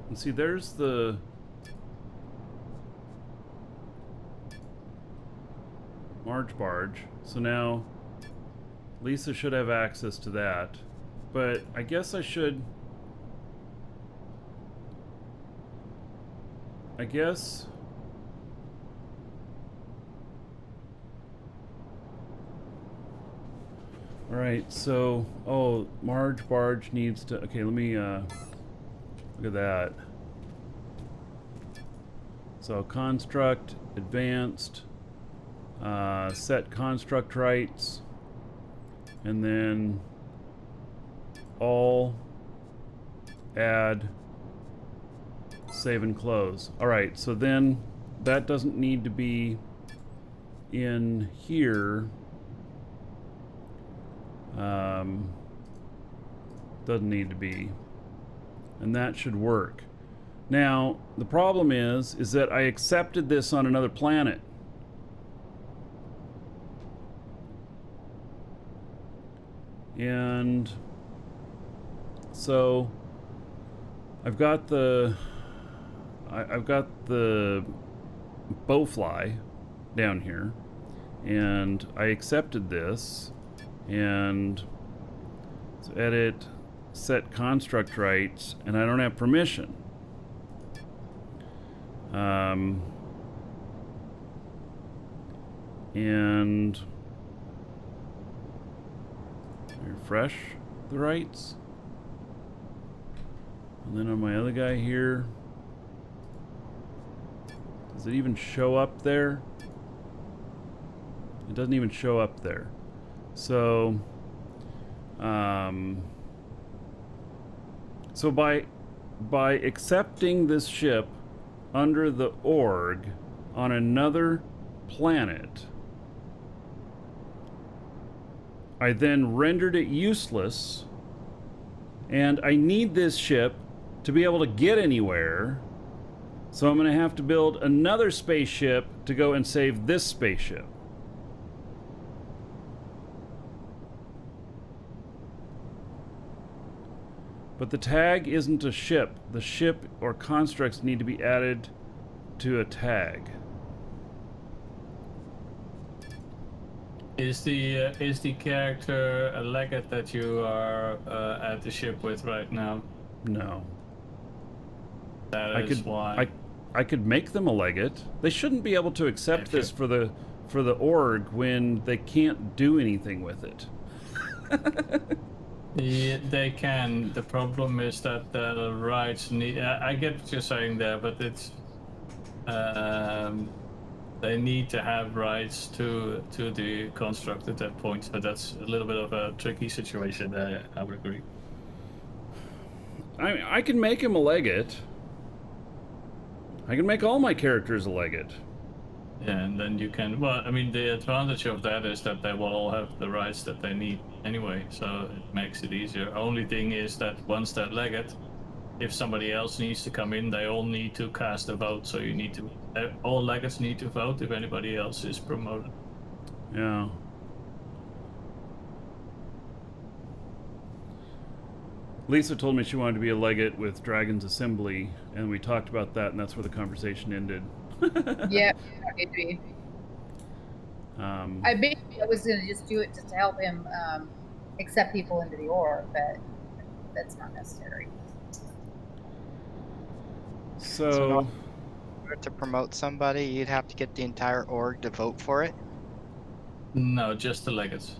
And see, there's the Marge Barge. So now Lisa should have access to that. But I guess I should... I guess... Alright, so... Oh, Marge Barge needs to... Okay, let me, look at that. So, construct, advanced, set construct rights, and then all, add, save and close. Alright, so then that doesn't need to be in here. Doesn't need to be. And that should work. Now, the problem is that I accepted this on another planet. And so I've got the Bowfly down here, and I accepted this, and so edit, set construct rights, and I don't have permission. And refresh the rights. And then on my other guy here, does it even show up there? It doesn't even show up there. So, so by accepting this ship under the org on another planet, I then rendered it useless, and I need this ship to be able to get anywhere, so I'm going to have to build another spaceship to go and save this spaceship. But the tag isn't a ship. The ship or constructs need to be added to a tag. Is the character a legate that you are at the ship with right now? No. That is why. I could make them a legate. They shouldn't be able to accept this for the org when they can't do anything with it. Yeah, they can. The problem is that the rights need. I get what you're saying there, but it's they need to have rights to the construct at that point. So that's a little bit of a tricky situation. I would agree. I can make him a legate. I can make all my characters a legate. Yeah, and then you can. Well, I mean, the advantage of that is that they will all have the rights that they need anyway, so it makes it easier. Only thing is that once they're legate, if somebody else needs to come in, they all need to cast a vote. So you need to. All legates need to vote if anybody else is promoted. Yeah. Lisa told me she wanted to be a legate with Dragon's Assembly, and we talked about that, and that's where the conversation ended. Yeah, I agree. I basically was going to just do it just to help him accept people into the org, but that's not necessary. So in order to promote somebody, you'd have to get the entire org to vote for it? No, just the legates.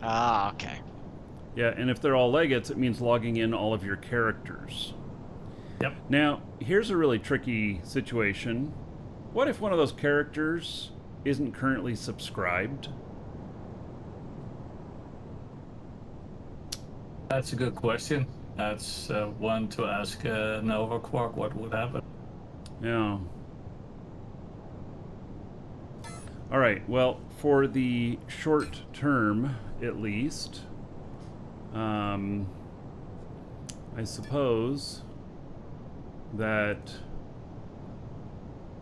Ah, okay. yeah, and if they're all legates, it means logging in all of your characters. Yep. Now, here's a really tricky situation. What if one of those characters isn't currently subscribed? That's a good question. That's one to ask Nova Quark what would happen. Yeah. All right. Well, for the short term, at least, I suppose that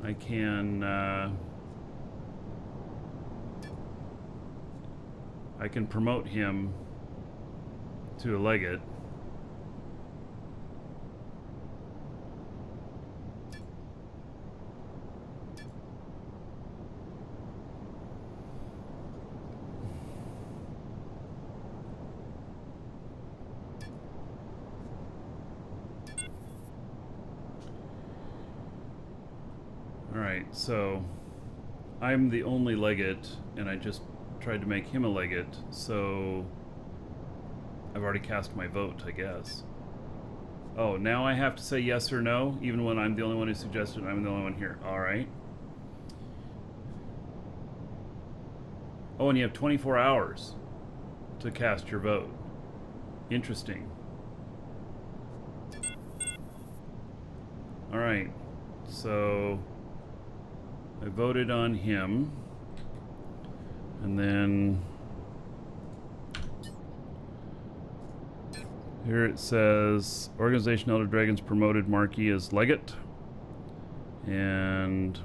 I can promote him to a legate. Alright, so I'm the only legate, and I just tried to make him a legate, so I've already cast my vote, I guess. Oh, now I have to say yes or no, even when I'm the only one who suggested I'm the only one here. Alright. Oh, and you have 24 hours to cast your vote. Interesting. Alright, so I voted on him, and then here it says Organization Elder Dragons promoted Marky as legate, and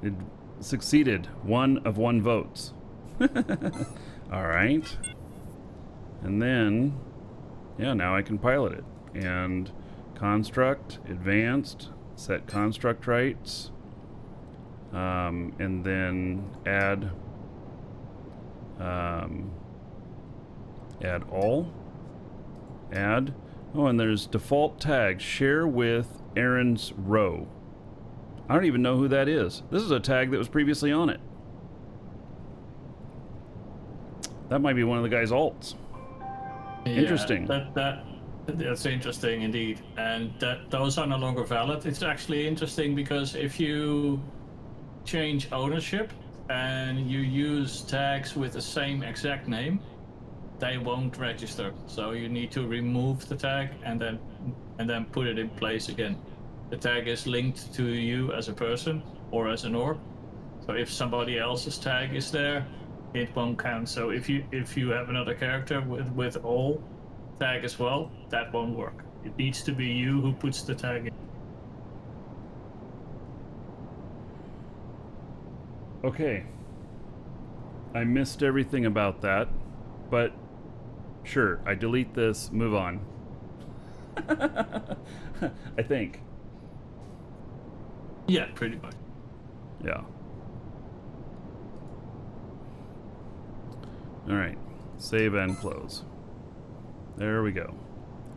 it succeeded 1 of 1 votes. All right, and then yeah, now I can pilot it and construct advanced, set construct rights. And then add all. Add. Oh, and there's default tag. Share with Aaron's row. I don't even know who that is. This is a tag that was previously on it. That might be one of the guy's alts. Yeah, Interesting. That's interesting indeed. And those are no longer valid. It's actually interesting because if you change ownership and you use tags with the same exact name, they won't register. So you need to remove the tag and then put it in place again. The tag is linked to you as a person or as an org. So if somebody else's tag is there, it won't count. So if you have another character with all tag as well, that won't work. It needs to be you who puts the tag in. Okay. I missed everything about that, but sure, I delete this, move on. I think. Yeah, pretty much. Yeah. Alright. Save and close. There we go.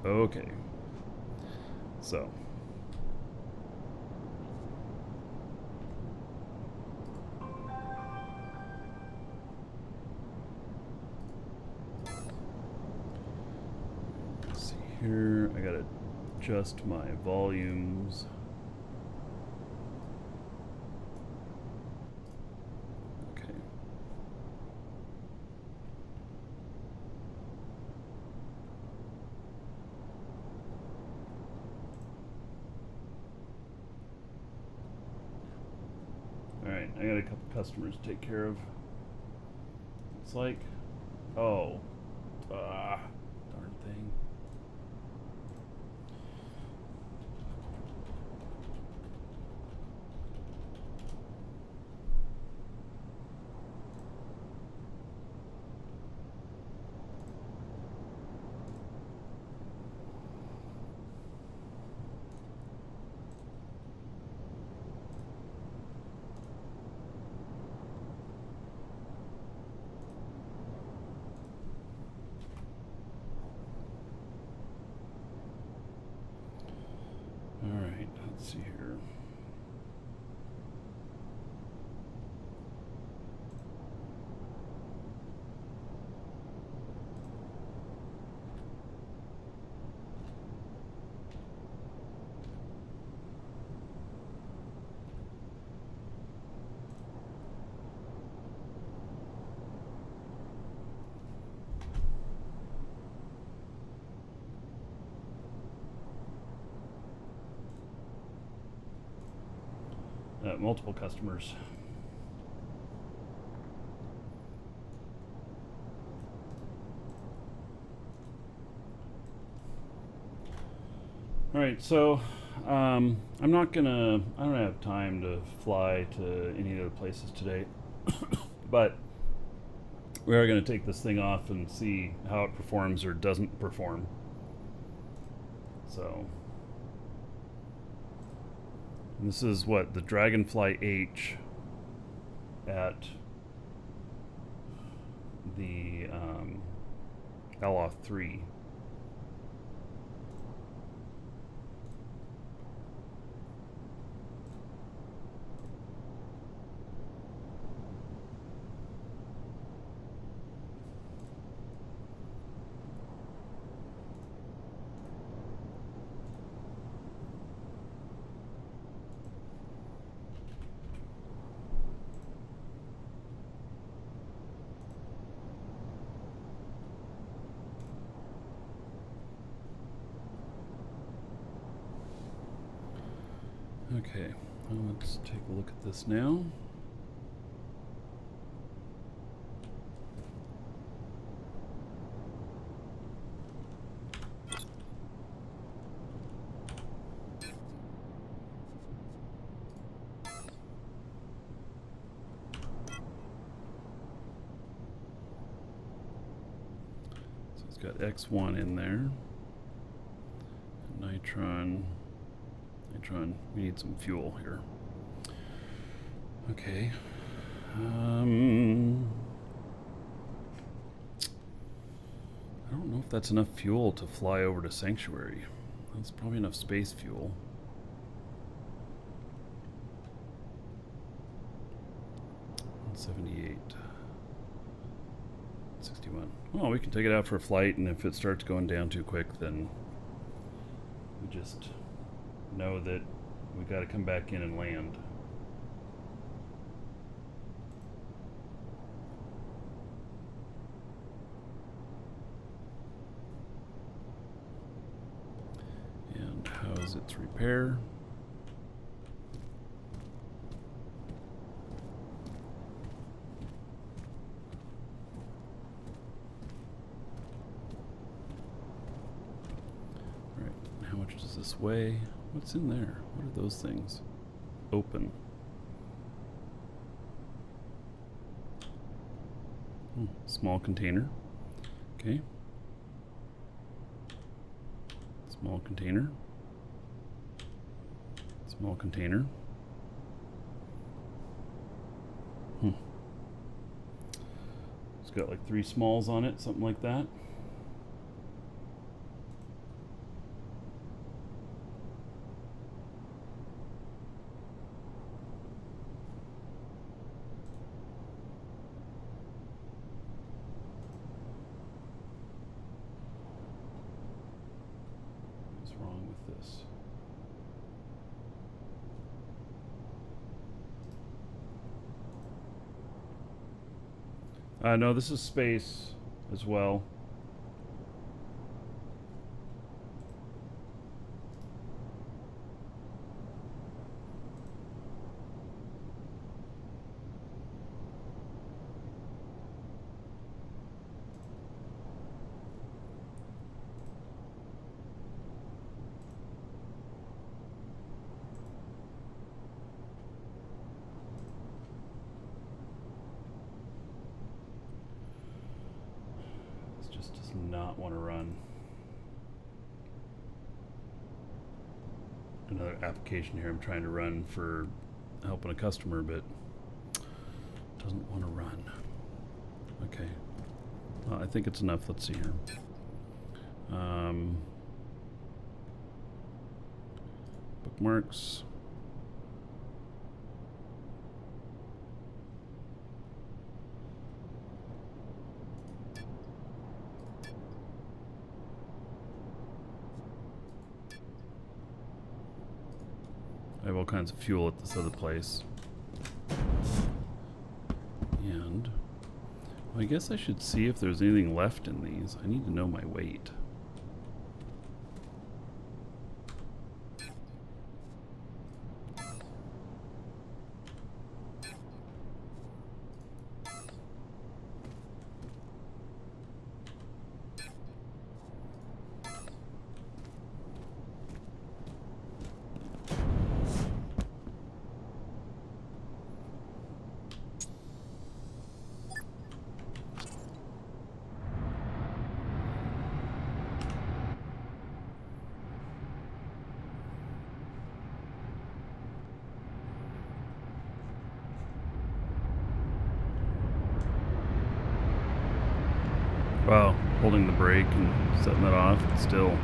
Okay. So. Let's see here. I gotta adjust my volumes. Okay. Alright, I got a couple customers to take care of. It's like, oh, darn thing. Alright, let's see here. Multiple customers. All right, so I'm not gonna. I don't have time to fly to any other places today, but we are gonna take this thing off and see how it performs or doesn't perform. So, and this is what the Dragonfly H at the Aloth 3. Okay, well, let's take a look at this now. So it's got X1 in there. Nitron, we need some fuel here. Okay. I don't know if that's enough fuel to fly over to Sanctuary. That's probably enough space fuel. $178. 61. Well, we can take it out for a flight, and if it starts going down too quick, then we just know that we got to come back in and land. And how is its repair? All right, how much does this weigh? What's in there? What are those things? Open. Small container. Okay. Small container. Small container. It's got like 3 smalls on it, something like that. No, this is space as well. Not want to run. Another application here I'm trying to run for helping a customer, but doesn't want to run. Okay. Well, I think it's enough. Let's see here. Bookmarks. I have all kinds of fuel at this other place. And well, I guess I should see if there's anything left in these. I need to know my weight. holding the brake and setting it off. It's still.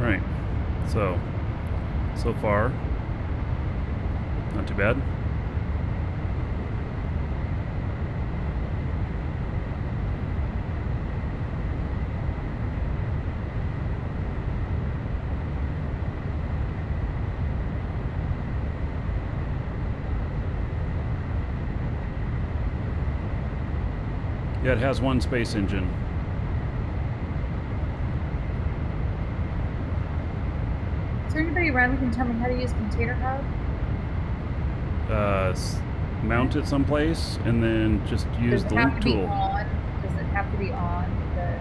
Right. So far, not too bad. Yeah, it has one space engine. Is there anybody around that can tell me how to use Container Hub? Mount it someplace and then just use the link tool. Does it have to be on the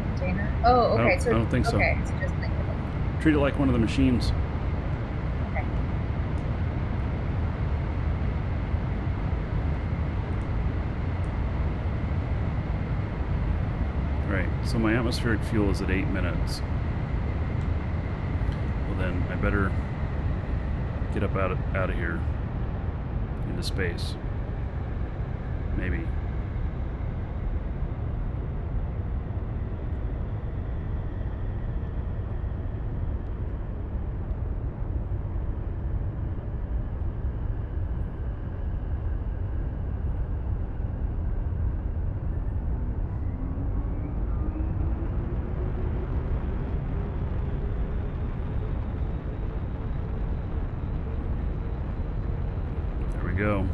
container? Oh, okay. I don't think so. Okay, it's just linkable. Treat it like one of the machines. Okay. Right, so my atmospheric fuel is at 8 minutes. Well then, I better get up out of here into space. Maybe. There we go.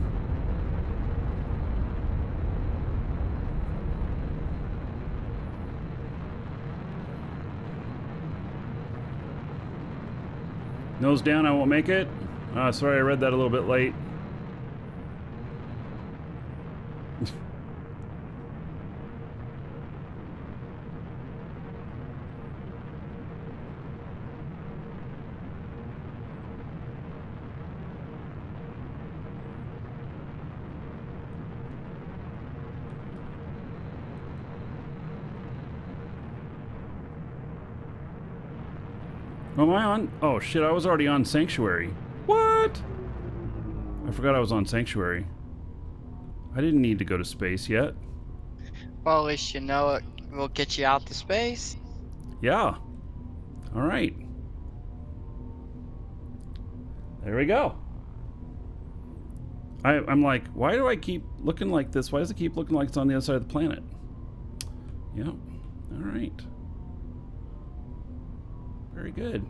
Nose down, I won't make it. Sorry, I read that a little bit late. Am I on? Oh shit, I was already on Sanctuary. What? I forgot I was on Sanctuary. I didn't need to go to space yet. Well, at least you know it will get you out to space. Yeah. All right. There we go. I'm like, why do I keep looking like this? Why does it keep looking like it's on the other side of the planet? Yep. All right. Very good.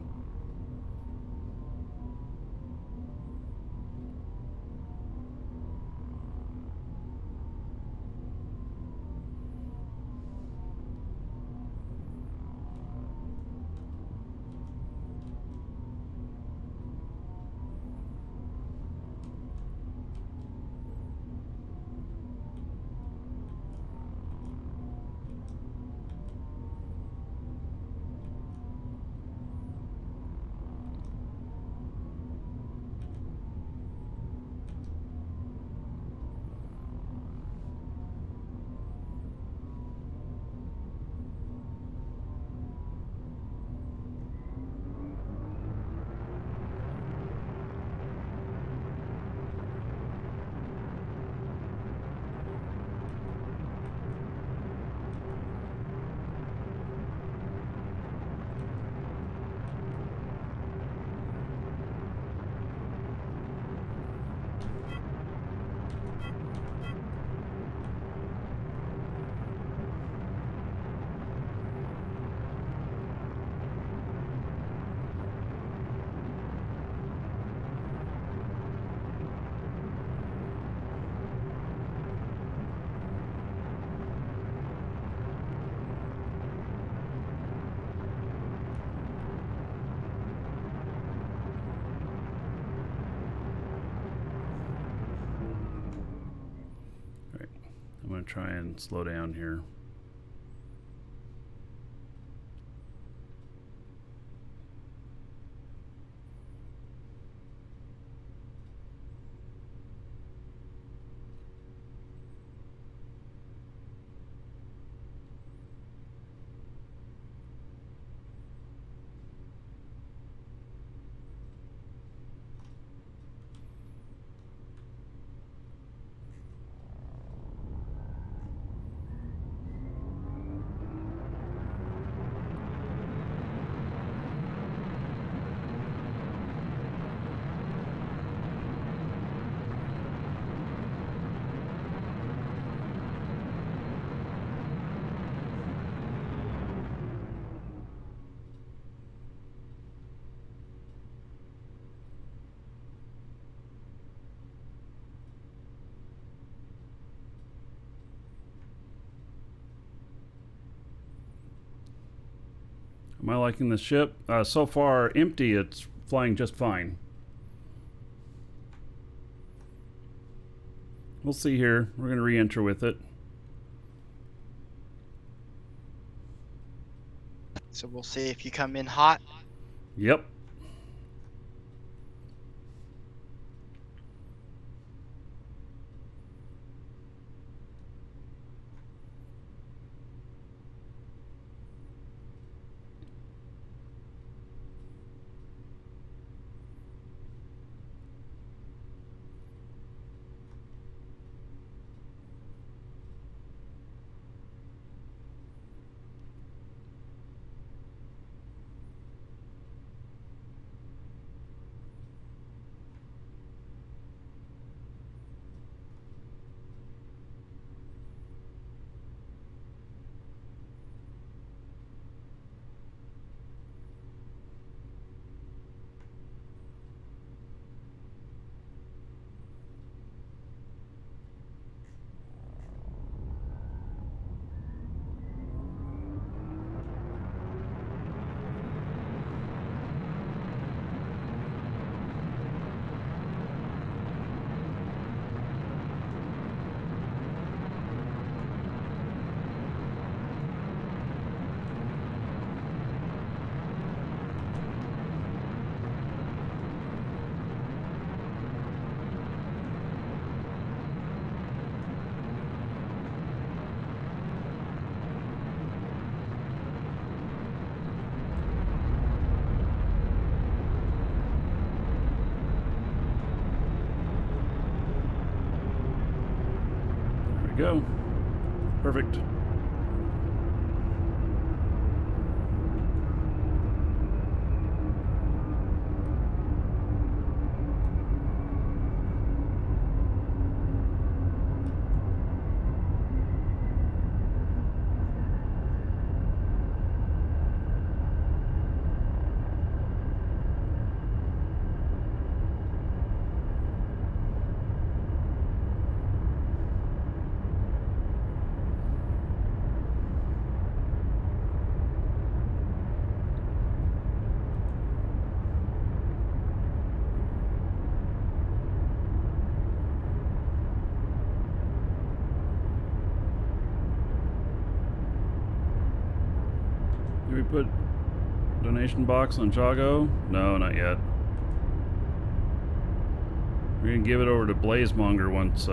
I'm going to try and slow down here. Am I liking the ship? So far, empty. It's flying just fine. We'll see here. We're going to re-enter with it. So we'll see if you come in hot. Yep. Go. Perfect. Did we put donation box on Chago? No, not yet. We're gonna give it over to Blazemonger once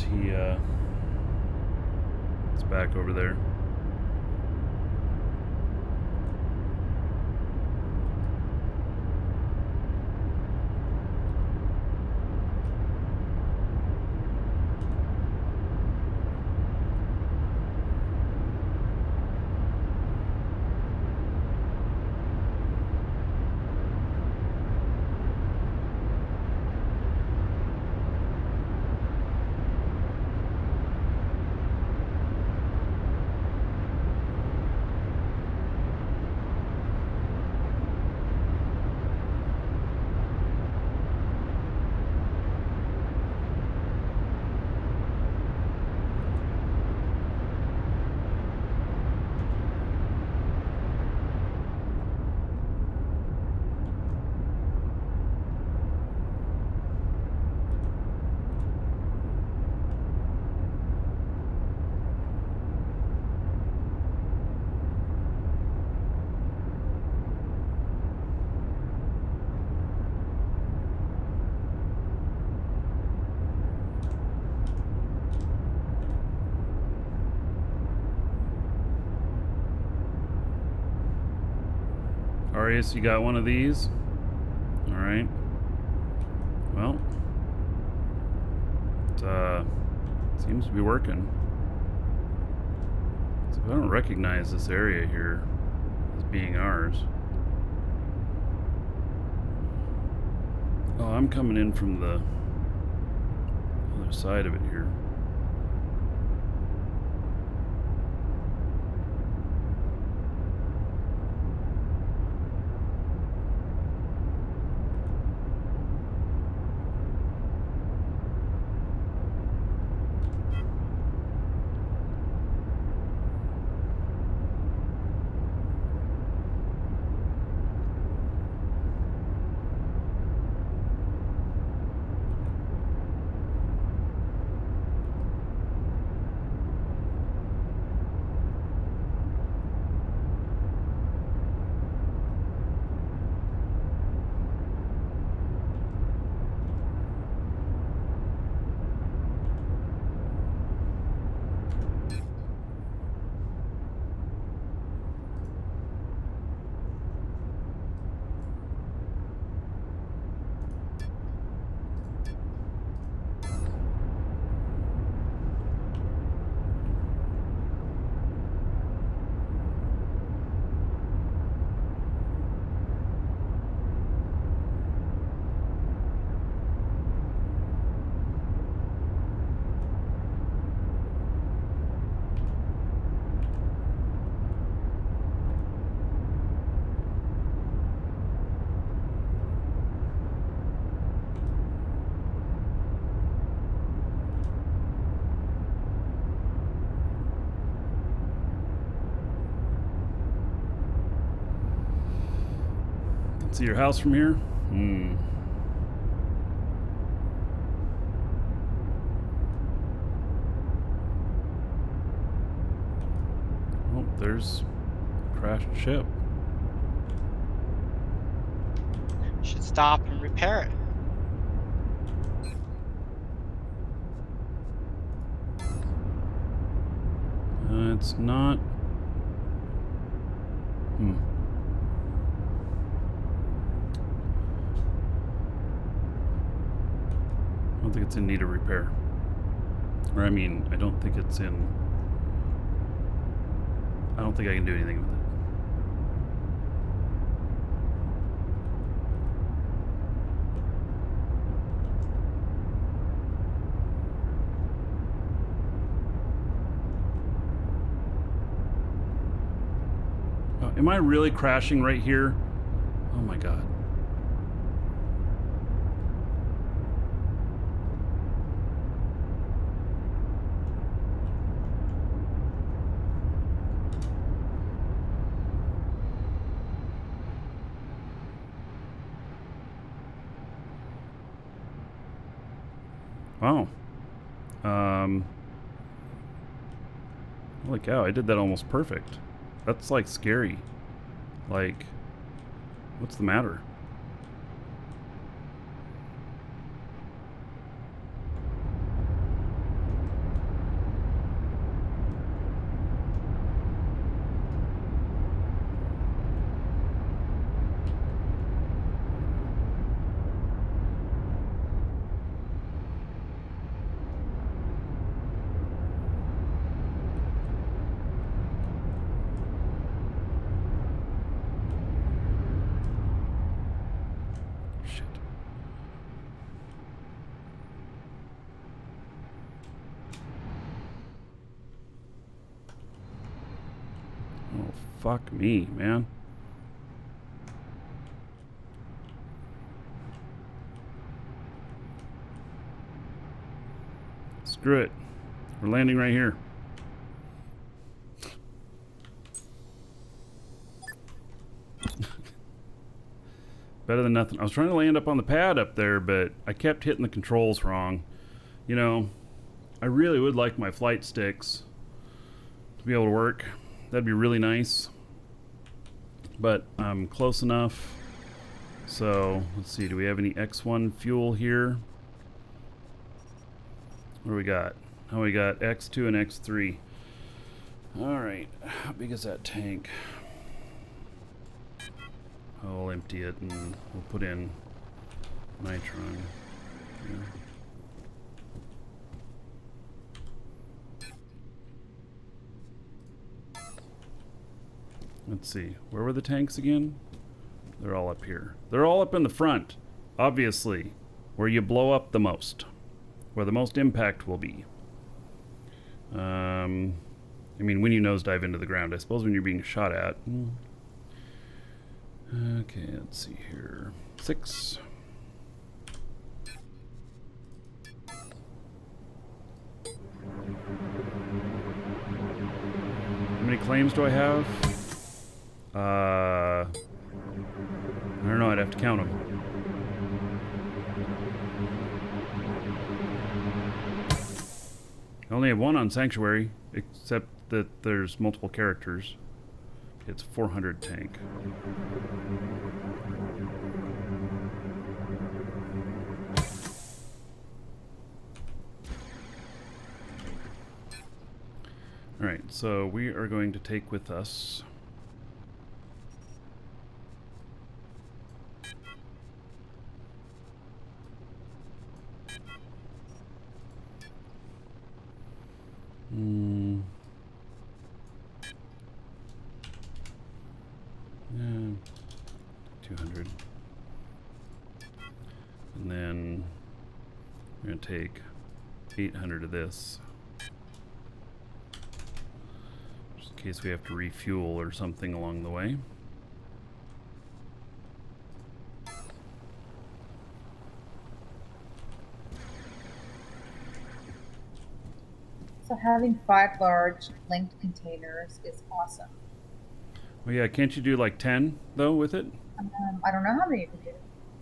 he is back over there. Arius, you got one of these? Alright. Well, it seems to be working. So I don't recognize this area here as being ours. Oh, I'm coming in from the other side of it here. See your house from here? Oh, there's a crashed ship. Should stop and repair it. It's not. I don't think it's in need of repair. Or I mean, I don't think it's in. I don't think I can do anything with it. Am I really crashing right here? Oh my god. Wow. Holy cow, I did that almost perfect. That's like scary. Like, what's the matter? Oh, fuck me, man. Screw it. We're landing right here. Better than nothing. I was trying to land up on the pad up there, but I kept hitting the controls wrong. You know, I really would like my flight sticks to be able to work. That'd be really nice. But I'm close enough. So, let's see. Do we have any X1 fuel here? What do we got? Oh, we got X2 and X3. Alright. How big is that tank? I'll empty it and we'll put in nitron. Yeah. Let's see. Where were the tanks again? They're all up here. They're all up in the front, obviously, where you blow up the most, where the most impact will be. I mean, when you nosedive into the ground, I suppose when you're being shot at. Okay, let's see here. 6. How many claims do I have? I don't know, I'd have to count them. I only have one on Sanctuary, except that there's multiple characters. It's 400 tank. Alright, so we are going to take with us yeah, 200. And then we're going to take 800 of this. Just in case we have to refuel or something along the way. So having 5 large linked containers is awesome. Well, yeah, can't you do like 10 though with it? I don't know how many you can do,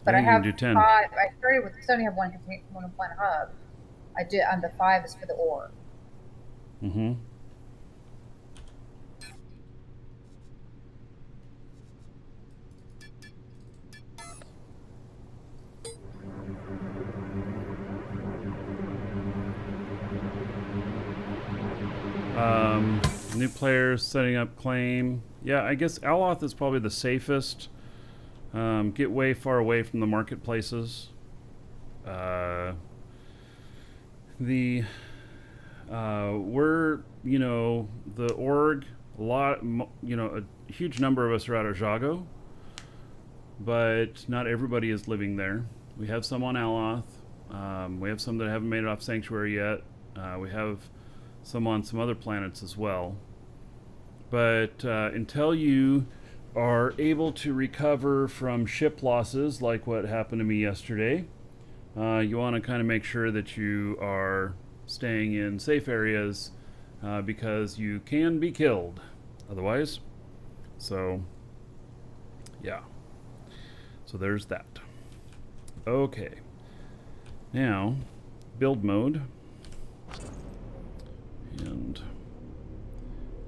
but Yeah, I you can have do 10. 5. I started with, because I only have one planet hub. I did, and the 5 is for the ore. Mm-hmm. New players setting up claim. Yeah, I guess Aloth is probably the safest. Get way far away from the marketplaces. We're, the org, a huge number of us are out of Jago, but not everybody is living there. We have some on Aloth. We have some that haven't made it off Sanctuary yet. We have some on some other planets as well. But until you are able to recover from ship losses, like what happened to me yesterday, you want to kind of make sure that you are staying in safe areas because you can be killed otherwise. So, yeah. So there's that. Okay. Now, build mode. And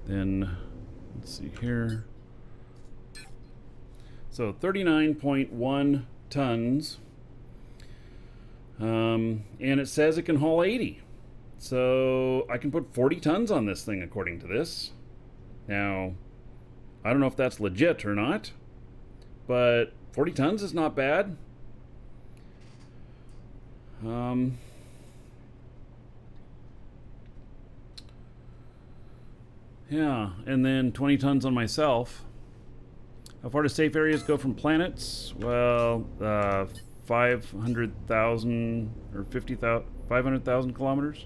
then, let's see here. So 39.1 tons. And it says it can haul 80. So I can put 40 tons on this thing according to this. Now, I don't know if that's legit or not, but 40 tons is not bad. Yeah, and then 20 tons on myself. How far do safe areas go from planets? Well, 500,000 or 500,000 kilometers,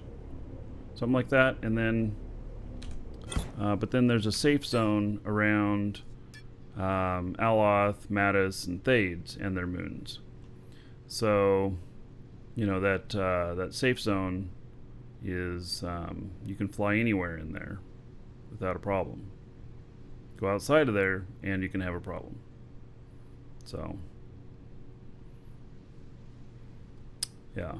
something like that. And then, but then there's a safe zone around Aloth, Mattis, and Thades and their moons. So, that safe zone is you can fly anywhere in there without a problem. Go outside of there and you can have a problem. So, yeah.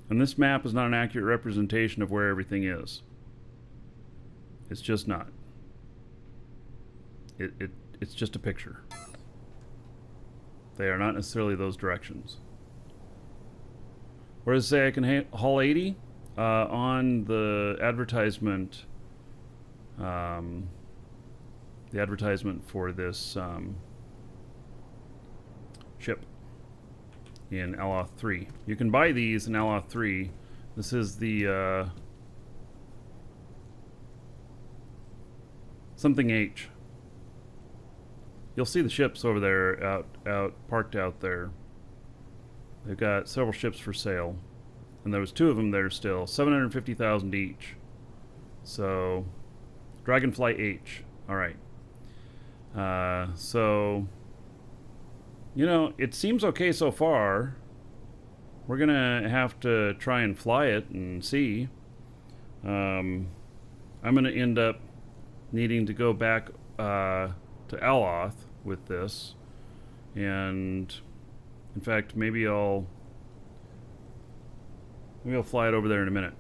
And this map is not an accurate representation of where everything is. It's just not. It's just a picture. They are not necessarily those directions. Where does it say I can haul 80? On the advertisement, the advertisement for this ship in Aloth 3. You can buy these in Aloth 3. This is the something H. You'll see the ships over there out parked out there. They've got several ships for sale, and there was 2 of them there still, 750,000 each. So, Dragonfly H. All right. So, it seems okay so far. We're gonna have to try and fly it and see. I'm gonna end up needing to go back to Aloth with this, and in fact, maybe I'll fly it over there in a minute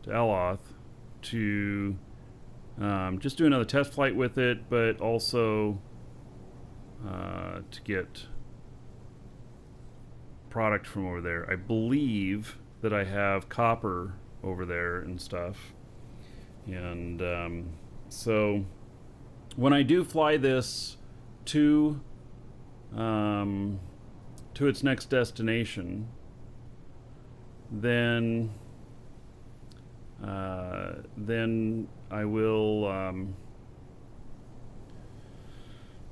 to Aloth to just do another test flight with it, but also to get product from over there. I believe that I have copper over there and stuff, and so when I do fly this to its next destination, then I will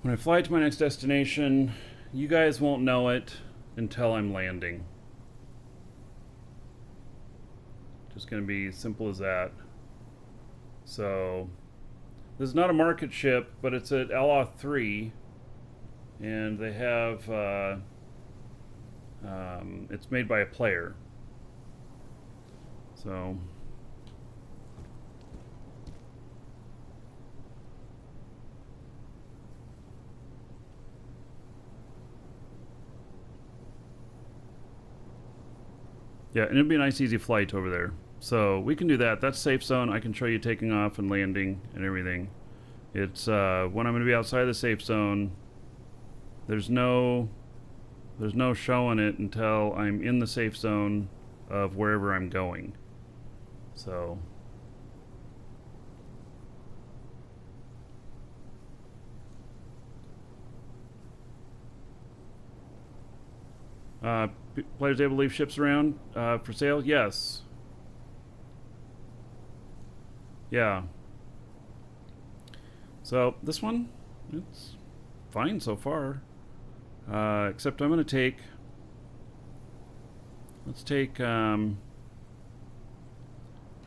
when I fly to my next destination, you guys won't know it until I'm landing. Just gonna be simple as that. So this is not a market ship, but it's at Aloth 3, and they have it's made by a player. So yeah, and it'd be a nice easy flight over there. So we can do that. That's safe zone. I can show you taking off and landing and everything. It's when I'm going to be outside the safe zone. There's no showing it until I'm in the safe zone of wherever I'm going. So players able to leave ships around for sale? Yes. Yeah. So this one, it's fine so far. Except I'm going to take... Let's take another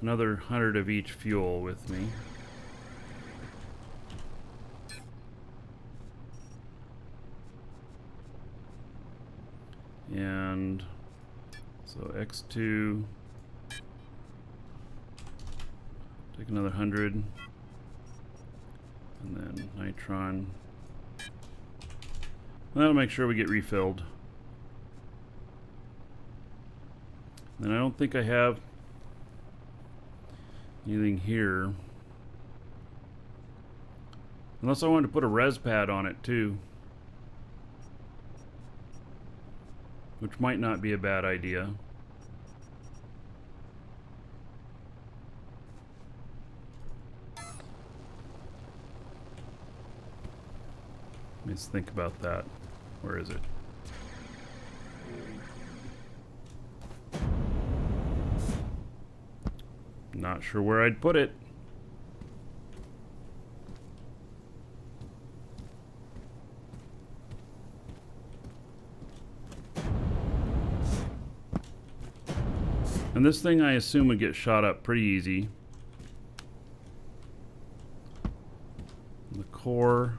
100 of each fuel with me. And so X2, take another 100, and then nitron. And that'll make sure we get refilled. And I don't think I have anything here. Unless I wanted to put a res pad on it too. Which might not be a bad idea. Let's think about that. Where is it? Not sure where I'd put it. And this thing I assume would get shot up pretty easy. The core.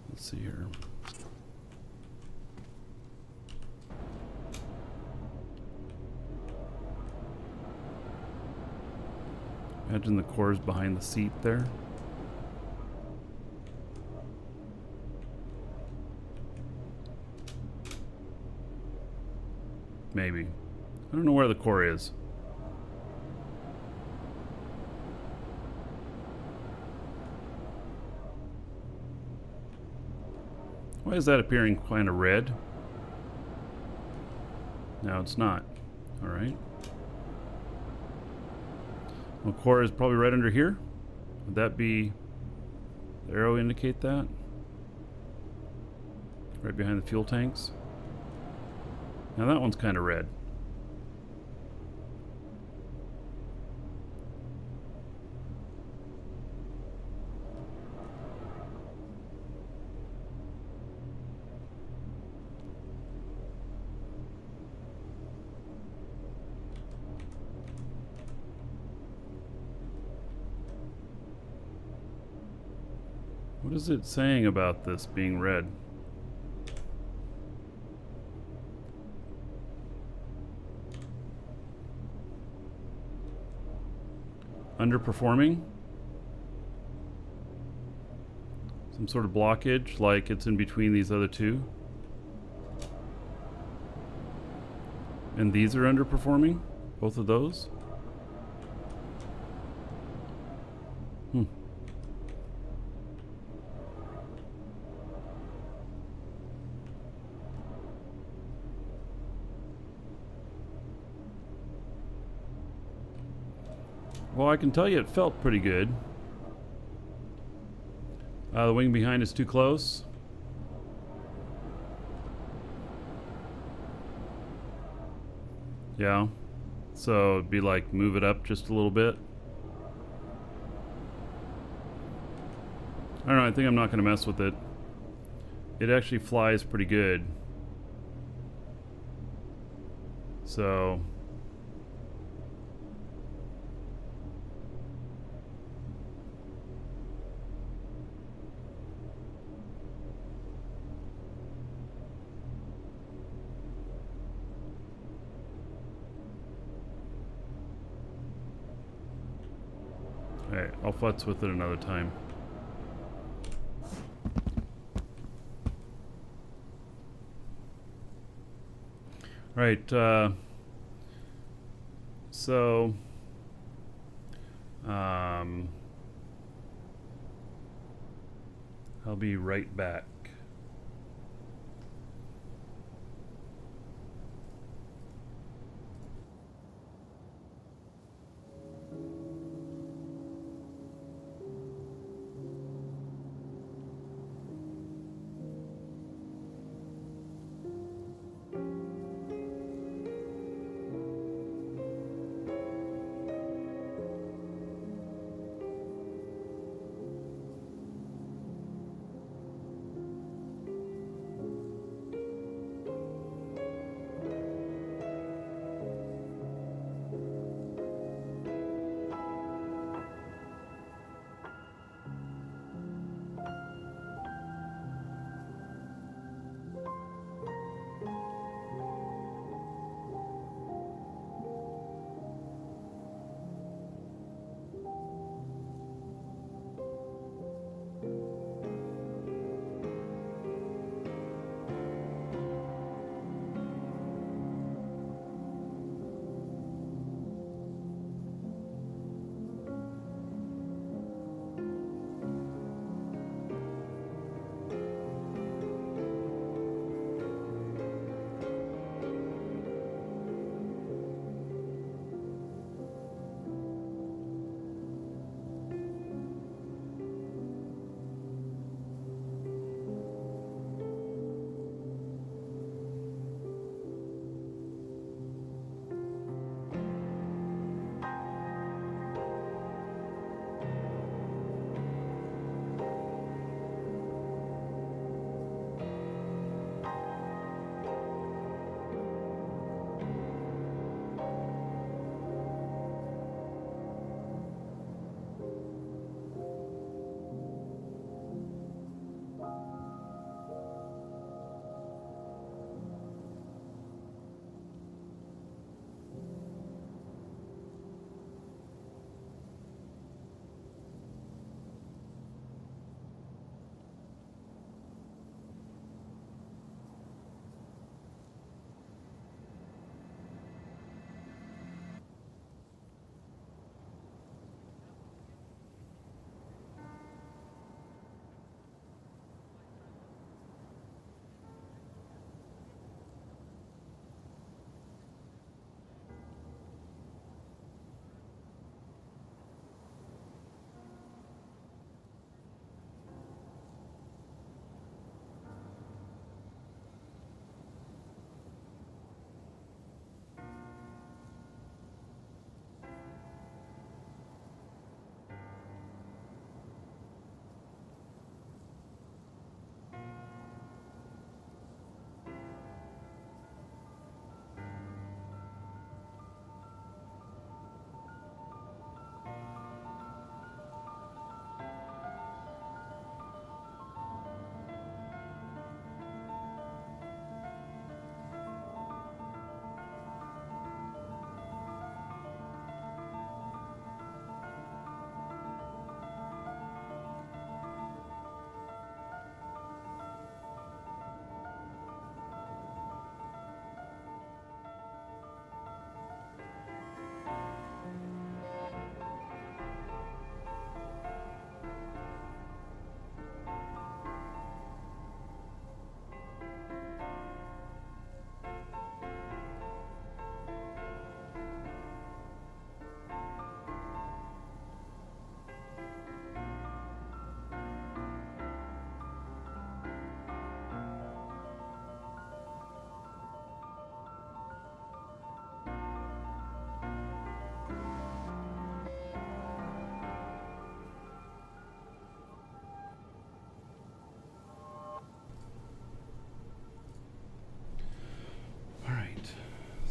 Let's see here. Imagine the core is behind the seat there. Maybe. I don't know where the core is. Why is that appearing kind of red? No, it's not. All right. Well, core is probably right under here. Would that be the arrow indicate that? Right behind the fuel tanks. Now that one's kind of red. What is it saying about this being red? Underperforming? Some sort of blockage, like it's in between these other two? And these are underperforming? Both of those? Well, I can tell you it felt pretty good. The wing behind is too close. Yeah. So it'd be like move it up just a little bit. I don't know, I think I'm not going to mess with it. It actually flies pretty good. So... Alright, I'll futz with it another time. Right, so I'll be right back.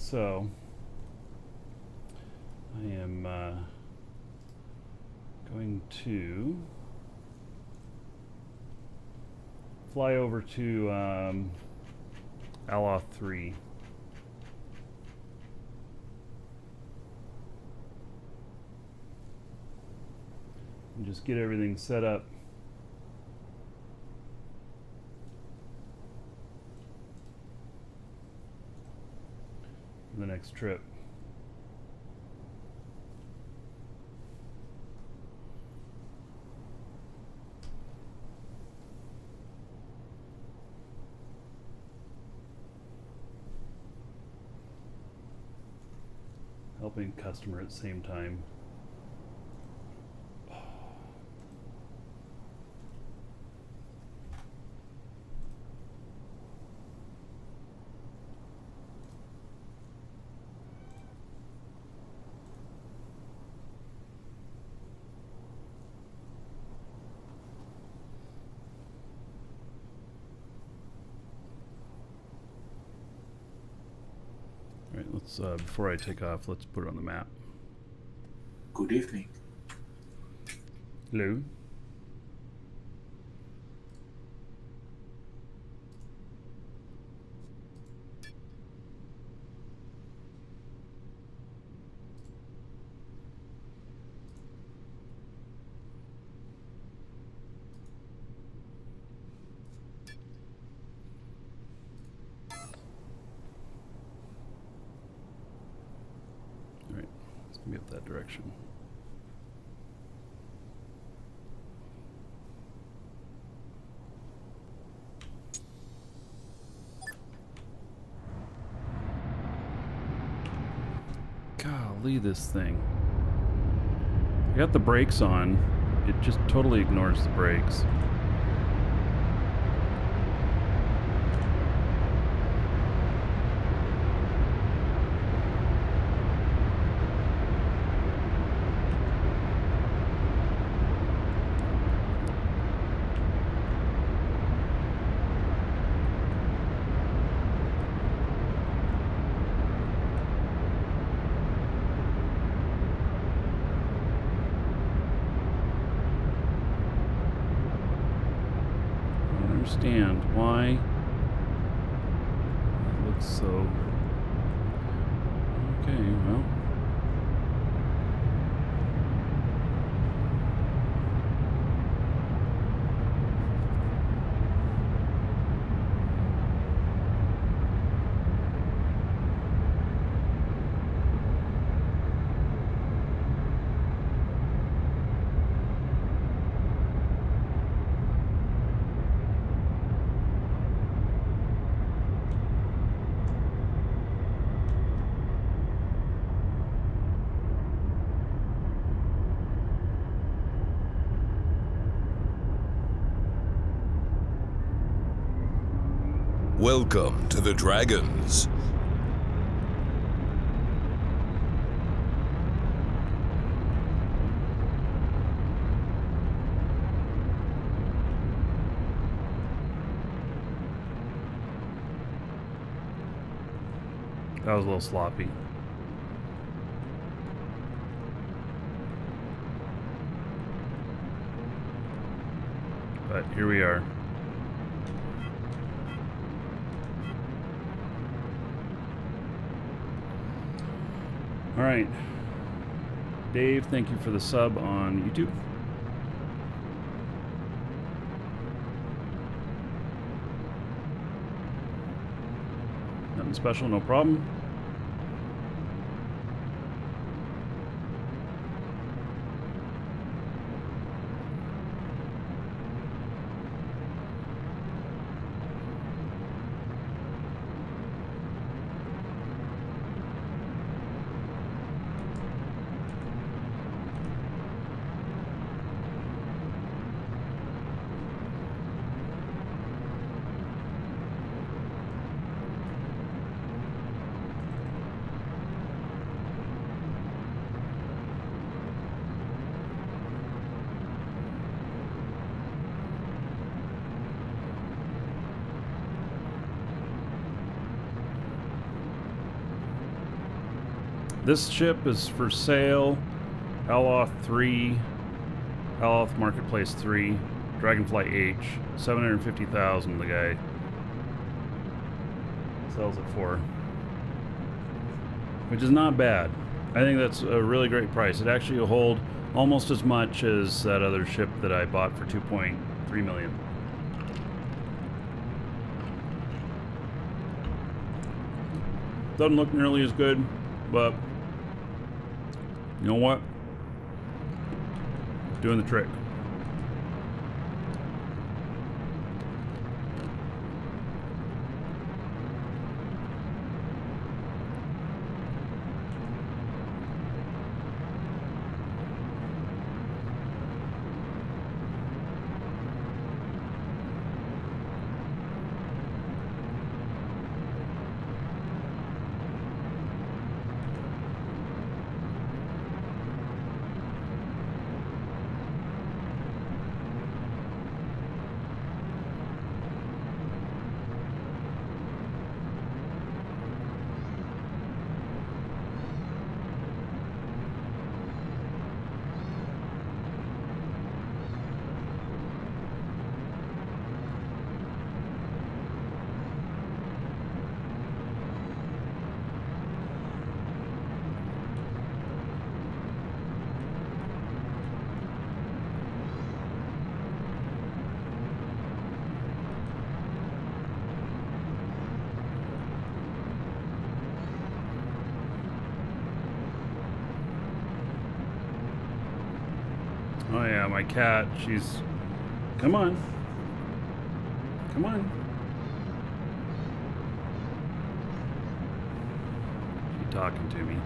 So I am going to fly over to Aloth 3. and just get everything set up. For the next trip. Helping customer at the same time. All right, let's before I take off, let's put it on the map. Good evening. Hello. All right, let's be up that direction. Golly, this thing. I got the brakes on. It just totally ignores the brakes. Understand why it looks so okay. Well, Welcome to the Dragons. that was a little sloppy. But here we are. All right. Dave, thank you for the sub on YouTube. Nothing special, no problem. This ship is for sale. Haloth 3, Haloth Marketplace 3, Dragonfly H, 750,000 the guy sells it for. Which is not bad. I think that's a really great price. It actually will hold almost as much as that other ship that I bought for 2.3 million. Doesn't look nearly as good, but you know what? Doing the trick. Oh yeah, my cat, she's... Come on. Come on. She's talking to me.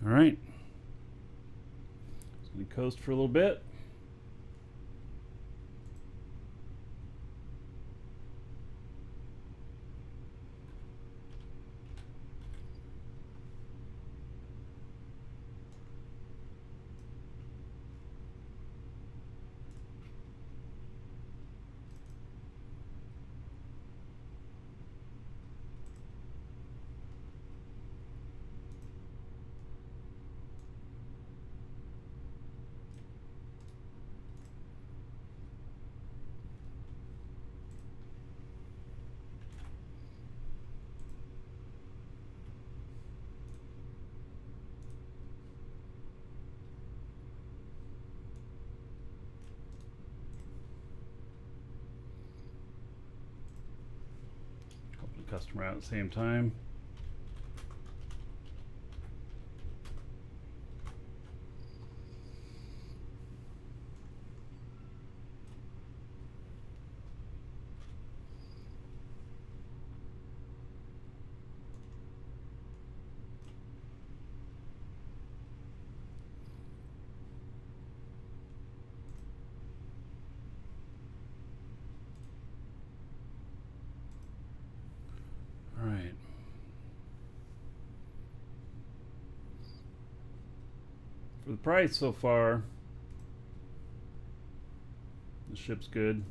All right. Just gonna coast for a little bit. Helping the customer out at the same time. All right. For the price so far, the ship's good.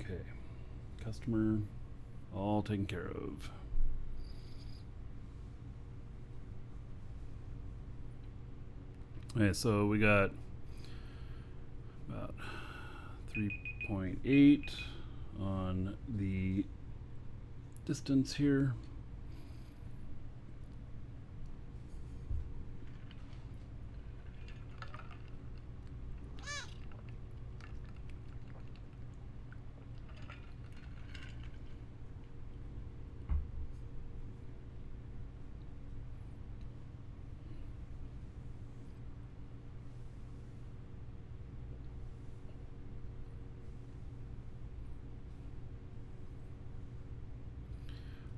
Okay, customer all taken care of. Okay, so we got about 3.8 on the distance here.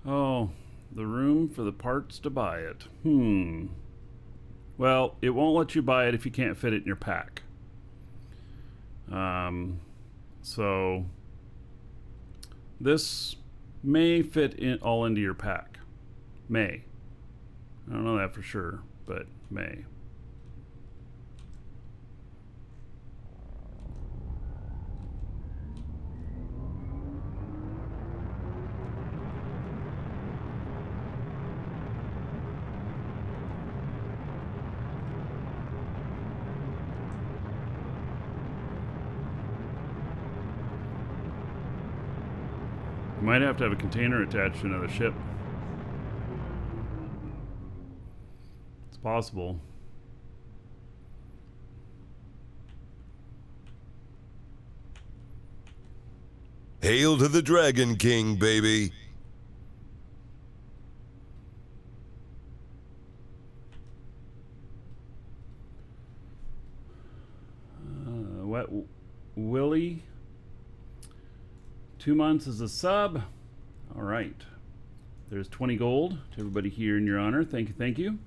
Oh, the room for the parts to buy it. Well, it won't let you buy it if you can't fit it in your pack. So this may fit in all into your pack. May. I don't know that for sure, but may. You might have to have a container attached to another ship. It's possible. Hail to the Dragon King, baby. Wet Willie. 2 months as a sub. All right. There's 20 gold to everybody here in your honor. Thank you, thank you.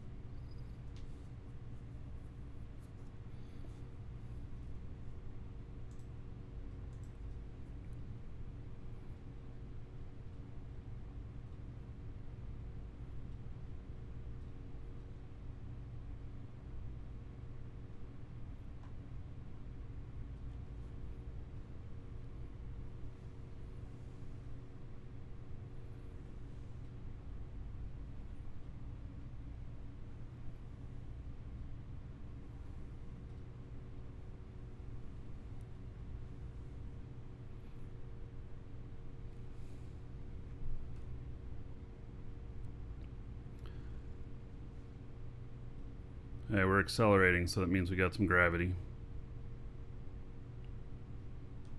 Hey, we're accelerating, so that means we got some gravity.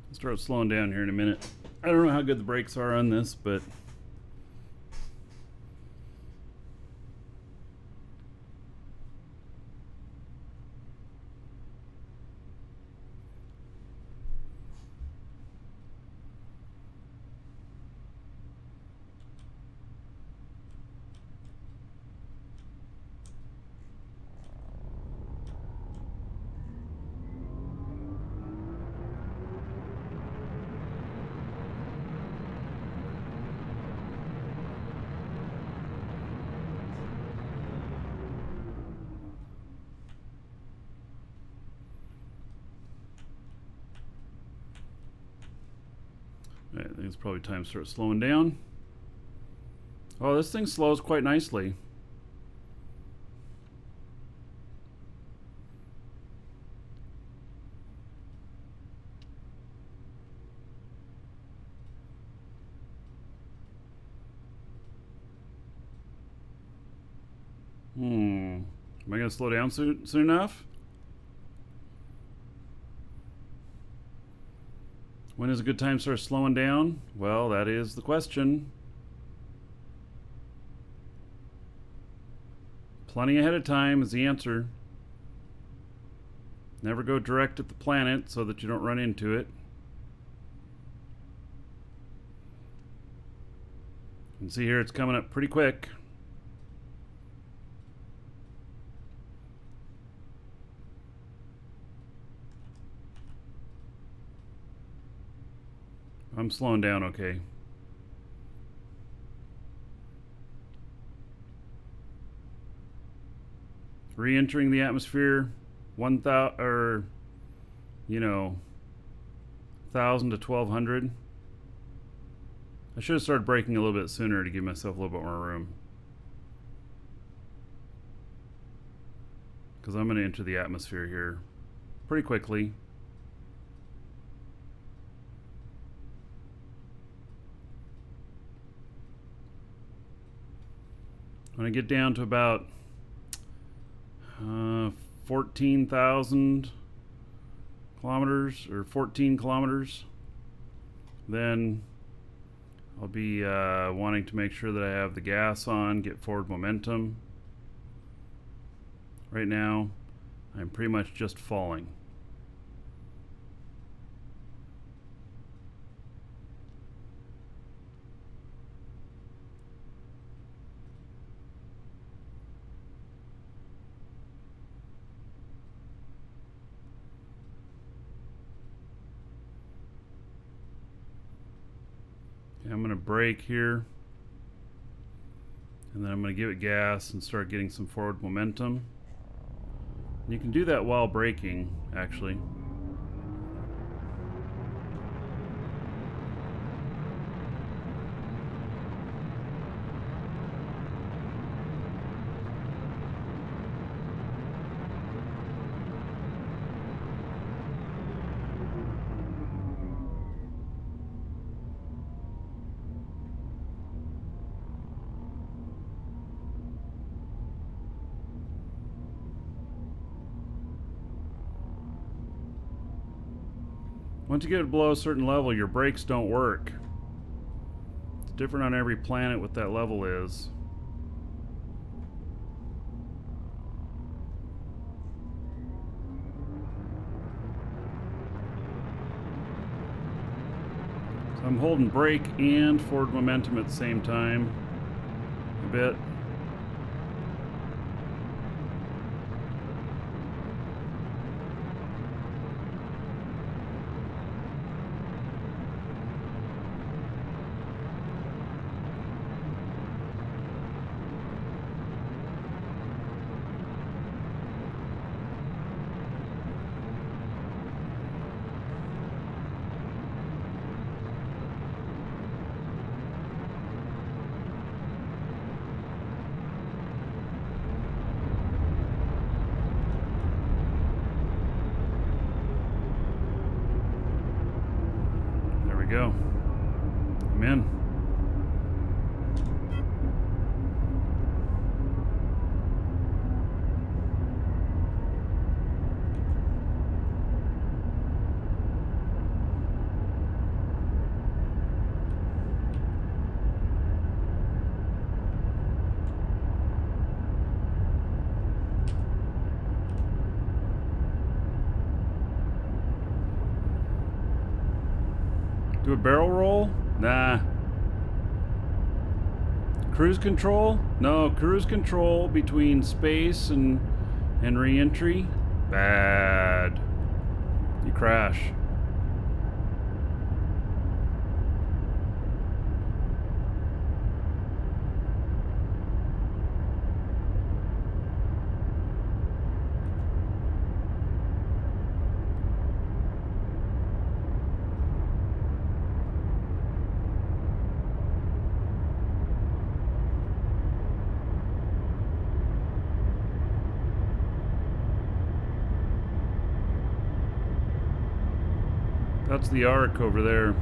I'll start slowing down here in a minute. I don't know how good the brakes are on this, but I think it's probably time to start slowing down. Oh, this thing slows quite nicely. Am I going to slow down soon enough? When is a good time to start slowing down? Well, that is the question. Plenty ahead of time is the answer. Never go direct at the planet so that you don't run into it. You can see here it's coming up pretty quick. I'm slowing down okay. Re-entering the atmosphere, 1,000 or 1,000 to 1,200. I should have started braking a little bit sooner to give myself a little bit more room. Because I'm going to enter the atmosphere here pretty quickly. When I get down to about 14,000 kilometers or 14 kilometers, then I'll be wanting to make sure that I have the gas on, get forward momentum. Right now, I'm pretty much just falling. Okay, I'm gonna brake here. And then I'm gonna give it gas and start getting some forward momentum. And you can do that while braking, actually. Once you get below a certain level, your brakes don't work. It's different on every planet what that level is. So I'm holding brake and forward momentum at the same time. A bit. Go. I'm in. Do a barrel roll? Nah. Cruise control? No, cruise control between space and re-entry? Bad. You crash. That's the arc over there.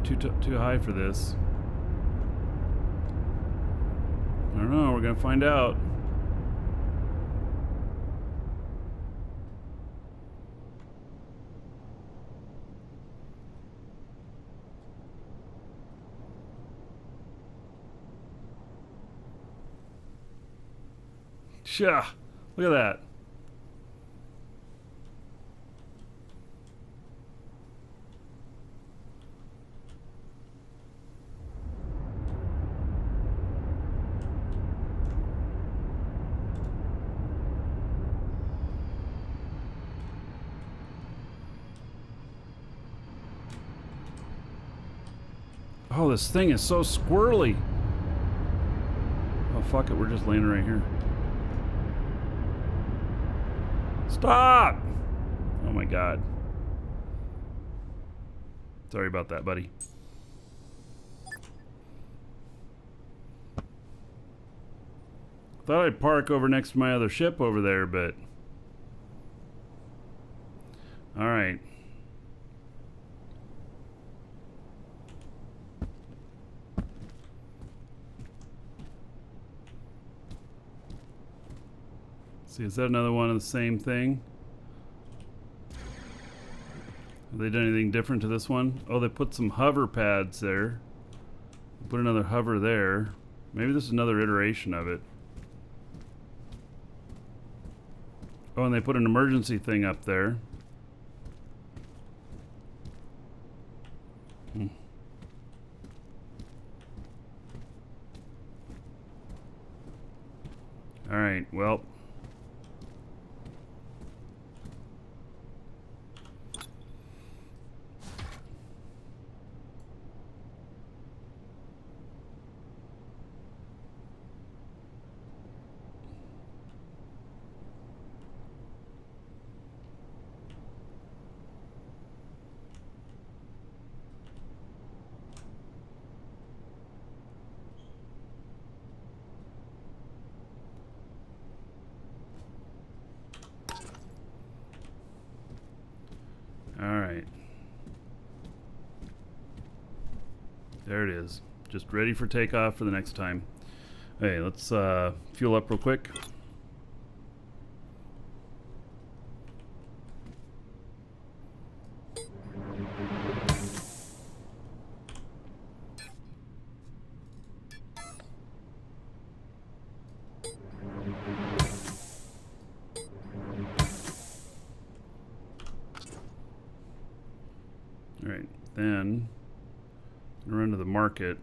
too high for this. I don't know. We're gonna find out. Yeah, look at that. Oh, this thing is so squirrely. Oh, fuck it. We're just landing right here. Stop! Oh my god. Sorry about that, buddy. Thought I'd park over next to my other ship over there, but... Alright. See, is that another one of the same thing? Have they done anything different to this one? Oh, they put some hover pads there. Put another hover there. Maybe this is another iteration of it. Oh, and they put an emergency thing up there. All right, well. Alright. There it is. Just ready for takeoff for the next time. Hey, let's fuel up real quick. Alright, then run to the market.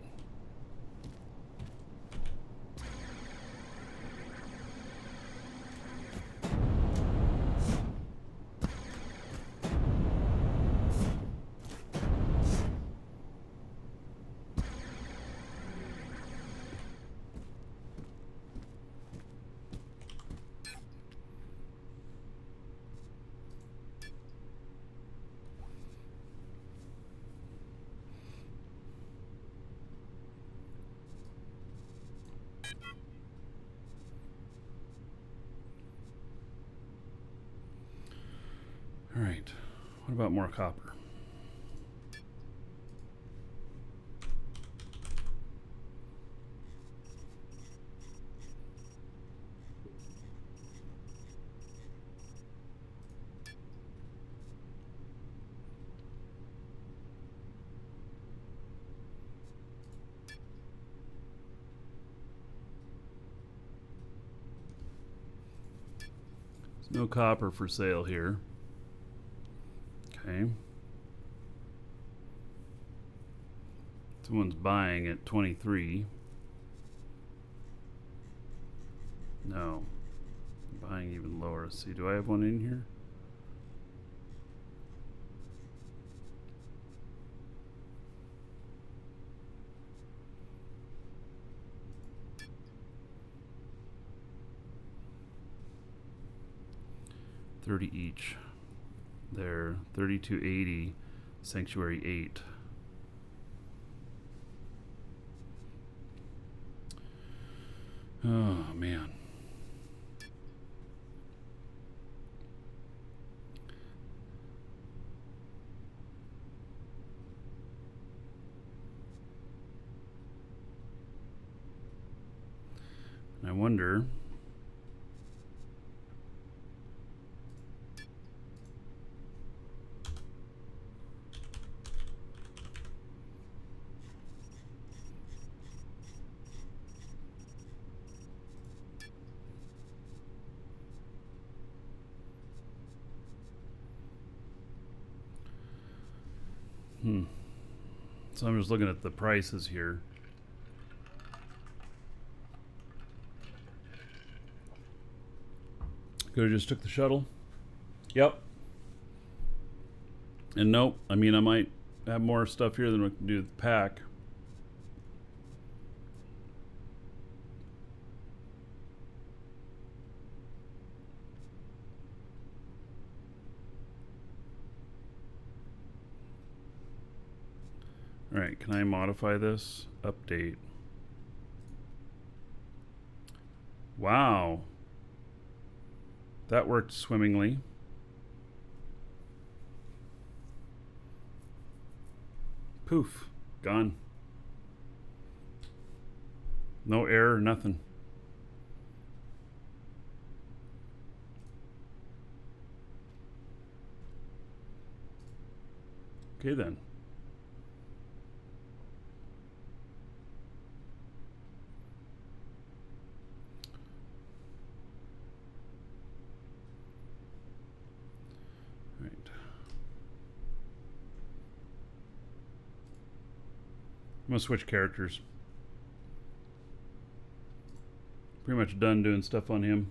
Alright, what about more copper? There's no copper for sale here. Okay. Someone's buying at 23. No. Buying even lower. Let's see, do I have one in here? $30 each. There, 3280, Sanctuary 8. Oh man. I wonder. So I'm just looking at the prices here. Could have just took the shuttle. Yep. And nope. I mean, I might have more stuff here than we can do with the pack. All right, can I modify this? Update. Wow. That worked swimmingly. Poof, gone. No error, nothing. Okay then. I'm gonna switch characters. Pretty much done doing stuff on him.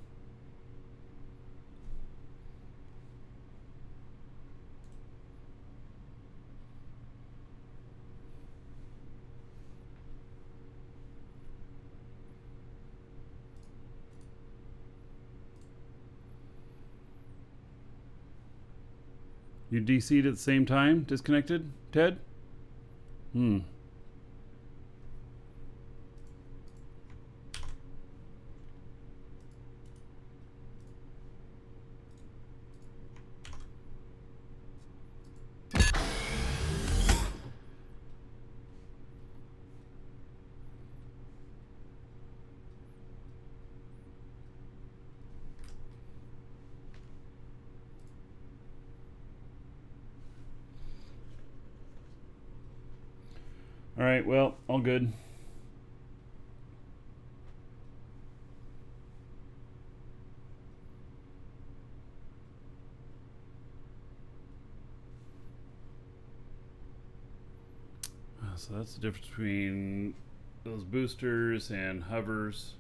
You DC'd at the same time? Disconnected, Ted? All right, well, all good. So that's the difference between those boosters and hovers.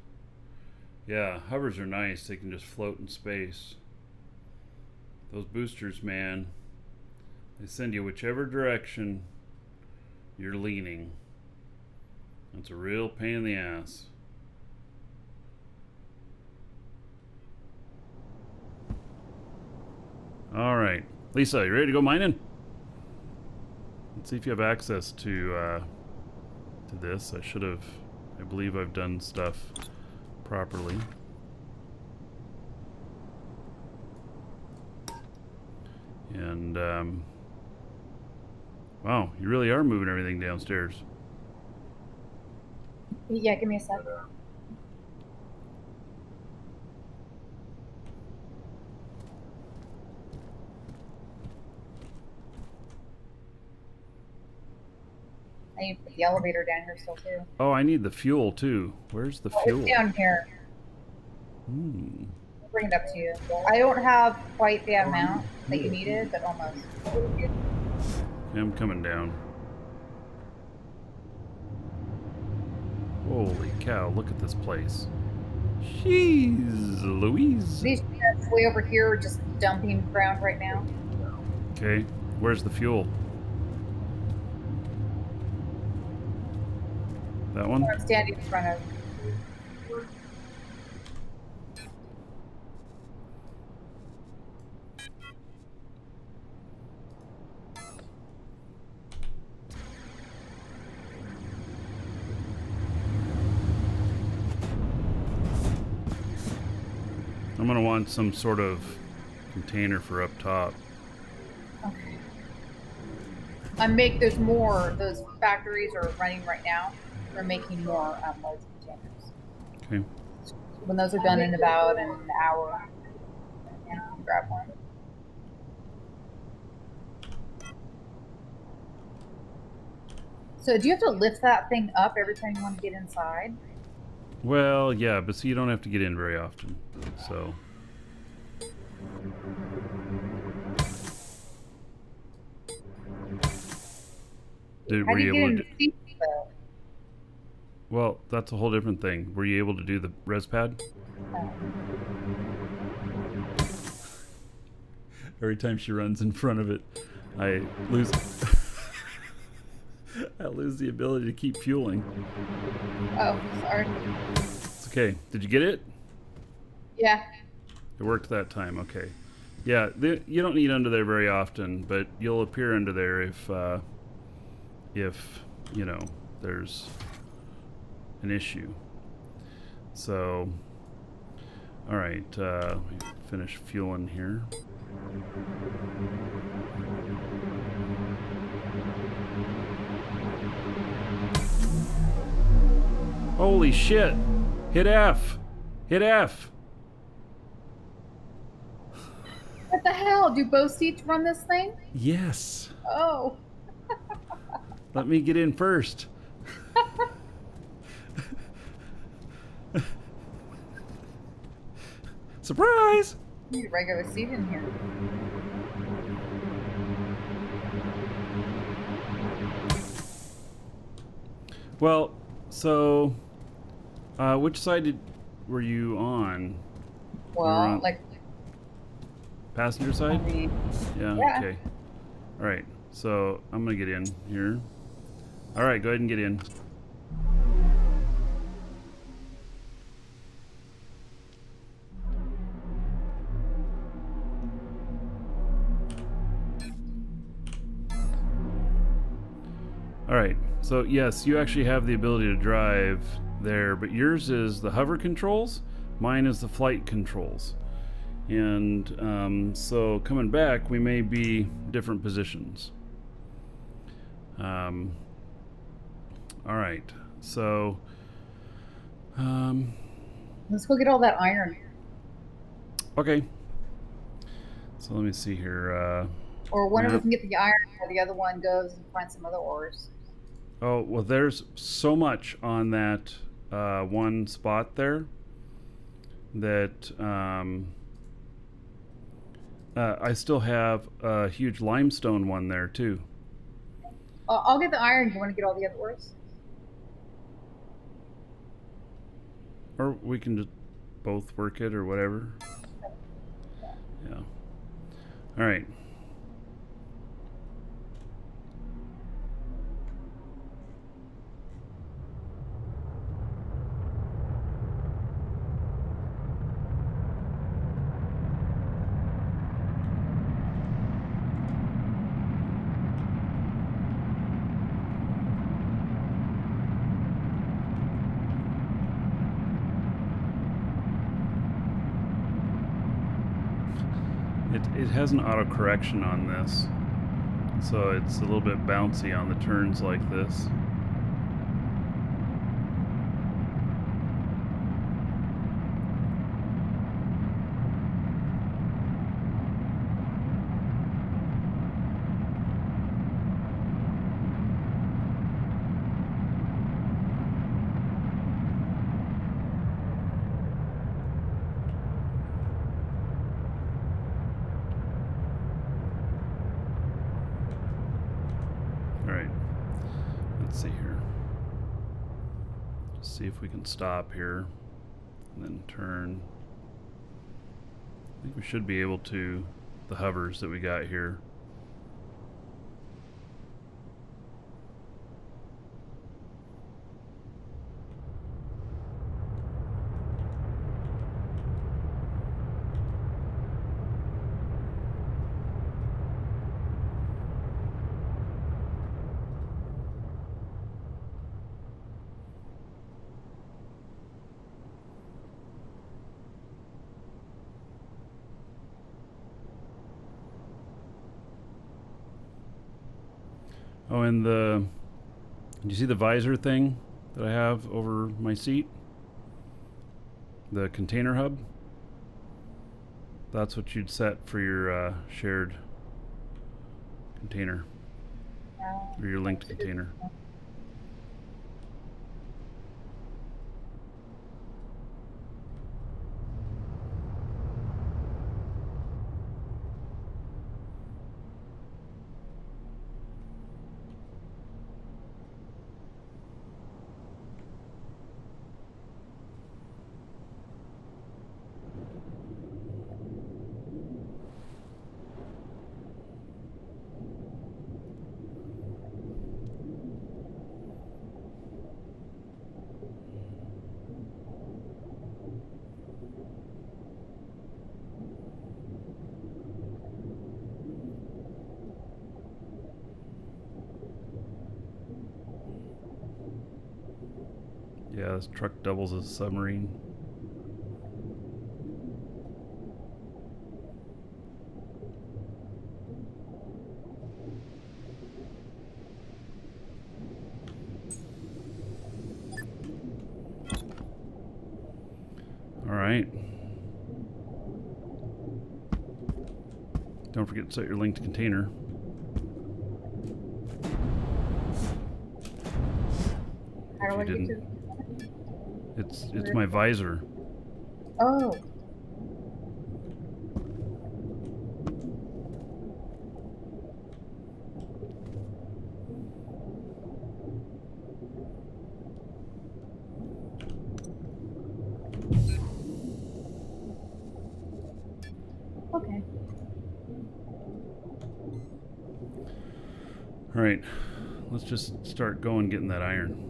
Yeah, hovers are nice. They can just float in space. Those boosters, man, they send you whichever direction you're leaning. That's a real pain in the ass. All right, Lisa, you ready to go mining? Let's see if you have access to this. I believe I've done stuff properly. And wow, you really are moving everything downstairs. Yeah, give me a sec. I need to put the elevator down here still too. Oh, I need the fuel too. Where's the fuel? It's down here. Hmm. I'll bring it up to you. I don't have quite the amount that you needed, but almost. I'm coming down. Holy cow, look at this place. Jeez Louise. These guys way over here are just dumping ground right now. Okay, where's the fuel? That one? I'm standing in front of. I'm gonna want some sort of container for up top. Okay. There's more. Those factories are running right now. They're making more loads of containers. Okay. When those are done in about an hour, yeah, I'll grab one. So do you have to lift that thing up every time you want to get inside? Well, yeah, but see, you don't have to get in very often, so. How Were do you you get able in to? the seats, though? Well, that's a whole different thing. Were you able to do the res pad? Every time she runs in front of it, I lose. I lose the ability to keep fueling. Oh, sorry. It's okay. Did you get it? Yeah. It worked that time. Okay. Yeah, you don't need under there very often, but you'll appear under there if you know there's an issue. So, all right, let me finish fueling here. Holy shit! Hit F! Hit F! What the hell? Do both seats run this thing? Yes! Oh. Let me get in first. Surprise! Need a regular seat in here. Well, so which side were you on? Well, on like passenger side? Yeah. Okay. All right. So I'm gonna get in here. All right, go ahead and get in. All right. So yes, you actually have the ability to drive there, but yours is the hover controls. Mine is the flight controls. And so coming back, we may be different positions. All right. So Let's go get all that iron. okay. So let me see here. Or one of yeah. us can get the iron, or the other one goes and finds some other ores. Oh, well, there's so much on that one spot there that I still have a huge limestone one there too. I'll get the iron. You want to get all the other ores? Or we can just both work it or whatever. Yeah. All right. It has an auto correction on this, so it's a little bit bouncy on the turns like this. See if we can stop here and then turn. I think we should be able to, the hovers that we got here. Oh, and do you see the visor thing that I have over my seat? The container hub. That's what you'd set for your shared container. Or your linked container. Yeah, this truck doubles as a submarine. All right. Don't forget to set your linked container. How do I If you get to? didn't, it's my visor. Oh. Okay. All right, let's just start going, getting that iron.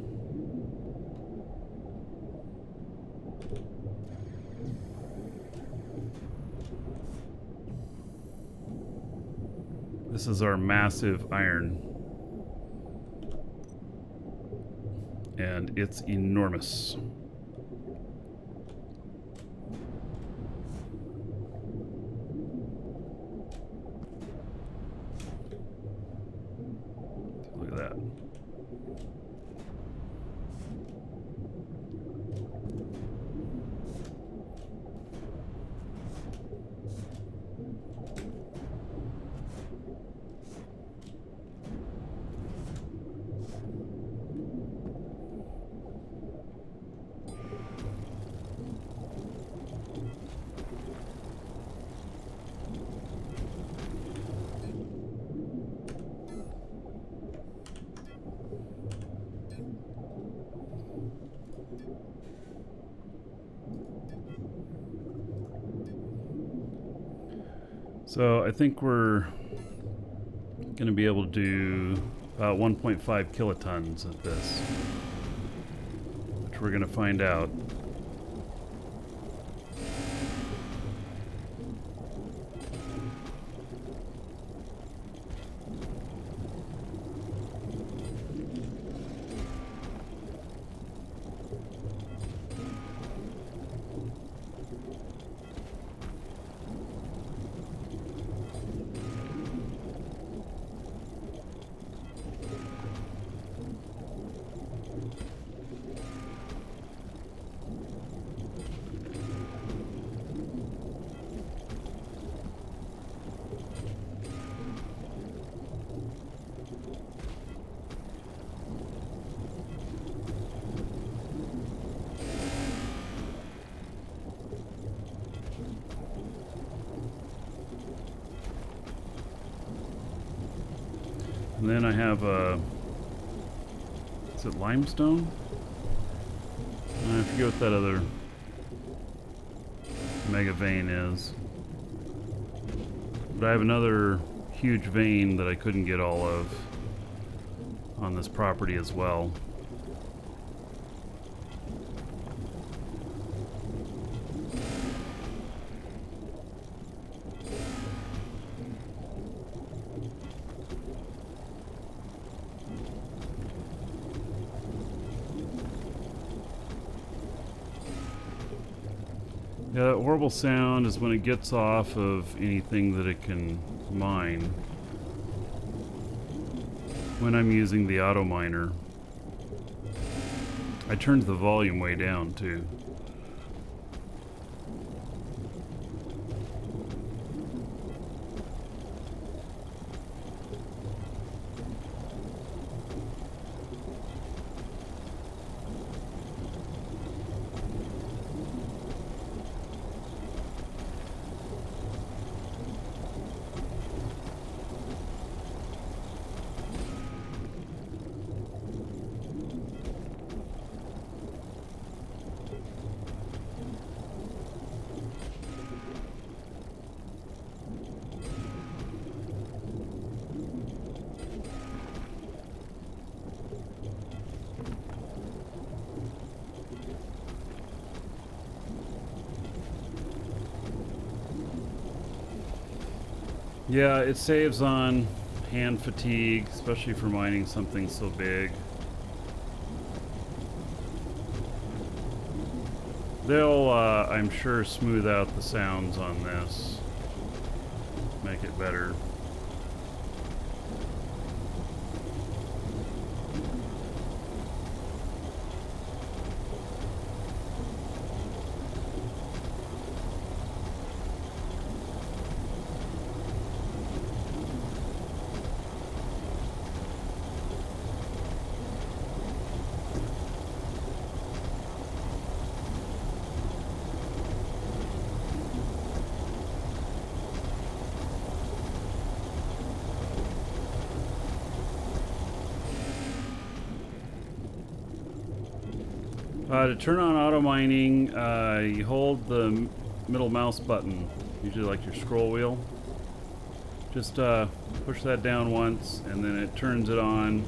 This is our massive iron. And it's enormous. Look at that. So I think we're going to be able to do about 1.5 kilotons of this, which we're going to find out. And then I have is it limestone? I forget what that other mega vein is. But I have another huge vein that I couldn't get all of on this property as well. Yeah, that horrible sound is when it gets off of anything that it can mine. When I'm using the auto miner. I turned the volume way down too. Yeah, it saves on hand fatigue, especially for mining something so big. They'll, I'm sure, smooth out the sounds on this. Make it better. To turn on auto mining, you hold the middle mouse button, usually like your scroll wheel. Just push that down once, and then it turns it on.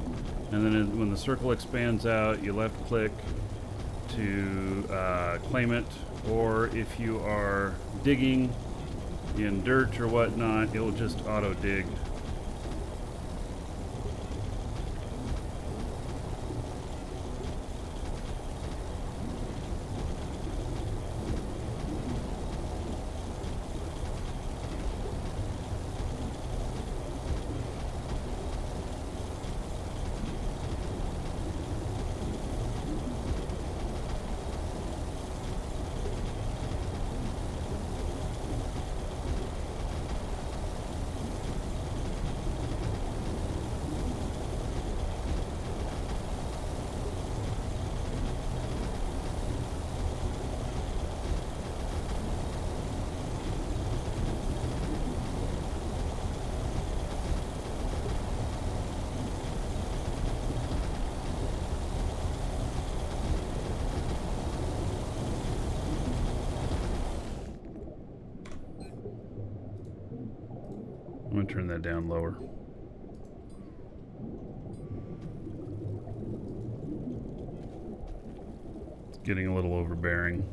And then when the circle expands out, you left click to claim it. Or if you are digging in dirt or whatnot, it'll just auto dig. I'm gonna turn that down lower. It's getting a little overbearing.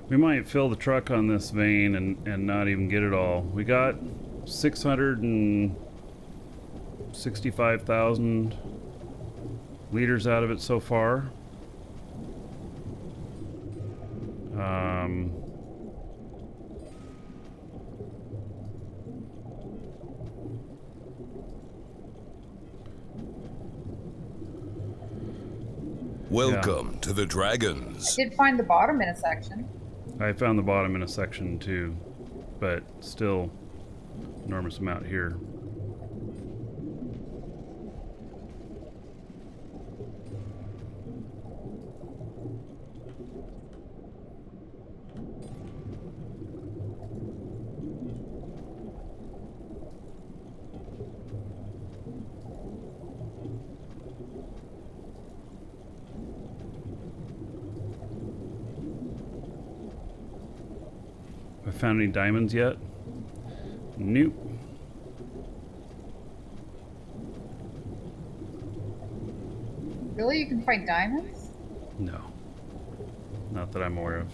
We might fill the truck on this vein and not even get it all. We got 665,000 liters out of it so far. Welcome to the Dragons. I did find the bottom in a section. I found the bottom in a section too, but still enormous amount here. Found any diamonds yet? Nope. Really? You can find diamonds? No. Not that I'm aware of.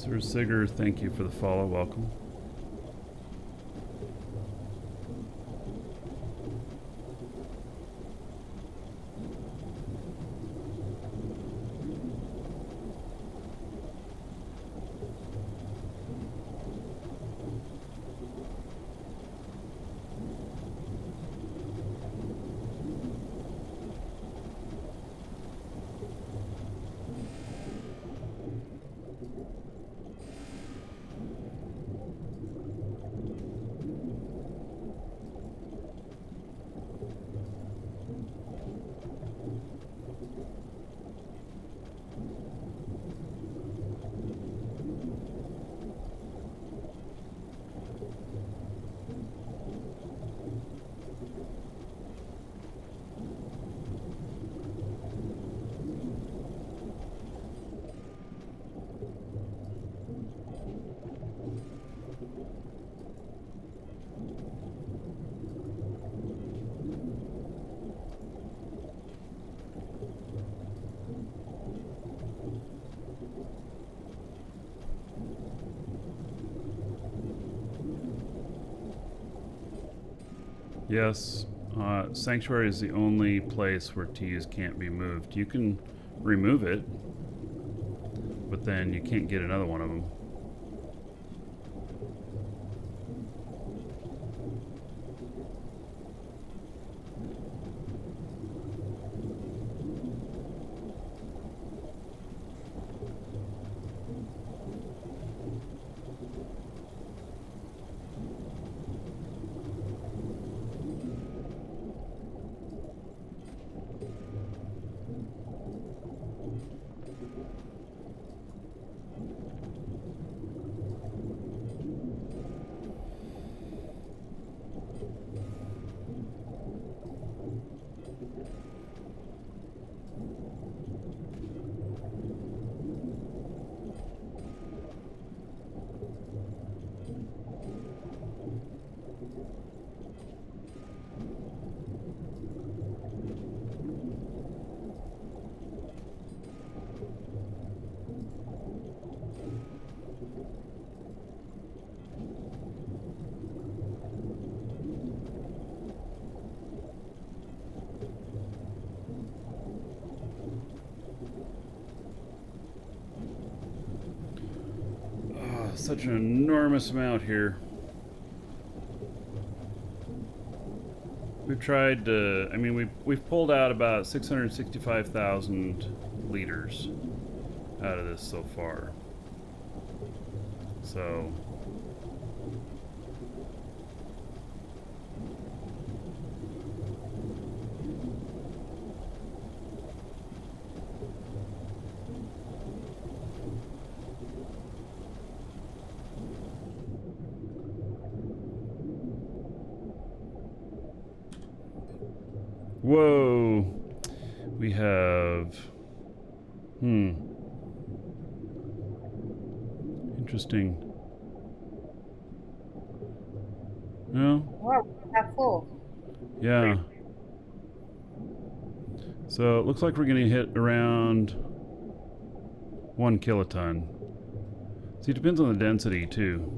Sir Sigger, thank you for the follow. Welcome. Yes, Sanctuary is the only place where T's can't be moved. You can remove it, but then you can't get another one of them. Such an enormous amount here. We've tried to, I mean, we've pulled out about 665,000 liters out of this so far. So whoa, we have, interesting. No? Wow, half full. Yeah. So it looks like we're going to hit around 1 kiloton. See, it depends on the density too.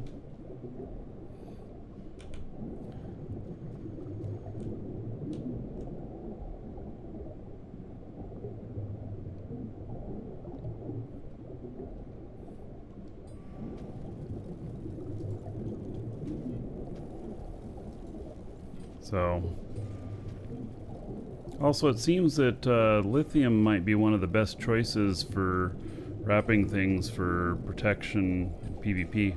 So, also it seems that lithium might be one of the best choices for wrapping things for protection in PvP,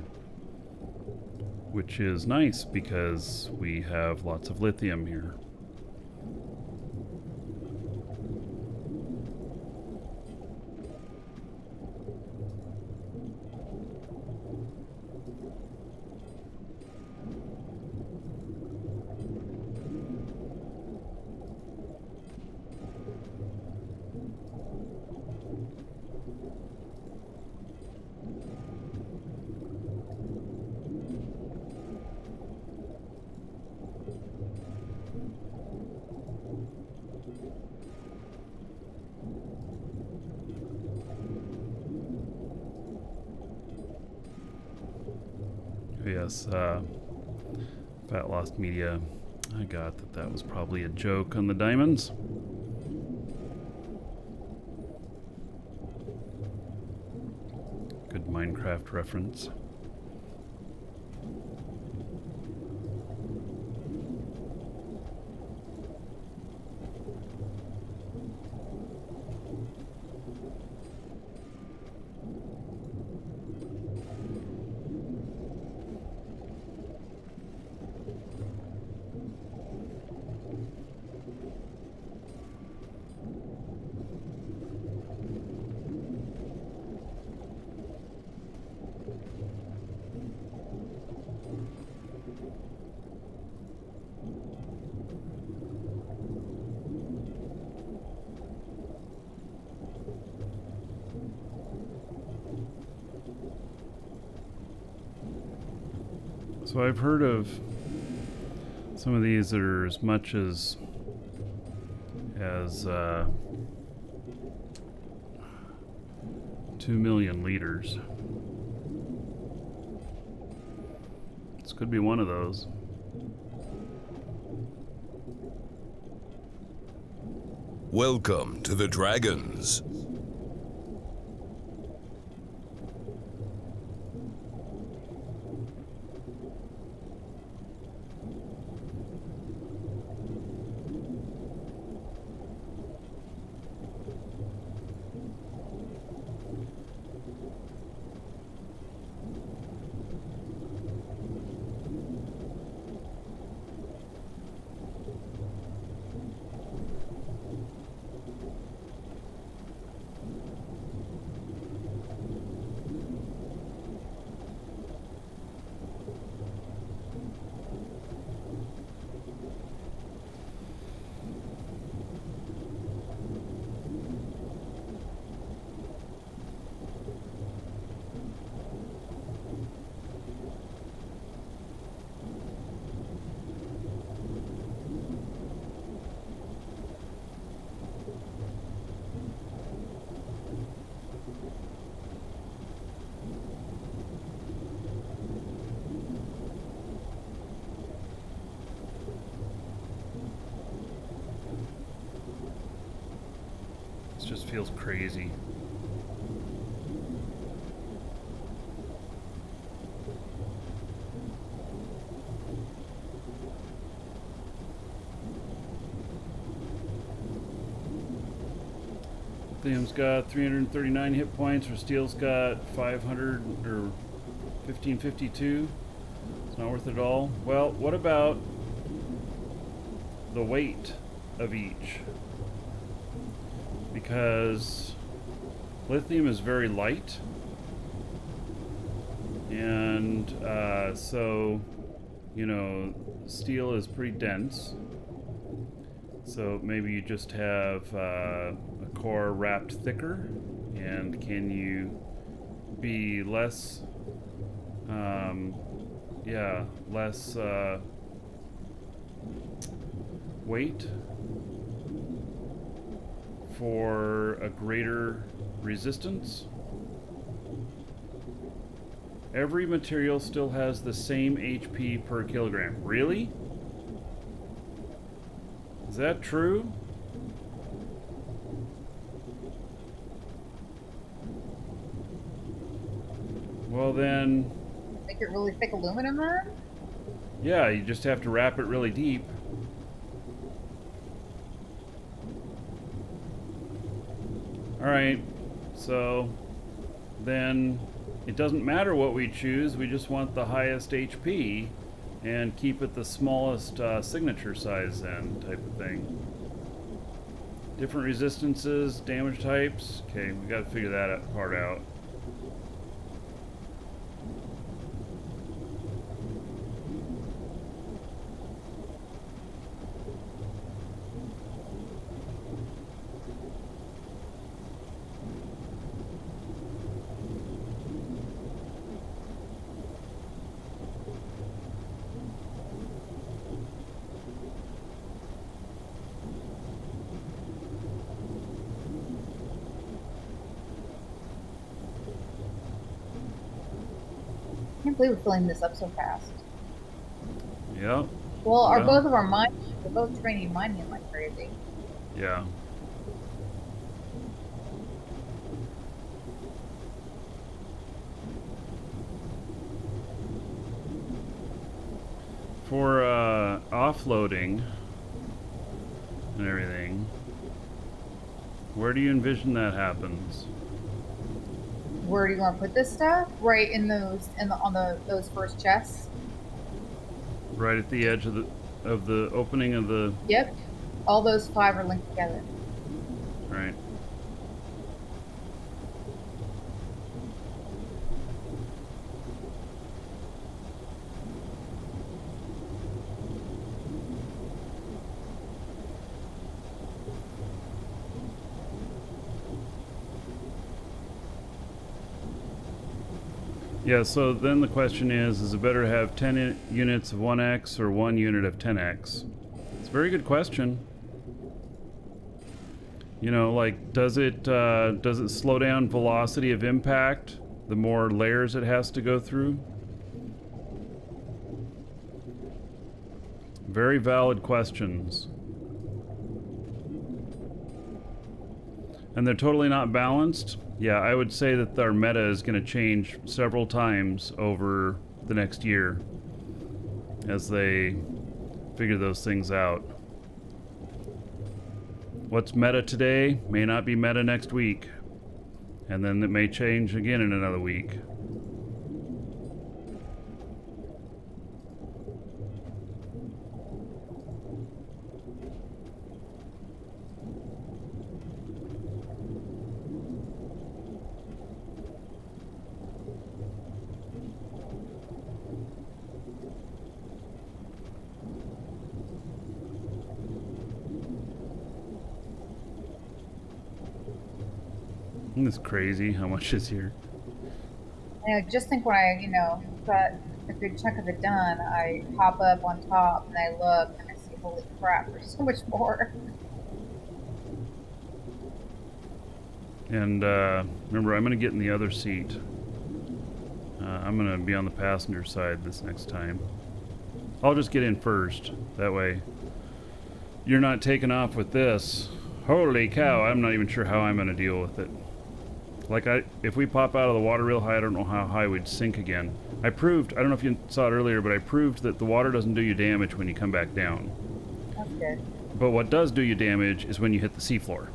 which is nice because we have lots of lithium here. Yes, Fat Lost Media. I got that was probably a joke on the diamonds. Good Minecraft reference. So I've heard of some of these that are as much as 2 million liters. This could be one of those. Welcome to the Dragons. This just feels crazy. Lithium's got 339 hit points, or Steel's got 500 or 1552. It's not worth it at all. Well, what about the weight of each? Because lithium is very light, and so, you know, steel is pretty dense. So maybe you just have a core wrapped thicker, and can you be less, less weight for a greater resistance? Every material still has the same HP per kilogram. Really? Is that true? Well then... Make it really thick aluminum then? Yeah, you just have to wrap it really deep. Alright, so then it doesn't matter what we choose, we just want the highest HP and keep it the smallest signature size then, type of thing. Different resistances, damage types. Okay, we gotta figure that part out. can't believe we're filling this up so fast. Yep. Well, are Well. both of our mine? We're both training mining like crazy. Yeah. For offloading and everything, where do you envision that happens? Where do you want to put this stuff? Right in those, those first chests. Right at the edge of the opening of the. Yep. All those 5 are linked together. Right. Yeah, so then the question is it better to have 10 units of 1x or 1 unit of 10x? It's a very good question. You know, like, does it slow down velocity of impact the more layers it has to go through? Very valid questions. And they're totally not balanced? Yeah, I would say that our meta is going to change several times over the next year as they figure those things out. What's meta today may not be meta next week, and then it may change again in another week. Isn't this crazy how much is here? Just think when I, got a good chunk of it done, I hop up on top and I look and I see, holy crap, there's so much more. And remember, I'm going to get in the other seat. I'm going to be on the passenger side this next time. I'll just get in first. That way, you're not taking off with this. Holy cow, I'm not even sure how I'm going to deal with it. Like, if we pop out of the water real high, I don't know how high we'd sink again. I don't know if you saw it earlier, but I proved that the water doesn't do you damage when you come back down. That's good. But what does do you damage is when you hit the seafloor.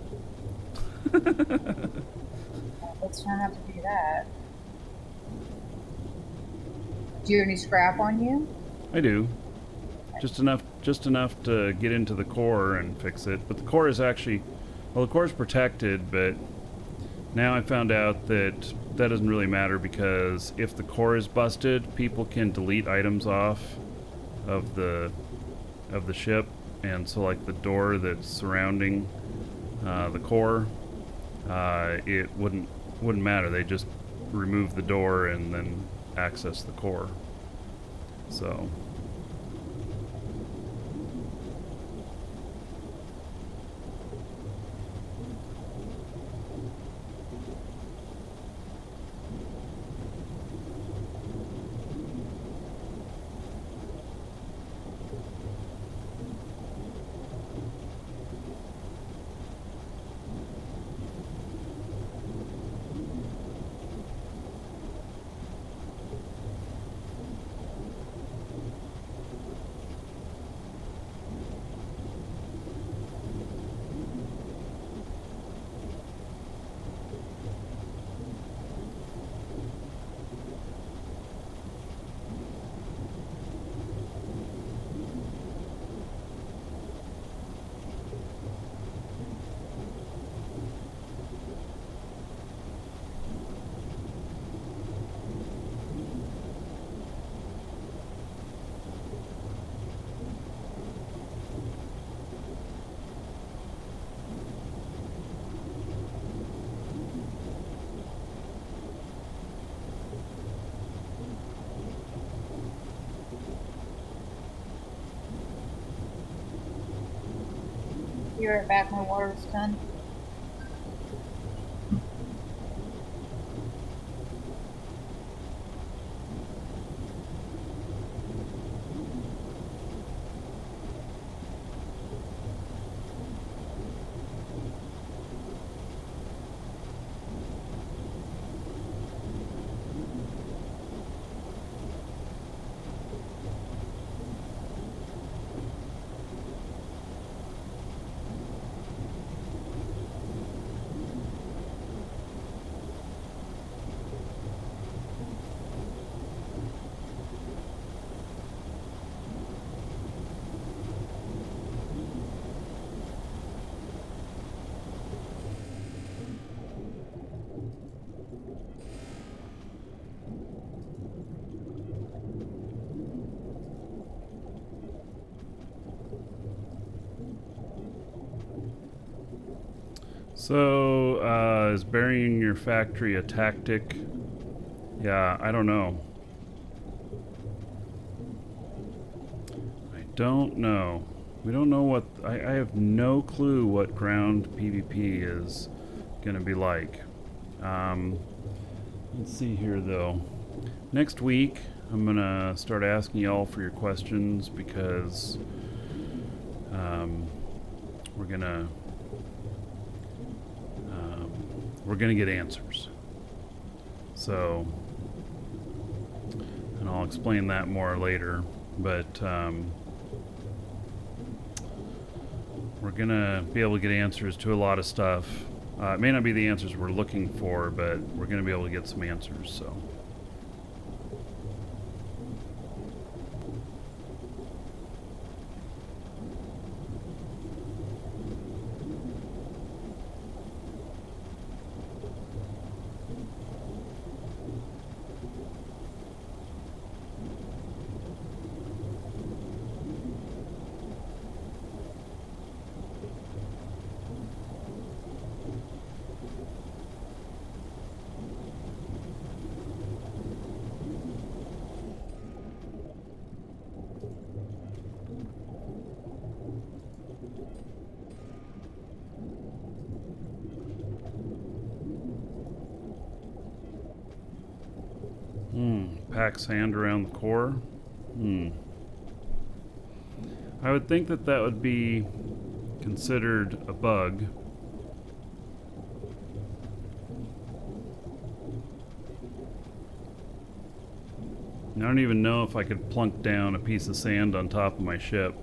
Let's try not to do that. Do you have any scrap on you? I do. Just enough to get into the core and fix it. But the core is actually, well, the core is protected, but now I found out that doesn't really matter, because if the core is busted, people can delete items off of the ship, and so like the door that's surrounding the core, it wouldn't matter. They just remove the door and then access the core. So. Be right back, my water's done. So, is burying your factory a tactic? Yeah, I don't know. I don't know. We don't know what... I have no clue what ground PvP is going to be like. Let's see here, though. Next week, I'm going to start asking y'all for your questions because we're going to get answers. So, and I'll explain that more later, but we're gonna be able to get answers to a lot of stuff. It may not be the answers we're looking for, but we're gonna be able to get some answers, so. Pack sand around the core. I would think that that would be considered a bug. I don't even know if I could plunk down a piece of sand on top of my ship.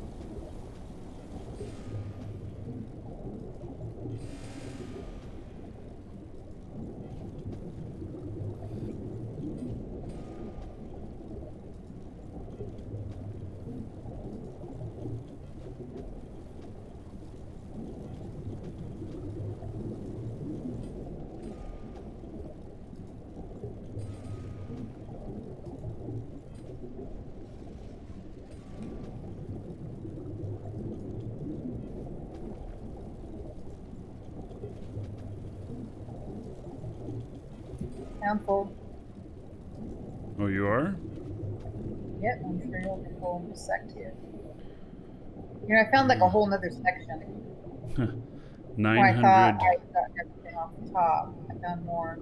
I'm full. Oh, you are? Yep, I'm sure you'll be full in a sec too. You know, I found like a whole nother section. 900. I thought I got everything off the top. I found more.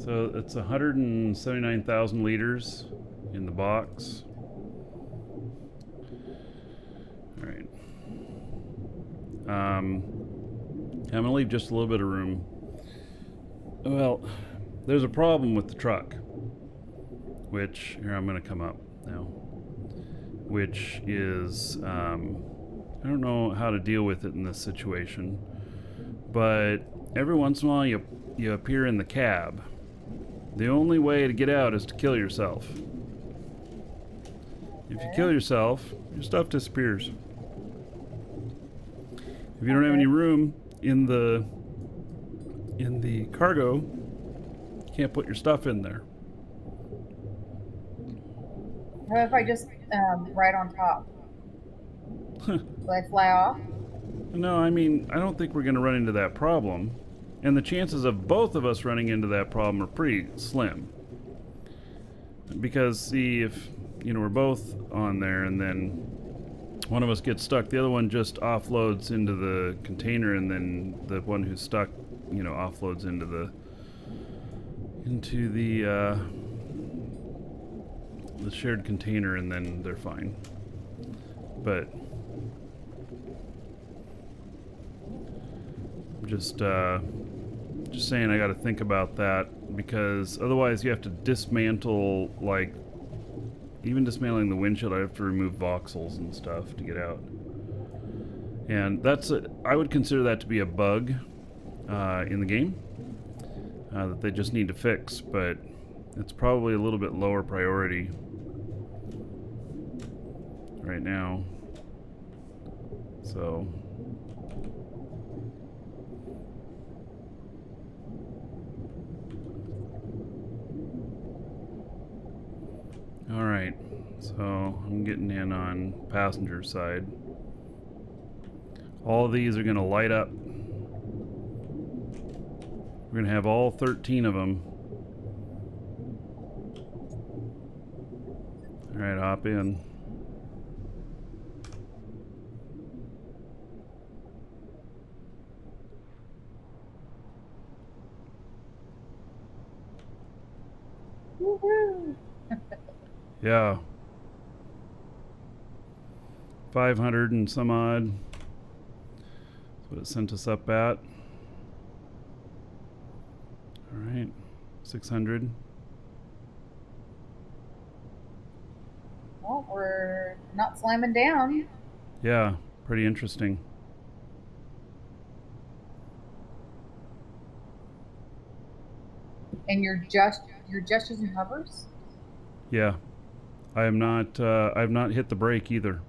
So it's 179,000 liters in the box. All right. I'm gonna leave just a little bit of room. Well, there's a problem with the truck, which, here, I'm gonna come up now, which is, I don't know how to deal with it in this situation, but every once in a while you appear in the cab. The only way to get out is to kill yourself. If you kill yourself, your stuff disappears. If you don't have any room in the cargo, you can't put your stuff in there. What if I just ride on top? Will I fly off? No, I mean, I don't think we're going to run into that problem. And the chances of both of us running into that problem are pretty slim. Because, see, if, you know, we're both on there and then one of us gets stuck, the other one just offloads into the container, and then the one who's stuck, you know, offloads into the shared container, and then they're fine. But just saying, I got to think about that, because otherwise you have to dismantle, like, even dismantling the windshield, I have to remove voxels and stuff to get out. And I would consider that to be a bug in the game that they just need to fix, but it's probably a little bit lower priority right now. So all right, so I'm getting in on passenger side. All of these are going to light up We're gonna have all 13 of them. All right, hop in. Woohoo! Yeah. 500 and some odd. That's what it sent us up at. All right. 600. Well, we're not slamming down. Yeah, pretty interesting. And you're just using hovers? Yeah. I have not hit the brake either.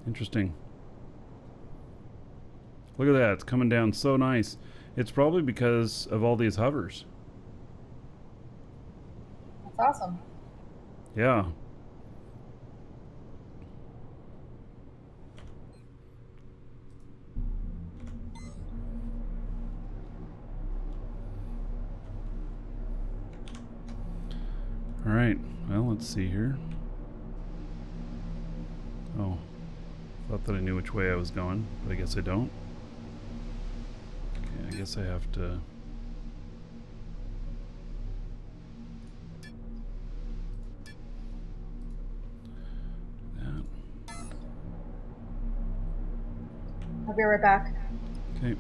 Interesting. Look at that, it's coming down so nice. It's probably because of all these hovers. That's awesome. Yeah. All right, well, let's see here. Oh, thought that I knew which way I was going, but I guess I don't. Okay, I guess I have to... that. I'll be right back. Okay. It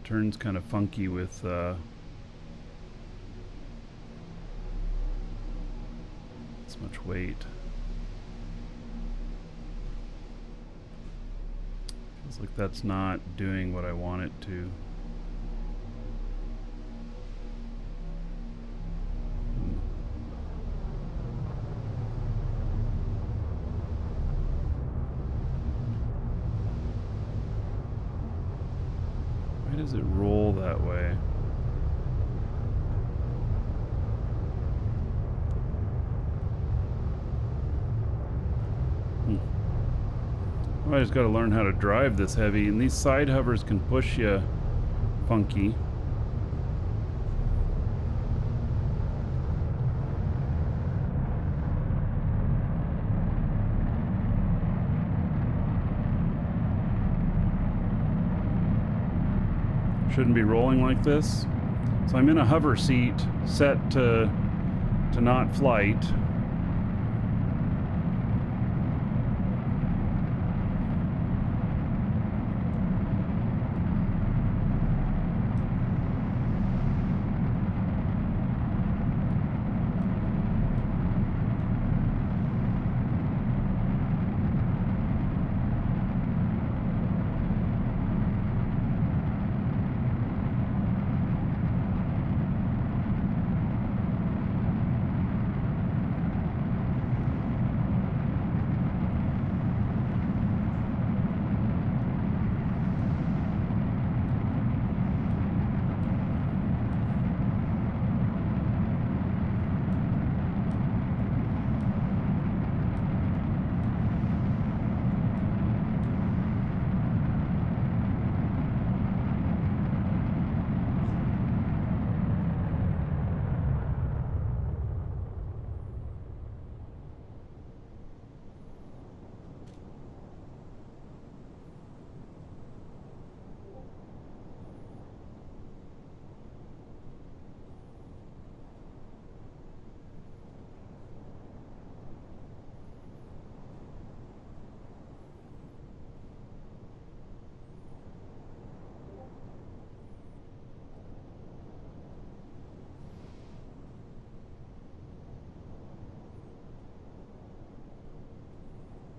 turns kind of funky with this much weight. Feels like that's not doing what I want it to. Why does it roll that way? Well, I just got to learn how to drive this heavy, and these side hovers can push you funky. Shouldn't be rolling like this. So I'm in a hover seat set to not flight.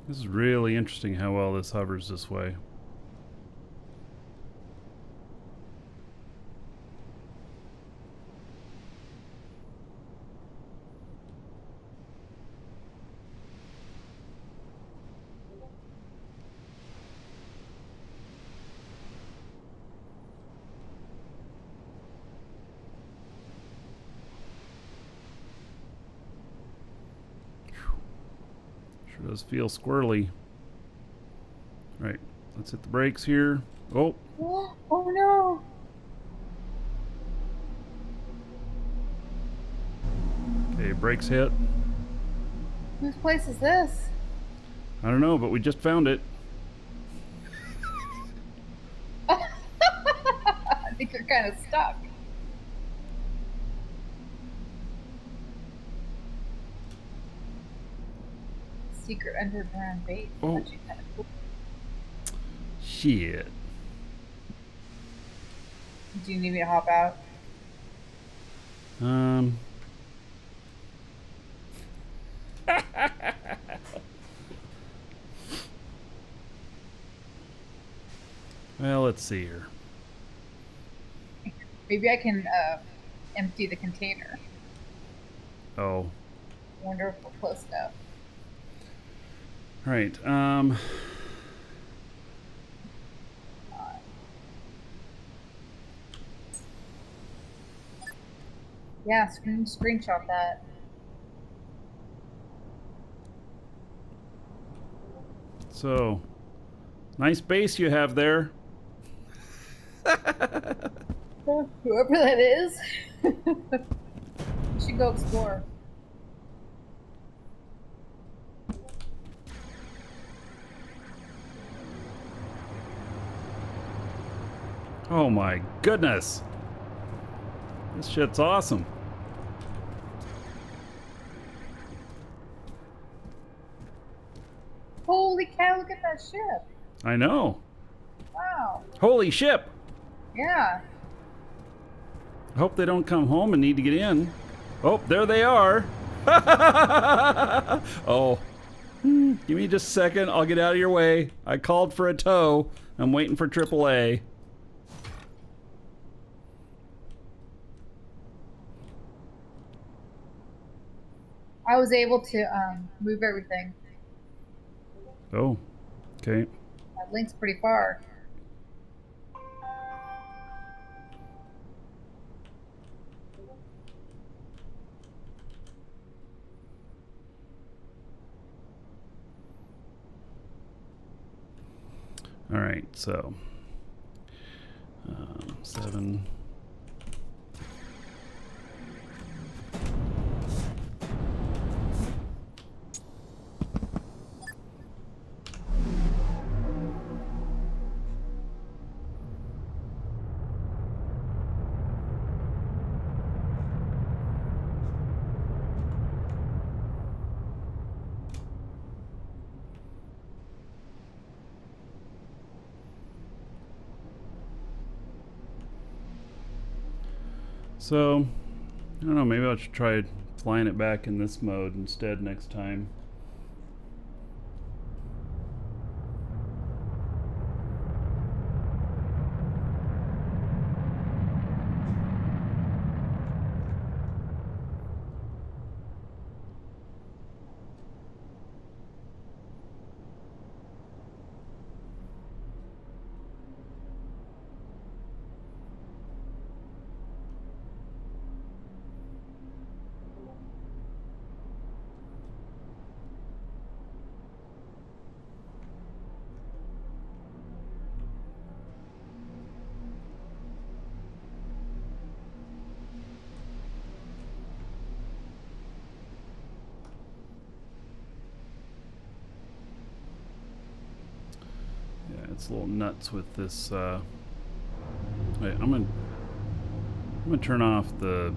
This is really interesting how well this hovers this way. Sure does feel squirrely. Right, Let's hit the brakes here. Oh, Oh no! okay, brakes hit. Whose place is this? I don't know, but we just found it. I think you're kind of stuck. Secret underground base. Oh. Actually kind of cool. Shit. Do you need me to hop out? Well, let's see here. Maybe I can empty the container. Oh, I wonder if we're close enough. all right. Yeah, screenshot that. So, nice base you have there. Whoever that is. We should go explore. Oh my goodness. This shit's awesome. Holy cow, look at that ship. I know. Wow. Holy ship. Yeah. I hope they don't come home and need to get in. Oh, there they are. Oh. Give me just a second. I'll get out of your way. I called for a tow. I'm waiting for AAA. I was able to move everything. Oh, okay. That link's pretty far. All right, so 7. So, I don't know, maybe I should try flying it back in this mode instead next time. Yeah, it's a little nuts with this. Wait, I'm gonna turn off the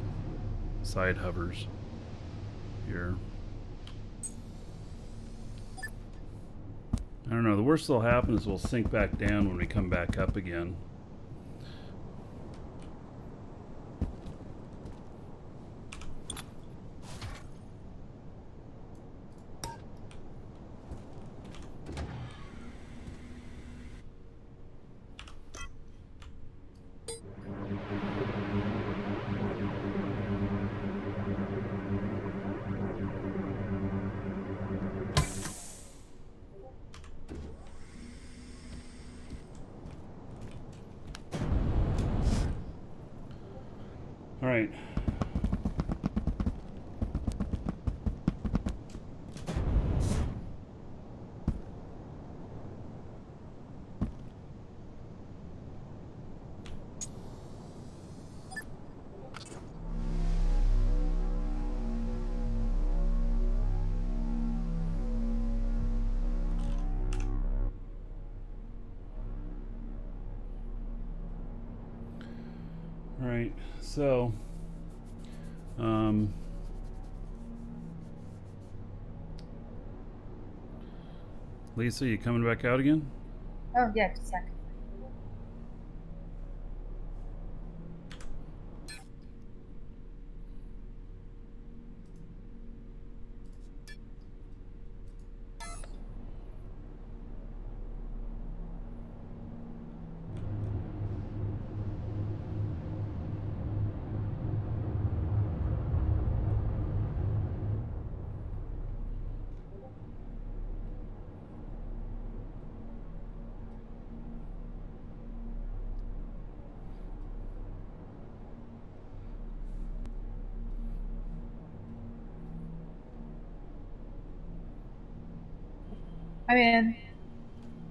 side hovers here. I don't know. The worst that'll happen is we'll sink back down when we come back up again. All right. right. So, Lisa, you coming back out again? Oh, yeah, just a sec. I'm in.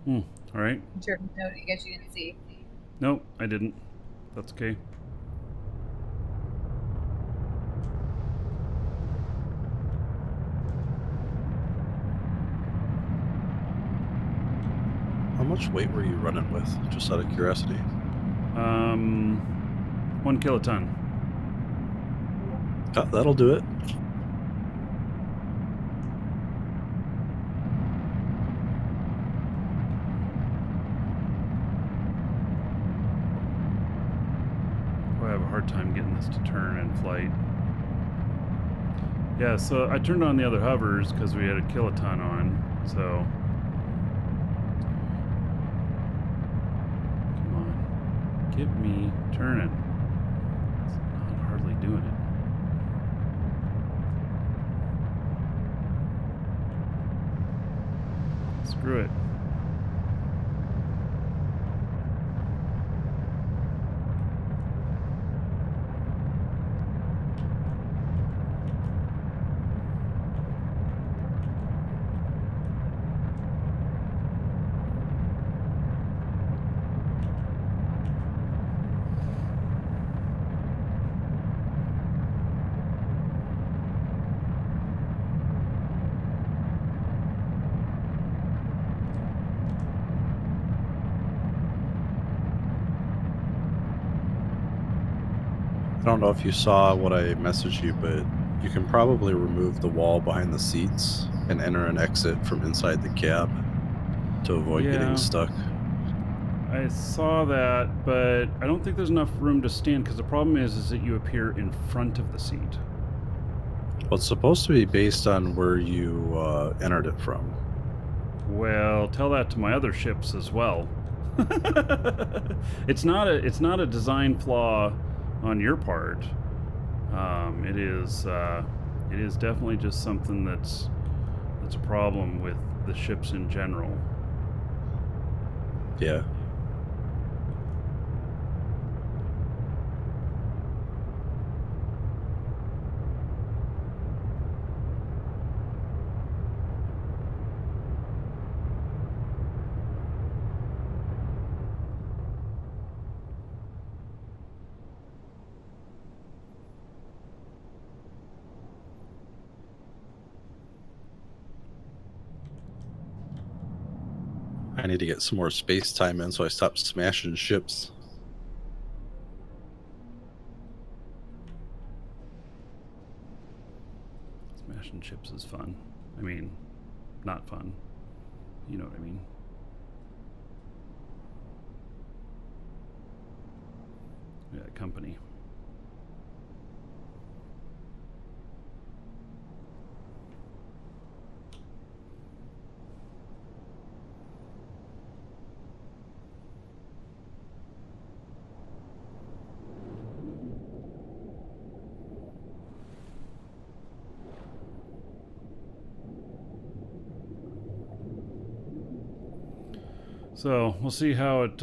All right. I'm sure no, I guess you didn't see. Nope, I didn't. That's okay. How much weight were you running with, just out of curiosity? 1 kiloton. That'll do it. I have a hard time getting this to turn in flight. Yeah, so I turned on the other hovers because we had a kiloton on, so... Come on. Get me turning. It's not hardly doing it. Screw it. I don't know if you saw what I messaged you, but you can probably remove the wall behind the seats and enter and exit from inside the cab to avoid getting stuck. I saw that, but I don't think there's enough room to stand because the problem is that you appear in front of the seat. Well, it's supposed to be based on where you entered it from. Well, tell that to my other ships as well. It's not a design flaw on your part. It is definitely just something that's a problem with the ships in general. Yeah. I need to get some more space time in, so I stopped smashing ships. Smashing ships is fun. I mean, not fun. You know what I mean. Yeah, company. So we'll see how it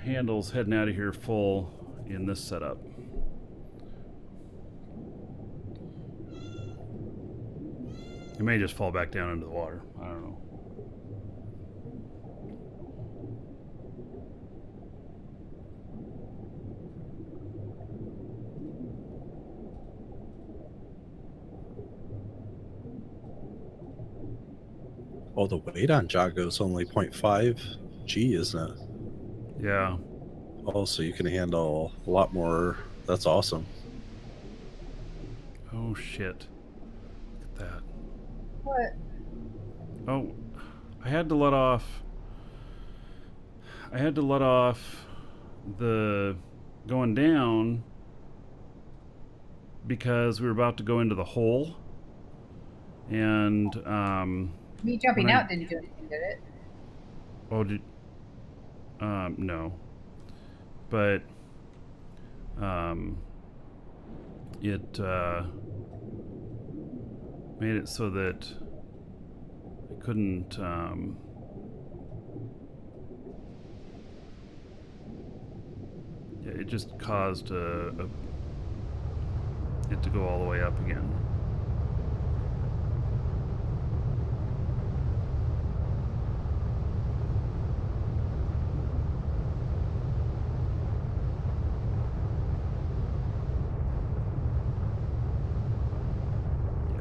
handles heading out of here full in this setup. It may just fall back down into the water. I don't know. Oh, the weight on Jago is only 0.5 G, isn't it? Yeah. Oh, so you can handle a lot more That's awesome. Oh shit. Look at that. What? Oh, I had to let off the going down because we were about to go into the hole. And Me jumping when I- out didn't do anything, did it? Oh, no. But it made it so that I couldn't yeah, it just caused it to go all the way up again.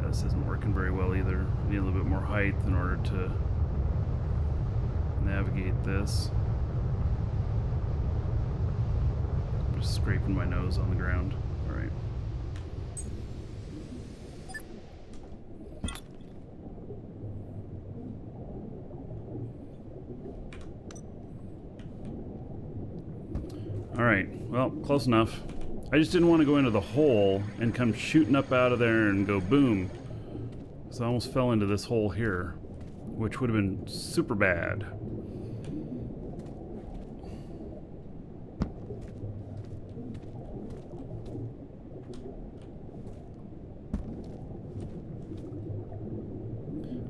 This isn't working very well either. I need a little bit more height in order to navigate this. I'm just scraping my nose on the ground. All right. All right. Well, close enough. I just didn't want to go into the hole and come shooting up out of there and go boom. So I almost fell into this hole here, which would have been super bad.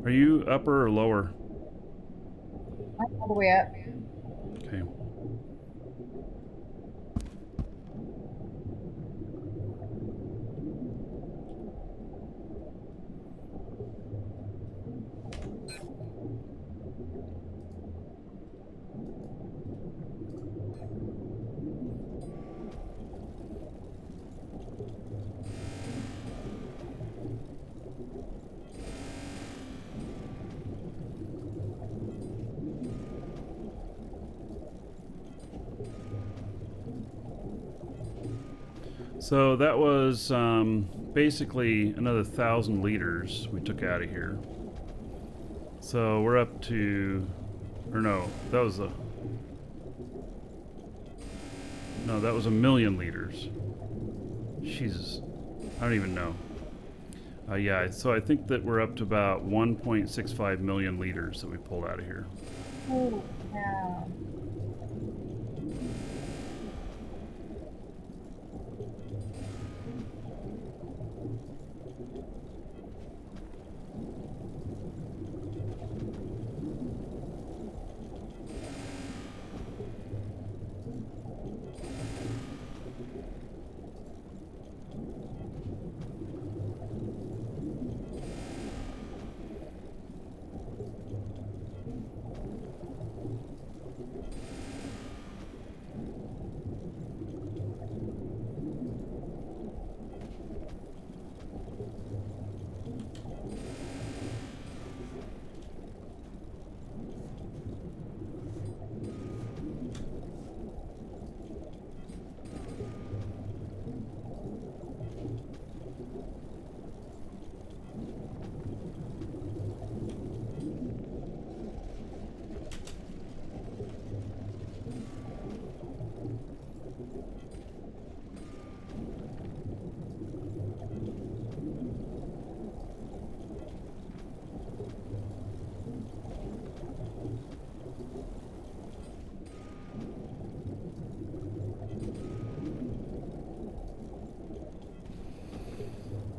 Are you upper or lower? I'm all the way up. Okay. So that was basically another 1,000 liters we took out of here. So we're up to, or no, that was a, no, that was 1,000,000 liters. Jesus, I don't even know. Yeah, so I think that we're up to about 1.65 million liters that we pulled out of here. Oh, cow.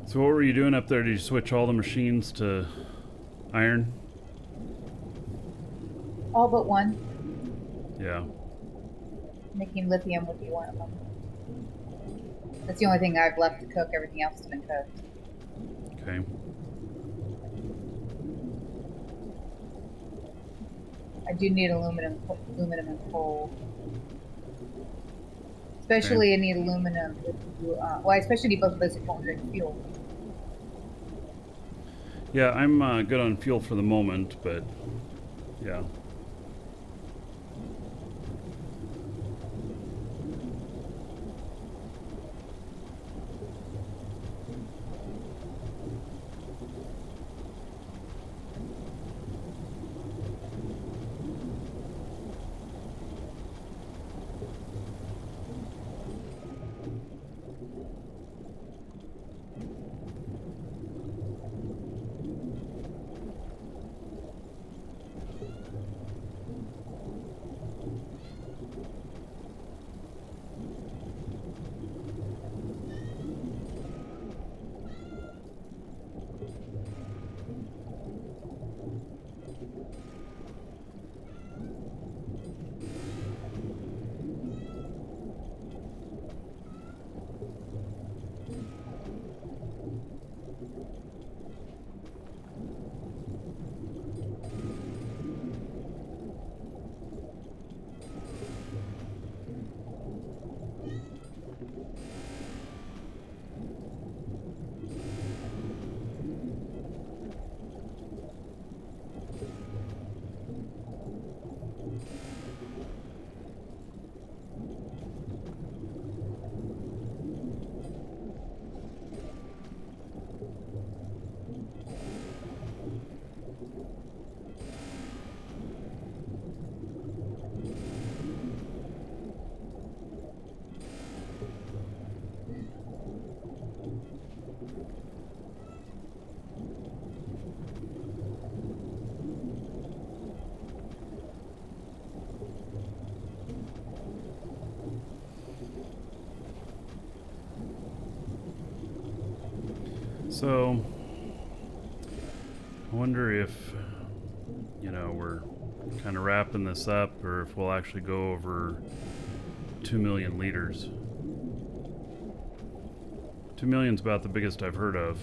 So what were you doing up there? Did you switch all the machines to iron? All but one. Yeah. Making lithium would be one of them. That's the only thing I've left to cook. Everything else has been cooked. Okay. I do need aluminum and coal. Especially I need aluminum. Well, I especially need both of those if you want to drink fuel. Yeah, I'm good on fuel for the moment, but yeah. So, I wonder if, you know, we're kind of wrapping this up, or if we'll actually go over 2 million liters. 2 million's about the biggest I've heard of.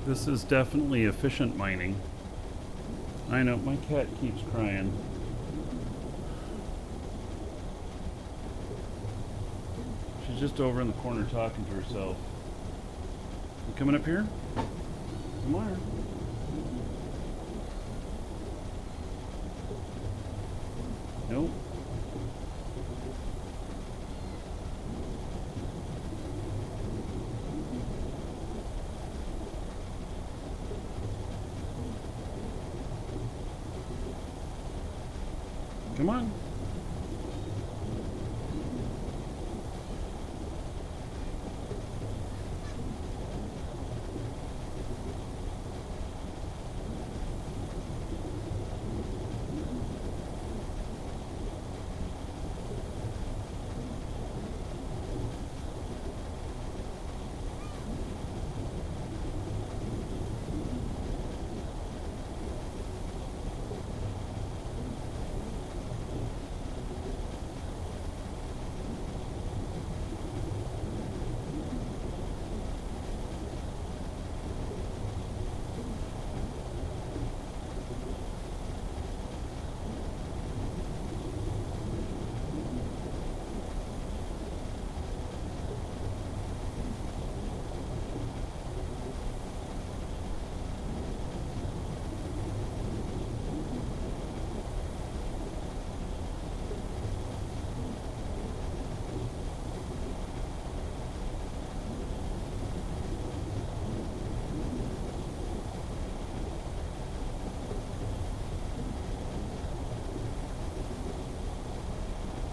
This is definitely efficient mining. I know, my cat keeps crying. She's just over in the corner talking to herself. You coming up here? Come on. Nope. Come on.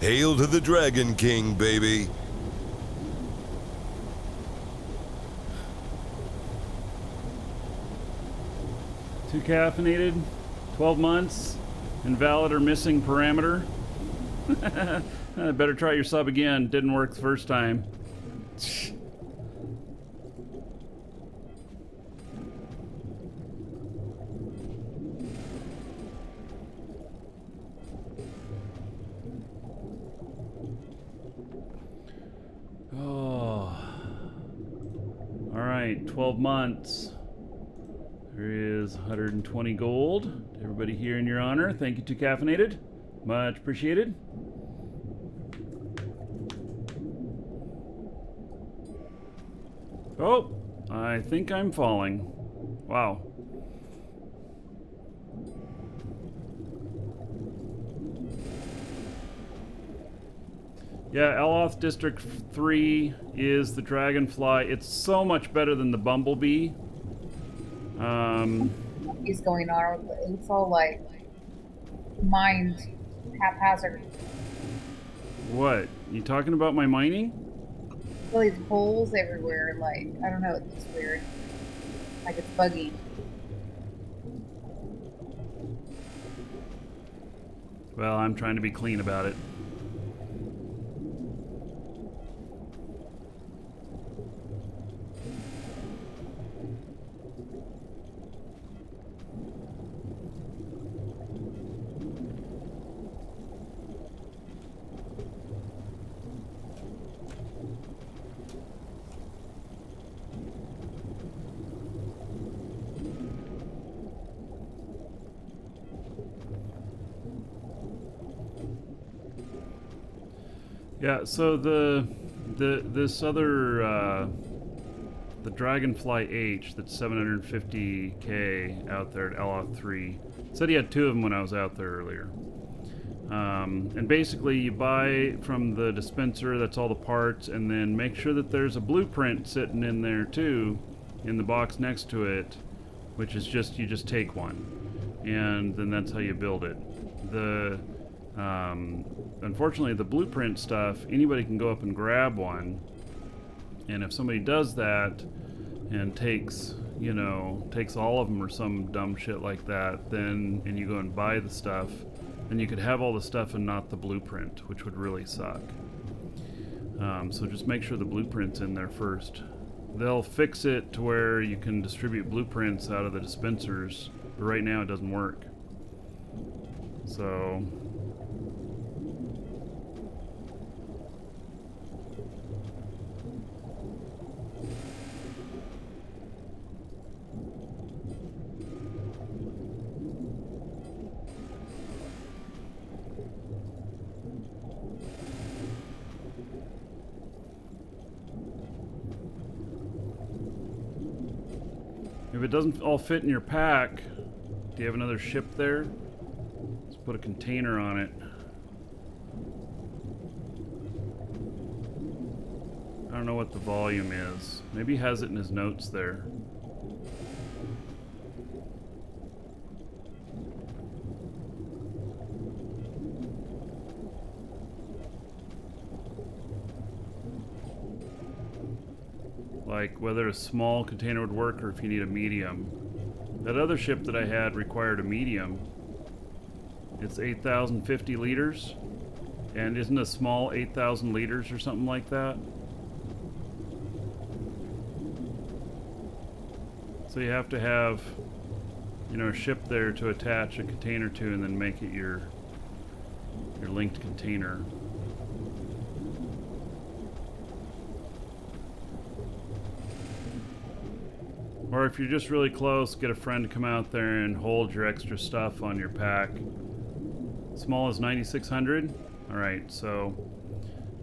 Hail to the Dragon King, baby. Too caffeinated, 12 months, invalid or missing parameter. Better try your sub again. Didn't work the first time. Oh. All right, 12 months. There is 120 gold. Everybody here in your honor. Thank you to Caffeinated. Much appreciated. Oh, I think I'm falling. Wow. Yeah, Eloth District 3 is the Dragonfly. It's so much better than the Bumblebee. He's going on. It's all like mined haphazard. What? You talking about my mining? All these holes everywhere. Like, I don't know. It's just weird. Like it's buggy. Well, I'm trying to be clean about it. Yeah, so this other the Dragonfly H that's 750k out there at Eloth 3 said he had 2 of them when I was out there earlier. And basically you buy from the dispenser, that's all the parts, and then make sure that there's a blueprint sitting in there too, in the box next to it, which is just, you just take one, and then that's how you build it. Unfortunately, the blueprint stuff, anybody can go up and grab one, and if somebody does that and takes, you know, takes all of them or some dumb shit like that, then, and you go and buy the stuff, then you could have all the stuff and not the blueprint, which would really suck. So just make sure the blueprint's in there first. They'll fix it to where you can distribute blueprints out of the dispensers, but right now it doesn't work. So if it doesn't all fit in your pack, do you have another ship there? Let's put a container on it. I don't know what the volume is. Maybe he has it in his notes there. Like whether a small container would work or if you need a medium. That other ship that I had required a medium. It's 8,050 liters, and isn't a small 8,000 liters or something like that? So you have to have, you know, a ship there to attach a container to and then make it your linked container. Or if you're just really close, get a friend to come out there and hold your extra stuff on your pack. Small is 9,600. All right, so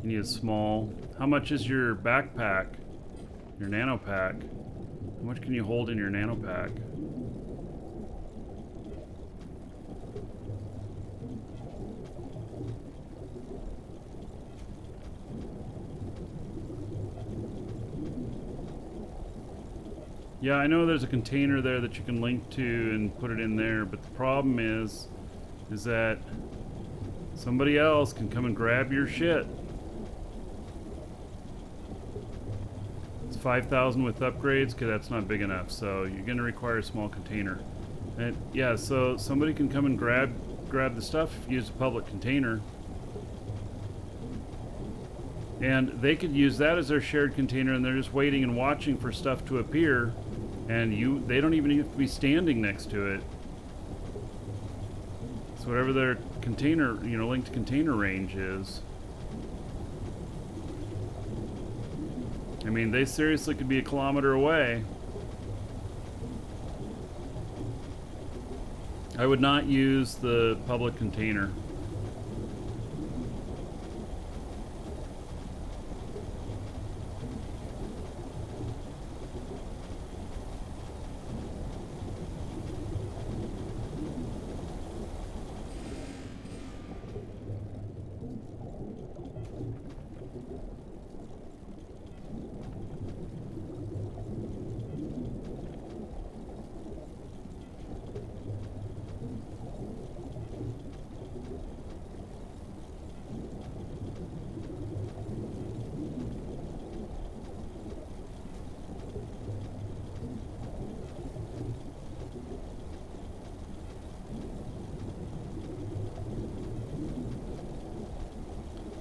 you need a small. How much is your backpack? Your nano pack? How much can you hold in your nano pack? Yeah, I know there's a container there that you can link to and put it in there, but the problem is that somebody else can come and grab your shit. It's 5,000 with upgrades, because that's not big enough, so you're going to require a small container. And yeah, so somebody can come and grab the stuff if you use a public container. And they could use that as their shared container, and they're just waiting and watching for stuff to appear, and they don't even have to be standing next to it. So whatever their container, you know, linked container range is. I mean, they seriously could be a kilometer away. I would not use the public container.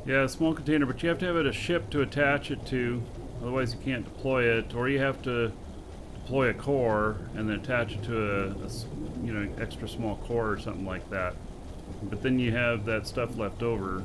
Yeah, a small container, but you have to have it a ship to attach it to, otherwise you can't deploy it, or you have to deploy a core and then attach it to a you know, extra small core or something like that. But then you have that stuff left over.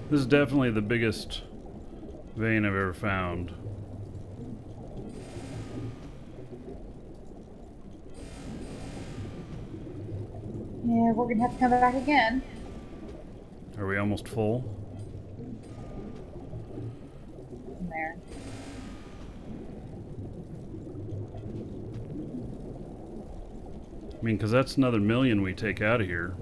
This is definitely the biggest vein I've ever found. Yeah, we're gonna have to come back again. Are we almost full? From there. I mean, because that's another million we take out of here.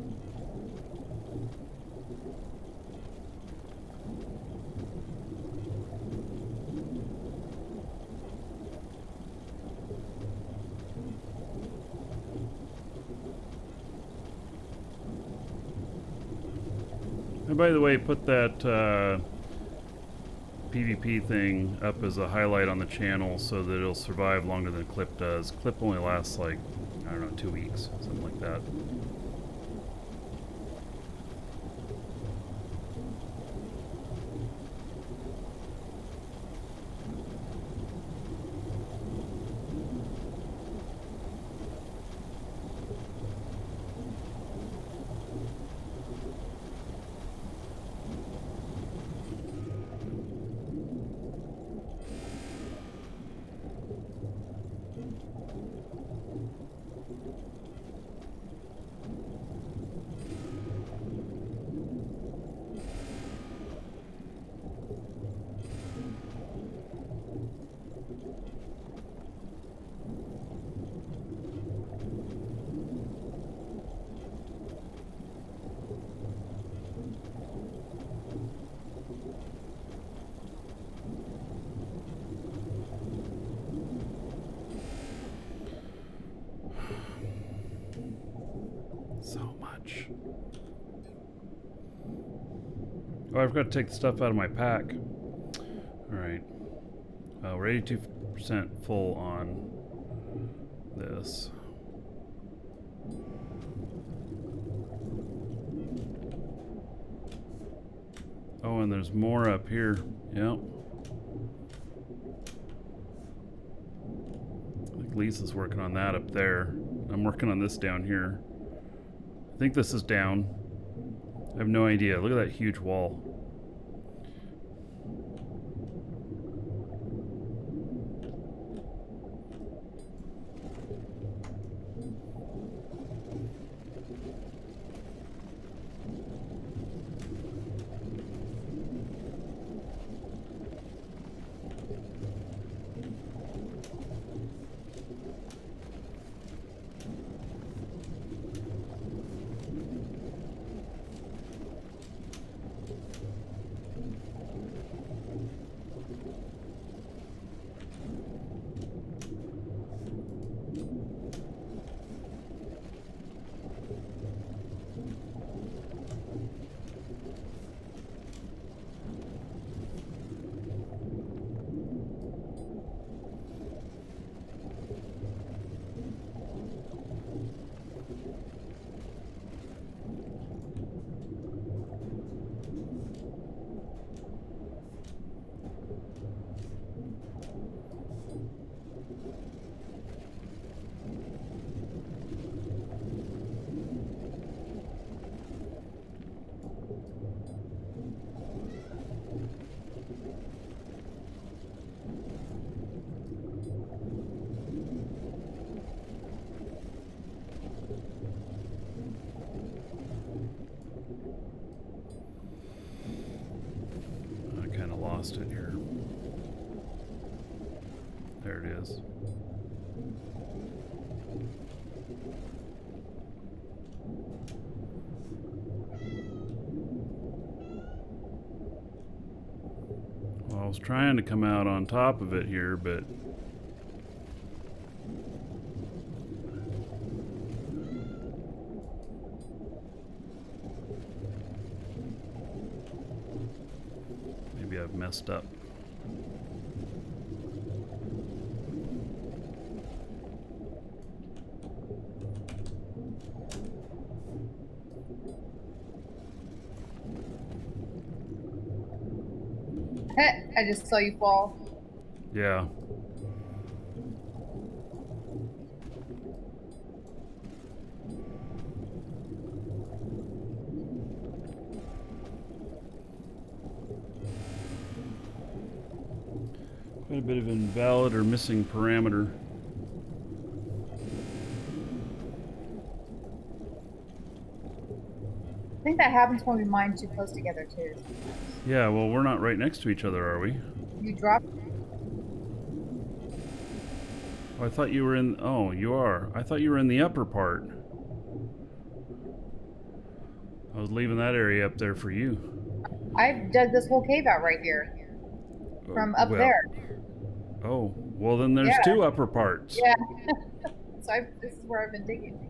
And by the way, put that PvP thing up as a highlight on the channel so that it'll survive longer than Clip does. Clip only lasts like, I don't know, 2 weeks, something like that. So much. Oh, I've got to take the stuff out of my pack. Alright. We're 82% full on this. Oh, and there's more up here. Yep. I think Lisa's working on that up there. I'm working on this down here. I think this is down. I have no idea. Look at that huge wall. Lost it here. There it is. Well, I was trying to come out on top of it here, but I've messed up. I just saw you fall. Yeah. Quite a bit of invalid or missing parameter. I think that happens when we mine too close together too. Yeah, well, we're not right next to each other, are we? You drop. Oh, I thought you were in. Oh, you are. I thought you were in the upper part. I was leaving that area up there for you. I dug this whole cave out right here. From up Well, there. Oh, well then there's Yeah. two upper parts. Yeah. So this is where I've been digging.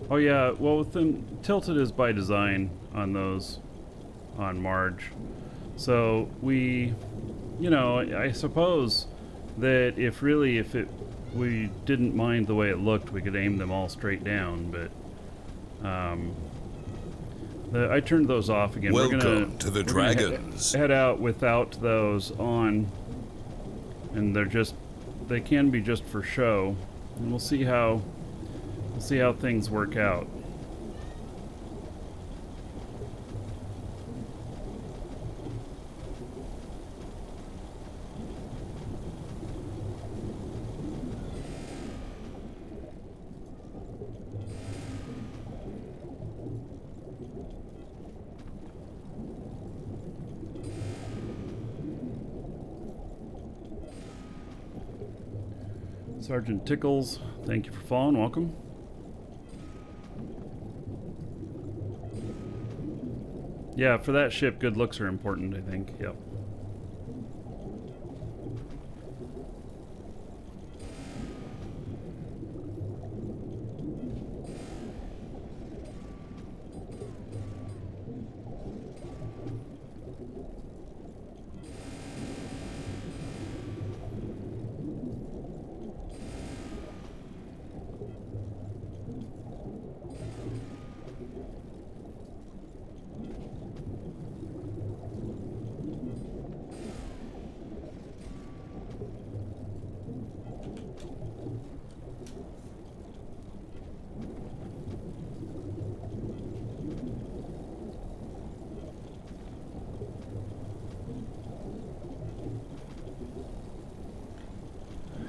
Oh yeah, well with them, tilted is by design on those, on Marge. So we, you know, I suppose that if we didn't mind the way it looked, we could aim them all straight down, but I turned those off again. Welcome to the Dragons. Head out without those on, and they can be just for show. And we'll see how things work out. Sergeant Tickles, thank you for following. Welcome. Yeah, for that ship, good looks are important, I think. Yep.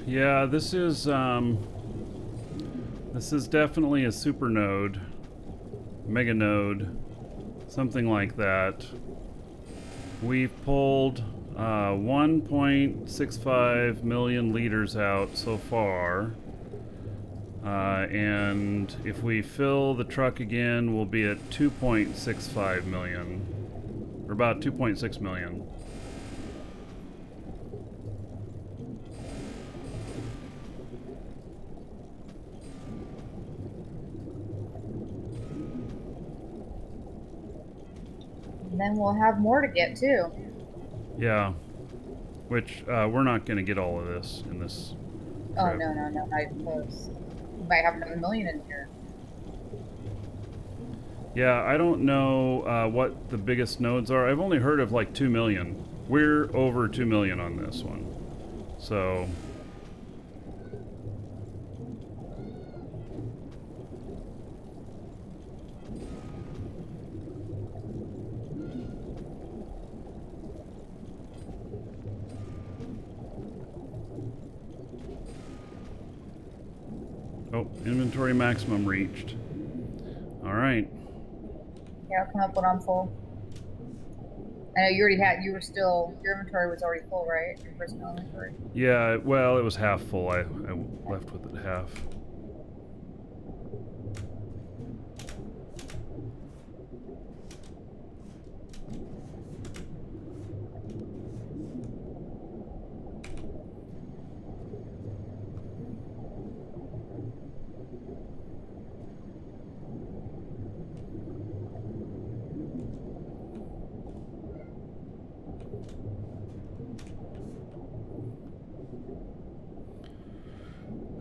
Yeah, this is definitely a super node, mega node, something like that. We've pulled 1.65 million liters out so far, and if we fill the truck again, we'll be at 2.65 million, or about 2.6 million. And then we'll have more to get too. Yeah, which we're not going to get all of this in this. Oh trip. no, not even close. We might have another million in here. Yeah, I don't know what the biggest nodes are. I've only heard of like 2 million. We're over 2 million on this one. So. Oh, inventory maximum reached. All right. Yeah, I'll come up when I'm full. I know you already had, your inventory was already full, right? Your personal inventory. Yeah, well, it was half full. I left with it half.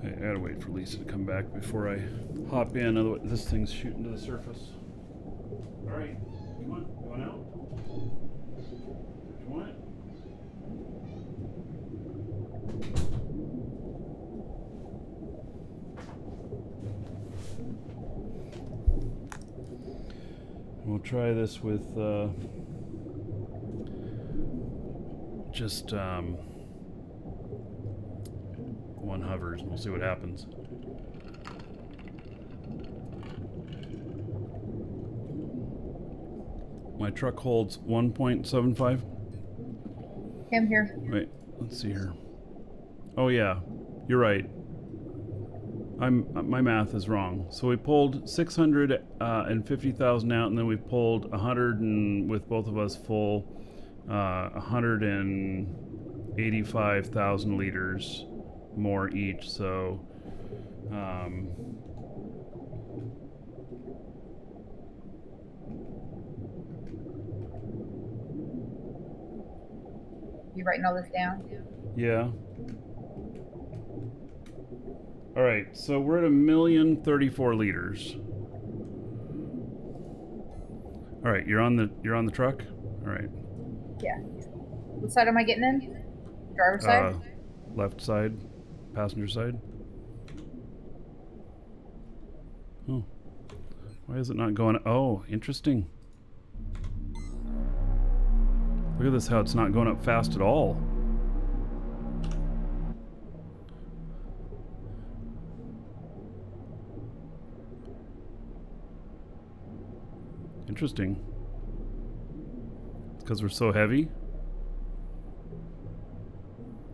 I gotta wait for Lisa to come back before I hop in, otherwise this thing's shooting to the surface. Alright, come on, going out? You want it? We'll try this with just one hovers and we'll see what happens. My truck holds 1.75. I'm here. Wait, let's see here. Oh yeah, you're right. My math is wrong. So we pulled 650,000 out, and then we pulled 100, and with both of us full, 185,000 liters more each. So, You writing all this down? yeah. All right, so we're at 1,034 liters. All right, you're on the truck. All right. Yeah. What side am I getting in? Driver's side? Left side, passenger side. Oh. Why is it not going? Oh, interesting. Look at this, how it's not going up fast at all. Interesting. It's because we're so heavy?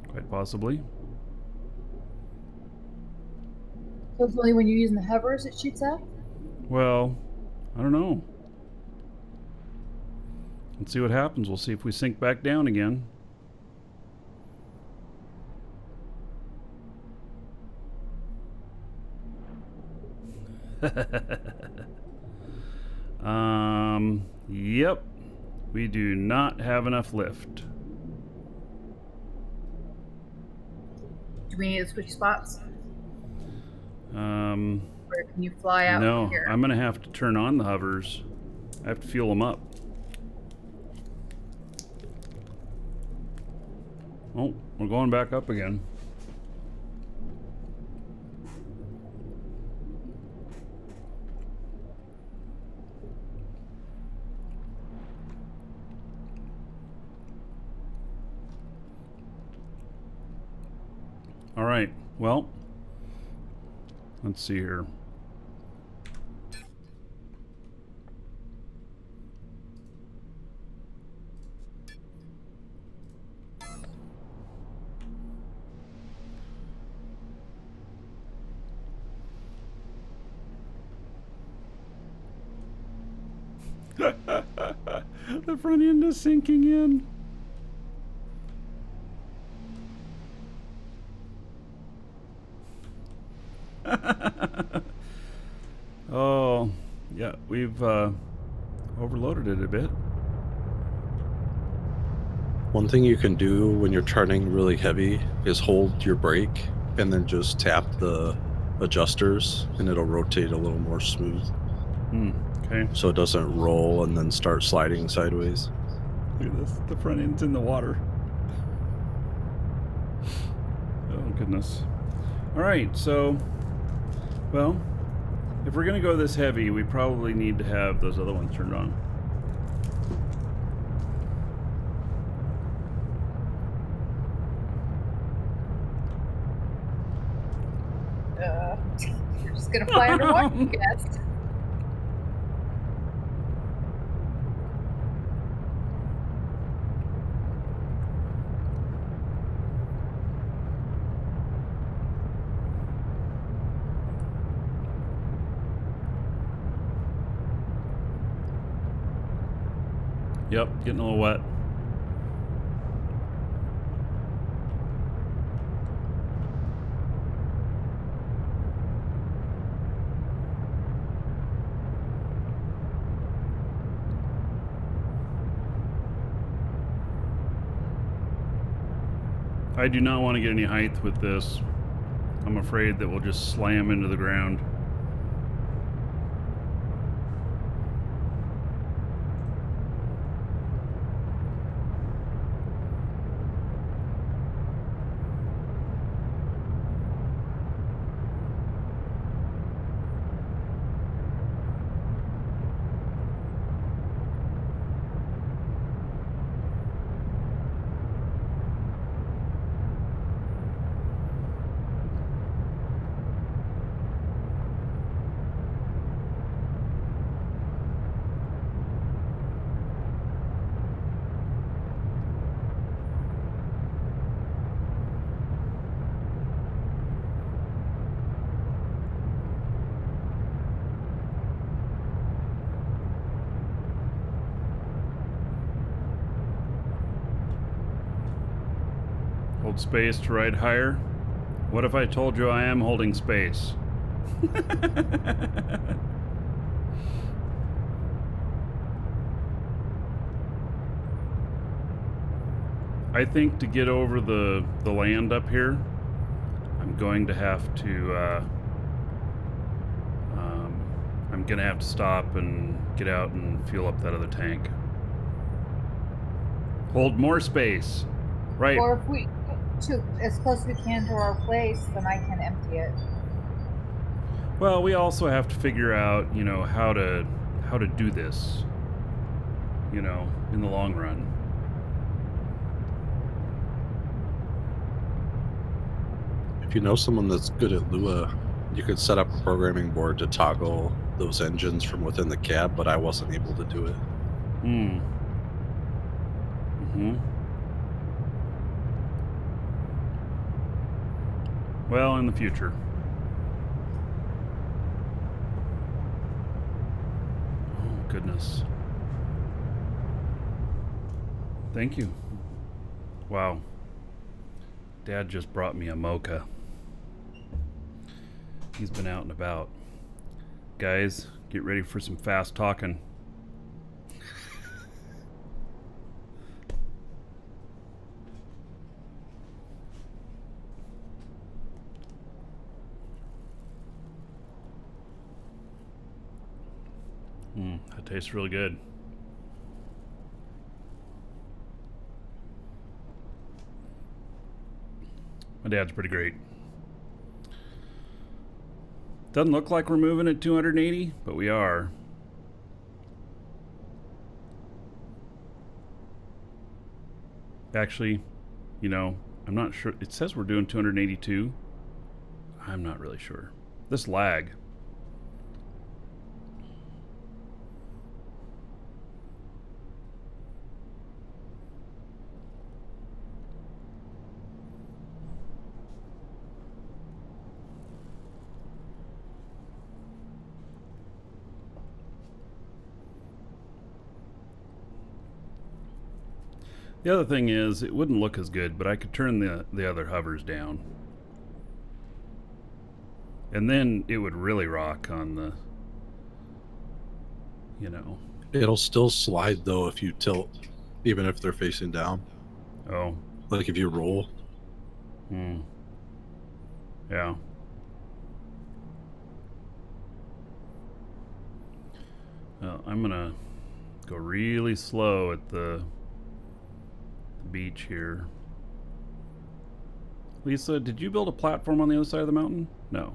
Quite possibly. So it's only when you're using the hovers it shoots up? Well, I don't know. Let's see what happens. We'll see if we sink back down again. Yep. We do not have enough lift. Do we need to switch spots? Or can you fly out No, from here? I'm gonna have to turn on the hovers. I have to fuel them up. Oh, we're going back up again. All right, well, let's see here. The front end is sinking in. Oh, yeah, we've overloaded it a bit. One thing you can do when you're charting really heavy is hold your brake and then just tap the adjusters and it'll rotate a little more smooth. Okay. So it doesn't roll and then start sliding sideways. Look at this. The front end's in the water. Oh, goodness. All right, so, well, if we're going to go this heavy, we probably need to have those other ones turned on. You're just gonna fly underwater, I guess. Yep, getting a little wet. I do not want to get any height with this. I'm afraid that we'll just slam into the ground. Hold space to ride higher. What if I told you I am holding space? I think to get over the land up here, I'm going to have to I'm gonna have to stop and get out and fuel up that other tank. Hold more space. Right. Or if we to as close as we can to our place, then I can empty it. Well, we also have to figure out, you know, how to do this, you know, in the long run. If you know someone that's good at Lua, you could set up a programming board to toggle those engines from within the cab, but I wasn't able to do it. Well, in the future. Oh, goodness. Thank you. Wow. Dad just brought me a mocha. He's been out and about. Guys, get ready for some fast talking. That tastes really good. My dad's pretty great. Doesn't look like we're moving at 280, but we are. Actually, you know, I'm not sure. It says we're doing 282. I'm not really sure. This lag. The other thing is, it wouldn't look as good, but I could turn the other hovers down. And then it would really rock on the, you know. It'll still slide, though, if you tilt, even if they're facing down. Oh. Like if you roll. Yeah. Well, I'm going to go really slow at the beach here. Lisa, did you build a platform on the other side of the mountain? No.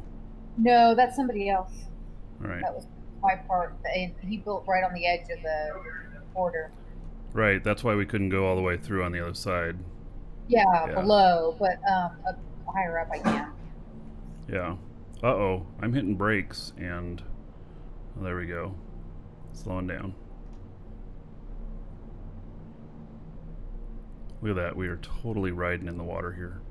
No, that's somebody else. All right. That was my part. And he built right on the edge of the border. Right, that's why we couldn't go all the way through on the other side. Yeah, below, but up higher up I can. Yeah. Uh-oh, I'm hitting brakes and oh, there we go. Slowing down. Look at that, we are totally riding in the water here.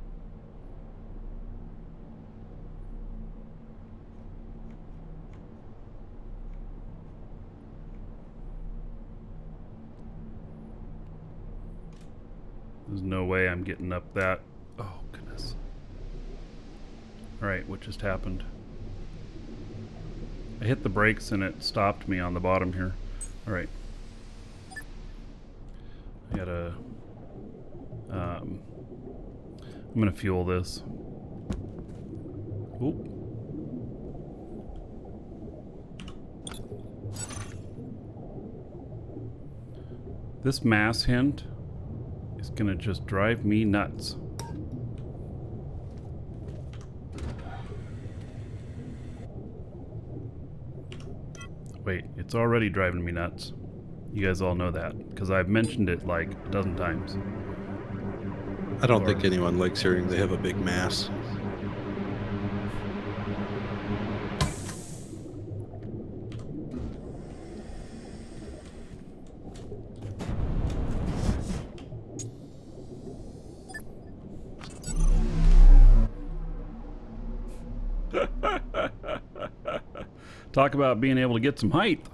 There's no way I'm getting up that. Oh, goodness. Alright, what just happened? I hit the brakes and it stopped me on the bottom here. Alright. I gotta... I'm gonna fuel this. Oop. This mass hint is gonna just drive me nuts. Wait, it's already driving me nuts. You guys all know that, because I've mentioned it like a dozen times. I don't think anyone likes hearing they have a big mass. Talk about being able to get some height.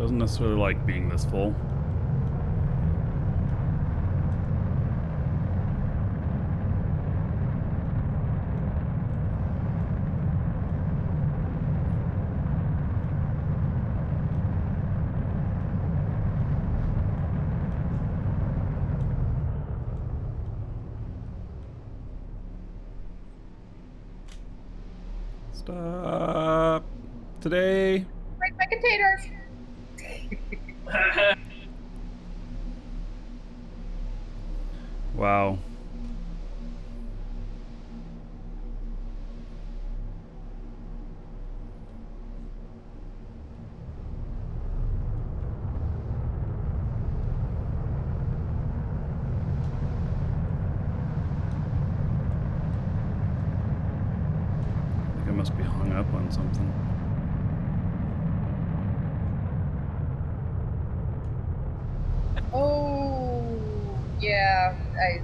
Doesn't necessarily like being this full. Stop. Today. Break my containers. Wow. I think I must be hung up on something. Oh, yeah.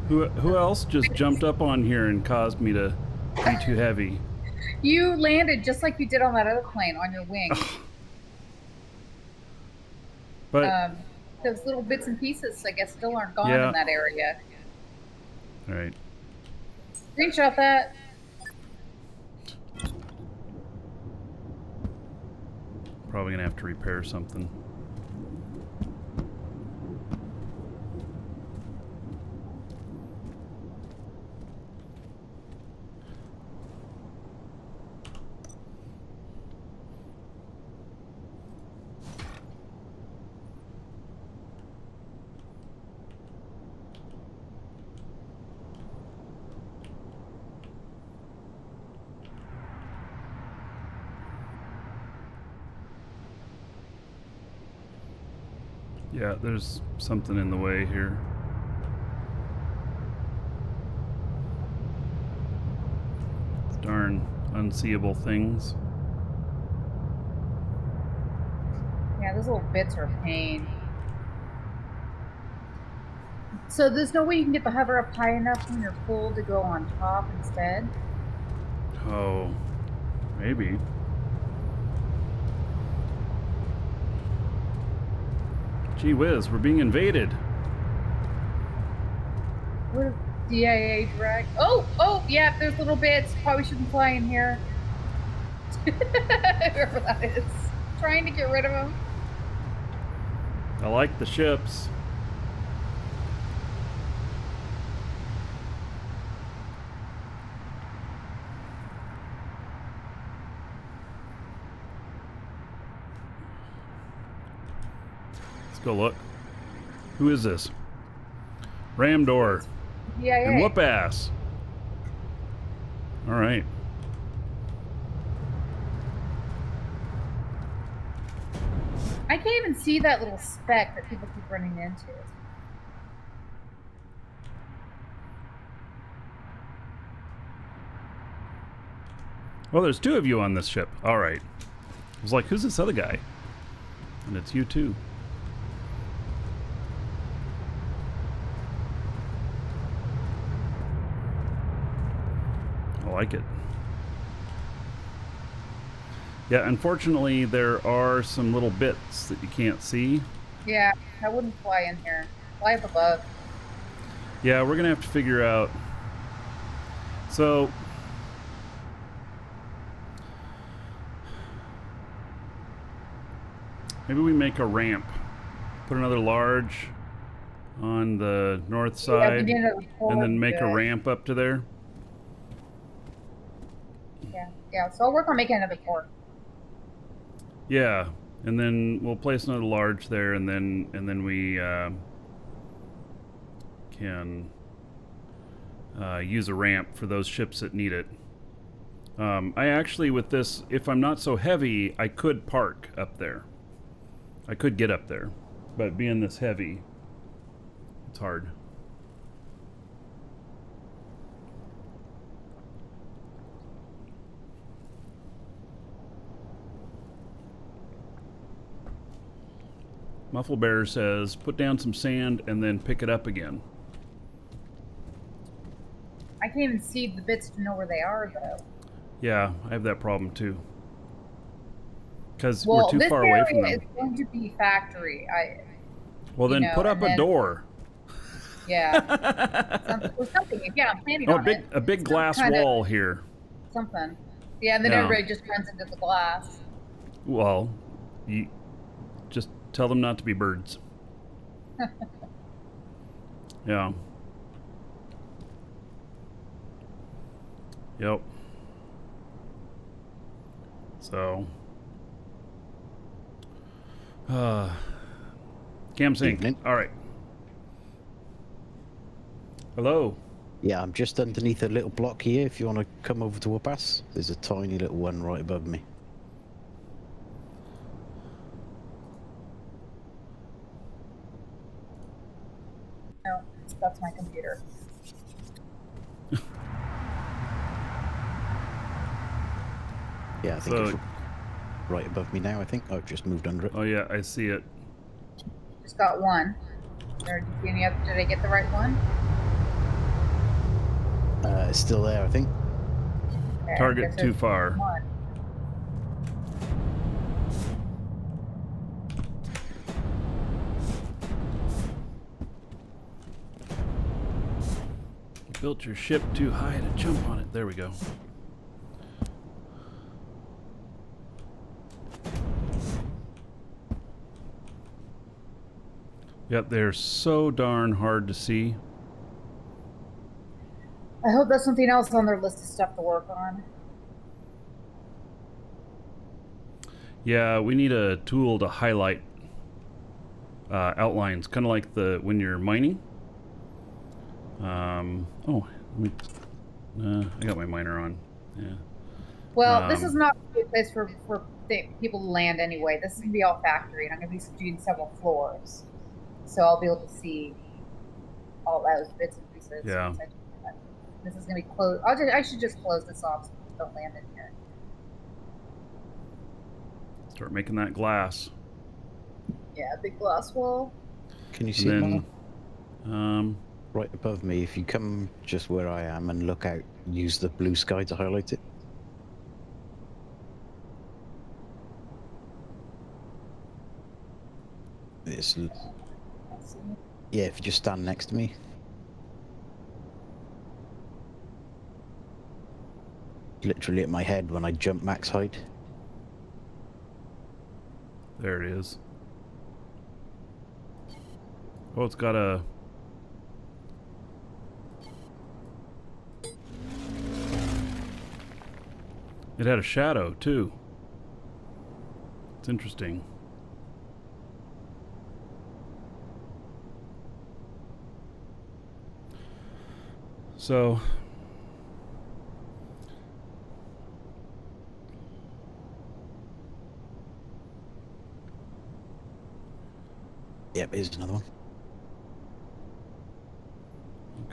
Who else just jumped up on here and caused me to be too heavy? You landed just like you did on that other plane on your wing. But Those little bits and pieces, I guess, still aren't gone Yeah. in that area. all right. Screenshot that. Probably gonna have to repair something. Yeah, there's something in the way here. It's darn unseeable things. Yeah, those little bits are a pain. So there's no way you can get the hover up high enough when you're full to go on top instead? Oh, maybe. Gee whiz, we're being invaded. What if DIA drag? Oh, yeah, there's little bits. Probably shouldn't fly in here. Whoever that is. Trying to get rid of them. I like the ships. Let's go look. Who is this? Ramdor. DIA. And whoop ass. All right. I can't even see that little speck that people keep running into. Well, there's two of you on this ship. All right. I was like, who's this other guy? And it's you too. I like it. Yeah, unfortunately, there are some little bits that you can't see. Yeah, I wouldn't fly in here. Fly up above. Yeah, we're going to have to figure out. So, maybe we make a ramp. Put another large on the north side, we need another and port, then make a yeah. ramp up to there. Yeah, so I'll work on making another port. Yeah, and then we'll place another large there, and then we can use a ramp for those ships that need it. I actually, with this, if I'm not so heavy, I could park up there. I could get up there, but being this heavy, it's hard. Muffle Bear says, put down some sand and then pick it up again. I can't even see the bits to know where they are, though. Yeah, I have that problem too. Because Well, we're too this far away from area them. is going to be factory. Well, you then know, put up and a then- door. Yeah. Something. Yeah, I'm planning Oh, on it. a big Some glass kind of- wall here. Something. Yeah, and then Yeah. everybody just runs into the glass. Well, you just tell them not to be birds. Yeah. Yep. So. Cam Sync. Evening. All right. Hello. Yeah, I'm just underneath a little block here. If you want to come over to us, there's a tiny little one right above me. No, that's my computer. Yeah, I think So- it's right above me now. I think I've just moved under it. Oh yeah, I see it. Just got one. Or did you see any other? Did I get the right one? It's still there, I think. Okay, I Target guess too there's far. one. You built your ship too high to jump on it. There we go. Yep, they're so darn hard to see. I hope that's something else on their list of stuff to work on. Yeah, we need a tool to highlight outlines, kind of like the when you're mining. Oh, I got my miner on. Yeah. Well, this is not a good place for people to land anyway. This is going to be all factory, and I'm going to be doing several floors. So I'll be able to see all those bits and pieces. Yeah. once I do that. This is going to be closed. I should just close this off so people don't land in here. Start making that glass. Yeah, big glass wall. Can you see it, And Mark? then, Right above me. If you come just where I am and look out, use the blue sky to highlight it. It's, yeah, if you just stand next to me. Literally at my head when I jump max height. there it is. Oh, it's got a... It had a shadow, too. It's interesting. So... Yep, here's another one.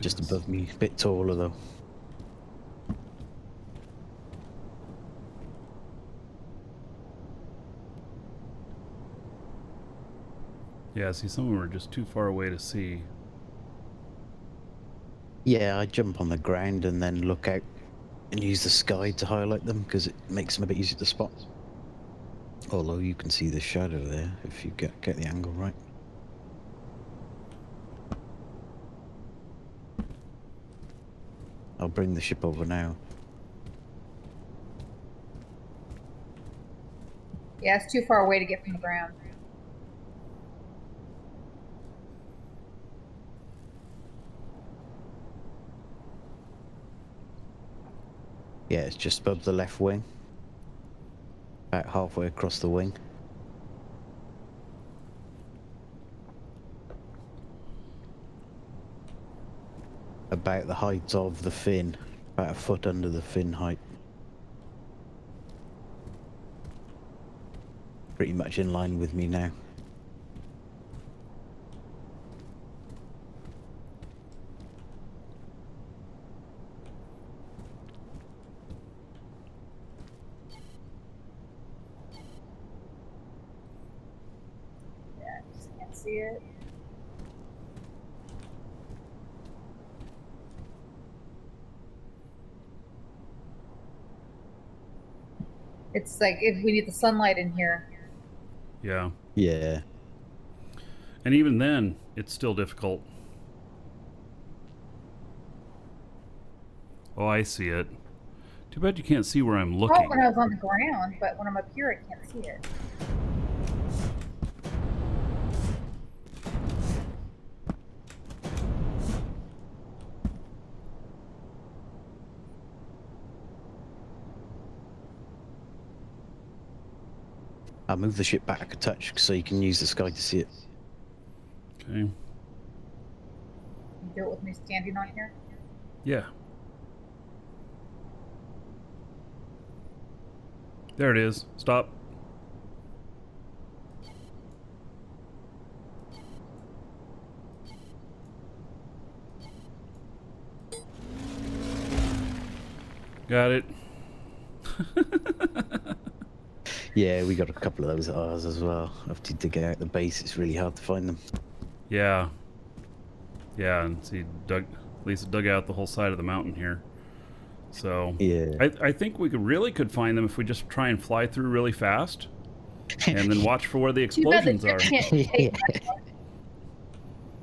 Just above me, a bit taller though. Yeah, see, some of them are just too far away to see. Yeah, I jump on the ground and then look out and use the sky to highlight them because it makes them a bit easier to spot. Although you can see the shadow there if you get the angle right. I'll bring the ship over now. Yeah, it's too far away to get from the ground. Yeah, it's just above the left wing. About halfway across the wing. About the height of the fin. About a foot under the fin height. Pretty much in line with me now. Yeah, I just can't see it. It's like if we need the sunlight in here. Yeah. Yeah. And even then, it's still difficult. Oh, I see it. Too bad you can't see where I'm Oh, looking. when I was on the ground, but when I'm up here, I can't see it. I'll move the ship back a touch so you can use the sky to see it. Okay. You do it with me standing on here. Yeah. There it is. Stop. Got it. Yeah, we got a couple of those at ours as well. After you dig out the base, it's really hard to find them. Yeah. Yeah, and see, Lisa dug out the whole side of the mountain here. So Yeah. I think we could find them if we just try and fly through really fast, and then watch for where the Too bad the explosions ship are. can't take that much.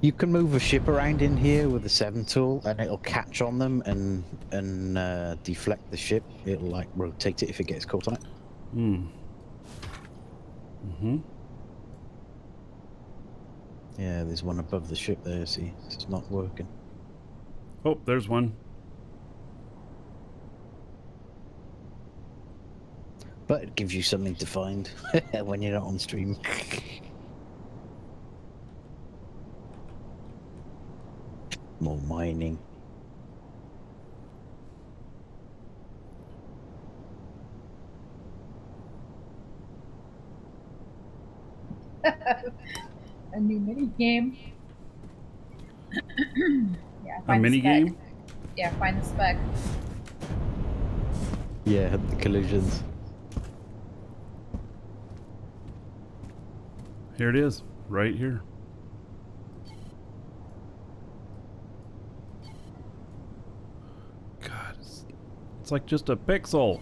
You can move a ship around in here with the 7 tool, and it'll catch on them and deflect the ship. It'll like rotate it if it gets caught on it. Yeah, there's one above the ship there. See, it's not working. Oh, there's one. But it gives you something to find when you're not on stream. More mining. A new mini game. Yeah, A find the mini spec. game? Yeah, find the spec. Yeah, the collisions. Here it is, right here. God, it's like just a pixel.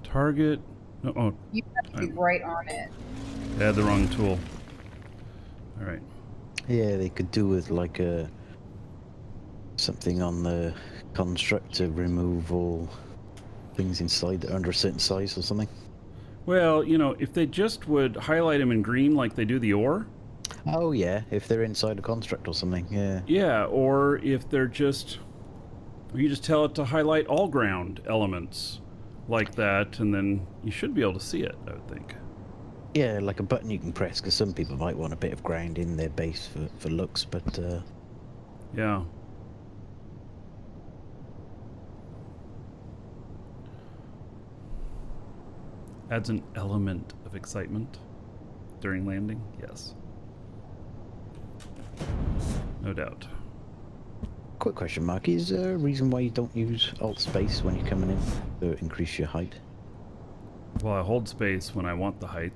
Target. No, oh, You have to be right on it. I had the wrong tool. All right. Yeah, they could do with like a something on the construct to remove all things inside that are under a certain size or something. Well, you know, if they just would highlight them in green like they do the ore. Oh yeah, if they're inside a construct or something, yeah. Yeah, or if they're just, you just tell it to highlight all ground elements like that, and then you should be able to see it, I would think. Yeah, like a button you can press, because some people might want a bit of ground in their base for looks, but Yeah. Adds an element of excitement during landing, yes. No doubt. quick question, Mark, is there a reason why you don't use alt space when you're coming in to increase your height? Well, I hold space when I want the height.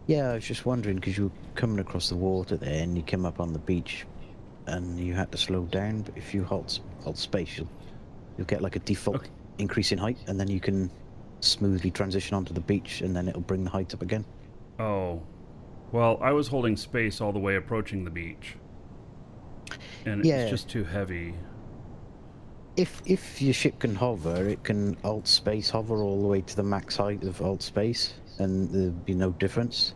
Yeah, I was just wondering, because you were coming across the water there and you came up on the beach and you had to slow down, but if you hold space, you'll get like a default increase in height, and then you can smoothly transition onto the beach, and then it'll bring the height up again. Oh. Well, I was holding space all the way approaching the beach. And Yeah. it's just too heavy. If your ship can hover, it can alt space hover all the way to the max height of alt space, and there'd be no difference.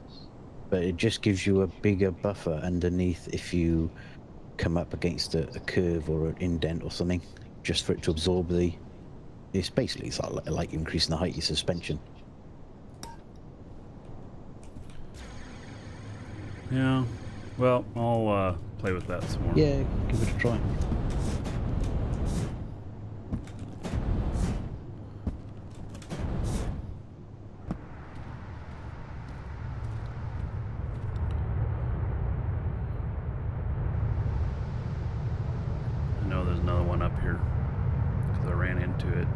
But it just gives you a bigger buffer underneath if you come up against a curve or an indent or something, just for it to absorb the... It's basically like increasing the height of your suspension. Yeah. Well, I'll play with that some more. Yeah, give it a try. I know there's another one up here because I ran into it.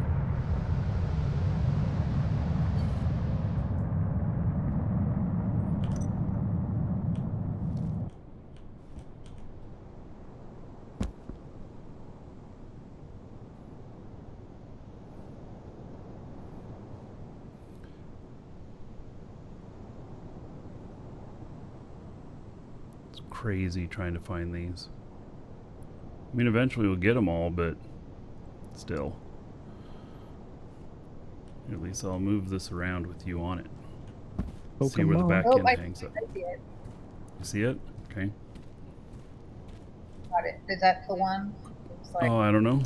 crazy trying to find these. I mean, eventually we'll get them all, but still. At least I'll move this around with you on it. See where the back end hangs up. I see it. You see it? Okay. Got it. Is that the one? Looks like Oh, I don't know.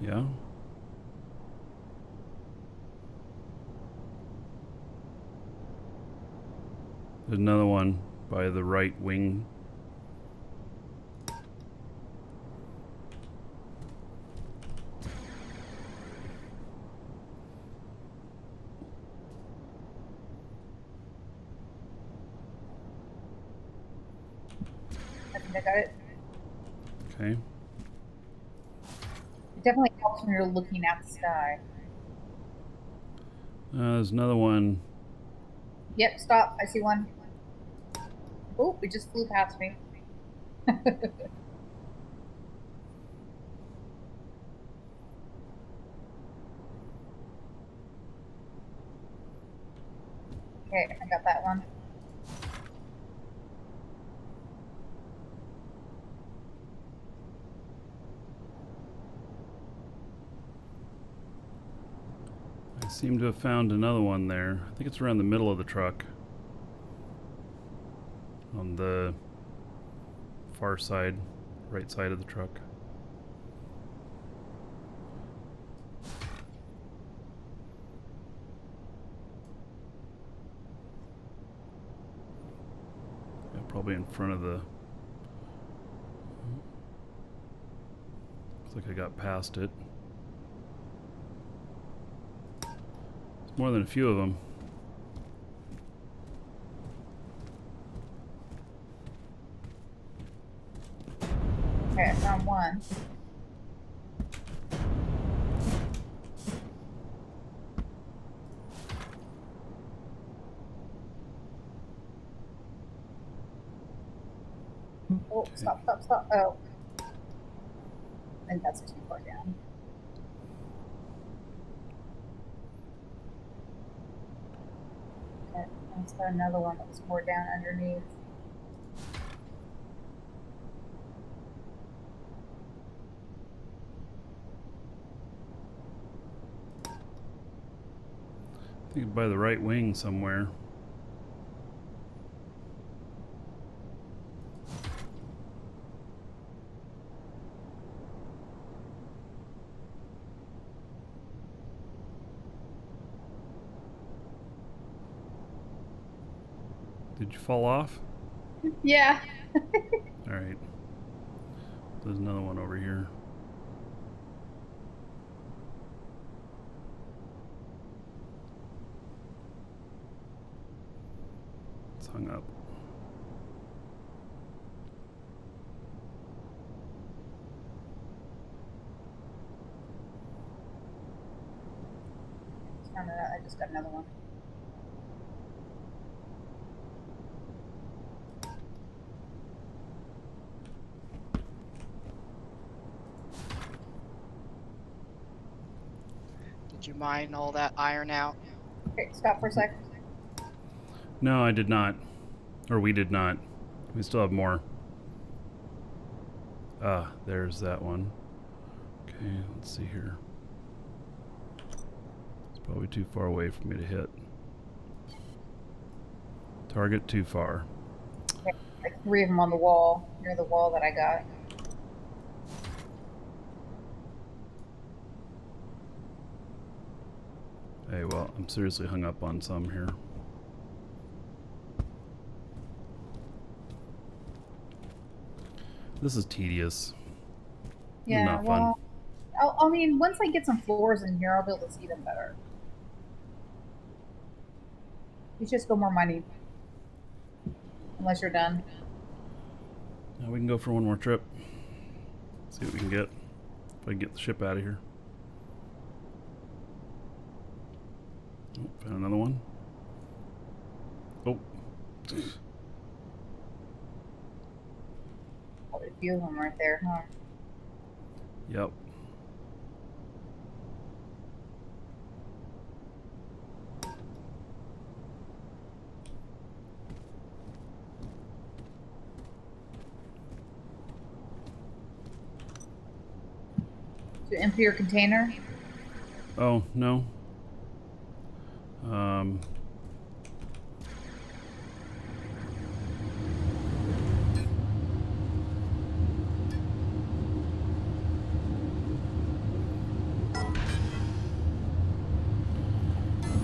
Yeah. There's another one by the right wing. I think I got it. Okay. It definitely helps when you're looking at the sky. There's another one. Yep, stop. I see one. Oh, it just flew past me. Okay, I got that one. I seem to have found another one there. I think it's around the middle of the truck. On the far side, right side of the truck. Yeah, probably in front of the... Looks like I got past it. It's more than a few of them. Okay, I found one. Oh, stop, stop, stop. Oh. I think that's too far down. Okay, let's got another one that was more down underneath. I think by the right wing somewhere. Did you fall off? Yeah. Alright. There's another one over here. It's hung up. I just got another one. Did you mine all that iron out? Okay, stop for a sec. No, I did not. Or we did not. We still have more. Ah, there's that one. Okay, let's see here. It's probably too far away for me to hit. Target too far. Okay, like 3 of them on the wall, near the wall that I got. Hey, well, I'm seriously hung up on some here. This is tedious. Yeah, Not fun. well, I mean, once I get some floors in here, I'll be able to see them better. You just go more money. Unless you're done. Now we can go for one more trip. See what we can get. If I can get the ship out of here. Oh, found another one. Oh. Probably a few of them right there, huh? Yep. To empty your container? Oh, no.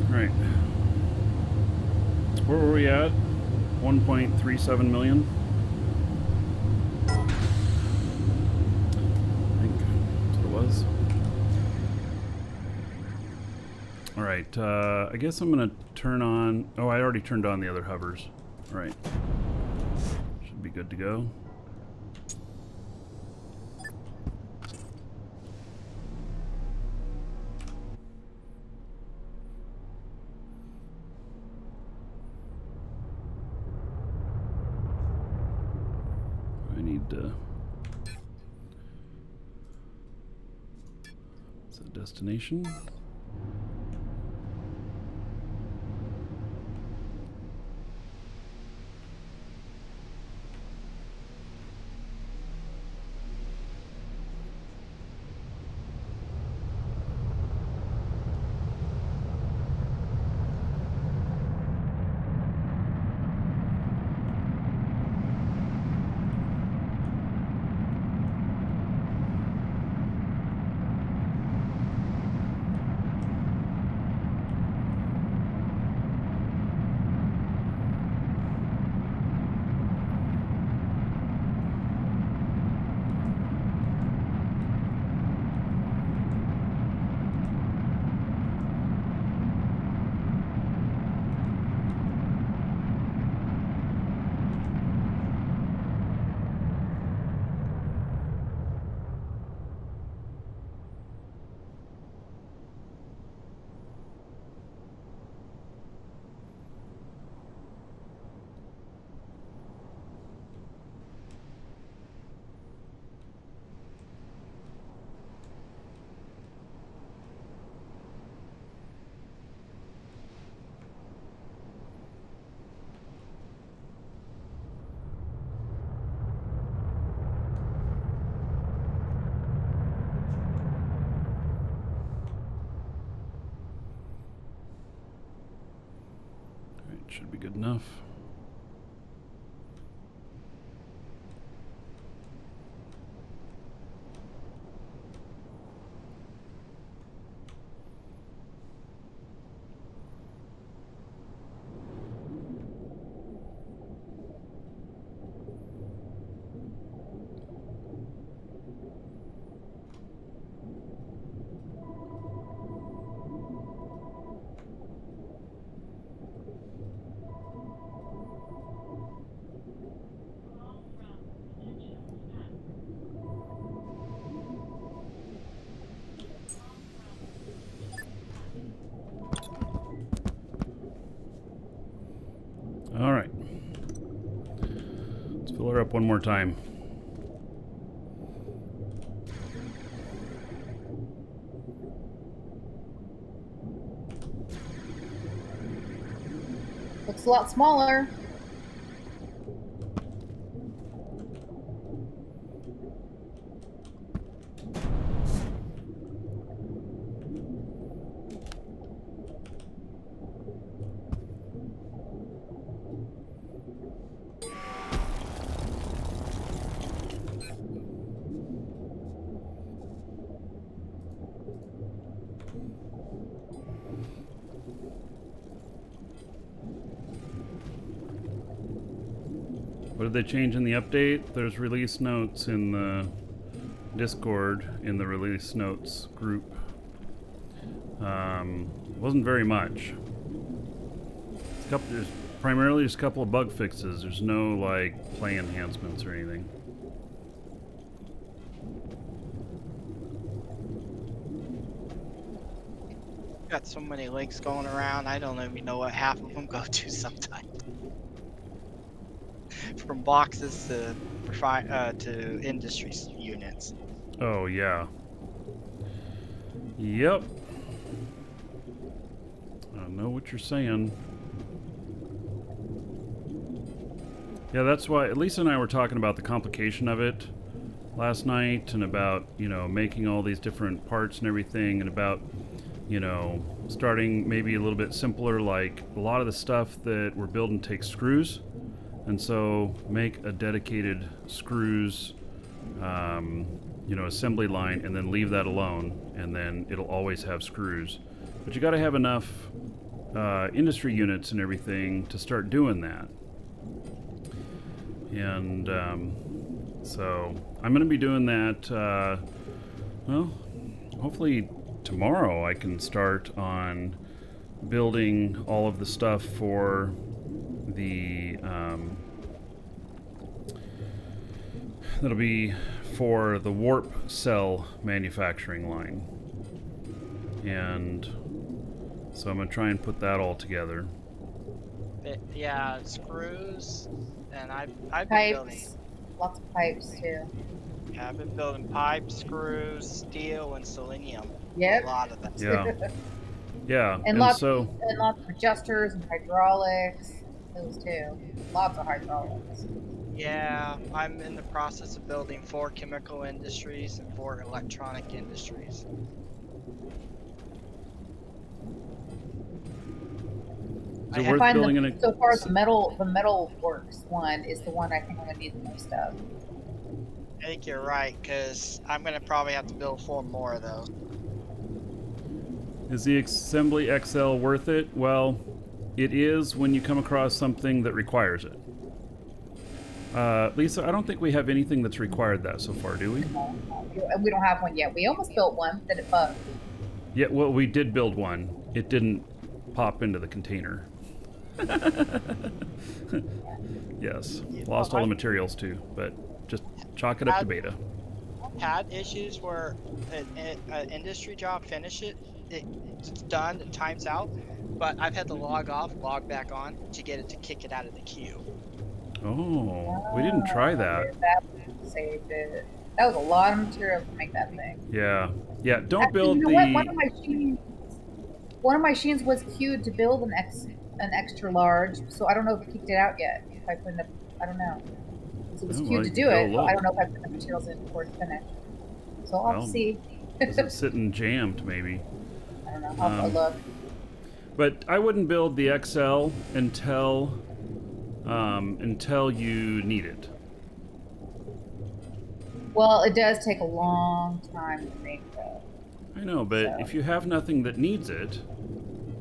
Right. Where were we at? 1.37 million? I think that's what it was. Alright, I guess I'm gonna turn on... Oh, I already turned on the other hovers. Alright. Should be good to go. I need to... Is that destination? Should be good enough. All right. Let's fill her up one more time. Looks a lot smaller. What did they change in the update? There's release notes in the Discord, in the release notes group. Wasn't very much. There's primarily just a couple of bug fixes. There's no like play enhancements or anything. Got so many links going around, I don't even know what half of them go to sometimes. From boxes to industry units. Oh yeah. Yep. I know what you're saying. Yeah, that's why Lisa and I were talking about the complication of it. last night, and about, you know, making all these different parts and everything, and about, you know, starting maybe a little bit simpler, like a lot of the stuff that we're building takes screws, and so make a dedicated screws, you know, assembly line, and then leave that alone, and then it'll always have screws. But you got to have enough industry units and everything to start doing that. And so I'm going to be doing that, well, hopefully tomorrow I can start on building all of the stuff for the, that'll be for the warp cell manufacturing line. And so I'm going to try and put that all together. Yeah, screws, and I've been building. Pipes. Lots of pipes too. Yeah, I've been building pipes, screws, steel, and selenium. Yep. A lot of that. Yeah. Yeah. And lots so and lots of adjusters and hydraulics. Those too. Lots of hydraulics. Yeah, I'm in the process of building 4 chemical industries and 4 electronic industries. So I worth find building so far the metal works one is the one I think I'm gonna need the most of. I think you're right, because I'm gonna probably have to build 4 more of those. Is the Assembly XL worth it? Well, it is when you come across something that requires it. Lisa, I don't think we have anything that's required that so far, do we? We don't have one yet. We almost built one, then it bugged. Yeah, well, we did build one. It didn't pop into the container. Yes, lost all the materials too, but just chalk it up to beta. I've had issues where an industry job it's done, it times out, but I've had to log off, log back on to get it to kick it out of the queue. Oh, we didn't try that. That saved it. That was a lot of material to make that thing. Yeah, yeah. Don't Actually, build you know the. What? One of my machines was queued to build an extra large, so I don't know if it kicked it out yet. If I put in I don't know. So it was queued to do it, but I don't know if I put the materials in before it's finished. So I'll see. Is it sitting jammed, maybe? I don't know. I'll look. But I wouldn't build the XL until you need it. Well, it does take a long time to make though. I know, but if you have nothing that needs it,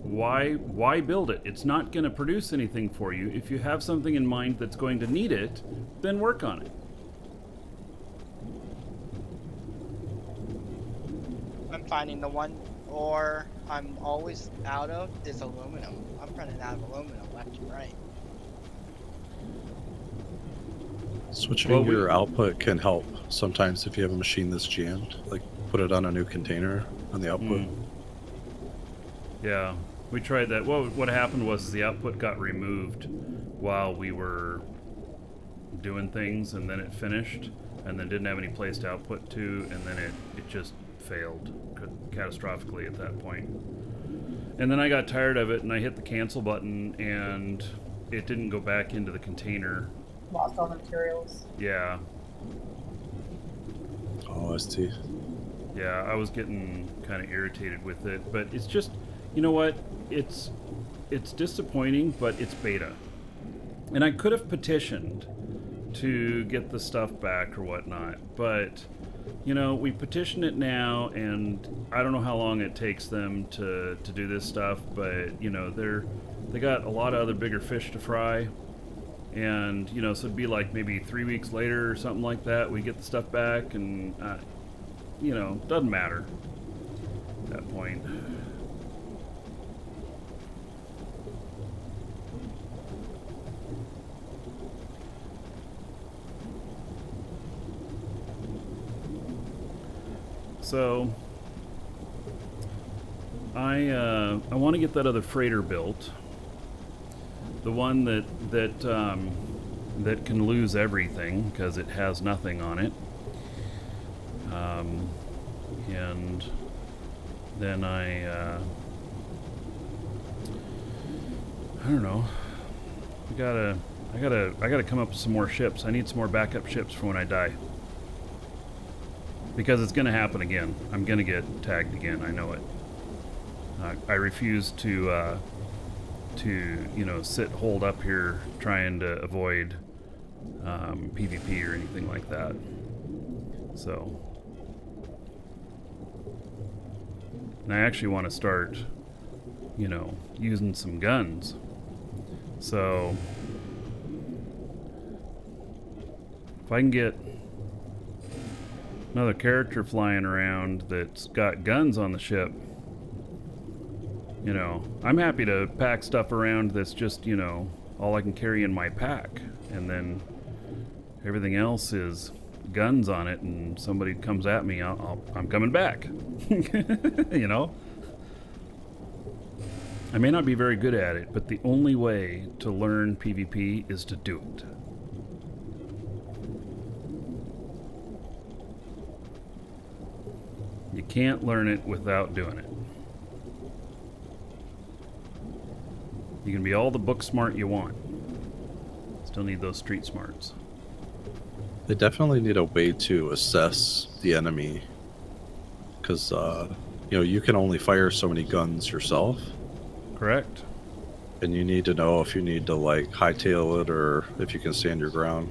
why build it? It's not going to produce anything for you. If you have something in mind that's going to need it, then work on it. I'm finding the one ore I'm always out of is aluminum. I'm running out of aluminum left and right. Switching your output can help sometimes if you have a machine that's jammed. Like, put it on a new container on the output. Yeah, we tried that. Well, what happened was the output got removed while we were doing things, and then it finished, and then didn't have any place to output to, and then it just failed catastrophically at that point. And then I got tired of it, and I hit the cancel button, and it didn't go back into the container. Lost all the materials. Yeah. Oh, I see. Yeah, I was getting kind of irritated with it, but it's just, you know what? It's disappointing, but it's beta. And I could have petitioned to get the stuff back or whatnot, but, you know, we petition it now, and I don't know how long it takes them to do this stuff, but, you know, they got a lot of other bigger fish to fry. And, you know, so it'd be like maybe 3 weeks later or something like that, we get the stuff back, and, you know, doesn't matter at that point. So, I want to get that other freighter built. The one that can lose everything because it has nothing on it. And then I don't know. I gotta come up with some more ships. I need some more backup ships for when I die. because it's going to happen again. I'm going to get tagged again. I know it. I refuse to sit holed up here trying to avoid PvP or anything like that. So, and I actually want to start, using some guns. So, if I can get another character flying around that's got guns on the ship, I'm happy to pack stuff around that's just, all I can carry in my pack. And then everything else is guns on it, and somebody comes at me, I'm coming back. I may not be very good at it, but the only way to learn PvP is to do it. You can't learn it without doing it. You can be all the book smart you want. Still need those street smarts. They definitely need a way to assess the enemy, because you can only fire so many guns yourself. Correct. And you need to know if you need to hightail it or if you can stand your ground.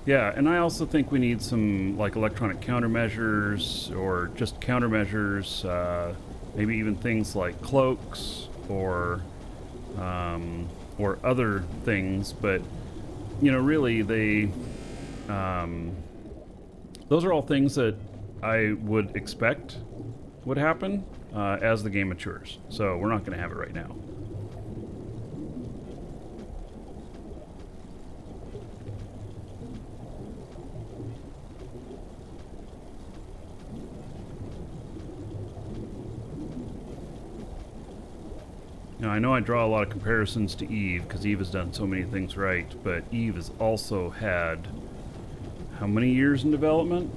Yeah, and I also think we need some electronic countermeasures or just countermeasures, maybe even things like cloaks or other things, but really those are all things that I would expect would happen as the game matures. So we're not going to have it right now. Now, I know I draw a lot of comparisons to Eve, because Eve has done so many things right, but Eve has also had how many years in development?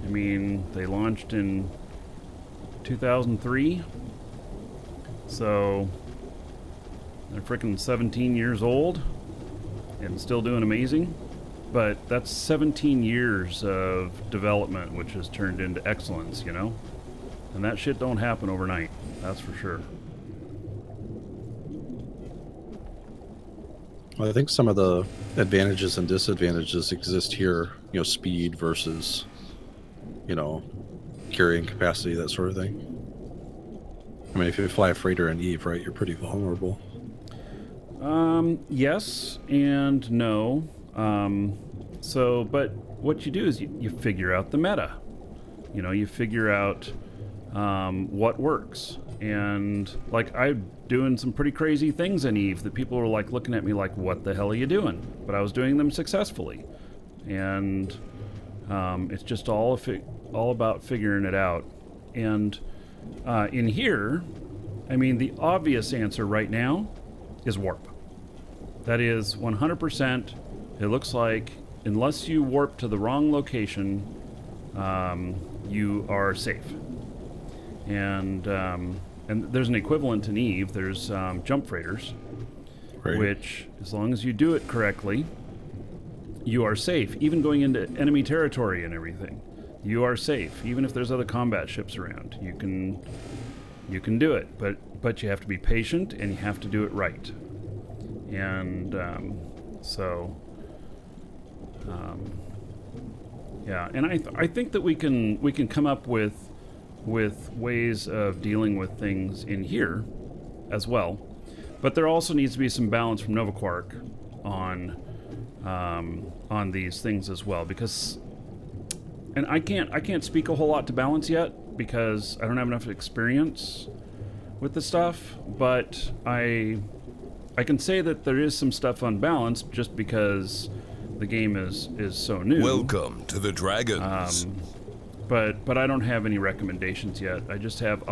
I mean, they launched in 2003, so they're freaking 17 years old and still doing amazing. But that's 17 years of development, which has turned into excellence, and that shit don't happen overnight, that's for sure. Well, I think some of the advantages and disadvantages exist here. Speed versus, carrying capacity, that sort of thing. I mean, if you fly a freighter in Eve, right, you're pretty vulnerable. Yes and no. But what you do is you figure out the meta. You figure out what works. And I'm doing some pretty crazy things in Eve that people were looking at me like, what the hell are you doing? But I was doing them successfully. And it's just all about figuring it out. And in here, I mean, the obvious answer right now is warp. That is 100%. It looks like unless you warp to the wrong location, you are safe. And there's an equivalent in Eve. There's jump freighters, right, which, as long as you do it correctly, you are safe. Even going into enemy territory and everything, you are safe. Even if there's other combat ships around, you can do it. But you have to be patient and you have to do it right. And yeah. And I think that we can come up with ways of dealing with things in here as well, but there also needs to be some balance from NovaQuark on these things as well, because, and I can't speak a whole lot to balance yet because I don't have enough experience with the stuff, but I can say that there is some stuff unbalanced just because the game is so new. Welcome to the Dragons. But I don't have any recommendations yet. I just have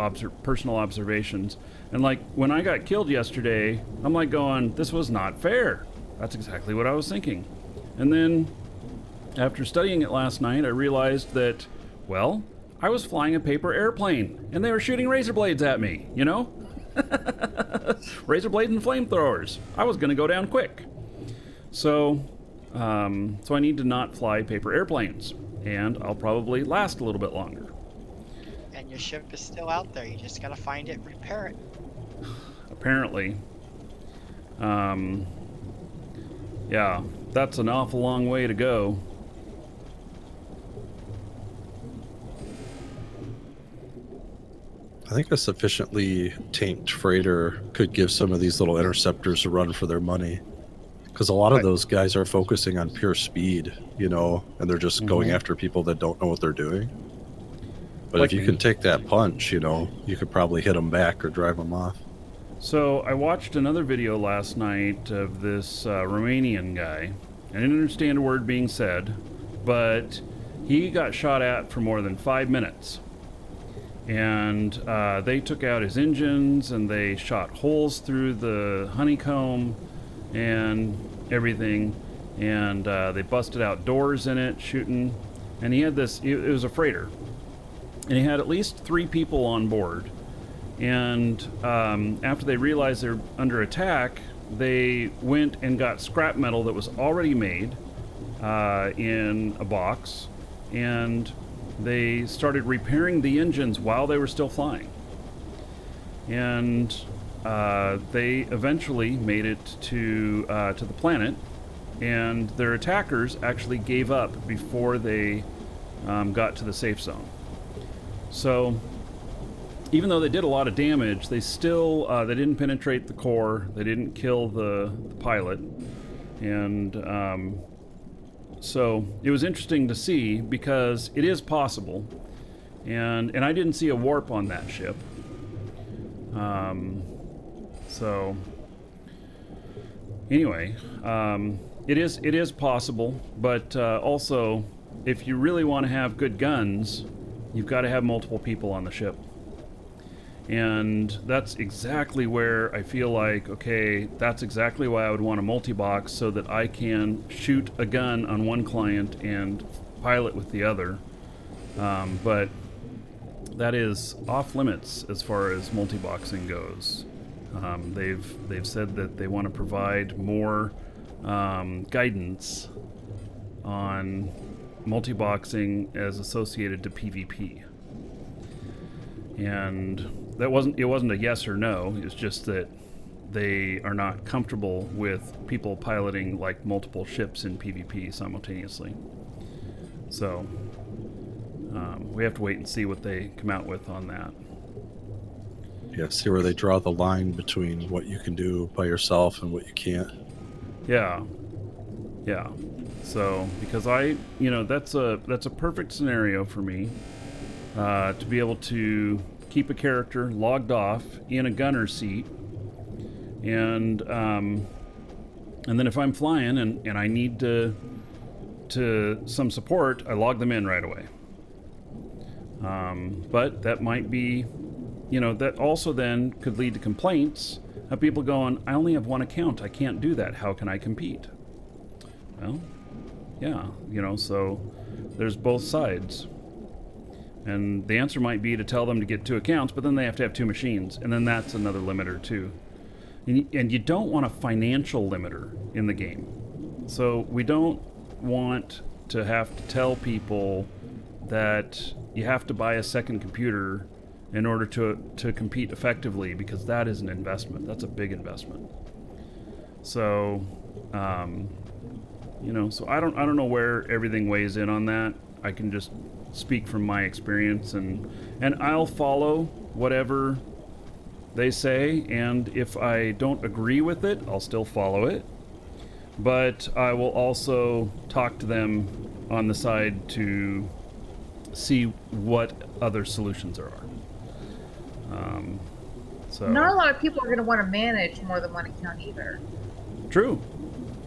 personal observations. And when I got killed yesterday, I'm going, this was not fair. That's exactly what I was thinking. And then after studying it last night, I realized that, well, I was flying a paper airplane and they were shooting razor blades at me, razor blades and flamethrowers. I was going to go down quick. So So I need to not fly paper airplanes, and I'll probably last a little bit longer. And your ship is still out there. You just gotta find it, repair it. Apparently. Yeah, that's an awful long way to go. I think a sufficiently tanked freighter could give some of these little interceptors a run for their money. Because a lot of those guys are focusing on pure speed, you know, and they're just going after people that don't know what they're doing. But Like if you can take that punch, you know, you could probably hit them back or drive them off. So I watched another video last night of this Romanian guy. I didn't understand a word being said, but he got shot at for more than 5 minutes. And they took out his engines, and they shot holes through the honeycomb and everything, and they busted out doors in it, shooting. And he had this, it was a freighter, and he had at least 3 people on board. And after they realized they're under attack, they went and got scrap metal that was already made in a box, and they started repairing the engines while they were still flying. And they eventually made it to the planet, and their attackers actually gave up before they got to the safe zone. So even though they did a lot of damage, they still they didn't penetrate the core. They didn't kill the pilot, and so it was interesting to see, because it is possible, and I didn't see a warp on that ship. So anyway, it is possible, but also, if you really want to have good guns, you've got to have multiple people on the ship. And that's exactly where I feel like, okay, that's exactly why I would want a multi-box, so that I can shoot a gun on one client and pilot with the other. But that is off limits as far as multi-boxing goes. They've said that they want to provide more guidance on multi-boxing as associated to PvP. And it wasn't a yes or no. It's just that they are not comfortable with people piloting like multiple ships in PvP simultaneously. So we have to wait and see what they come out with on that. Yeah, see where they draw the line between what you can do by yourself and what you can't. Yeah. So because that's a perfect scenario for me to be able to keep a character logged off in a gunner seat, and then if I'm flying and I need to some support, I log them in right away. But that might be, that also then could lead to complaints of people going, I only have one account, I can't do that, how can I compete? Well, yeah, so there's both sides. And the answer might be to tell them to get 2 accounts, but then they have to have 2 machines, and then that's another limiter too. And you don't want a financial limiter in the game. So we don't want to have to tell people that you have to buy a second computer in order to compete effectively, because that is an investment. That's a big investment. So, so I don't know where everything weighs in on that. I can just speak from my experience, and I'll follow whatever they say, and if I don't agree with it, I'll still follow it. But I will also talk to them on the side to see what other solutions there are. So not a lot of people are going to want to manage more than one account either. True.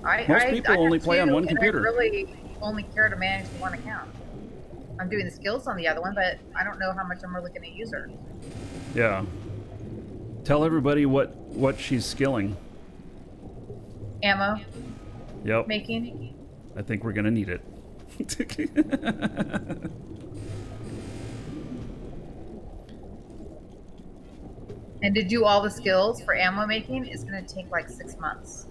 Most people only play on one computer. I really only care to manage one account. I'm doing the skills on the other one, but I don't know how much I'm really going to use her. Yeah. Tell everybody what she's skilling. Ammo. Yep. Making. I think we're going to need it. And to do all the skills for ammo making is going to take like 6 months.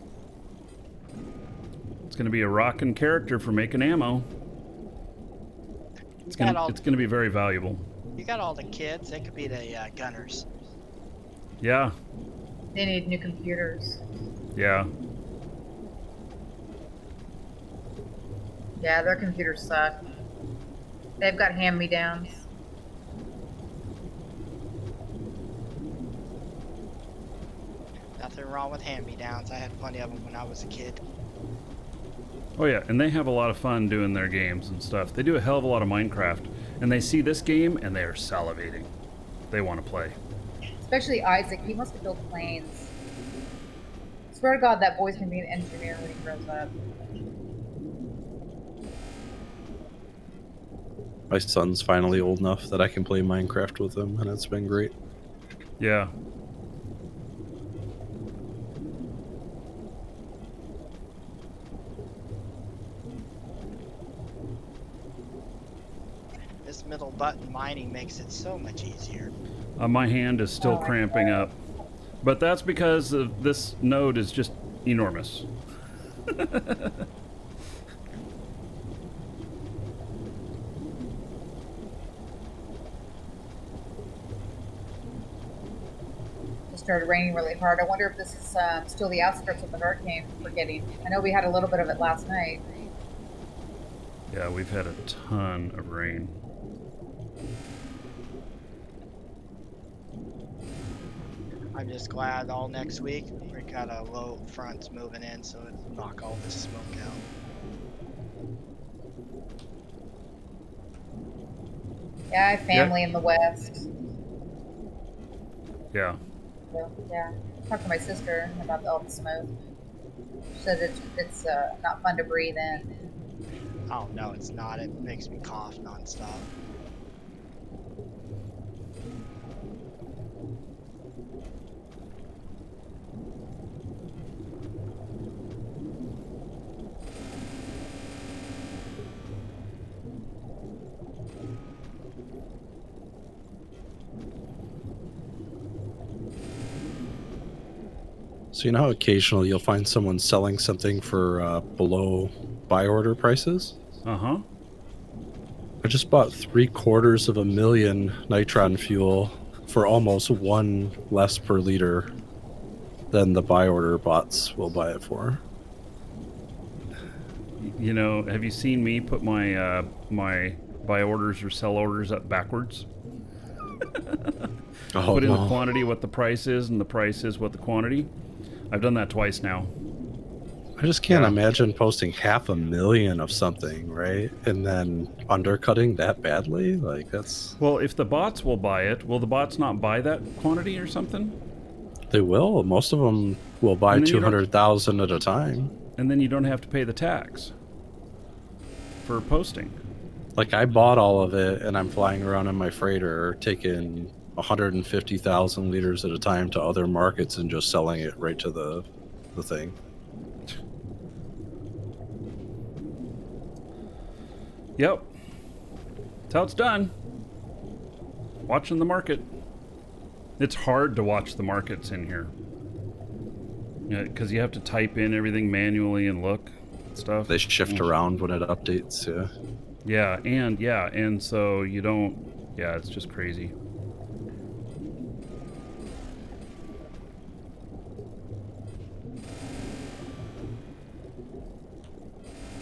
It's going to be a rockin' character for making ammo. It's going to be very valuable. You got all the kids. They could be the gunners. Yeah. They need new computers. Yeah. Yeah, their computers suck. They've got hand-me-downs. Nothing wrong with hand-me-downs. I had plenty of them when I was a kid. Oh yeah, and they have a lot of fun doing their games and stuff. They do a hell of a lot of Minecraft, and they see this game and they are salivating. They want to play. Especially Isaac, he wants to build planes. Swear to God, that boy's gonna be an engineer when he grows up. My son's finally old enough that I can play Minecraft with him, and it's been great. Yeah. This middle button mining makes it so much easier. My hand is still cramping up. But that's because of this node is just enormous. It started raining really hard. I wonder if this is still the outskirts of the hurricane we're getting. I know we had a little bit of it last night. Yeah, we've had a ton of rain. I'm just glad all next week we got a low front moving in, so it'll knock all this smoke out. Yeah, I have family in the west. Yeah. So, yeah. Talked to my sister about all the smoke. She said it's not fun to breathe in. Oh no, it's not. It makes me cough nonstop. So you know how occasionally you'll find someone selling something for below buy order prices? Uh-huh. I just bought 750,000 nitron fuel for almost 1 less per liter than the buy order bots will buy it for. You know, have you seen me put my my buy orders or sell orders up backwards? Oh, put in no. the quantity what the price is and the price is what the quantity. I've done that twice now. I just can't imagine posting 500,000 of something, right? And then undercutting that badly? Like, that's... Well, if the bots will buy it, will the bots not buy that quantity or something? They will. Most of them will buy And then you don't- 200,000 at a time. And then you don't have to pay the tax for posting. Like, I bought all of it, and I'm flying around in my freighter, taking 150,000 liters at a time to other markets and just selling it right to the thing. Yep. That's how it's done. Watching the market. It's hard to watch the markets in here. Yeah, because you have to type in everything manually and look and stuff. They shift around when it updates, yeah. Yeah, and so you don't... Yeah, it's just crazy.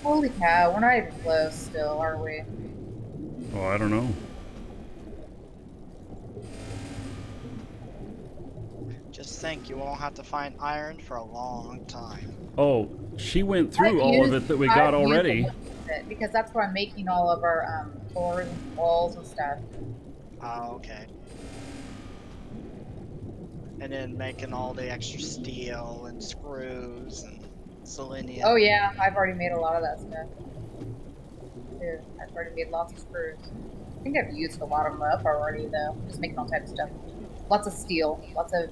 Holy cow, we're not even close still, are we? Oh, I don't know. Just think, you won't have to find iron for a long time. Oh, she went through all of it that we got already. Because that's where I'm making all of our floors and walls and stuff. Oh, okay. And then making all the extra steel and screws and selenium. Oh yeah, I've already made a lot of that stuff. Too. I've already made lots of screws. I think I've used a lot of them up already though. Just making all types of stuff. Lots of steel. Lots of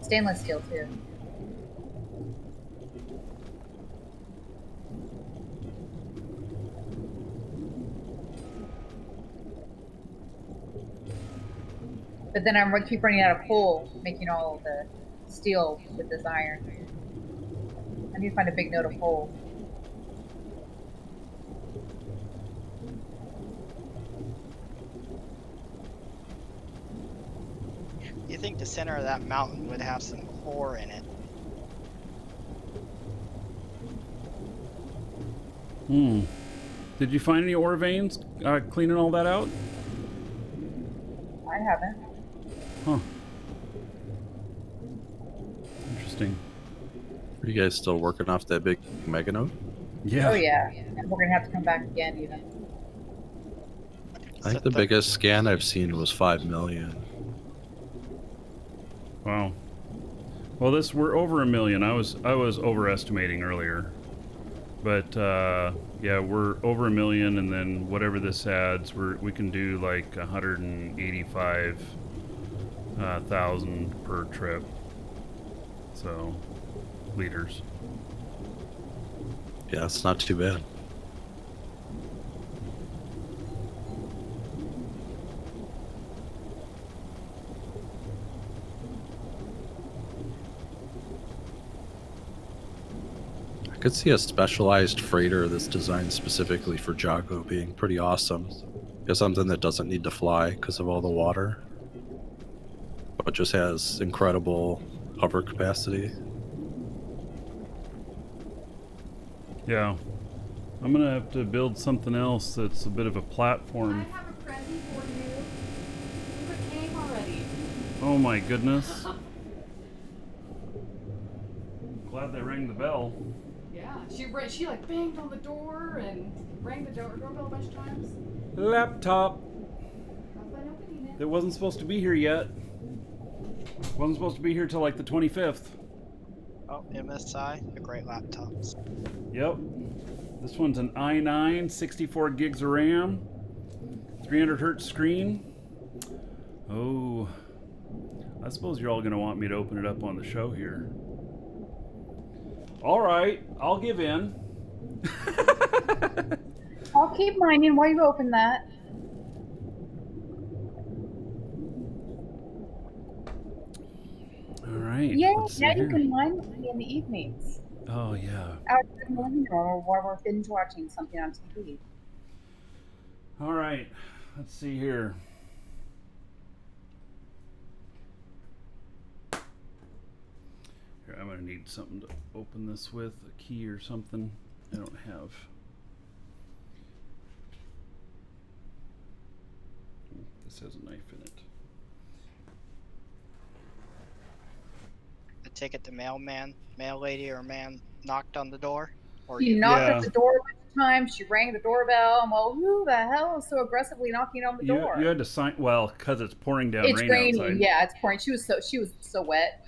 stainless steel too. But then I keep running out of coal, making all of the steel with this iron. I need to find a big node of coal. You think the center of that mountain would have some ore in it? Did you find any ore veins cleaning all that out? I haven't. Huh. Interesting. Are you guys still working off that big mega node? Yeah. Oh yeah, and we're gonna have to come back again even. I think the biggest scan I've seen was 5 million. Wow. Well, we're over 1 million. I was overestimating earlier, but yeah, we're over 1 million, and then whatever this adds, we can do like 185,000 per trip. So, liters. Yeah, it's not too bad. I could see a specialized freighter that's designed specifically for Jago being pretty awesome. It's something that doesn't need to fly because of all the water, but just has incredible hover capacity. Yeah. I'm gonna have to build something else that's a bit of a platform. I have a present for you. Look, it came already. Oh my goodness. Glad they rang the bell. Yeah, she like banged on the door and rang the doorbell a bunch of times. Laptop. It wasn't supposed to be here yet. Wasn't supposed to be here till like the 25th. Oh, MSI, the great laptops. Yep. This one's an i9, 64 gigs of RAM, 300 hertz screen. Oh, I suppose you're all going to want me to open it up on the show here. All right, I'll give in. I'll keep mine in while you open that. All right. Yeah, let's see now here. you can mine with me in the evenings. Oh, yeah. Out in the living room while we're binge watching something on TV. All right, let's see here. Here, I'm going to need something to open this with, a key or something. I don't have. This has a knife in it. I take it the mail lady or man knocked on the door? Or She knocked at the door a bunch of times. She rang the doorbell. And well, who the hell is so aggressively knocking on the door? You had to sign, well, because it's pouring down It's rain raining. outside. Yeah, it's pouring. She was so wet.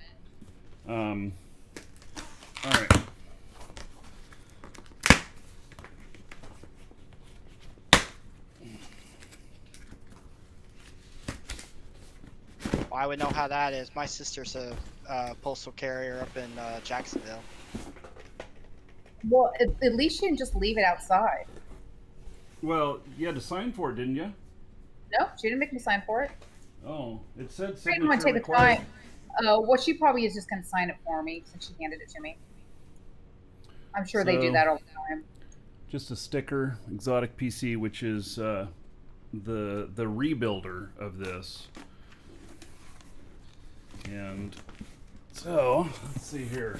All right. Well, I would know how that is. My sister's a postal carrier up in Jacksonville. Well, at least you didn't just leave it outside. Well, you had to sign for it, didn't you? No, she didn't make me sign for it. Oh, it said I didn't signature want to take the required. time. Well, she probably is just going to sign it for me since she handed it to me. I'm sure they do So- that all the time. Just a sticker, Exotic PC, which is the rebuilder of this. And so, let's see here.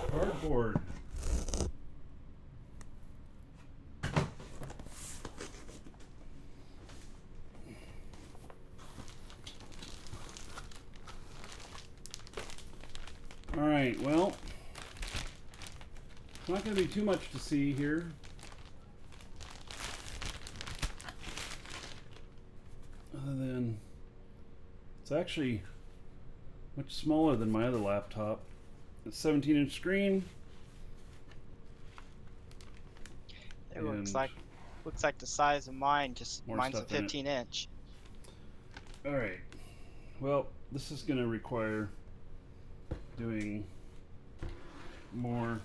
Cardboard. All right, well, it's not going to be too much to see here. Other than, it's actually much smaller than my other laptop. It's 17-inch screen. It looks like the size of mine. Just More mine's a stuff in it. 15-inch. All right. Well, this is going to require doing more.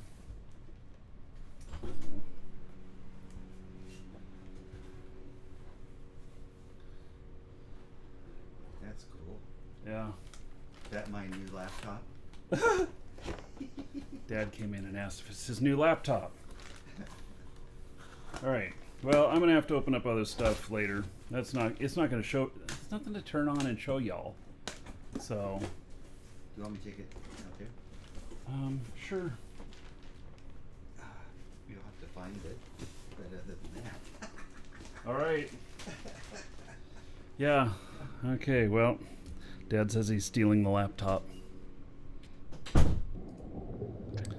That's cool. Yeah. That my new laptop? Dad came in and asked if it's his new laptop. All right. Well, I'm gonna have to open up other stuff later. It's not gonna show. There's nothing to turn on and show y'all. So. Do you want me to take it out there? Sure. You'll have to find it. But other than that. All right. Yeah. Okay. Well, Dad says he's stealing the laptop.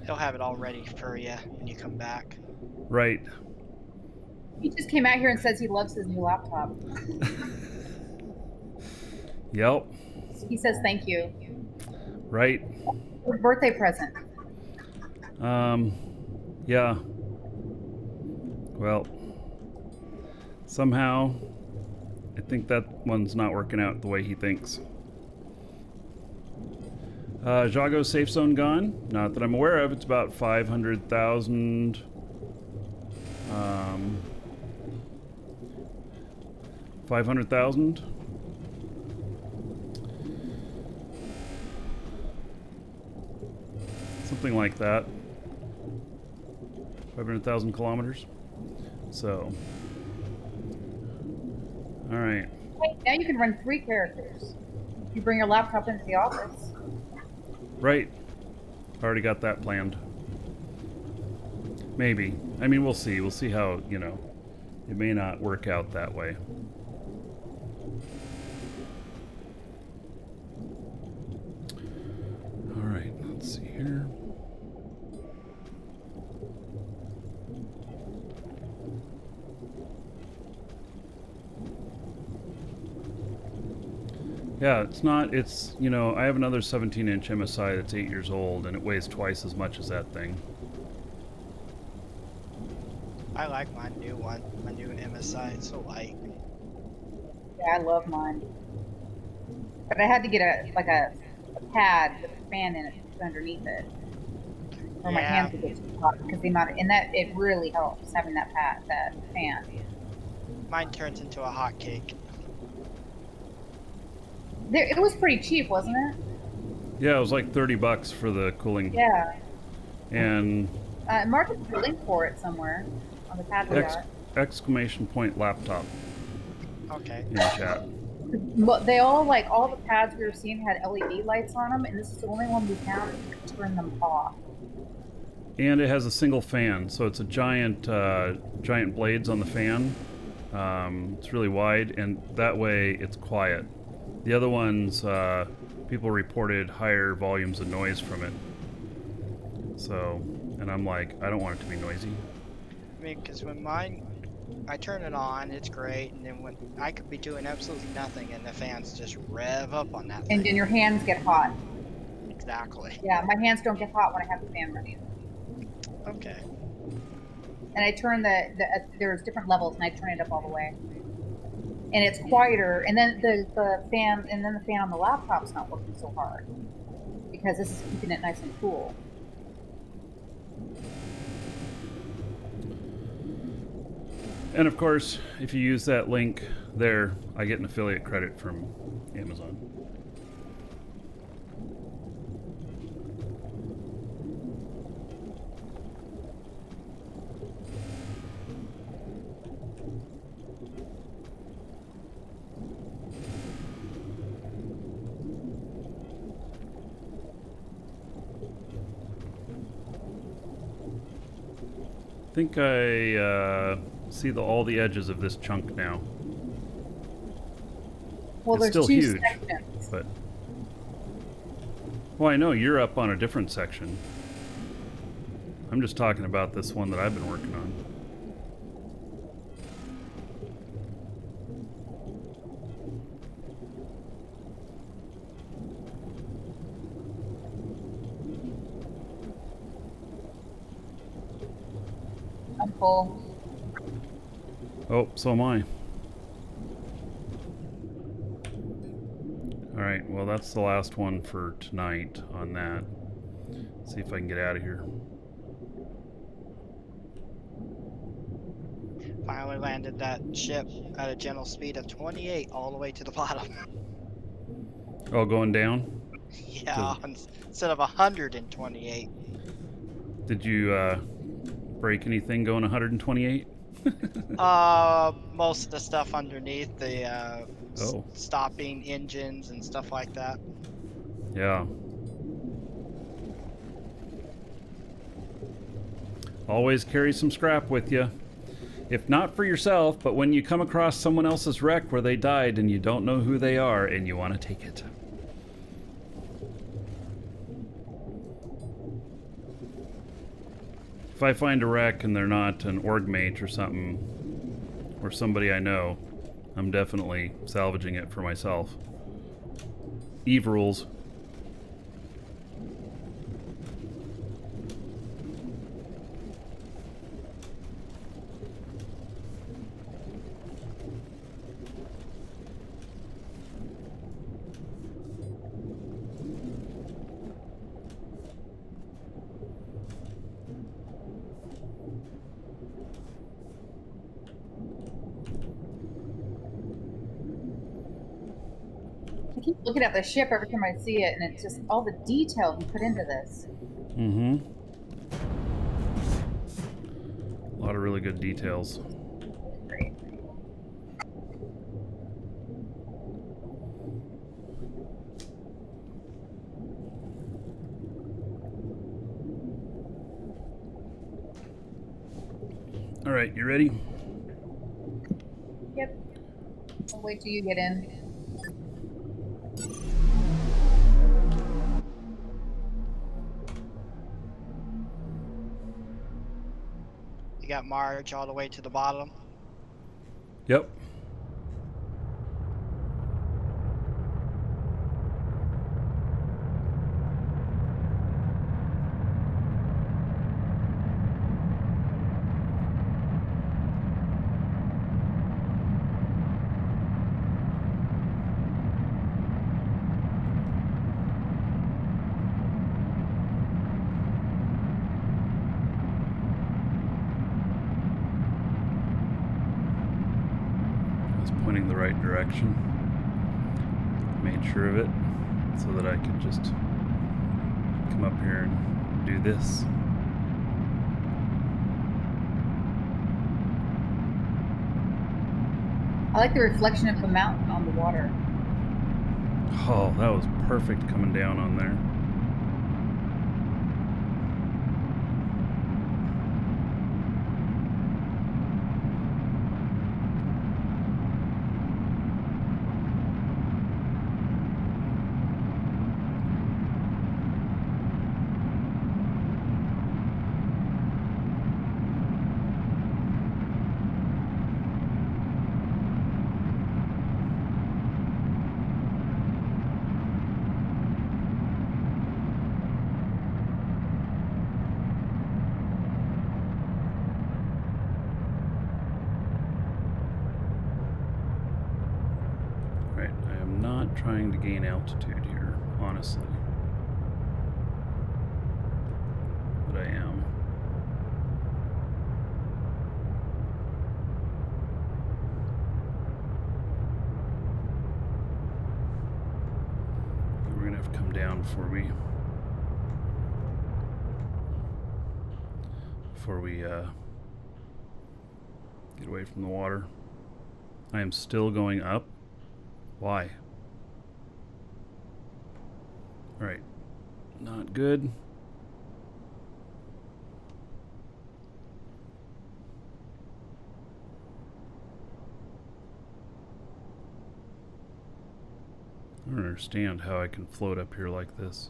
He'll have it all ready for you when you come back. Right. He just came out here and says he loves his new laptop. Yep. He says thank you. Right. Birthday present. Yeah. Well, somehow, I think that one's not working out the way he thinks. Jago's safe zone gone? Not that I'm aware of. It's about 500,000. 500,000. Something like that. 500,000 kilometers. So. Alright. Hey, now you can run 3 characters. You bring your laptop into the office. Right. Already got that planned. Maybe. I mean, we'll see. We'll see how, you know, it may not work out that way. Alright, let's see here. Yeah, it's, you know, I have another 17-inch MSI that's 8 years old, and it weighs twice as much as that thing. I like my new one, my new MSI. It's so light. Yeah, I love mine. But I had to get a pad with a fan in it underneath it. Or my hands would get too hot because the amount of, and that it really helps having that fan. Mine turns into a hot cake. It was pretty cheap, wasn't it? Yeah, it was like $30 for the cooling. Yeah. And Mark has a link for it somewhere on the pad we got. exclamation point laptop. Okay. In chat. But they all all the pads we were seeing had LED lights on them, and this is the only one we found that you could turn them off. And it has a single fan, so it's a giant blades on the fan. It's really wide, and that way it's quiet. The other ones, people reported higher volumes of noise from it. So, and I'm like, I don't want it to be noisy. I mean, because when mine, I turn it on, it's great, and then when I could be doing absolutely nothing, and the fans just rev up on that thing. And then your hands get hot. Exactly. Yeah, my hands don't get hot when I have the fan running. Okay. And I turn there's different levels, and I turn it up all the way. And it's quieter, and then the fan on the laptop's not working so hard because this is keeping it nice and cool. And of course, if you use that link there, I get an affiliate credit from Amazon. I think I see all the edges of this chunk now. Well, it's there's still two huge, sections. but well, I know you're up on a different section. I'm just talking about this one that I've been working on. I'm full. Oh, so am I. Alright, well that's the last one for tonight on that. See if I can get out of here. Finally landed that ship at a gentle speed of 28 all the way to the bottom. Oh, going down? Yeah, instead of 128. Did you break anything going 128? Most of the stuff underneath the Oh. stopping engines and stuff like that. Yeah. Always carry some scrap with you. If not for yourself, but when you come across someone else's wreck where they died and you don't know who they are and you want to take it. If I find a wreck and they're not an org mate or something, or somebody I know, I'm definitely salvaging it for myself. Eve rules. I keep looking at the ship every time I see it, and it's just all the detail he put into this. Mm-hmm. A lot of really good details. Great. All right, you ready? Yep. I'll wait till you get in. You got Marge all the way to the bottom. Yep. Pointing the right direction. Made sure of it so that I could just come up here and do this. I like the reflection of the mountain on the water. Oh, that was perfect coming down on there. Trying to gain altitude here, honestly. But I am. We're gonna have to come down before we get away from the water. I am still going up. Why? Alright, not good. I don't understand how I can float up here like this.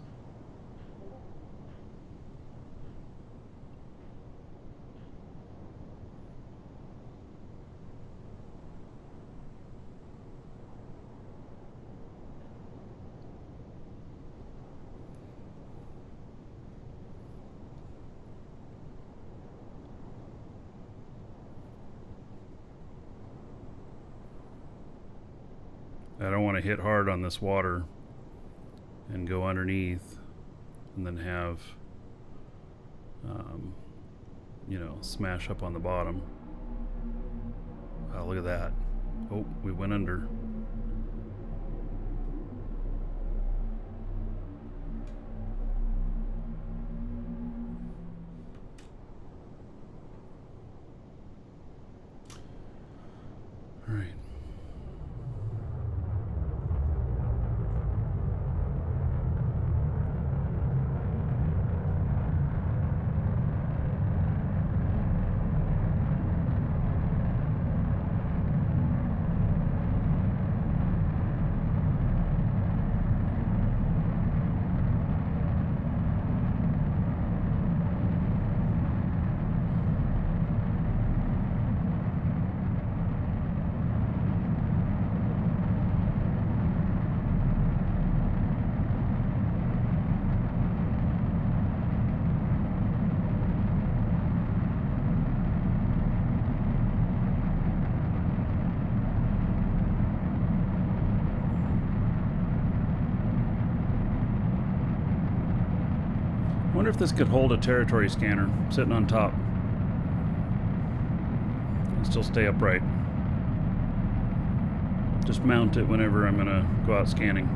I don't want to hit hard on this water and go underneath and then have, you know, smash up on the bottom. Wow, look at that. Oh, we went under. if this could hold a territory scanner sitting on top and still stay upright. Just mount it whenever I'm gonna go out scanning.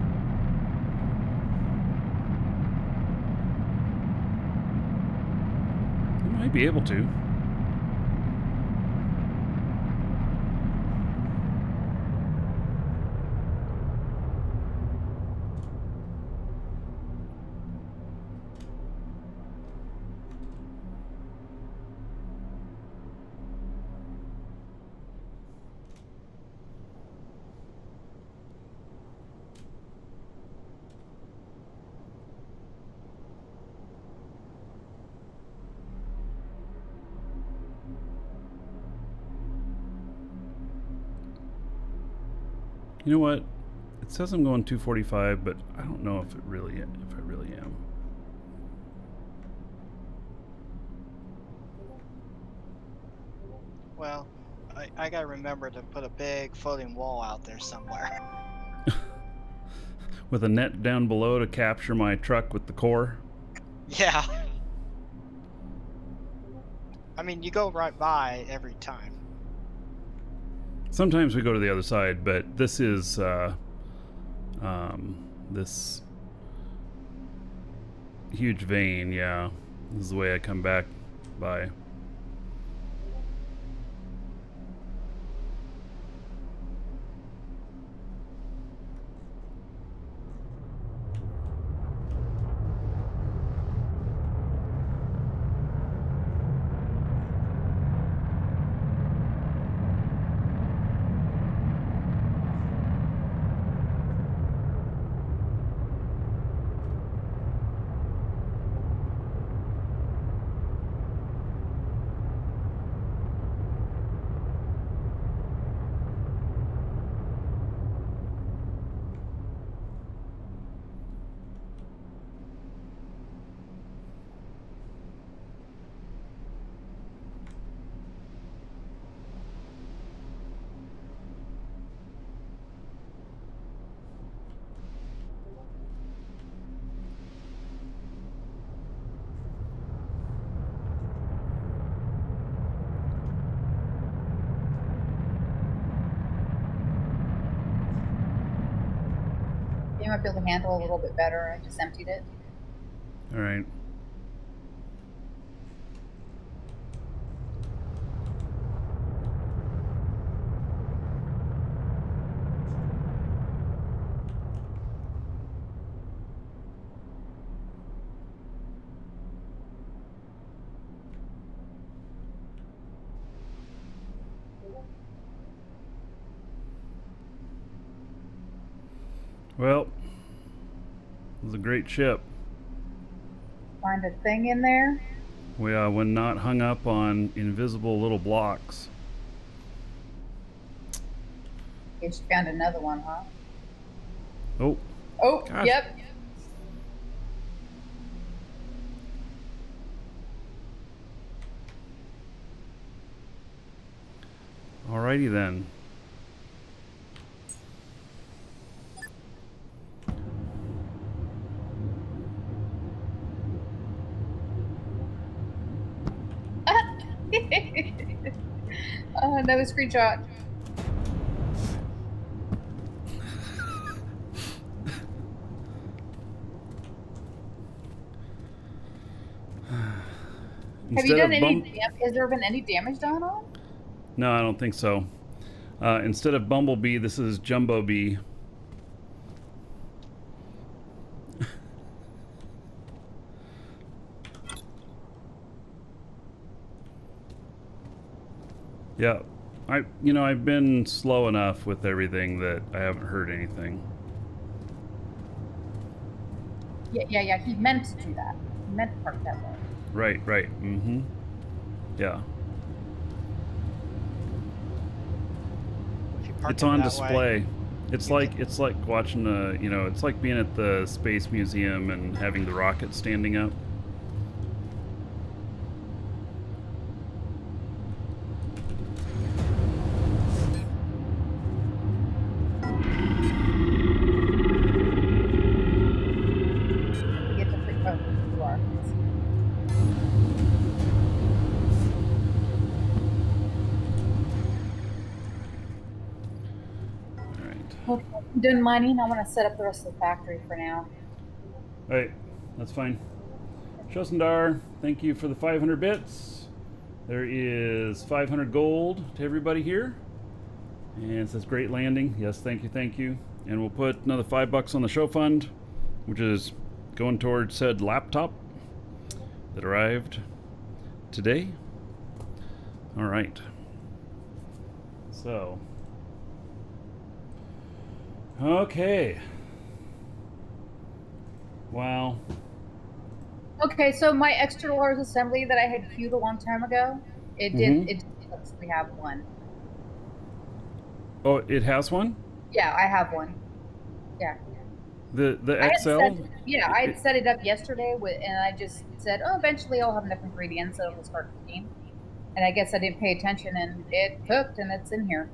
I might be able to. You know what? It says I'm going 245, but I don't know if I really am. Well, I gotta remember to put a big floating wall out there somewhere. With a net down below to capture my truck with the core. Yeah. I mean, you go right by every time. Sometimes we go to the other side, but this is this huge vein. Yeah, this is the way I come back by. You might be able to handle a little bit better. I just emptied it. All right. Well, it was a great ship. Find a thing in there. We when not hung up on invisible little blocks. You just found another one, huh? Oh. Oh, Gosh. yep. Alrighty then. Another screenshot. Have you done any? Has there been any damage done on? No, I don't think so. Instead of Bumblebee, this is Jumbo Bee. Yeah, I've been slow enough with everything that I haven't heard anything. Yeah. He meant to do that. He meant to park that way. Right. Mm-hmm. Yeah. It's on display. It's like watching it's like being at the Space Museum and having the rocket standing up. done mining. I want to set up the rest of the factory for now. All right, that's fine. Shosendar, thank you for the 500 bits. There is 500 gold to everybody here. And it says great landing. Yes, thank you, thank you. And we'll put another $5 on the show fund, which is going towards said laptop that arrived today. All right. So, okay. Wow. Okay, so my extra large assembly that I had queued a long time ago, it did. It looks we have one. Oh, it has one? Yeah, I have one. Yeah. The I had XL? I had set it up yesterday and I just said, oh, eventually I'll have enough ingredients so it'll start cooking. And I guess I didn't pay attention and it cooked and it's in here.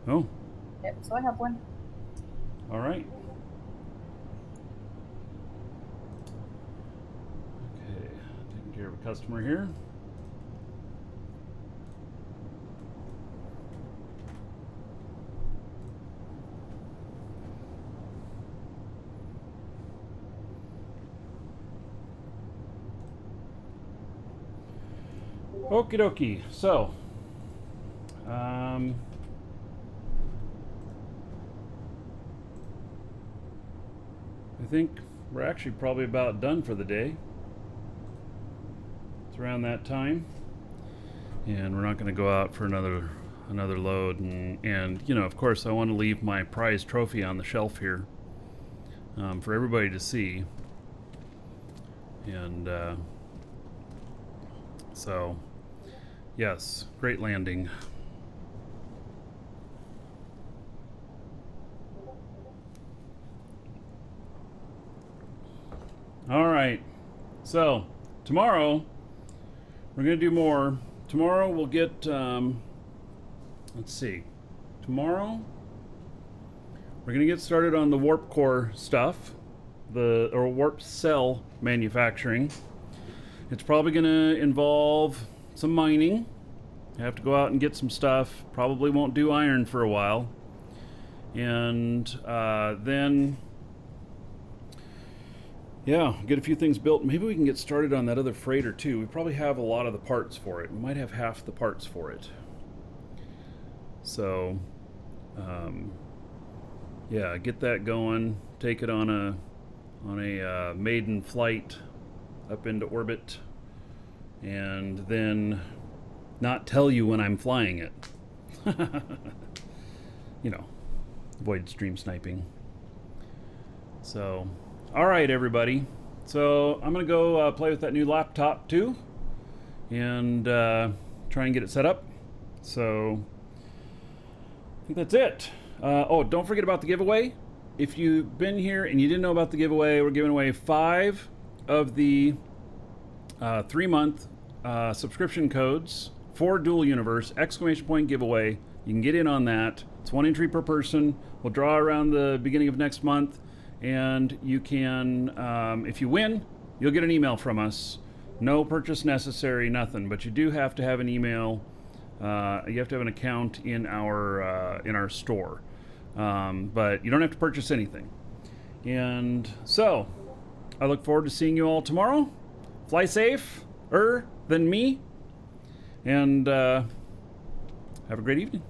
Oh. Yep, so I have one. All right. Okay, taking care of a customer here. Okie dokie. So, I think we're actually probably about done for the day. It's around that time, and we're not going to go out for another load. And you know, of course, I want to leave my prize trophy on the shelf here for everybody to see. And so. Yes, great landing. All right, so tomorrow we're gonna do more. Tomorrow we'll get, let's see. Tomorrow we're gonna get started on the warp core stuff, or warp cell manufacturing. It's probably gonna involve some mining. I have to go out and get some stuff. Probably won't do iron for a while. And then, yeah, get a few things built. Maybe we can get started on that other freighter too. We probably have a lot of the parts for it. We might have half the parts for it. So, yeah, get that going. Take it on a maiden flight up into orbit. And then not tell you when I'm flying it. You know, avoid stream sniping. So, all right, everybody. So I'm gonna go play with that new laptop too, and try and get it set up. So I think that's it. Oh, don't forget about the giveaway. If you've been here and you didn't know about the giveaway, we're giving away 5 of the 3-month subscription codes for Dual Universe, ! Giveaway. You can get in on that. It's 1 entry per person. We'll draw around the beginning of next month, and you can, if you win, you'll get an email from us. No purchase necessary, nothing, but you do have to have an email. You have to have an account in our store, but you don't have to purchase anything. And so, I look forward to seeing you all tomorrow. Fly safe, than me, and have a great evening.